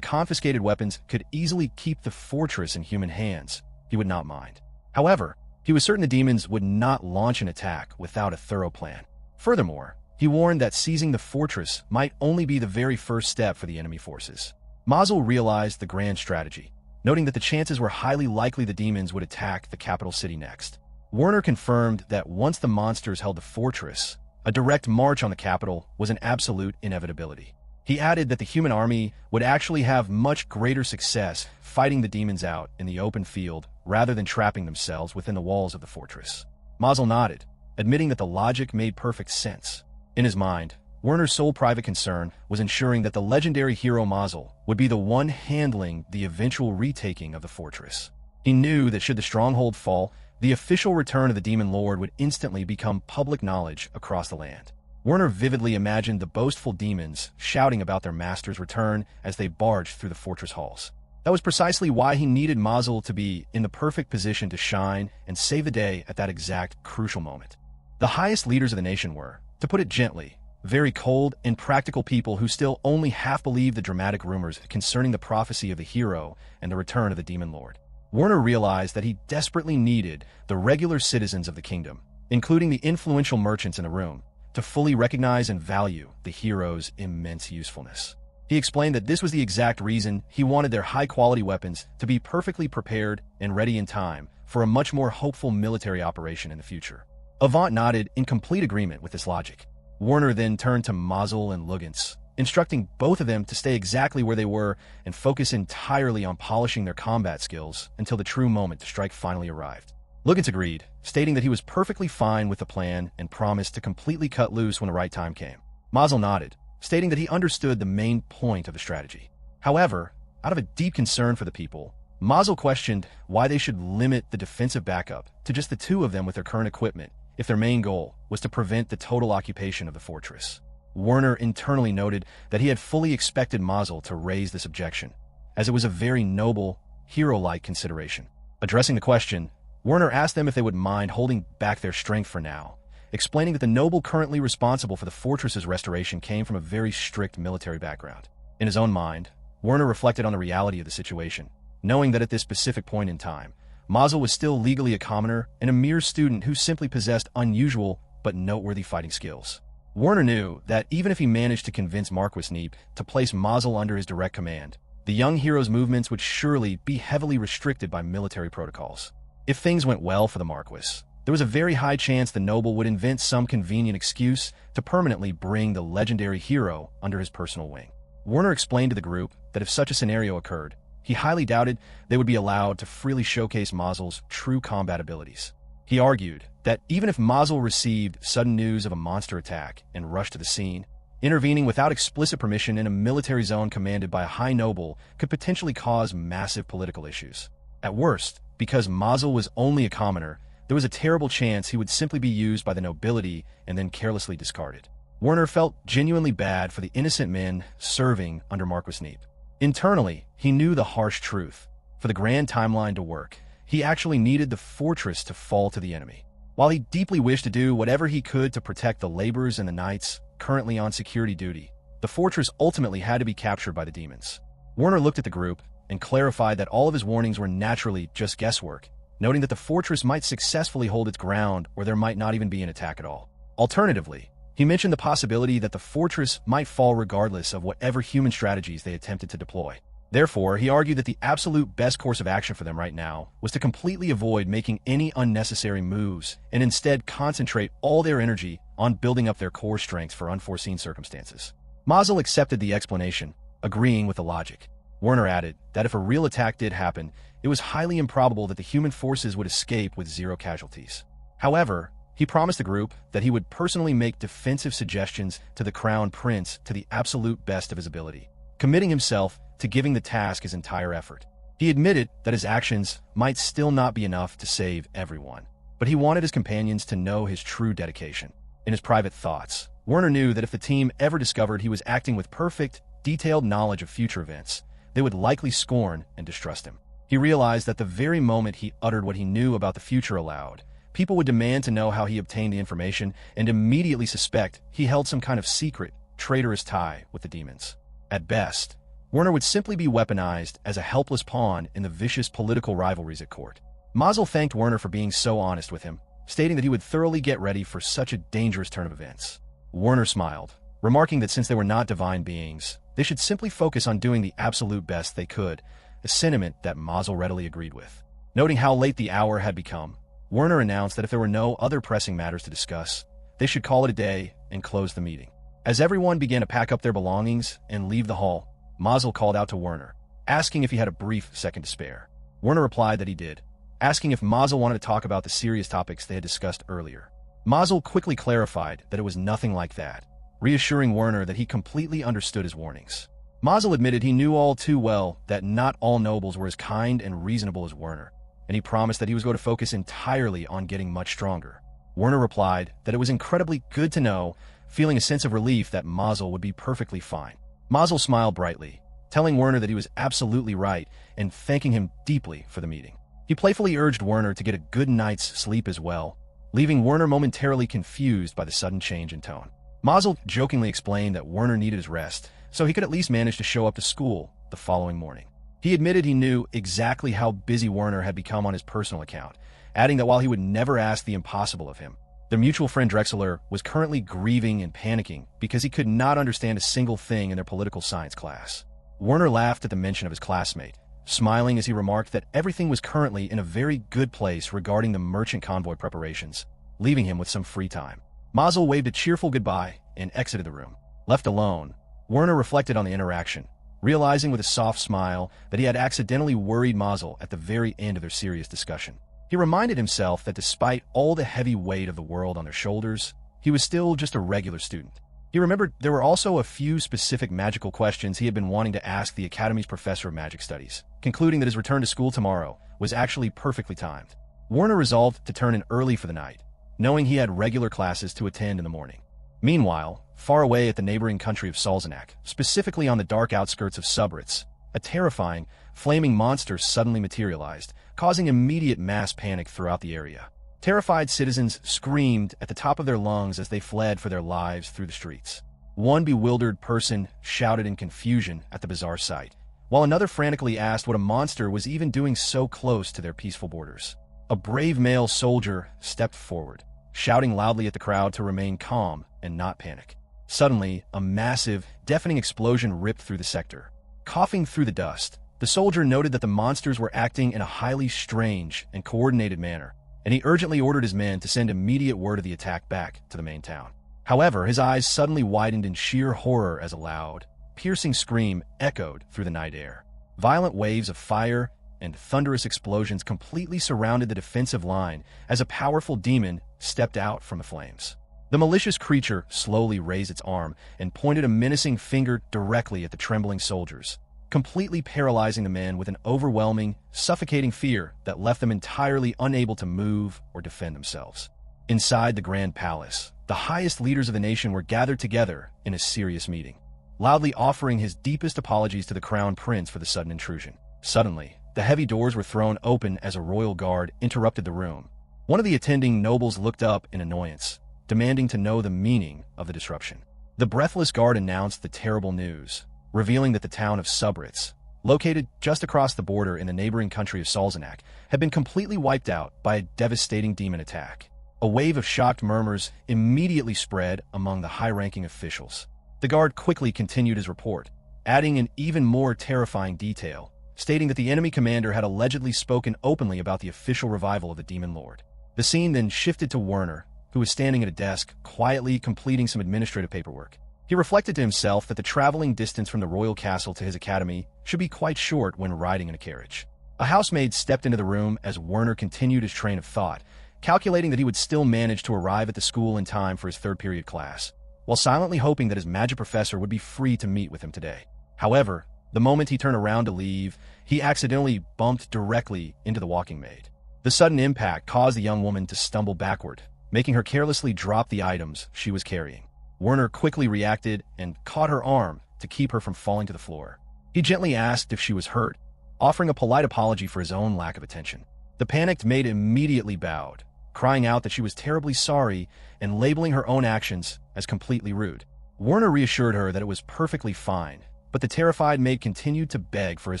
confiscated weapons could easily keep the fortress in human hands, he would not mind. However, he was certain the demons would not launch an attack without a thorough plan. Furthermore, he warned that seizing the fortress might only be the very first step for the enemy forces. Mazel realized the grand strategy, noting that the chances were highly likely the demons would attack the capital city next. Werner confirmed that once the monsters held the fortress, a direct march on the capital was an absolute inevitability. He added that the human army would actually have much greater success fighting the demons out in the open field rather than trapping themselves within the walls of the fortress. Mazel nodded, admitting that the logic made perfect sense. In his mind, Werner's sole private concern was ensuring that the legendary hero Mazel would be the one handling the eventual retaking of the fortress. He knew that should the stronghold fall, the official return of the Demon Lord would instantly become public knowledge across the land. Werner vividly imagined the boastful demons shouting about their master's return as they barged through the fortress halls. That was precisely why he needed Mazel to be in the perfect position to shine and save the day at that exact crucial moment. The highest leaders of the nation were, to put it gently, very cold and practical people who still only half believed the dramatic rumors concerning the prophecy of the hero and the return of the Demon Lord. Werner realized that he desperately needed the regular citizens of the kingdom, including the influential merchants in the room, to fully recognize and value the hero's immense usefulness. He explained that this was the exact reason he wanted their high-quality weapons to be perfectly prepared and ready in time for a much more hopeful military operation in the future. Avant nodded in complete agreement with this logic. Werner then turned to Mazel and Lugan's, instructing both of them to stay exactly where they were and focus entirely on polishing their combat skills until the true moment to strike finally arrived. Lugan's agreed, stating that he was perfectly fine with the plan and promised to completely cut loose when the right time came. Mazel nodded, stating that he understood the main point of the strategy. However, out of a deep concern for the people, Mazel questioned why they should limit the defensive backup to just the two of them with their current equipment if their main goal was to prevent the total occupation of the fortress. Werner internally noted that he had fully expected Mazel to raise this objection, as it was a very noble, hero-like consideration. Addressing the question, Werner asked them if they would mind holding back their strength for now, explaining that the noble currently responsible for the fortress's restoration came from a very strict military background. In his own mind, Werner reflected on the reality of the situation, knowing that at this specific point in time, Mazel was still legally a commoner and a mere student who simply possessed unusual but noteworthy fighting skills. Werner knew that even if he managed to convince Marquis Neep to place Mazel under his direct command, the young hero's movements would surely be heavily restricted by military protocols. If things went well for the Marquis, there was a very high chance the noble would invent some convenient excuse to permanently bring the legendary hero under his personal wing. Werner explained to the group that if such a scenario occurred, he highly doubted they would be allowed to freely showcase Mazel's true combat abilities. He argued that even if Mazel received sudden news of a monster attack and rushed to the scene, intervening without explicit permission in a military zone commanded by a high noble could potentially cause massive political issues. At worst, because Mazel was only a commoner, there was a terrible chance he would simply be used by the nobility and then carelessly discarded. Werner felt genuinely bad for the innocent men serving under Marquis Neep. Internally, he knew the harsh truth. For the grand timeline to work, he actually needed the fortress to fall to the enemy. While he deeply wished to do whatever he could to protect the laborers and the knights currently on security duty, the fortress ultimately had to be captured by the demons. Werner looked at the group and clarified that all of his warnings were naturally just guesswork, noting that the fortress might successfully hold its ground or there might not even be an attack at all. Alternatively, he mentioned the possibility that the fortress might fall regardless of whatever human strategies they attempted to deploy. Therefore, he argued that the absolute best course of action for them right now was to completely avoid making any unnecessary moves and instead concentrate all their energy on building up their core strength for unforeseen circumstances. Mazel accepted the explanation, agreeing with the logic. Werner added that if a real attack did happen, it was highly improbable that the human forces would escape with zero casualties. However, he promised the group that he would personally make defensive suggestions to the Crown Prince to the absolute best of his ability, committing himself to giving the task his entire effort. He admitted that his actions might still not be enough to save everyone, but he wanted his companions to know his true dedication. In his private thoughts, Werner knew that if the team ever discovered he was acting with perfect, detailed knowledge of future events, they would likely scorn and distrust him. He realized that the very moment he uttered what he knew about the future aloud, people would demand to know how he obtained the information and immediately suspect he held some kind of secret, traitorous tie with the demons. At best, Werner would simply be weaponized as a helpless pawn in the vicious political rivalries at court. Mazel thanked Werner for being so honest with him, stating that he would thoroughly get ready for such a dangerous turn of events. Werner smiled, remarking that since they were not divine beings, they should simply focus on doing the absolute best they could, a sentiment that Mazel readily agreed with. Noting how late the hour had become, Werner announced that if there were no other pressing matters to discuss, they should call it a day and close the meeting. As everyone began to pack up their belongings and leave the hall, Mazel called out to Werner, asking if he had a brief second to spare. Werner replied that he did, asking if Mazel wanted to talk about the serious topics they had discussed earlier. Mazel quickly clarified that it was nothing like that, reassuring Werner that he completely understood his warnings. Mazel admitted he knew all too well that not all nobles were as kind and reasonable as Werner, and he promised that he was going to focus entirely on getting much stronger. Werner replied that it was incredibly good to know, feeling a sense of relief that Mazel would be perfectly fine. Mazel smiled brightly, telling Werner that he was absolutely right and thanking him deeply for the meeting. He playfully urged Werner to get a good night's sleep as well, leaving Werner momentarily confused by the sudden change in tone. Mazel jokingly explained that Werner needed his rest, so he could at least manage to show up to school the following morning. He admitted he knew exactly how busy Werner had become on his personal account, adding that while he would never ask the impossible of him, their mutual friend Drexler was currently grieving and panicking because he could not understand a single thing in their political science class. Werner laughed at the mention of his classmate, smiling as he remarked that everything was currently in a very good place regarding the merchant convoy preparations, leaving him with some free time. Mazel waved a cheerful goodbye and exited the room. Left alone, Werner reflected on the interaction, realizing with a soft smile that he had accidentally worried Mazel at the very end of their serious discussion. He reminded himself that despite all the heavy weight of the world on their shoulders, he was still just a regular student. He remembered there were also a few specific magical questions he had been wanting to ask the Academy's professor of magic studies, concluding that his return to school tomorrow was actually perfectly timed. Werner resolved to turn in early for the night, knowing he had regular classes to attend in the morning. Meanwhile, far away at the neighboring country of Salzanak, specifically on the dark outskirts of Subritz, a terrifying, flaming monster suddenly materialized, causing immediate mass panic throughout the area. Terrified citizens screamed at the top of their lungs as they fled for their lives through the streets. One bewildered person shouted in confusion at the bizarre sight, while another frantically asked what a monster was even doing so close to their peaceful borders. A brave male soldier stepped forward, shouting loudly at the crowd to remain calm and not panic. Suddenly, a massive, deafening explosion ripped through the sector. Coughing through the dust, the soldier noted that the monsters were acting in a highly strange and coordinated manner, and he urgently ordered his men to send immediate word of the attack back to the main town. However, his eyes suddenly widened in sheer horror as a loud, piercing scream echoed through the night air. Violent waves of fire and thunderous explosions completely surrounded the defensive line as a powerful demon stepped out from the flames. The malicious creature slowly raised its arm and pointed a menacing finger directly at the trembling soldiers, completely paralyzing the men with an overwhelming, suffocating fear that left them entirely unable to move or defend themselves. Inside the Grand Palace, the highest leaders of the nation were gathered together in a serious meeting, loudly offering his deepest apologies to the Crown Prince for the sudden intrusion. Suddenly, the heavy doors were thrown open as a royal guard interrupted the room. One of the attending nobles looked up in annoyance, demanding to know the meaning of the disruption. The breathless guard announced the terrible news, revealing that the town of Subritz, located just across the border in the neighboring country of Salzanak, had been completely wiped out by a devastating demon attack. A wave of shocked murmurs immediately spread among the high-ranking officials. The guard quickly continued his report, adding an even more terrifying detail, stating that the enemy commander had allegedly spoken openly about the official revival of the Demon Lord. The scene then shifted to Werner, who was standing at a desk, quietly completing some administrative paperwork. He reflected to himself that the traveling distance from the royal castle to his academy should be quite short when riding in a carriage. A housemaid stepped into the room as Werner continued his train of thought, calculating that he would still manage to arrive at the school in time for his third-period class, while silently hoping that his magic professor would be free to meet with him today. However, the moment he turned around to leave, he accidentally bumped directly into the walking maid. The sudden impact caused the young woman to stumble backward, making her carelessly drop the items she was carrying. Werner quickly reacted and caught her arm to keep her from falling to the floor. He gently asked if she was hurt, offering a polite apology for his own lack of attention. The panicked maid immediately bowed, crying out that she was terribly sorry and labeling her own actions as completely rude. Werner reassured her that it was perfectly fine, but the terrified maid continued to beg for his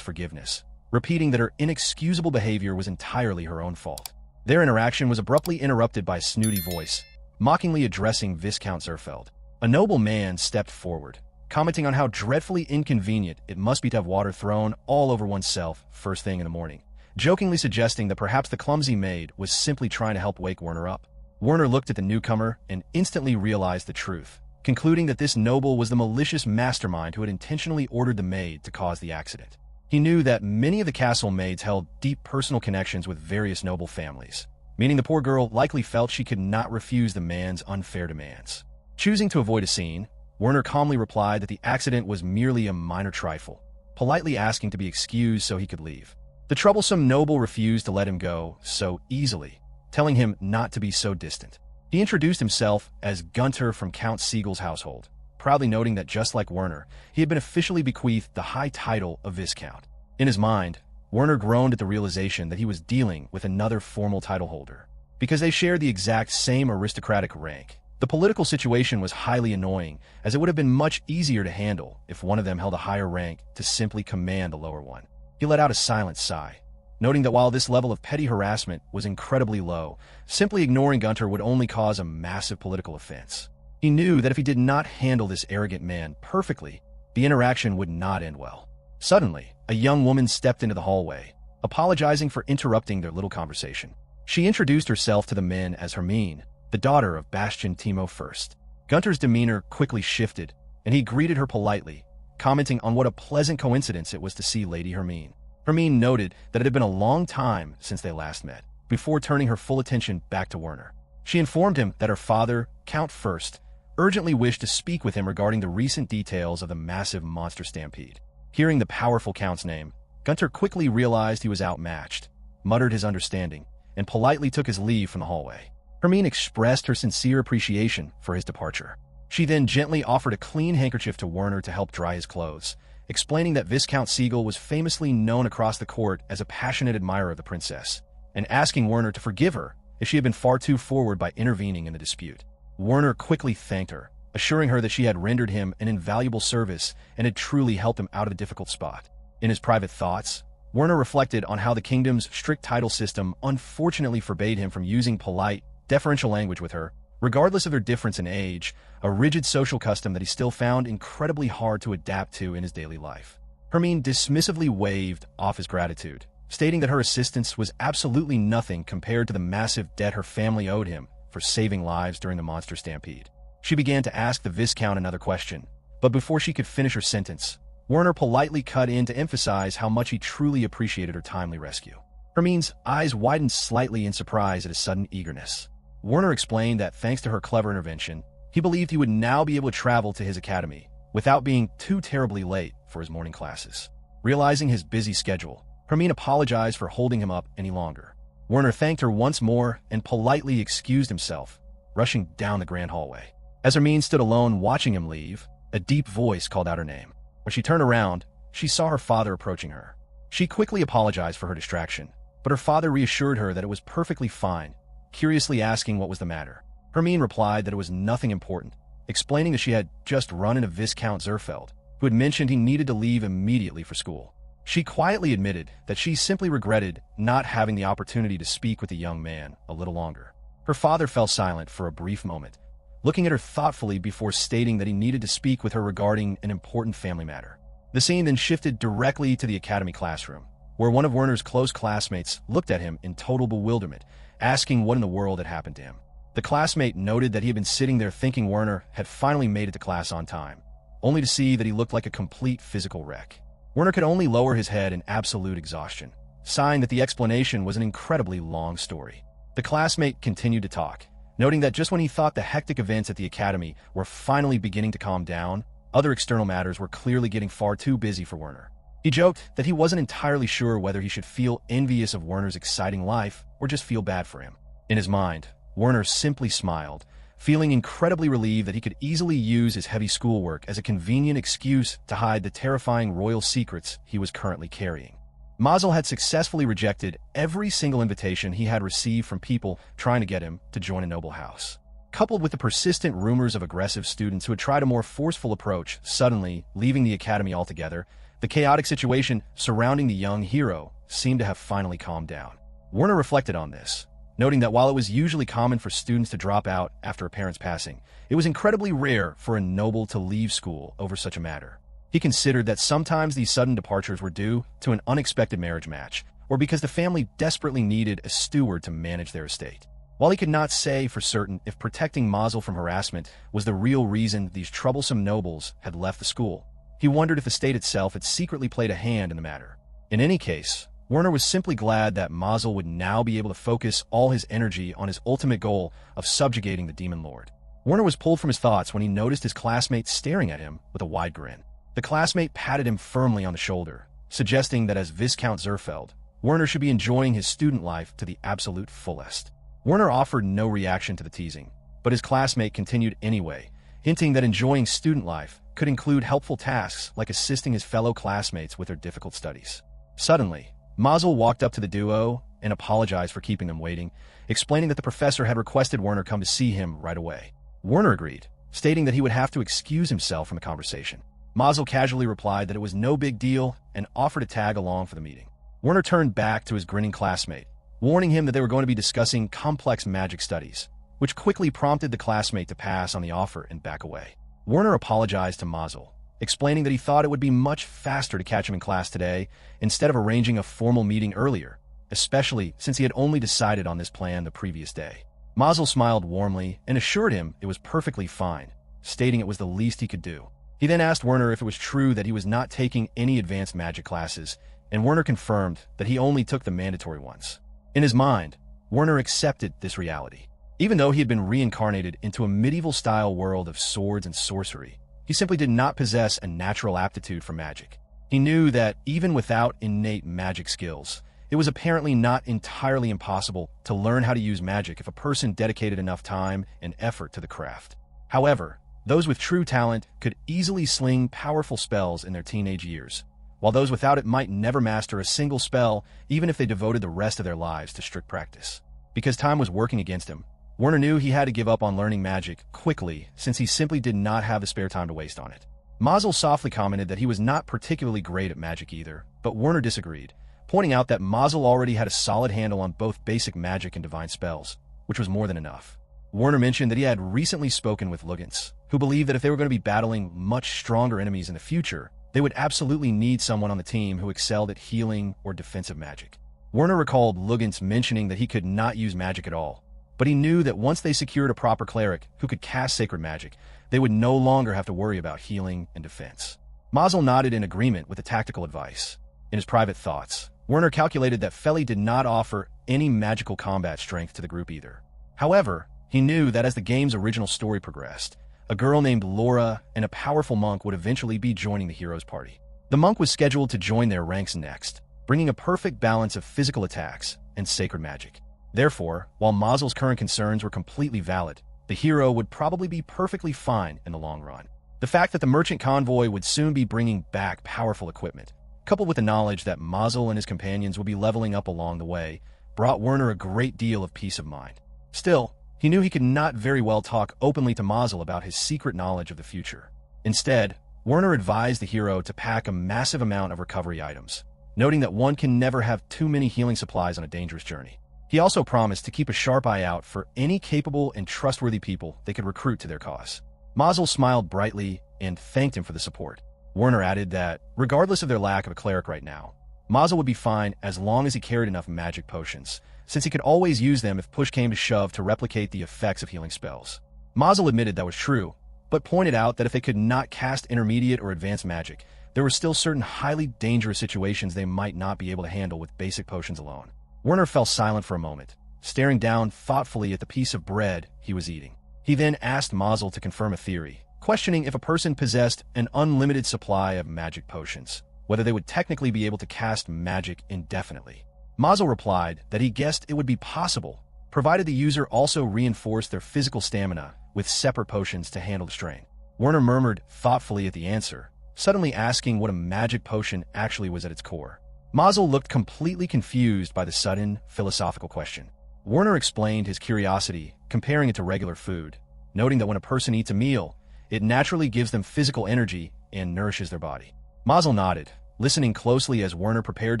forgiveness, repeating that her inexcusable behavior was entirely her own fault. Their interaction was abruptly interrupted by a snooty voice, mockingly addressing Viscount Zerfeld. A noble man stepped forward, commenting on how dreadfully inconvenient it must be to have water thrown all over oneself first thing in the morning, jokingly suggesting that perhaps the clumsy maid was simply trying to help wake Werner up. Werner looked at the newcomer and instantly realized the truth, concluding that this noble was the malicious mastermind who had intentionally ordered the maid to cause the accident. He knew that many of the castle maids held deep personal connections with various noble families, meaning the poor girl likely felt she could not refuse the man's unfair demands. Choosing to avoid a scene, Werner calmly replied that the accident was merely a minor trifle, politely asking to be excused so he could leave. The troublesome noble refused to let him go so easily, telling him not to be so distant. He introduced himself as Gunther from Count Siegel's household, proudly noting that just like Werner, he had been officially bequeathed the high title of Viscount. In his mind, Werner groaned at the realization that he was dealing with another formal title holder. Because they shared the exact same aristocratic rank, the political situation was highly annoying, as it would have been much easier to handle if one of them held a higher rank to simply command a lower one. He let out a silent sigh, noting that while this level of petty harassment was incredibly low, simply ignoring Gunther would only cause a massive political offense. He knew that if he did not handle this arrogant man perfectly, the interaction would not end well. Suddenly, a young woman stepped into the hallway, apologizing for interrupting their little conversation. She introduced herself to the men as Hermine, the daughter of Bastian Timo I. Gunther's demeanor quickly shifted, and he greeted her politely, commenting on what a pleasant coincidence it was to see Lady Hermine. Hermine noted that it had been a long time since they last met, before turning her full attention back to Werner. She informed him that her father, Count First, urgently wished to speak with him regarding the recent details of the massive monster stampede. Hearing the powerful Count's name, Gunther quickly realized he was outmatched, muttered his understanding, and politely took his leave from the hallway. Hermine expressed her sincere appreciation for his departure. She then gently offered a clean handkerchief to Werner to help dry his clothes, explaining that Viscount Siegel was famously known across the court as a passionate admirer of the princess, and asking Werner to forgive her if she had been far too forward by intervening in the dispute. Werner quickly thanked her, assuring her that she had rendered him an invaluable service and had truly helped him out of a difficult spot. In his private thoughts, Werner reflected on how the kingdom's strict title system unfortunately forbade him from using polite, deferential language with her, regardless of their difference in age, a rigid social custom that he still found incredibly hard to adapt to in his daily life. Hermine dismissively waved off his gratitude, stating that her assistance was absolutely nothing compared to the massive debt her family owed him for saving lives during the monster stampede. She began to ask the Viscount another question, but before she could finish her sentence, Werner politely cut in to emphasize how much he truly appreciated her timely rescue. Hermine's eyes widened slightly in surprise at his sudden eagerness. Werner explained that thanks to her clever intervention, he believed he would now be able to travel to his academy without being too terribly late for his morning classes. Realizing his busy schedule, Hermine apologized for holding him up any longer. Werner thanked her once more and politely excused himself, rushing down the grand hallway. As Hermine stood alone watching him leave, a deep voice called out her name. When she turned around, she saw her father approaching her. She quickly apologized for her distraction, but her father reassured her that it was perfectly fine, curiously asking what was the matter. Hermine replied that it was nothing important, explaining that she had just run into Viscount Zerfeld, who had mentioned he needed to leave immediately for school. She quietly admitted that she simply regretted not having the opportunity to speak with the young man a little longer. Her father fell silent for a brief moment, looking at her thoughtfully before stating that he needed to speak with her regarding an important family matter. The scene then shifted directly to the academy classroom, where one of Werner's close classmates looked at him in total bewilderment, asking what in the world had happened to him. The classmate noted that he had been sitting there thinking Werner had finally made it to class on time, only to see that he looked like a complete physical wreck. Werner could only lower his head in absolute exhaustion, sighing that the explanation was an incredibly long story. The classmate continued to talk, noting that just when he thought the hectic events at the academy were finally beginning to calm down, other external matters were clearly getting far too busy for Werner. He joked that he wasn't entirely sure whether he should feel envious of Werner's exciting life or just feel bad for him. In his mind, Werner simply smiled, feeling incredibly relieved that he could easily use his heavy schoolwork as a convenient excuse to hide the terrifying royal secrets he was currently carrying. Mazel had successfully rejected every single invitation he had received from people trying to get him to join a noble house. Coupled with the persistent rumors of aggressive students who had tried a more forceful approach, suddenly leaving the academy altogether, the chaotic situation surrounding the young hero seemed to have finally calmed down. Werner reflected on this, noting that while it was usually common for students to drop out after a parent's passing, it was incredibly rare for a noble to leave school over such a matter. He considered that sometimes these sudden departures were due to an unexpected marriage match, or because the family desperately needed a steward to manage their estate. While he could not say for certain if protecting Mazel from harassment was the real reason these troublesome nobles had left the school, he wondered if the state itself had secretly played a hand in the matter. In any case, Werner was simply glad that Mazel would now be able to focus all his energy on his ultimate goal of subjugating the Demon Lord. Werner was pulled from his thoughts when he noticed his classmate staring at him with a wide grin. The classmate patted him firmly on the shoulder, suggesting that as Viscount Zerfeld, Werner should be enjoying his student life to the absolute fullest. Werner offered no reaction to the teasing, but his classmate continued anyway, hinting that enjoying student life could include helpful tasks like assisting his fellow classmates with their difficult studies. Suddenly, Mazel walked up to the duo and apologized for keeping them waiting, explaining that the professor had requested Werner come to see him right away. Werner agreed, stating that he would have to excuse himself from the conversation. Mazel casually replied that it was no big deal and offered to tag along for the meeting. Werner turned back to his grinning classmate, warning him that they were going to be discussing complex magic studies, which quickly prompted the classmate to pass on the offer and back away. Werner apologized to Mazel, explaining that he thought it would be much faster to catch him in class today instead of arranging a formal meeting earlier, especially since he had only decided on this plan the previous day. Mazel smiled warmly and assured him it was perfectly fine, stating it was the least he could do. He then asked Werner if it was true that he was not taking any advanced magic classes, and Werner confirmed that he only took the mandatory ones. In his mind, Werner accepted this reality. Even though he had been reincarnated into a medieval-style world of swords and sorcery, he simply did not possess a natural aptitude for magic. He knew that even without innate magic skills, it was apparently not entirely impossible to learn how to use magic if a person dedicated enough time and effort to the craft. However, those with true talent could easily sling powerful spells in their teenage years, while those without it might never master a single spell even if they devoted the rest of their lives to strict practice. Because time was working against him, Werner knew he had to give up on learning magic quickly since he simply did not have the spare time to waste on it. Mazel softly commented that he was not particularly great at magic either, but Werner disagreed, pointing out that Mazel already had a solid handle on both basic magic and divine spells, which was more than enough. Werner mentioned that he had recently spoken with Lugans, who believed that if they were going to be battling much stronger enemies in the future, they would absolutely need someone on the team who excelled at healing or defensive magic. Werner recalled Lugans mentioning that he could not use magic at all, but he knew that once they secured a proper cleric who could cast sacred magic, they would no longer have to worry about healing and defense. Mazel nodded in agreement with the tactical advice. In his private thoughts, Werner calculated that Feli did not offer any magical combat strength to the group either. However, he knew that as the game's original story progressed, a girl named Laura and a powerful monk would eventually be joining the hero's party. The monk was scheduled to join their ranks next, bringing a perfect balance of physical attacks and sacred magic. Therefore, while Mazel's current concerns were completely valid, the hero would probably be perfectly fine in the long run. The fact that the merchant convoy would soon be bringing back powerful equipment, coupled with the knowledge that Mazel and his companions would be leveling up along the way, brought Werner a great deal of peace of mind. Still, he knew he could not very well talk openly to Mazel about his secret knowledge of the future. Instead, Werner advised the hero to pack a massive amount of recovery items, noting that one can never have too many healing supplies on a dangerous journey. He also promised to keep a sharp eye out for any capable and trustworthy people they could recruit to their cause. Mazel smiled brightly and thanked him for the support. Werner added that, regardless of their lack of a cleric right now, Mazel would be fine as long as he carried enough magic potions, since he could always use them if push came to shove to replicate the effects of healing spells. Mazel admitted that was true, but pointed out that if they could not cast intermediate or advanced magic, there were still certain highly dangerous situations they might not be able to handle with basic potions alone. Werner fell silent for a moment, staring down thoughtfully at the piece of bread he was eating. He then asked Mazel to confirm a theory, questioning if a person possessed an unlimited supply of magic potions, whether they would technically be able to cast magic indefinitely. Mazel replied that he guessed it would be possible, provided the user also reinforced their physical stamina with separate potions to handle the strain. Werner murmured thoughtfully at the answer, suddenly asking what a magic potion actually was at its core. Mazel looked completely confused by the sudden, philosophical question. Werner explained his curiosity, comparing it to regular food, noting that when a person eats a meal, it naturally gives them physical energy and nourishes their body. Mazel nodded, listening closely as Werner prepared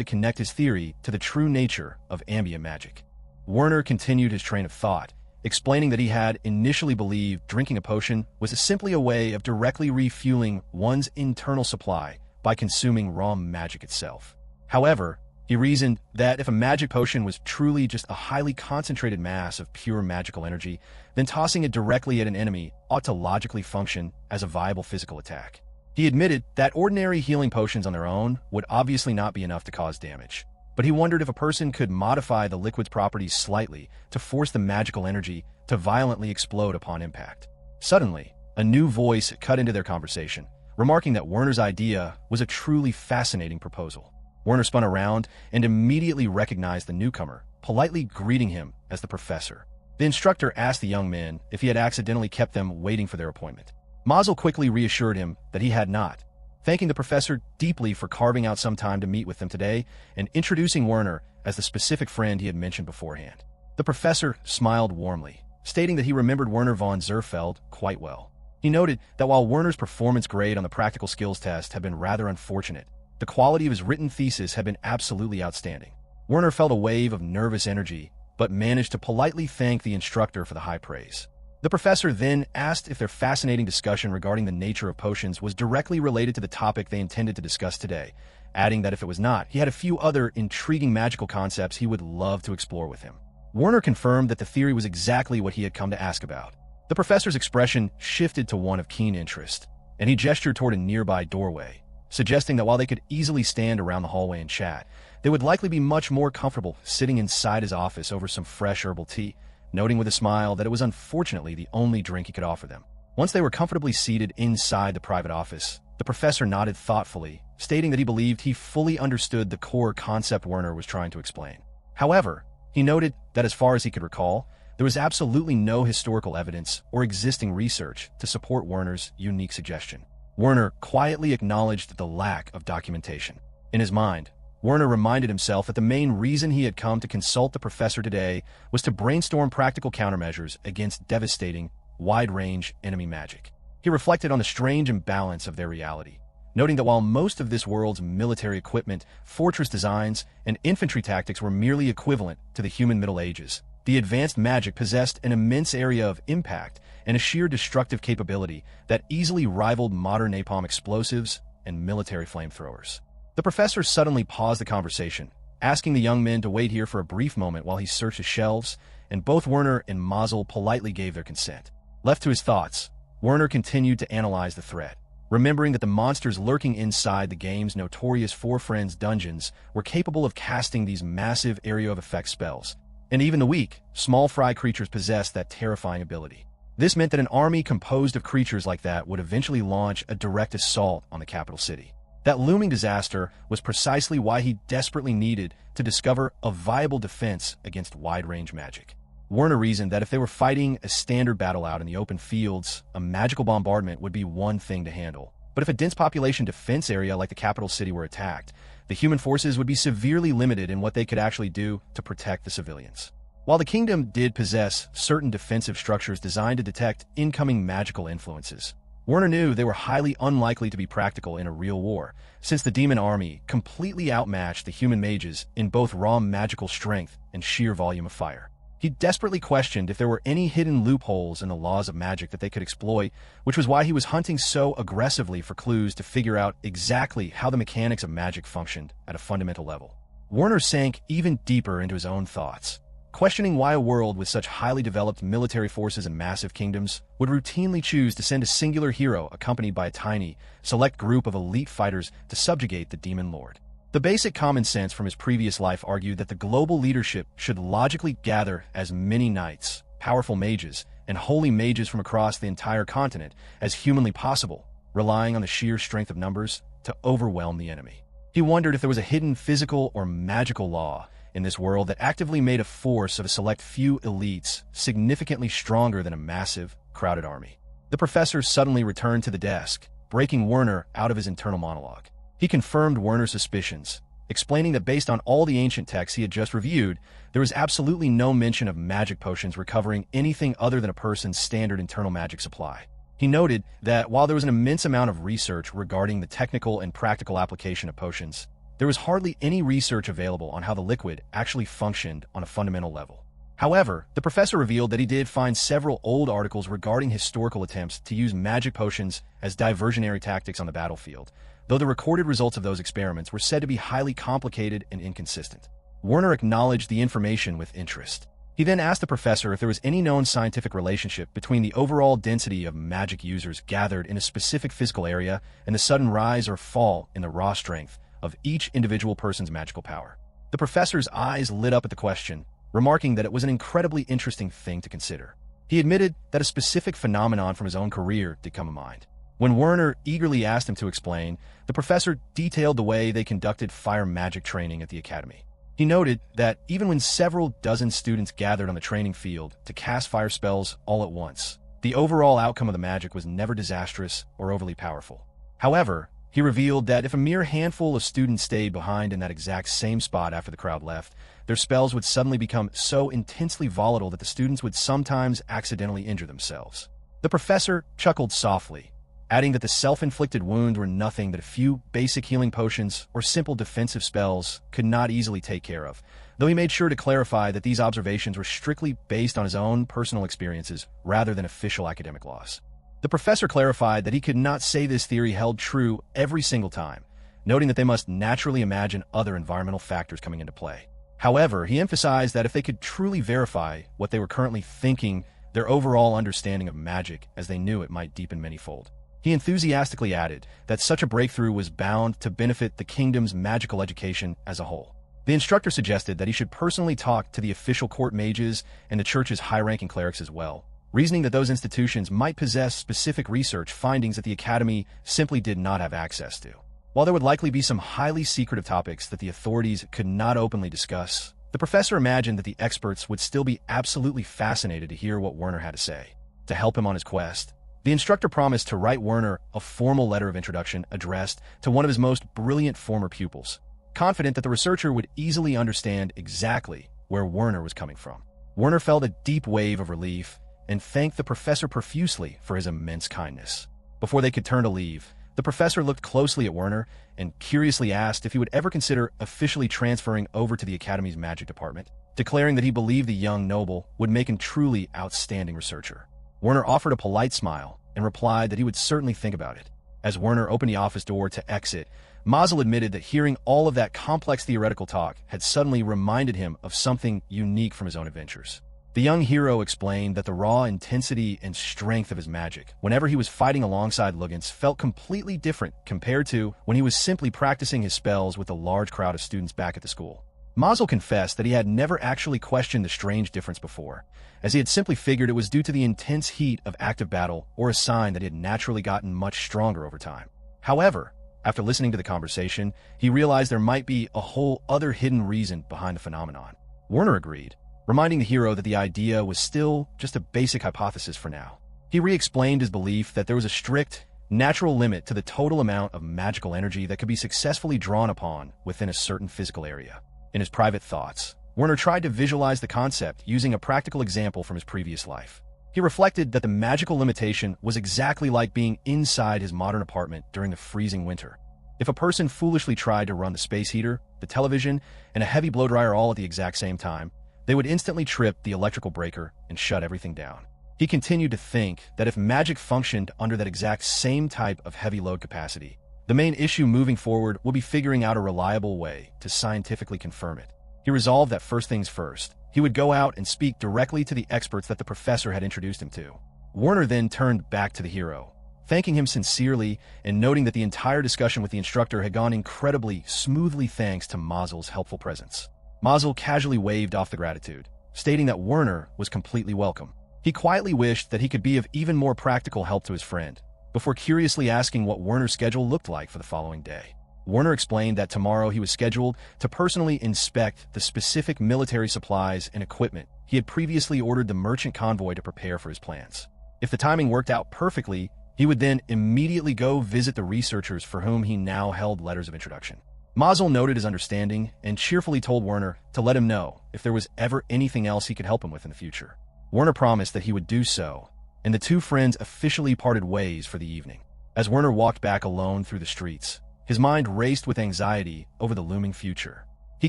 to connect his theory to the true nature of ambient magic. Werner continued his train of thought, explaining that he had initially believed drinking a potion was simply a way of directly refueling one's internal supply by consuming raw magic itself. However, he reasoned that if a magic potion was truly just a highly concentrated mass of pure magical energy, then tossing it directly at an enemy ought to logically function as a viable physical attack. He admitted that ordinary healing potions on their own would obviously not be enough to cause damage, but he wondered if a person could modify the liquid's properties slightly to force the magical energy to violently explode upon impact. Suddenly, a new voice cut into their conversation, remarking that Werner's idea was a truly fascinating proposal. Werner spun around and immediately recognized the newcomer, politely greeting him as the professor. The instructor asked the young man if he had accidentally kept them waiting for their appointment. Mazel quickly reassured him that he had not, thanking the professor deeply for carving out some time to meet with them today and introducing Werner as the specific friend he had mentioned beforehand. The professor smiled warmly, stating that he remembered Werner von Zerfeld quite well. He noted that while Werner's performance grade on the practical skills test had been rather unfortunate, the quality of his written thesis had been absolutely outstanding. Werner felt a wave of nervous energy, but managed to politely thank the instructor for the high praise. The professor then asked if their fascinating discussion regarding the nature of potions was directly related to the topic they intended to discuss today, adding that if it was not, he had a few other intriguing magical concepts he would love to explore with him. Werner confirmed that the theory was exactly what he had come to ask about. The professor's expression shifted to one of keen interest, and he gestured toward a nearby doorway, suggesting that while they could easily stand around the hallway and chat, they would likely be much more comfortable sitting inside his office over some fresh herbal tea, noting with a smile that it was unfortunately the only drink he could offer them. Once they were comfortably seated inside the private office, the professor nodded thoughtfully, stating that he believed he fully understood the core concept Werner was trying to explain. However, he noted that as far as he could recall, there was absolutely no historical evidence or existing research to support Werner's unique suggestion. Werner quietly acknowledged the lack of documentation. In his mind, Werner reminded himself that the main reason he had come to consult the professor today was to brainstorm practical countermeasures against devastating, wide-range enemy magic. He reflected on the strange imbalance of their reality, noting that while most of this world's military equipment, fortress designs, and infantry tactics were merely equivalent to the human Middle Ages, the advanced magic possessed an immense area of impact and a sheer destructive capability that easily rivaled modern napalm explosives and military flamethrowers. The professor suddenly paused the conversation, asking the young men to wait here for a brief moment while he searched his shelves, and both Werner and Mazel politely gave their consent. Left to his thoughts, Werner continued to analyze the threat, remembering that the monsters lurking inside the game's notorious Four Friends dungeons were capable of casting these massive area of effect spells, and even the weak, small fry creatures possessed that terrifying ability. This meant that an army composed of creatures like that would eventually launch a direct assault on the capital city. That looming disaster was precisely why he desperately needed to discover a viable defense against wide-range magic. Werner reasoned that if they were fighting a standard battle out in the open fields, a magical bombardment would be one thing to handle. But if a dense population defense area like the capital city were attacked, the human forces would be severely limited in what they could actually do to protect the civilians. While the kingdom did possess certain defensive structures designed to detect incoming magical influences, Werner knew they were highly unlikely to be practical in a real war, since the demon army completely outmatched the human mages in both raw magical strength and sheer volume of fire. He desperately questioned if there were any hidden loopholes in the laws of magic that they could exploit, which was why he was hunting so aggressively for clues to figure out exactly how the mechanics of magic functioned at a fundamental level. Werner sank even deeper into his own thoughts, questioning why a world with such highly developed military forces and massive kingdoms would routinely choose to send a singular hero accompanied by a tiny, select group of elite fighters to subjugate the demon lord. The basic common sense from his previous life argued that the global leadership should logically gather as many knights, powerful mages, and holy mages from across the entire continent as humanly possible, relying on the sheer strength of numbers to overwhelm the enemy. He wondered if there was a hidden physical or magical law in this world that actively made a force of a select few elites significantly stronger than a massive, crowded army. The professor suddenly returned to the desk, breaking Werner out of his internal monologue. He confirmed Werner's suspicions, explaining that based on all the ancient texts he had just reviewed, there was absolutely no mention of magic potions recovering anything other than a person's standard internal magic supply. He noted that while there was an immense amount of research regarding the technical and practical application of potions, there was hardly any research available on how the liquid actually functioned on a fundamental level. However, the professor revealed that he did find several old articles regarding historical attempts to use magic potions as diversionary tactics on the battlefield, though the recorded results of those experiments were said to be highly complicated and inconsistent. Werner acknowledged the information with interest. He then asked the professor if there was any known scientific relationship between the overall density of magic users gathered in a specific physical area and the sudden rise or fall in the raw strength of each individual person's magical power. The professor's eyes lit up at the question, remarking that it was an incredibly interesting thing to consider. He admitted that a specific phenomenon from his own career did come to mind. When Werner eagerly asked him to explain, the professor detailed the way they conducted fire magic training at the academy. He noted that even when several dozen students gathered on the training field to cast fire spells all at once, the overall outcome of the magic was never disastrous or overly powerful. However, he revealed that if a mere handful of students stayed behind in that exact same spot after the crowd left, their spells would suddenly become so intensely volatile that the students would sometimes accidentally injure themselves. The professor chuckled softly, adding that the self-inflicted wounds were nothing that a few basic healing potions or simple defensive spells could not easily take care of, though he made sure to clarify that these observations were strictly based on his own personal experiences rather than official academic laws. The professor clarified that he could not say this theory held true every single time, noting that they must naturally imagine other environmental factors coming into play. However, he emphasized that if they could truly verify what they were currently thinking, their overall understanding of magic as they knew it might deepen manyfold. He enthusiastically added that such a breakthrough was bound to benefit the kingdom's magical education as a whole. The instructor suggested that he should personally talk to the official court mages and the church's high-ranking clerics as well, reasoning that those institutions might possess specific research findings that the academy simply did not have access to. While there would likely be some highly secretive topics that the authorities could not openly discuss, the professor imagined that the experts would still be absolutely fascinated to hear what Werner had to say. To help him on his quest, the instructor promised to write Werner a formal letter of introduction addressed to one of his most brilliant former pupils, confident that the researcher would easily understand exactly where Werner was coming from. Werner felt a deep wave of relief and thanked the professor profusely for his immense kindness. Before they could turn to leave, the professor looked closely at Werner and curiously asked if he would ever consider officially transferring over to the Academy's magic department, declaring that he believed the young noble would make a truly outstanding researcher. Werner offered a polite smile and replied that he would certainly think about it. As Werner opened the office door to exit, Mazel admitted that hearing all of that complex theoretical talk had suddenly reminded him of something unique from his own adventures. The young hero explained that the raw intensity and strength of his magic, whenever he was fighting alongside Lugans, felt completely different compared to when he was simply practicing his spells with a large crowd of students back at the school. Mazel confessed that he had never actually questioned the strange difference before, as he had simply figured it was due to the intense heat of active battle or a sign that he had naturally gotten much stronger over time. However, after listening to the conversation, he realized there might be a whole other hidden reason behind the phenomenon. Werner agreed, reminding the hero that the idea was still just a basic hypothesis for now. He re-explained his belief that there was a strict, natural limit to the total amount of magical energy that could be successfully drawn upon within a certain physical area. In his private thoughts, Werner tried to visualize the concept using a practical example from his previous life. He reflected that the magical limitation was exactly like being inside his modern apartment during the freezing winter. If a person foolishly tried to run the space heater, the television, and a heavy blow dryer all at the exact same time, they would instantly trip the electrical breaker and shut everything down. He continued to think that if magic functioned under that exact same type of heavy load capacity, the main issue moving forward would be figuring out a reliable way to scientifically confirm it. He resolved that first things first, he would go out and speak directly to the experts that the professor had introduced him to. Werner then turned back to the hero, thanking him sincerely and noting that the entire discussion with the instructor had gone incredibly smoothly thanks to Mazel's helpful presence. Mazel casually waved off the gratitude, stating that Werner was completely welcome. He quietly wished that he could be of even more practical help to his friend, before curiously asking what Werner's schedule looked like for the following day. Werner explained that tomorrow he was scheduled to personally inspect the specific military supplies and equipment he had previously ordered the merchant convoy to prepare for his plans. If the timing worked out perfectly, he would then immediately go visit the researchers for whom he now held letters of introduction. Mazel noted his understanding and cheerfully told Werner to let him know if there was ever anything else he could help him with in the future. Werner promised that he would do so, and the two friends officially parted ways for the evening. As Werner walked back alone through the streets, his mind raced with anxiety over the looming future. He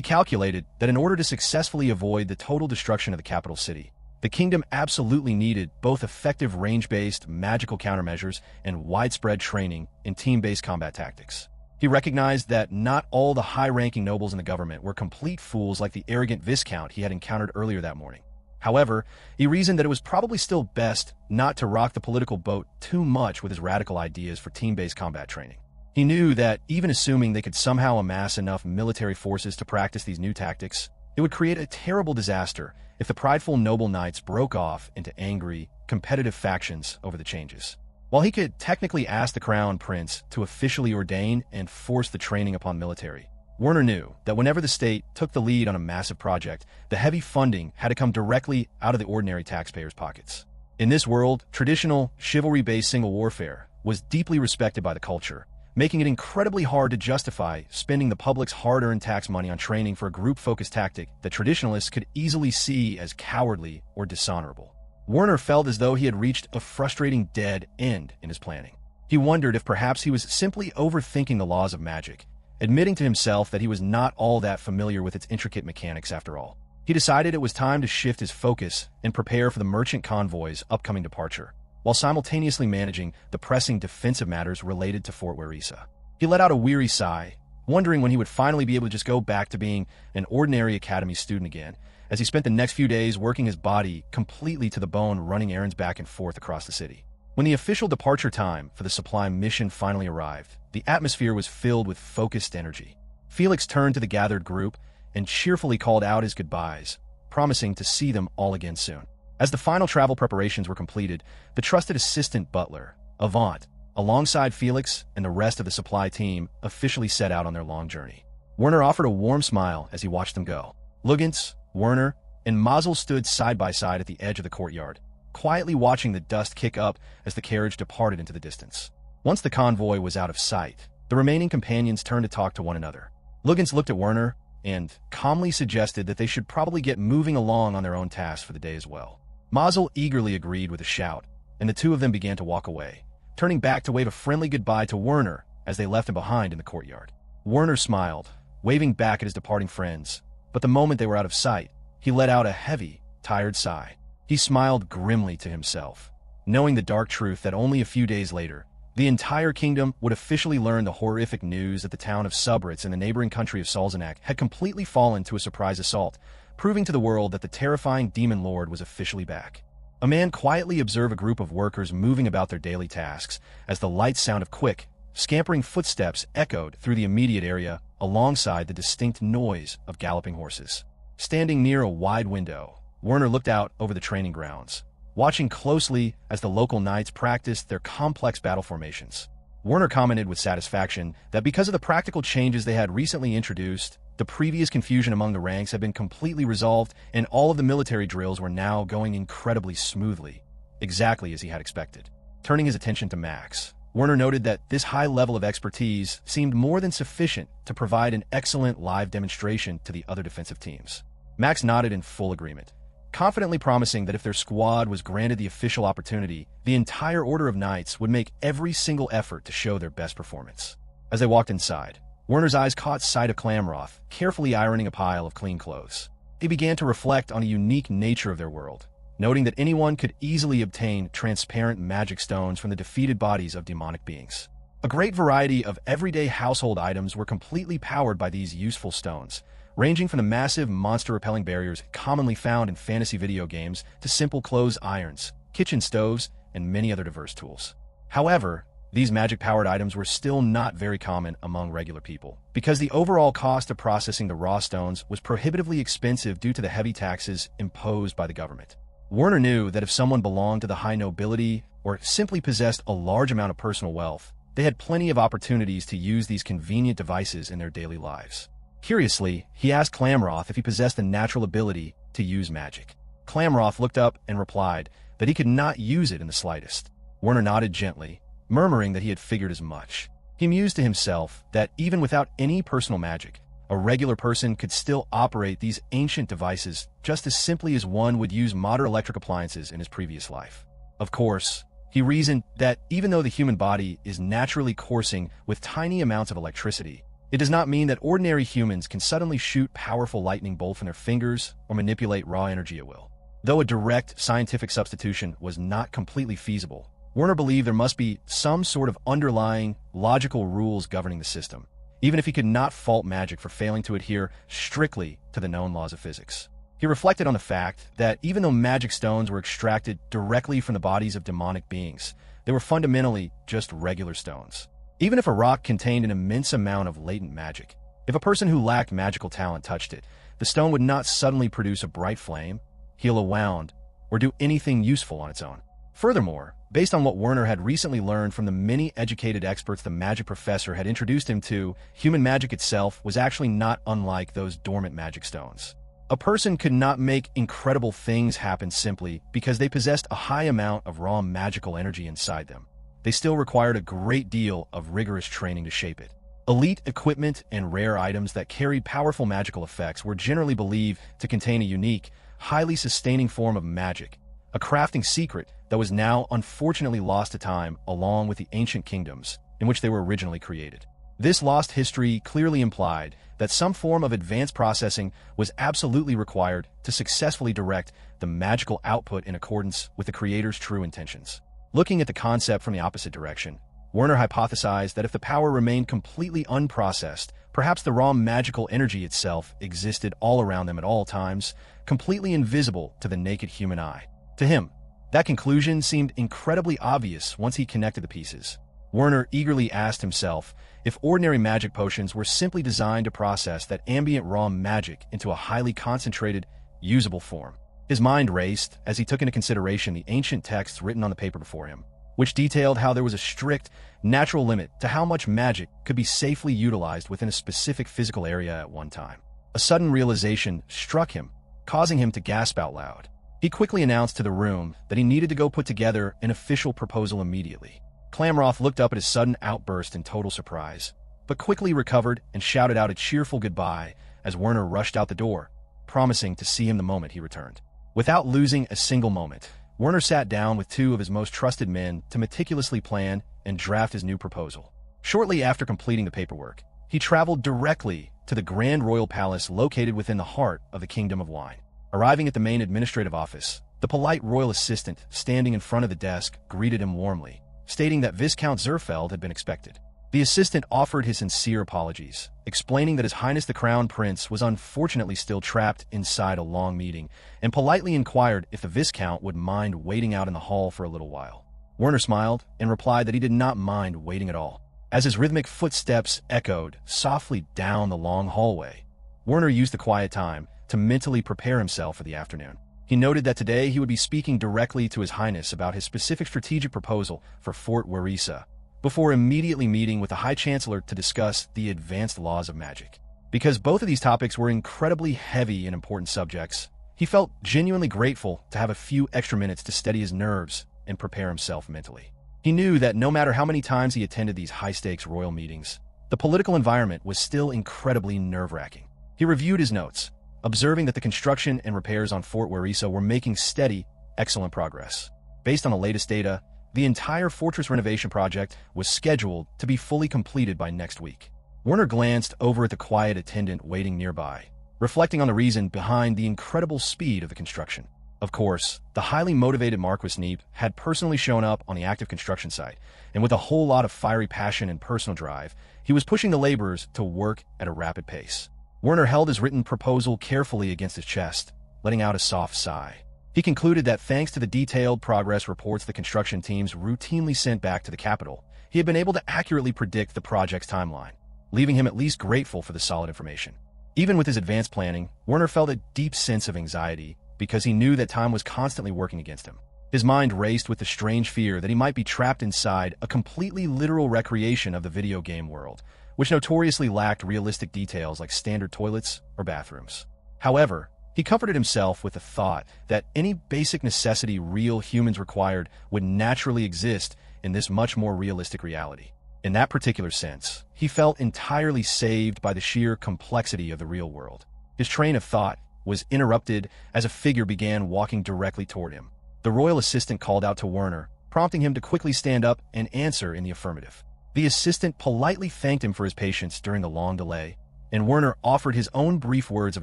calculated that in order to successfully avoid the total destruction of the capital city, the kingdom absolutely needed both effective range-based magical countermeasures and widespread training in team-based combat tactics. He recognized that not all the high-ranking nobles in the government were complete fools like the arrogant viscount he had encountered earlier that morning. However, he reasoned that it was probably still best not to rock the political boat too much with his radical ideas for team-based combat training. He knew that even assuming they could somehow amass enough military forces to practice these new tactics, it would create a terrible disaster if the prideful noble knights broke off into angry, competitive factions over the changes. While he could technically ask the crown prince to officially ordain and force the training upon military, Werner knew that whenever the state took the lead on a massive project, the heavy funding had to come directly out of the ordinary taxpayers' pockets. In this world, traditional, chivalry-based single warfare was deeply respected by the culture, making it incredibly hard to justify spending the public's hard-earned tax money on training for a group-focused tactic that traditionalists could easily see as cowardly or dishonorable. Werner felt as though he had reached a frustrating dead end in his planning. He wondered if perhaps he was simply overthinking the laws of magic, admitting to himself that he was not all that familiar with its intricate mechanics after all. He decided it was time to shift his focus and prepare for the merchant convoy's upcoming departure, while simultaneously managing the pressing defensive matters related to Fort Werisa. He let out a weary sigh, wondering when he would finally be able to just go back to being an ordinary academy student again, as he spent the next few days working his body completely to the bone running errands back and forth across the city. When the official departure time for the supply mission finally arrived, the atmosphere was filled with focused energy. Felix turned to the gathered group and cheerfully called out his goodbyes, promising to see them all again soon. As the final travel preparations were completed, the trusted assistant butler, Avant, alongside Felix and the rest of the supply team, officially set out on their long journey. Werner offered a warm smile as he watched them go. Lugens, Werner, and Mazel stood side by side at the edge of the courtyard, quietly watching the dust kick up as the carriage departed into the distance. Once the convoy was out of sight, the remaining companions turned to talk to one another. Lugens looked at Werner and calmly suggested that they should probably get moving along on their own tasks for the day as well. Mazel eagerly agreed with a shout, and the two of them began to walk away, turning back to wave a friendly goodbye to Werner as they left him behind in the courtyard. Werner smiled, waving back at his departing friends, but the moment they were out of sight, he let out a heavy, tired sigh. He smiled grimly to himself, knowing the dark truth that only a few days later, the entire kingdom would officially learn the horrific news that the town of Subritz in the neighboring country of Salzanak had completely fallen to a surprise assault, proving to the world that the terrifying demon lord was officially back. A man quietly observed a group of workers moving about their daily tasks as the light sound of quick, scampering footsteps echoed through the immediate area alongside the distinct noise of galloping horses. Standing near a wide window, Werner looked out over the training grounds, watching closely as the local knights practiced their complex battle formations. Werner commented with satisfaction that because of the practical changes they had recently introduced, the previous confusion among the ranks had been completely resolved and all of the military drills were now going incredibly smoothly, exactly as he had expected. Turning his attention to Max, Werner noted that this high level of expertise seemed more than sufficient to provide an excellent live demonstration to the other defensive teams. Max nodded in full agreement, confidently promising that if their squad was granted the official opportunity, the entire Order of Knights would make every single effort to show their best performance. As they walked inside, Werner's eyes caught sight of Clamroth, carefully ironing a pile of clean clothes. He began to reflect on the unique nature of their world, noting that anyone could easily obtain transparent magic stones from the defeated bodies of demonic beings. A great variety of everyday household items were completely powered by these useful stones, ranging from the massive monster-repelling barriers commonly found in fantasy video games to simple clothes irons, kitchen stoves, and many other diverse tools. However, these magic-powered items were still not very common among regular people, because the overall cost of processing the raw stones was prohibitively expensive due to the heavy taxes imposed by the government. Werner knew that if someone belonged to the high nobility or simply possessed a large amount of personal wealth, they had plenty of opportunities to use these convenient devices in their daily lives. Curiously, he asked Clamroth if he possessed the natural ability to use magic. Clamroth looked up and replied that he could not use it in the slightest. Werner nodded gently, murmuring that he had figured as much. He mused to himself that even without any personal magic, a regular person could still operate these ancient devices just as simply as one would use modern electric appliances in his previous life. Of course, he reasoned that even though the human body is naturally coursing with tiny amounts of electricity, it does not mean that ordinary humans can suddenly shoot powerful lightning bolts from their fingers or manipulate raw energy at will. Though a direct scientific substitution was not completely feasible, Werner believed there must be some sort of underlying, logical rules governing the system, even if he could not fault magic for failing to adhere strictly to the known laws of physics. He reflected on the fact that even though magic stones were extracted directly from the bodies of demonic beings, they were fundamentally just regular stones. Even if a rock contained an immense amount of latent magic, if a person who lacked magical talent touched it, the stone would not suddenly produce a bright flame, heal a wound, or do anything useful on its own. Furthermore, based on what Werner had recently learned from the many educated experts the magic professor had introduced him to, human magic itself was actually not unlike those dormant magic stones. A person could not make incredible things happen simply because they possessed a high amount of raw magical energy inside them. They still required a great deal of rigorous training to shape it. Elite equipment and rare items that carried powerful magical effects were generally believed to contain a unique, highly sustaining form of magic, a crafting secret that was now unfortunately lost to time along with the ancient kingdoms in which they were originally created. This lost history clearly implied that some form of advanced processing was absolutely required to successfully direct the magical output in accordance with the creator's true intentions. Looking at the concept from the opposite direction, Werner hypothesized that if the power remained completely unprocessed, perhaps the raw magical energy itself existed all around them at all times, completely invisible to the naked human eye. To him, that conclusion seemed incredibly obvious once he connected the pieces. Werner eagerly asked himself if ordinary magic potions were simply designed to process that ambient raw magic into a highly concentrated, usable form. His mind raced as he took into consideration the ancient texts written on the paper before him, which detailed how there was a strict, natural limit to how much magic could be safely utilized within a specific physical area at one time. A sudden realization struck him, causing him to gasp out loud. He quickly announced to the room that he needed to go put together an official proposal immediately. Clamroth looked up at his sudden outburst in total surprise, but quickly recovered and shouted out a cheerful goodbye as Werner rushed out the door, promising to see him the moment he returned. Without losing a single moment, Werner sat down with two of his most trusted men to meticulously plan and draft his new proposal. Shortly after completing the paperwork, he traveled directly to the Grand Royal Palace located within the heart of the Kingdom of Wine. Arriving at the main administrative office, the polite royal assistant standing in front of the desk greeted him warmly, stating that Viscount Zerfeld had been expected. The assistant offered his sincere apologies, explaining that His Highness the Crown Prince was unfortunately still trapped inside a long meeting, and politely inquired if the Viscount would mind waiting out in the hall for a little while. Werner smiled and replied that he did not mind waiting at all. As his rhythmic footsteps echoed softly down the long hallway, Werner used the quiet time to mentally prepare himself for the afternoon. He noted that today he would be speaking directly to His Highness about his specific strategic proposal for Fort Werisa, before immediately meeting with the High Chancellor to discuss the advanced laws of magic. Because both of these topics were incredibly heavy and important subjects, he felt genuinely grateful to have a few extra minutes to steady his nerves and prepare himself mentally. He knew that no matter how many times he attended these high-stakes royal meetings, the political environment was still incredibly nerve-wracking. He reviewed his notes, observing that the construction and repairs on Fort Werisa were making steady, excellent progress. Based on the latest data, the entire fortress renovation project was scheduled to be fully completed by next week. Werner glanced over at the quiet attendant waiting nearby, reflecting on the reason behind the incredible speed of the construction. Of course, the highly motivated Marquis Neep had personally shown up on the active construction site, and with a whole lot of fiery passion and personal drive, he was pushing the laborers to work at a rapid pace. Werner held his written proposal carefully against his chest, letting out a soft sigh. He concluded that thanks to the detailed progress reports the construction teams routinely sent back to the capital, he had been able to accurately predict the project's timeline, leaving him at least grateful for the solid information. Even with his advanced planning, Werner felt a deep sense of anxiety because he knew that time was constantly working against him. His mind raced with the strange fear that he might be trapped inside a completely literal recreation of the video game world, which notoriously lacked realistic details like standard toilets or bathrooms. However, he comforted himself with the thought that any basic necessity real humans required would naturally exist in this much more realistic reality. In that particular sense, he felt entirely saved by the sheer complexity of the real world. His train of thought was interrupted as a figure began walking directly toward him. The royal assistant called out to Werner, prompting him to quickly stand up and answer in the affirmative. The assistant politely thanked him for his patience during the long delay, and Werner offered his own brief words of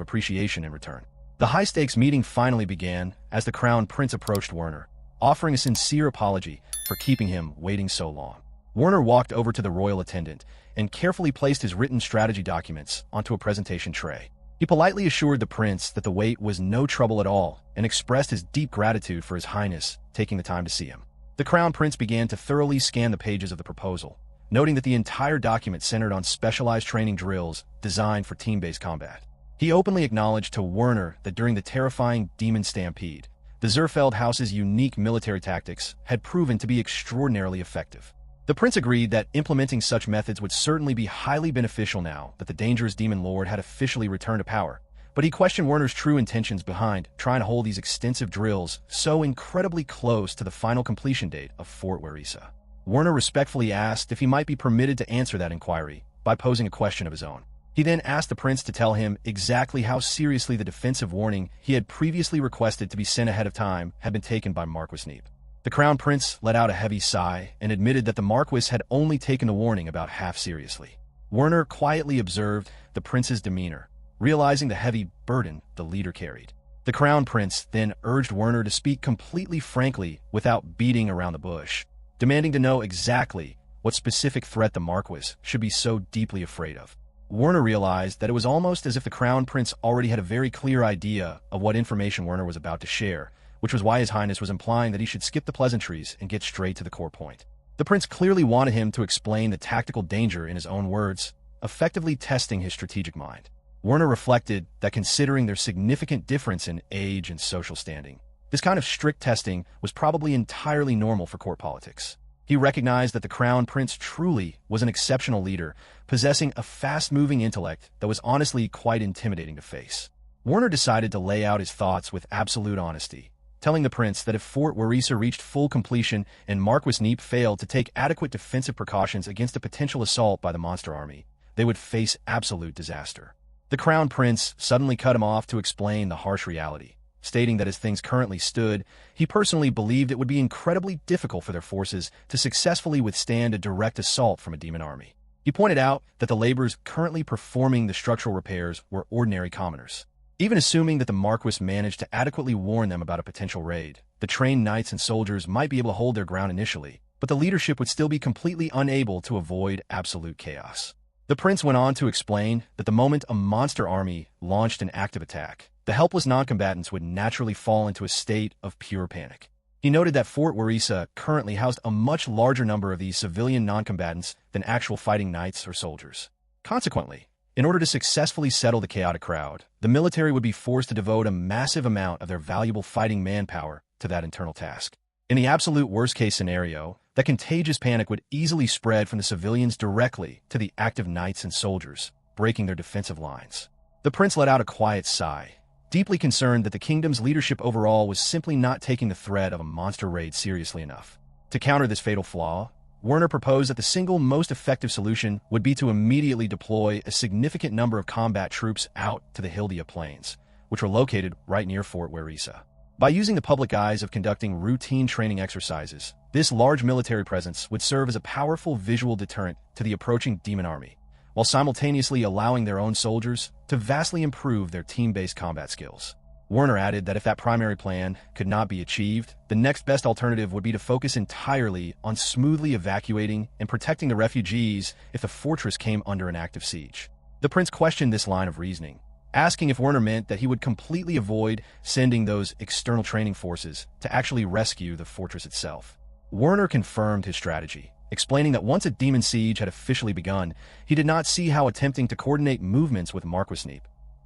appreciation in return. The high-stakes meeting finally began as the Crown Prince approached Werner, offering a sincere apology for keeping him waiting so long. Werner walked over to the royal attendant and carefully placed his written strategy documents onto a presentation tray. He politely assured the prince that the wait was no trouble at all and expressed his deep gratitude for His Highness taking the time to see him. The Crown Prince began to thoroughly scan the pages of the proposal, noting that the entire document centered on specialized training drills designed for team-based combat. He openly acknowledged to Werner that during the terrifying Demon Stampede, the Zerfeld House's unique military tactics had proven to be extraordinarily effective. The prince agreed that implementing such methods would certainly be highly beneficial now that the dangerous demon lord had officially returned to power, but he questioned Werner's true intentions behind trying to hold these extensive drills so incredibly close to the final completion date of Fort Werisa. Werner respectfully asked if he might be permitted to answer that inquiry by posing a question of his own. He then asked the prince to tell him exactly how seriously the defensive warning he had previously requested to be sent ahead of time had been taken by Marquis Neep. The Crown Prince let out a heavy sigh and admitted that the Marquis had only taken the warning about half seriously. Werner quietly observed the prince's demeanor, realizing the heavy burden the leader carried. The Crown Prince then urged Werner to speak completely frankly without beating around the bush, demanding to know exactly what specific threat the Marquis should be so deeply afraid of. Werner realized that it was almost as if the Crown Prince already had a very clear idea of what information Werner was about to share, which was why His Highness was implying that he should skip the pleasantries and get straight to the core point. The prince clearly wanted him to explain the tactical danger in his own words, effectively testing his strategic mind. Werner reflected that considering their significant difference in age and social standing, this kind of strict testing was probably entirely normal for court politics. He recognized that the Crown Prince truly was an exceptional leader, possessing a fast-moving intellect that was honestly quite intimidating to face. Werner decided to lay out his thoughts with absolute honesty, telling the prince that if Fort Werisa reached full completion and Marquis Neep failed to take adequate defensive precautions against a potential assault by the monster army, they would face absolute disaster. The Crown Prince suddenly cut him off to explain the harsh reality, stating that as things currently stood, he personally believed it would be incredibly difficult for their forces to successfully withstand a direct assault from a demon army. He pointed out that the laborers currently performing the structural repairs were ordinary commoners. Even assuming that the Marquis managed to adequately warn them about a potential raid, the trained knights and soldiers might be able to hold their ground initially, but the leadership would still be completely unable to avoid absolute chaos. The prince went on to explain that the moment a monster army launched an active attack, the helpless non-combatants would naturally fall into a state of pure panic. He noted that Fort Werisa currently housed a much larger number of these civilian non-combatants than actual fighting knights or soldiers. Consequently, in order to successfully settle the chaotic crowd, the military would be forced to devote a massive amount of their valuable fighting manpower to that internal task. In the absolute worst-case scenario, that contagious panic would easily spread from the civilians directly to the active knights and soldiers, breaking their defensive lines. The prince let out a quiet sigh, deeply concerned that the kingdom's leadership overall was simply not taking the threat of a monster raid seriously enough. To counter this fatal flaw, Werner proposed that the single most effective solution would be to immediately deploy a significant number of combat troops out to the Hildia Plains, which were located right near Fort Werisa. By using the public guise of conducting routine training exercises, this large military presence would serve as a powerful visual deterrent to the approaching demon army, while simultaneously allowing their own soldiers to vastly improve their team-based combat skills. Werner added that if that primary plan could not be achieved, the next best alternative would be to focus entirely on smoothly evacuating and protecting the refugees if the fortress came under an active siege. The prince questioned this line of reasoning, asking if Werner meant that he would completely avoid sending those external training forces to actually rescue the fortress itself. Werner confirmed his strategy, explaining that once a demon siege had officially begun, he did not see how attempting to coordinate movements with Marquisneep,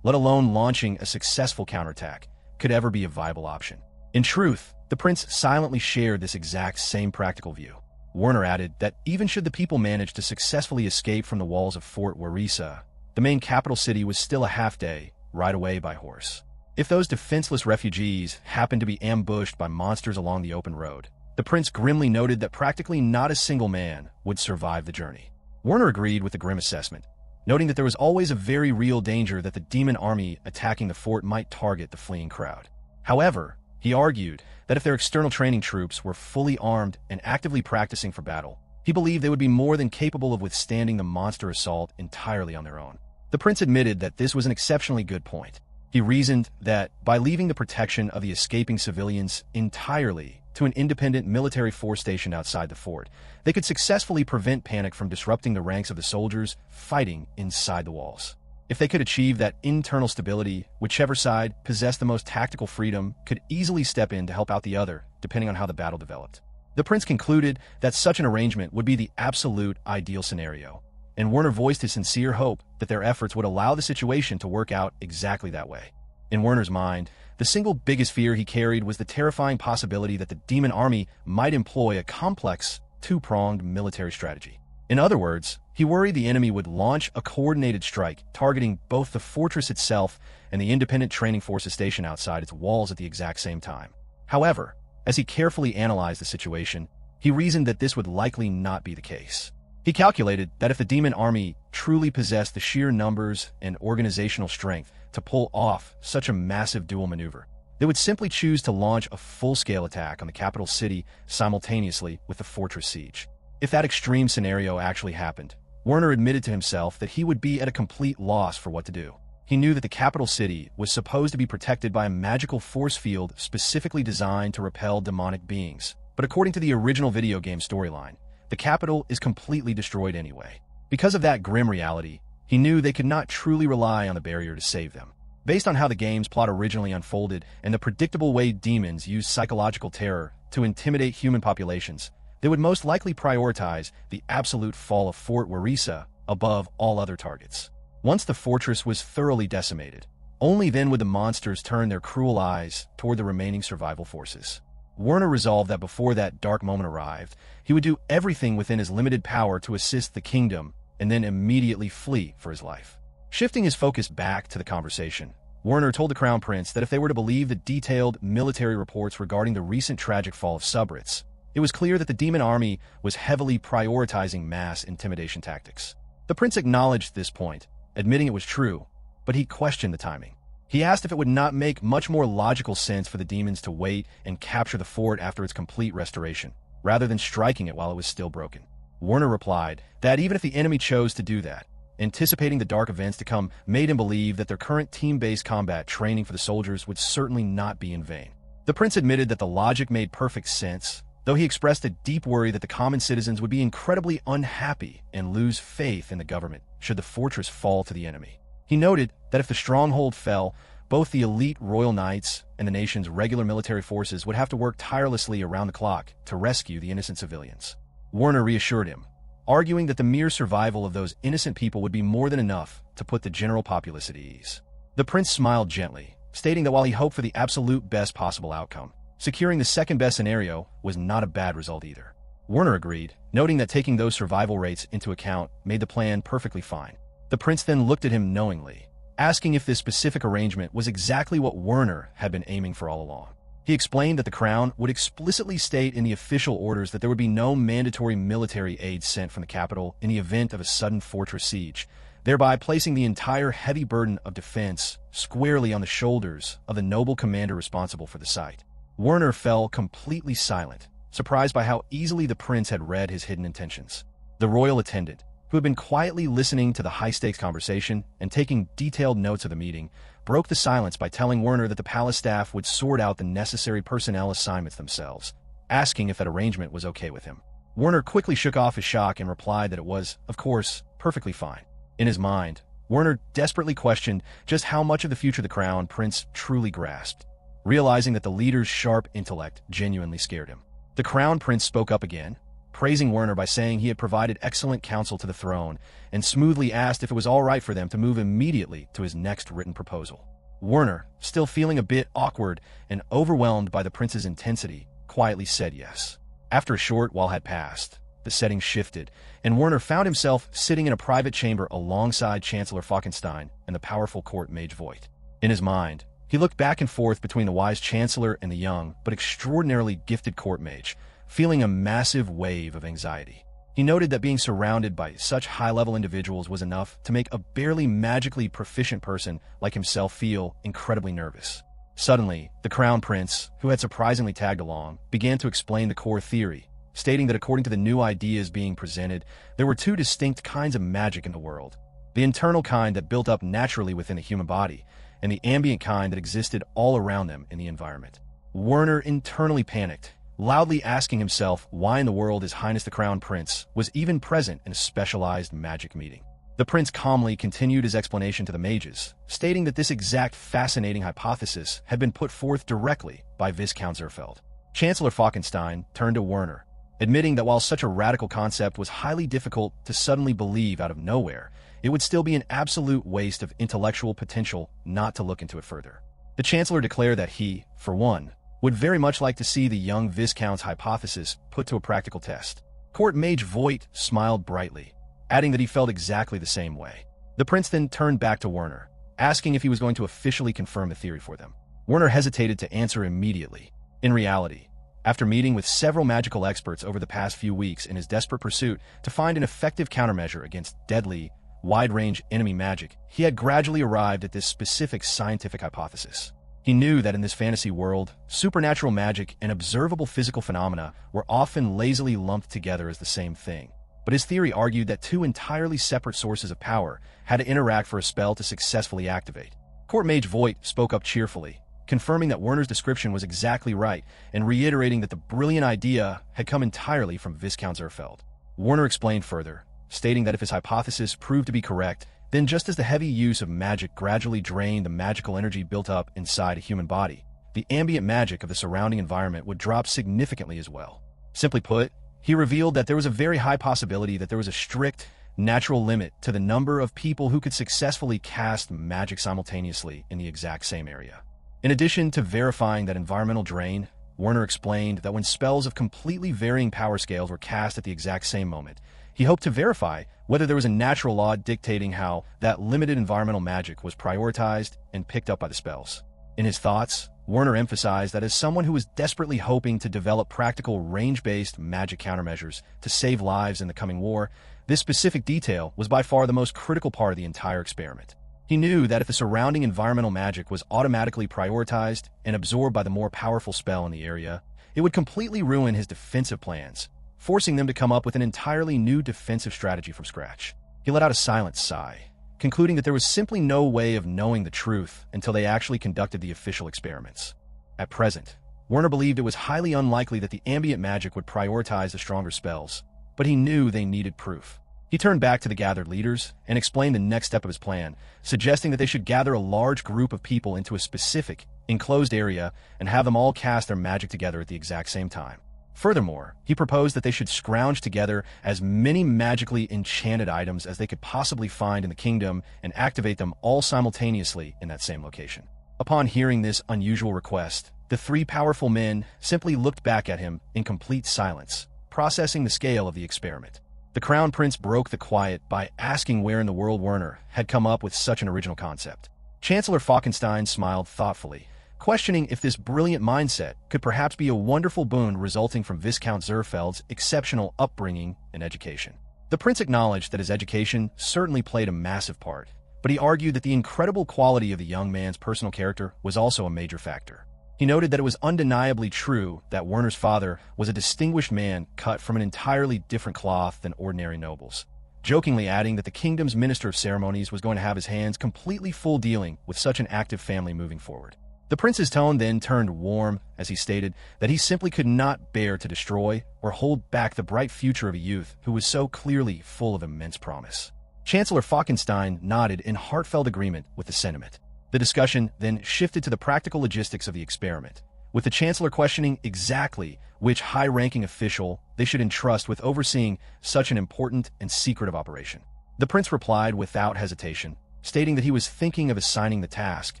let alone launching a successful counterattack, could ever be a viable option. In truth, the prince silently shared this exact same practical view. Werner added that even should the people manage to successfully escape from the walls of Fort Werisa, the main capital city was still a half-day ride away by horse. If those defenseless refugees happened to be ambushed by monsters along the open road, the prince grimly noted that practically not a single man would survive the journey. Werner agreed with the grim assessment, noting that there was always a very real danger that the demon army attacking the fort might target the fleeing crowd. However, he argued that if their external training troops were fully armed and actively practicing for battle, he believed they would be more than capable of withstanding the monster assault entirely on their own. The prince admitted that this was an exceptionally good point. He reasoned that by leaving the protection of the escaping civilians entirely to an independent military force stationed outside the fort, they could successfully prevent panic from disrupting the ranks of the soldiers fighting inside the walls. If they could achieve that internal stability, whichever side possessed the most tactical freedom could easily step in to help out the other, depending on how the battle developed. The prince concluded that such an arrangement would be the absolute ideal scenario, and Werner voiced his sincere hope that their efforts would allow the situation to work out exactly that way. In Werner's mind, the single biggest fear he carried was the terrifying possibility that the demon army might employ a complex, two-pronged military strategy. In other words, he worried the enemy would launch a coordinated strike targeting both the fortress itself and the independent training forces stationed outside its walls at the exact same time. However, as he carefully analyzed the situation, he reasoned that this would likely not be the case. He calculated that if the demon army truly possessed the sheer numbers and organizational strength to pull off such a massive dual maneuver, they would simply choose to launch a full-scale attack on the capital city simultaneously with the fortress siege. If that extreme scenario actually happened, Werner admitted to himself that he would be at a complete loss for what to do. He knew that the capital city was supposed to be protected by a magical force field specifically designed to repel demonic beings, but according to the original video game storyline, the capital is completely destroyed anyway. Because of that grim reality, he knew they could not truly rely on the barrier to save them. Based on how the game's plot originally unfolded and the predictable way demons use psychological terror to intimidate human populations, they would most likely prioritize the absolute fall of Fort Werisa above all other targets. Once the fortress was thoroughly decimated, only then would the monsters turn their cruel eyes toward the remaining survival forces. Werner resolved that before that dark moment arrived, he would do everything within his limited power to assist the kingdom and then immediately flee for his life. Shifting his focus back to the conversation, Werner told the Crown Prince that if they were to believe the detailed military reports regarding the recent tragic fall of Subritz, it was clear that the demon army was heavily prioritizing mass intimidation tactics. The prince acknowledged this point, admitting it was true, but he questioned the timing. He asked if it would not make much more logical sense for the demons to wait and capture the fort after its complete restoration, rather than striking it while it was still broken. Werner replied that even if the enemy chose to do that, anticipating the dark events to come made him believe that their current team-based combat training for the soldiers would certainly not be in vain. The prince admitted that the logic made perfect sense, though he expressed a deep worry that the common citizens would be incredibly unhappy and lose faith in the government should the fortress fall to the enemy. He noted that if the stronghold fell, both the elite royal knights and the nation's regular military forces would have to work tirelessly around the clock to rescue the innocent civilians. Werner reassured him, arguing that the mere survival of those innocent people would be more than enough to put the general populace at ease. The prince smiled gently, stating that while he hoped for the absolute best possible outcome, securing the second-best scenario was not a bad result either. Werner agreed, noting that taking those survival rates into account made the plan perfectly fine. The prince then looked at him knowingly, asking if this specific arrangement was exactly what Werner had been aiming for all along. He explained that the Crown would explicitly state in the official orders that there would be no mandatory military aid sent from the capital in the event of a sudden fortress siege, thereby placing the entire heavy burden of defense squarely on the shoulders of the noble commander responsible for the site. Werner fell completely silent, surprised by how easily the prince had read his hidden intentions. The royal attendant, who had been quietly listening to the high-stakes conversation and taking detailed notes of the meeting, broke the silence by telling Werner that the palace staff would sort out the necessary personnel assignments themselves, asking if that arrangement was okay with him. Werner quickly shook off his shock and replied that it was, of course, perfectly fine. In his mind, Werner desperately questioned just how much of the future the crown prince truly grasped, realizing that the leader's sharp intellect genuinely scared him. The crown prince spoke up again, praising Werner by saying he had provided excellent counsel to the throne, and smoothly asked if it was all right for them to move immediately to his next written proposal. Werner, still feeling a bit awkward and overwhelmed by the prince's intensity, quietly said yes. After a short while had passed, the setting shifted, and Werner found himself sitting in a private chamber alongside Chancellor Falkenstein and the powerful court mage Voigt. In his mind, he looked back and forth between the wise chancellor and the young but extraordinarily gifted court mage, feeling a massive wave of anxiety. He noted that being surrounded by such high-level individuals was enough to make a barely magically proficient person like himself feel incredibly nervous. Suddenly, the crown prince, who had surprisingly tagged along, began to explain the core theory, stating that according to the new ideas being presented, there were two distinct kinds of magic in the world: the internal kind that built up naturally within the human body, and the ambient kind that existed all around them in the environment. Werner internally panicked, loudly asking himself why in the world His Highness the Crown Prince was even present in a specialized magic meeting. The prince calmly continued his explanation to the mages, stating that this exact fascinating hypothesis had been put forth directly by Viscount Zerfeld. Chancellor Falkenstein turned to Werner, admitting that while such a radical concept was highly difficult to suddenly believe out of nowhere, it would still be an absolute waste of intellectual potential not to look into it further. The Chancellor declared that he, for one, would very much like to see the young Viscount's hypothesis put to a practical test. Court Mage Voigt smiled brightly, adding that he felt exactly the same way. The prince then turned back to Werner, asking if he was going to officially confirm the theory for them. Werner hesitated to answer immediately. In reality, after meeting with several magical experts over the past few weeks in his desperate pursuit to find an effective countermeasure against deadly, wide-range enemy magic, he had gradually arrived at this specific scientific hypothesis. He knew that in this fantasy world, supernatural magic and observable physical phenomena were often lazily lumped together as the same thing. But his theory argued that two entirely separate sources of power had to interact for a spell to successfully activate. Court Mage Voigt spoke up cheerfully, confirming that Werner's description was exactly right and reiterating that the brilliant idea had come entirely from Viscount Zerfeld. Werner explained further, stating that if his hypothesis proved to be correct, then just as the heavy use of magic gradually drained the magical energy built up inside a human body, the ambient magic of the surrounding environment would drop significantly as well. Simply put, he revealed that there was a very high possibility that there was a strict, natural limit to the number of people who could successfully cast magic simultaneously in the exact same area. In addition to verifying that environmental drain, Werner explained that when spells of completely varying power scales were cast at the exact same moment, he hoped to verify whether there was a natural law dictating how that limited environmental magic was prioritized and picked up by the spells. In his thoughts, Werner emphasized that as someone who was desperately hoping to develop practical range-based magic countermeasures to save lives in the coming war, this specific detail was by far the most critical part of the entire experiment. He knew that if the surrounding environmental magic was automatically prioritized and absorbed by the more powerful spell in the area, it would completely ruin his defensive plans, forcing them to come up with an entirely new defensive strategy from scratch. He let out a silent sigh, concluding that there was simply no way of knowing the truth until they actually conducted the official experiments. At present, Werner believed it was highly unlikely that the ambient magic would prioritize the stronger spells, but he knew they needed proof. He turned back to the gathered leaders and explained the next step of his plan, suggesting that they should gather a large group of people into a specific, enclosed area and have them all cast their magic together at the exact same time. Furthermore, he proposed that they should scrounge together as many magically enchanted items as they could possibly find in the kingdom and activate them all simultaneously in that same location. Upon hearing this unusual request, the three powerful men simply looked back at him in complete silence, processing the scale of the experiment. The Crown Prince broke the quiet by asking where in the world Werner had come up with such an original concept. Chancellor Falkenstein smiled thoughtfully, questioning if this brilliant mindset could perhaps be a wonderful boon resulting from Viscount Zerfeld's exceptional upbringing and education. The prince acknowledged that his education certainly played a massive part, but he argued that the incredible quality of the young man's personal character was also a major factor. He noted that it was undeniably true that Werner's father was a distinguished man cut from an entirely different cloth than ordinary nobles, jokingly adding that the kingdom's minister of ceremonies was going to have his hands completely full dealing with such an active family moving forward. The prince's tone then turned warm as he stated that he simply could not bear to destroy or hold back the bright future of a youth who was so clearly full of immense promise. Chancellor Falkenstein nodded in heartfelt agreement with the sentiment. The discussion then shifted to the practical logistics of the experiment, with the chancellor questioning exactly which high-ranking official they should entrust with overseeing such an important and secretive operation. The prince replied without hesitation, stating that he was thinking of assigning the task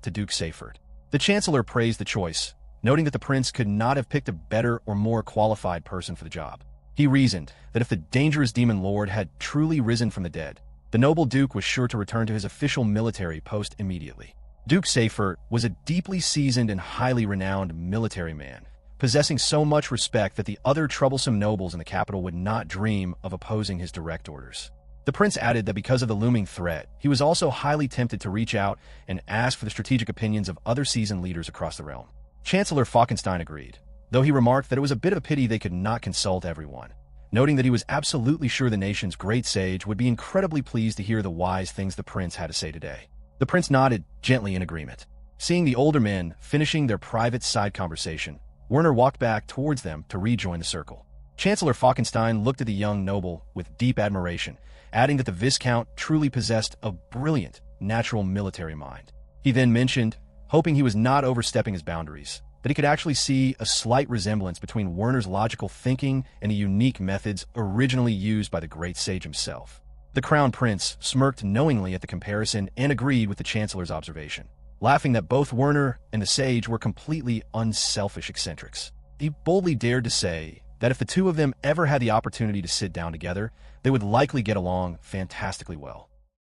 to Duke Seyfert. The chancellor praised the choice, noting that the prince could not have picked a better or more qualified person for the job. He reasoned that if the dangerous demon lord had truly risen from the dead, the noble duke was sure to return to his official military post immediately. Duke Seyfert was a deeply seasoned and highly renowned military man, possessing so much respect that the other troublesome nobles in the capital would not dream of opposing his direct orders. The prince added that because of the looming threat, he was also highly tempted to reach out and ask for the strategic opinions of other seasoned leaders across the realm. Chancellor Falkenstein agreed, though he remarked that it was a bit of a pity they could not consult everyone, noting that he was absolutely sure the nation's great sage would be incredibly pleased to hear the wise things the prince had to say today. The prince nodded gently in agreement. Seeing the older men finishing their private side conversation, Werner walked back towards them to rejoin the circle. Chancellor Falkenstein looked at the young noble with deep admiration, adding that the Viscount truly possessed a brilliant, natural military mind. He then mentioned, hoping he was not overstepping his boundaries, that he could actually see a slight resemblance between Werner's logical thinking and the unique methods originally used by the great sage himself. The crown prince smirked knowingly at the comparison and agreed with the chancellor's observation, laughing that both Werner and the sage were completely unselfish eccentrics. He boldly dared to say that if the two of them ever had the opportunity to sit down together, they would likely get along fantastically well.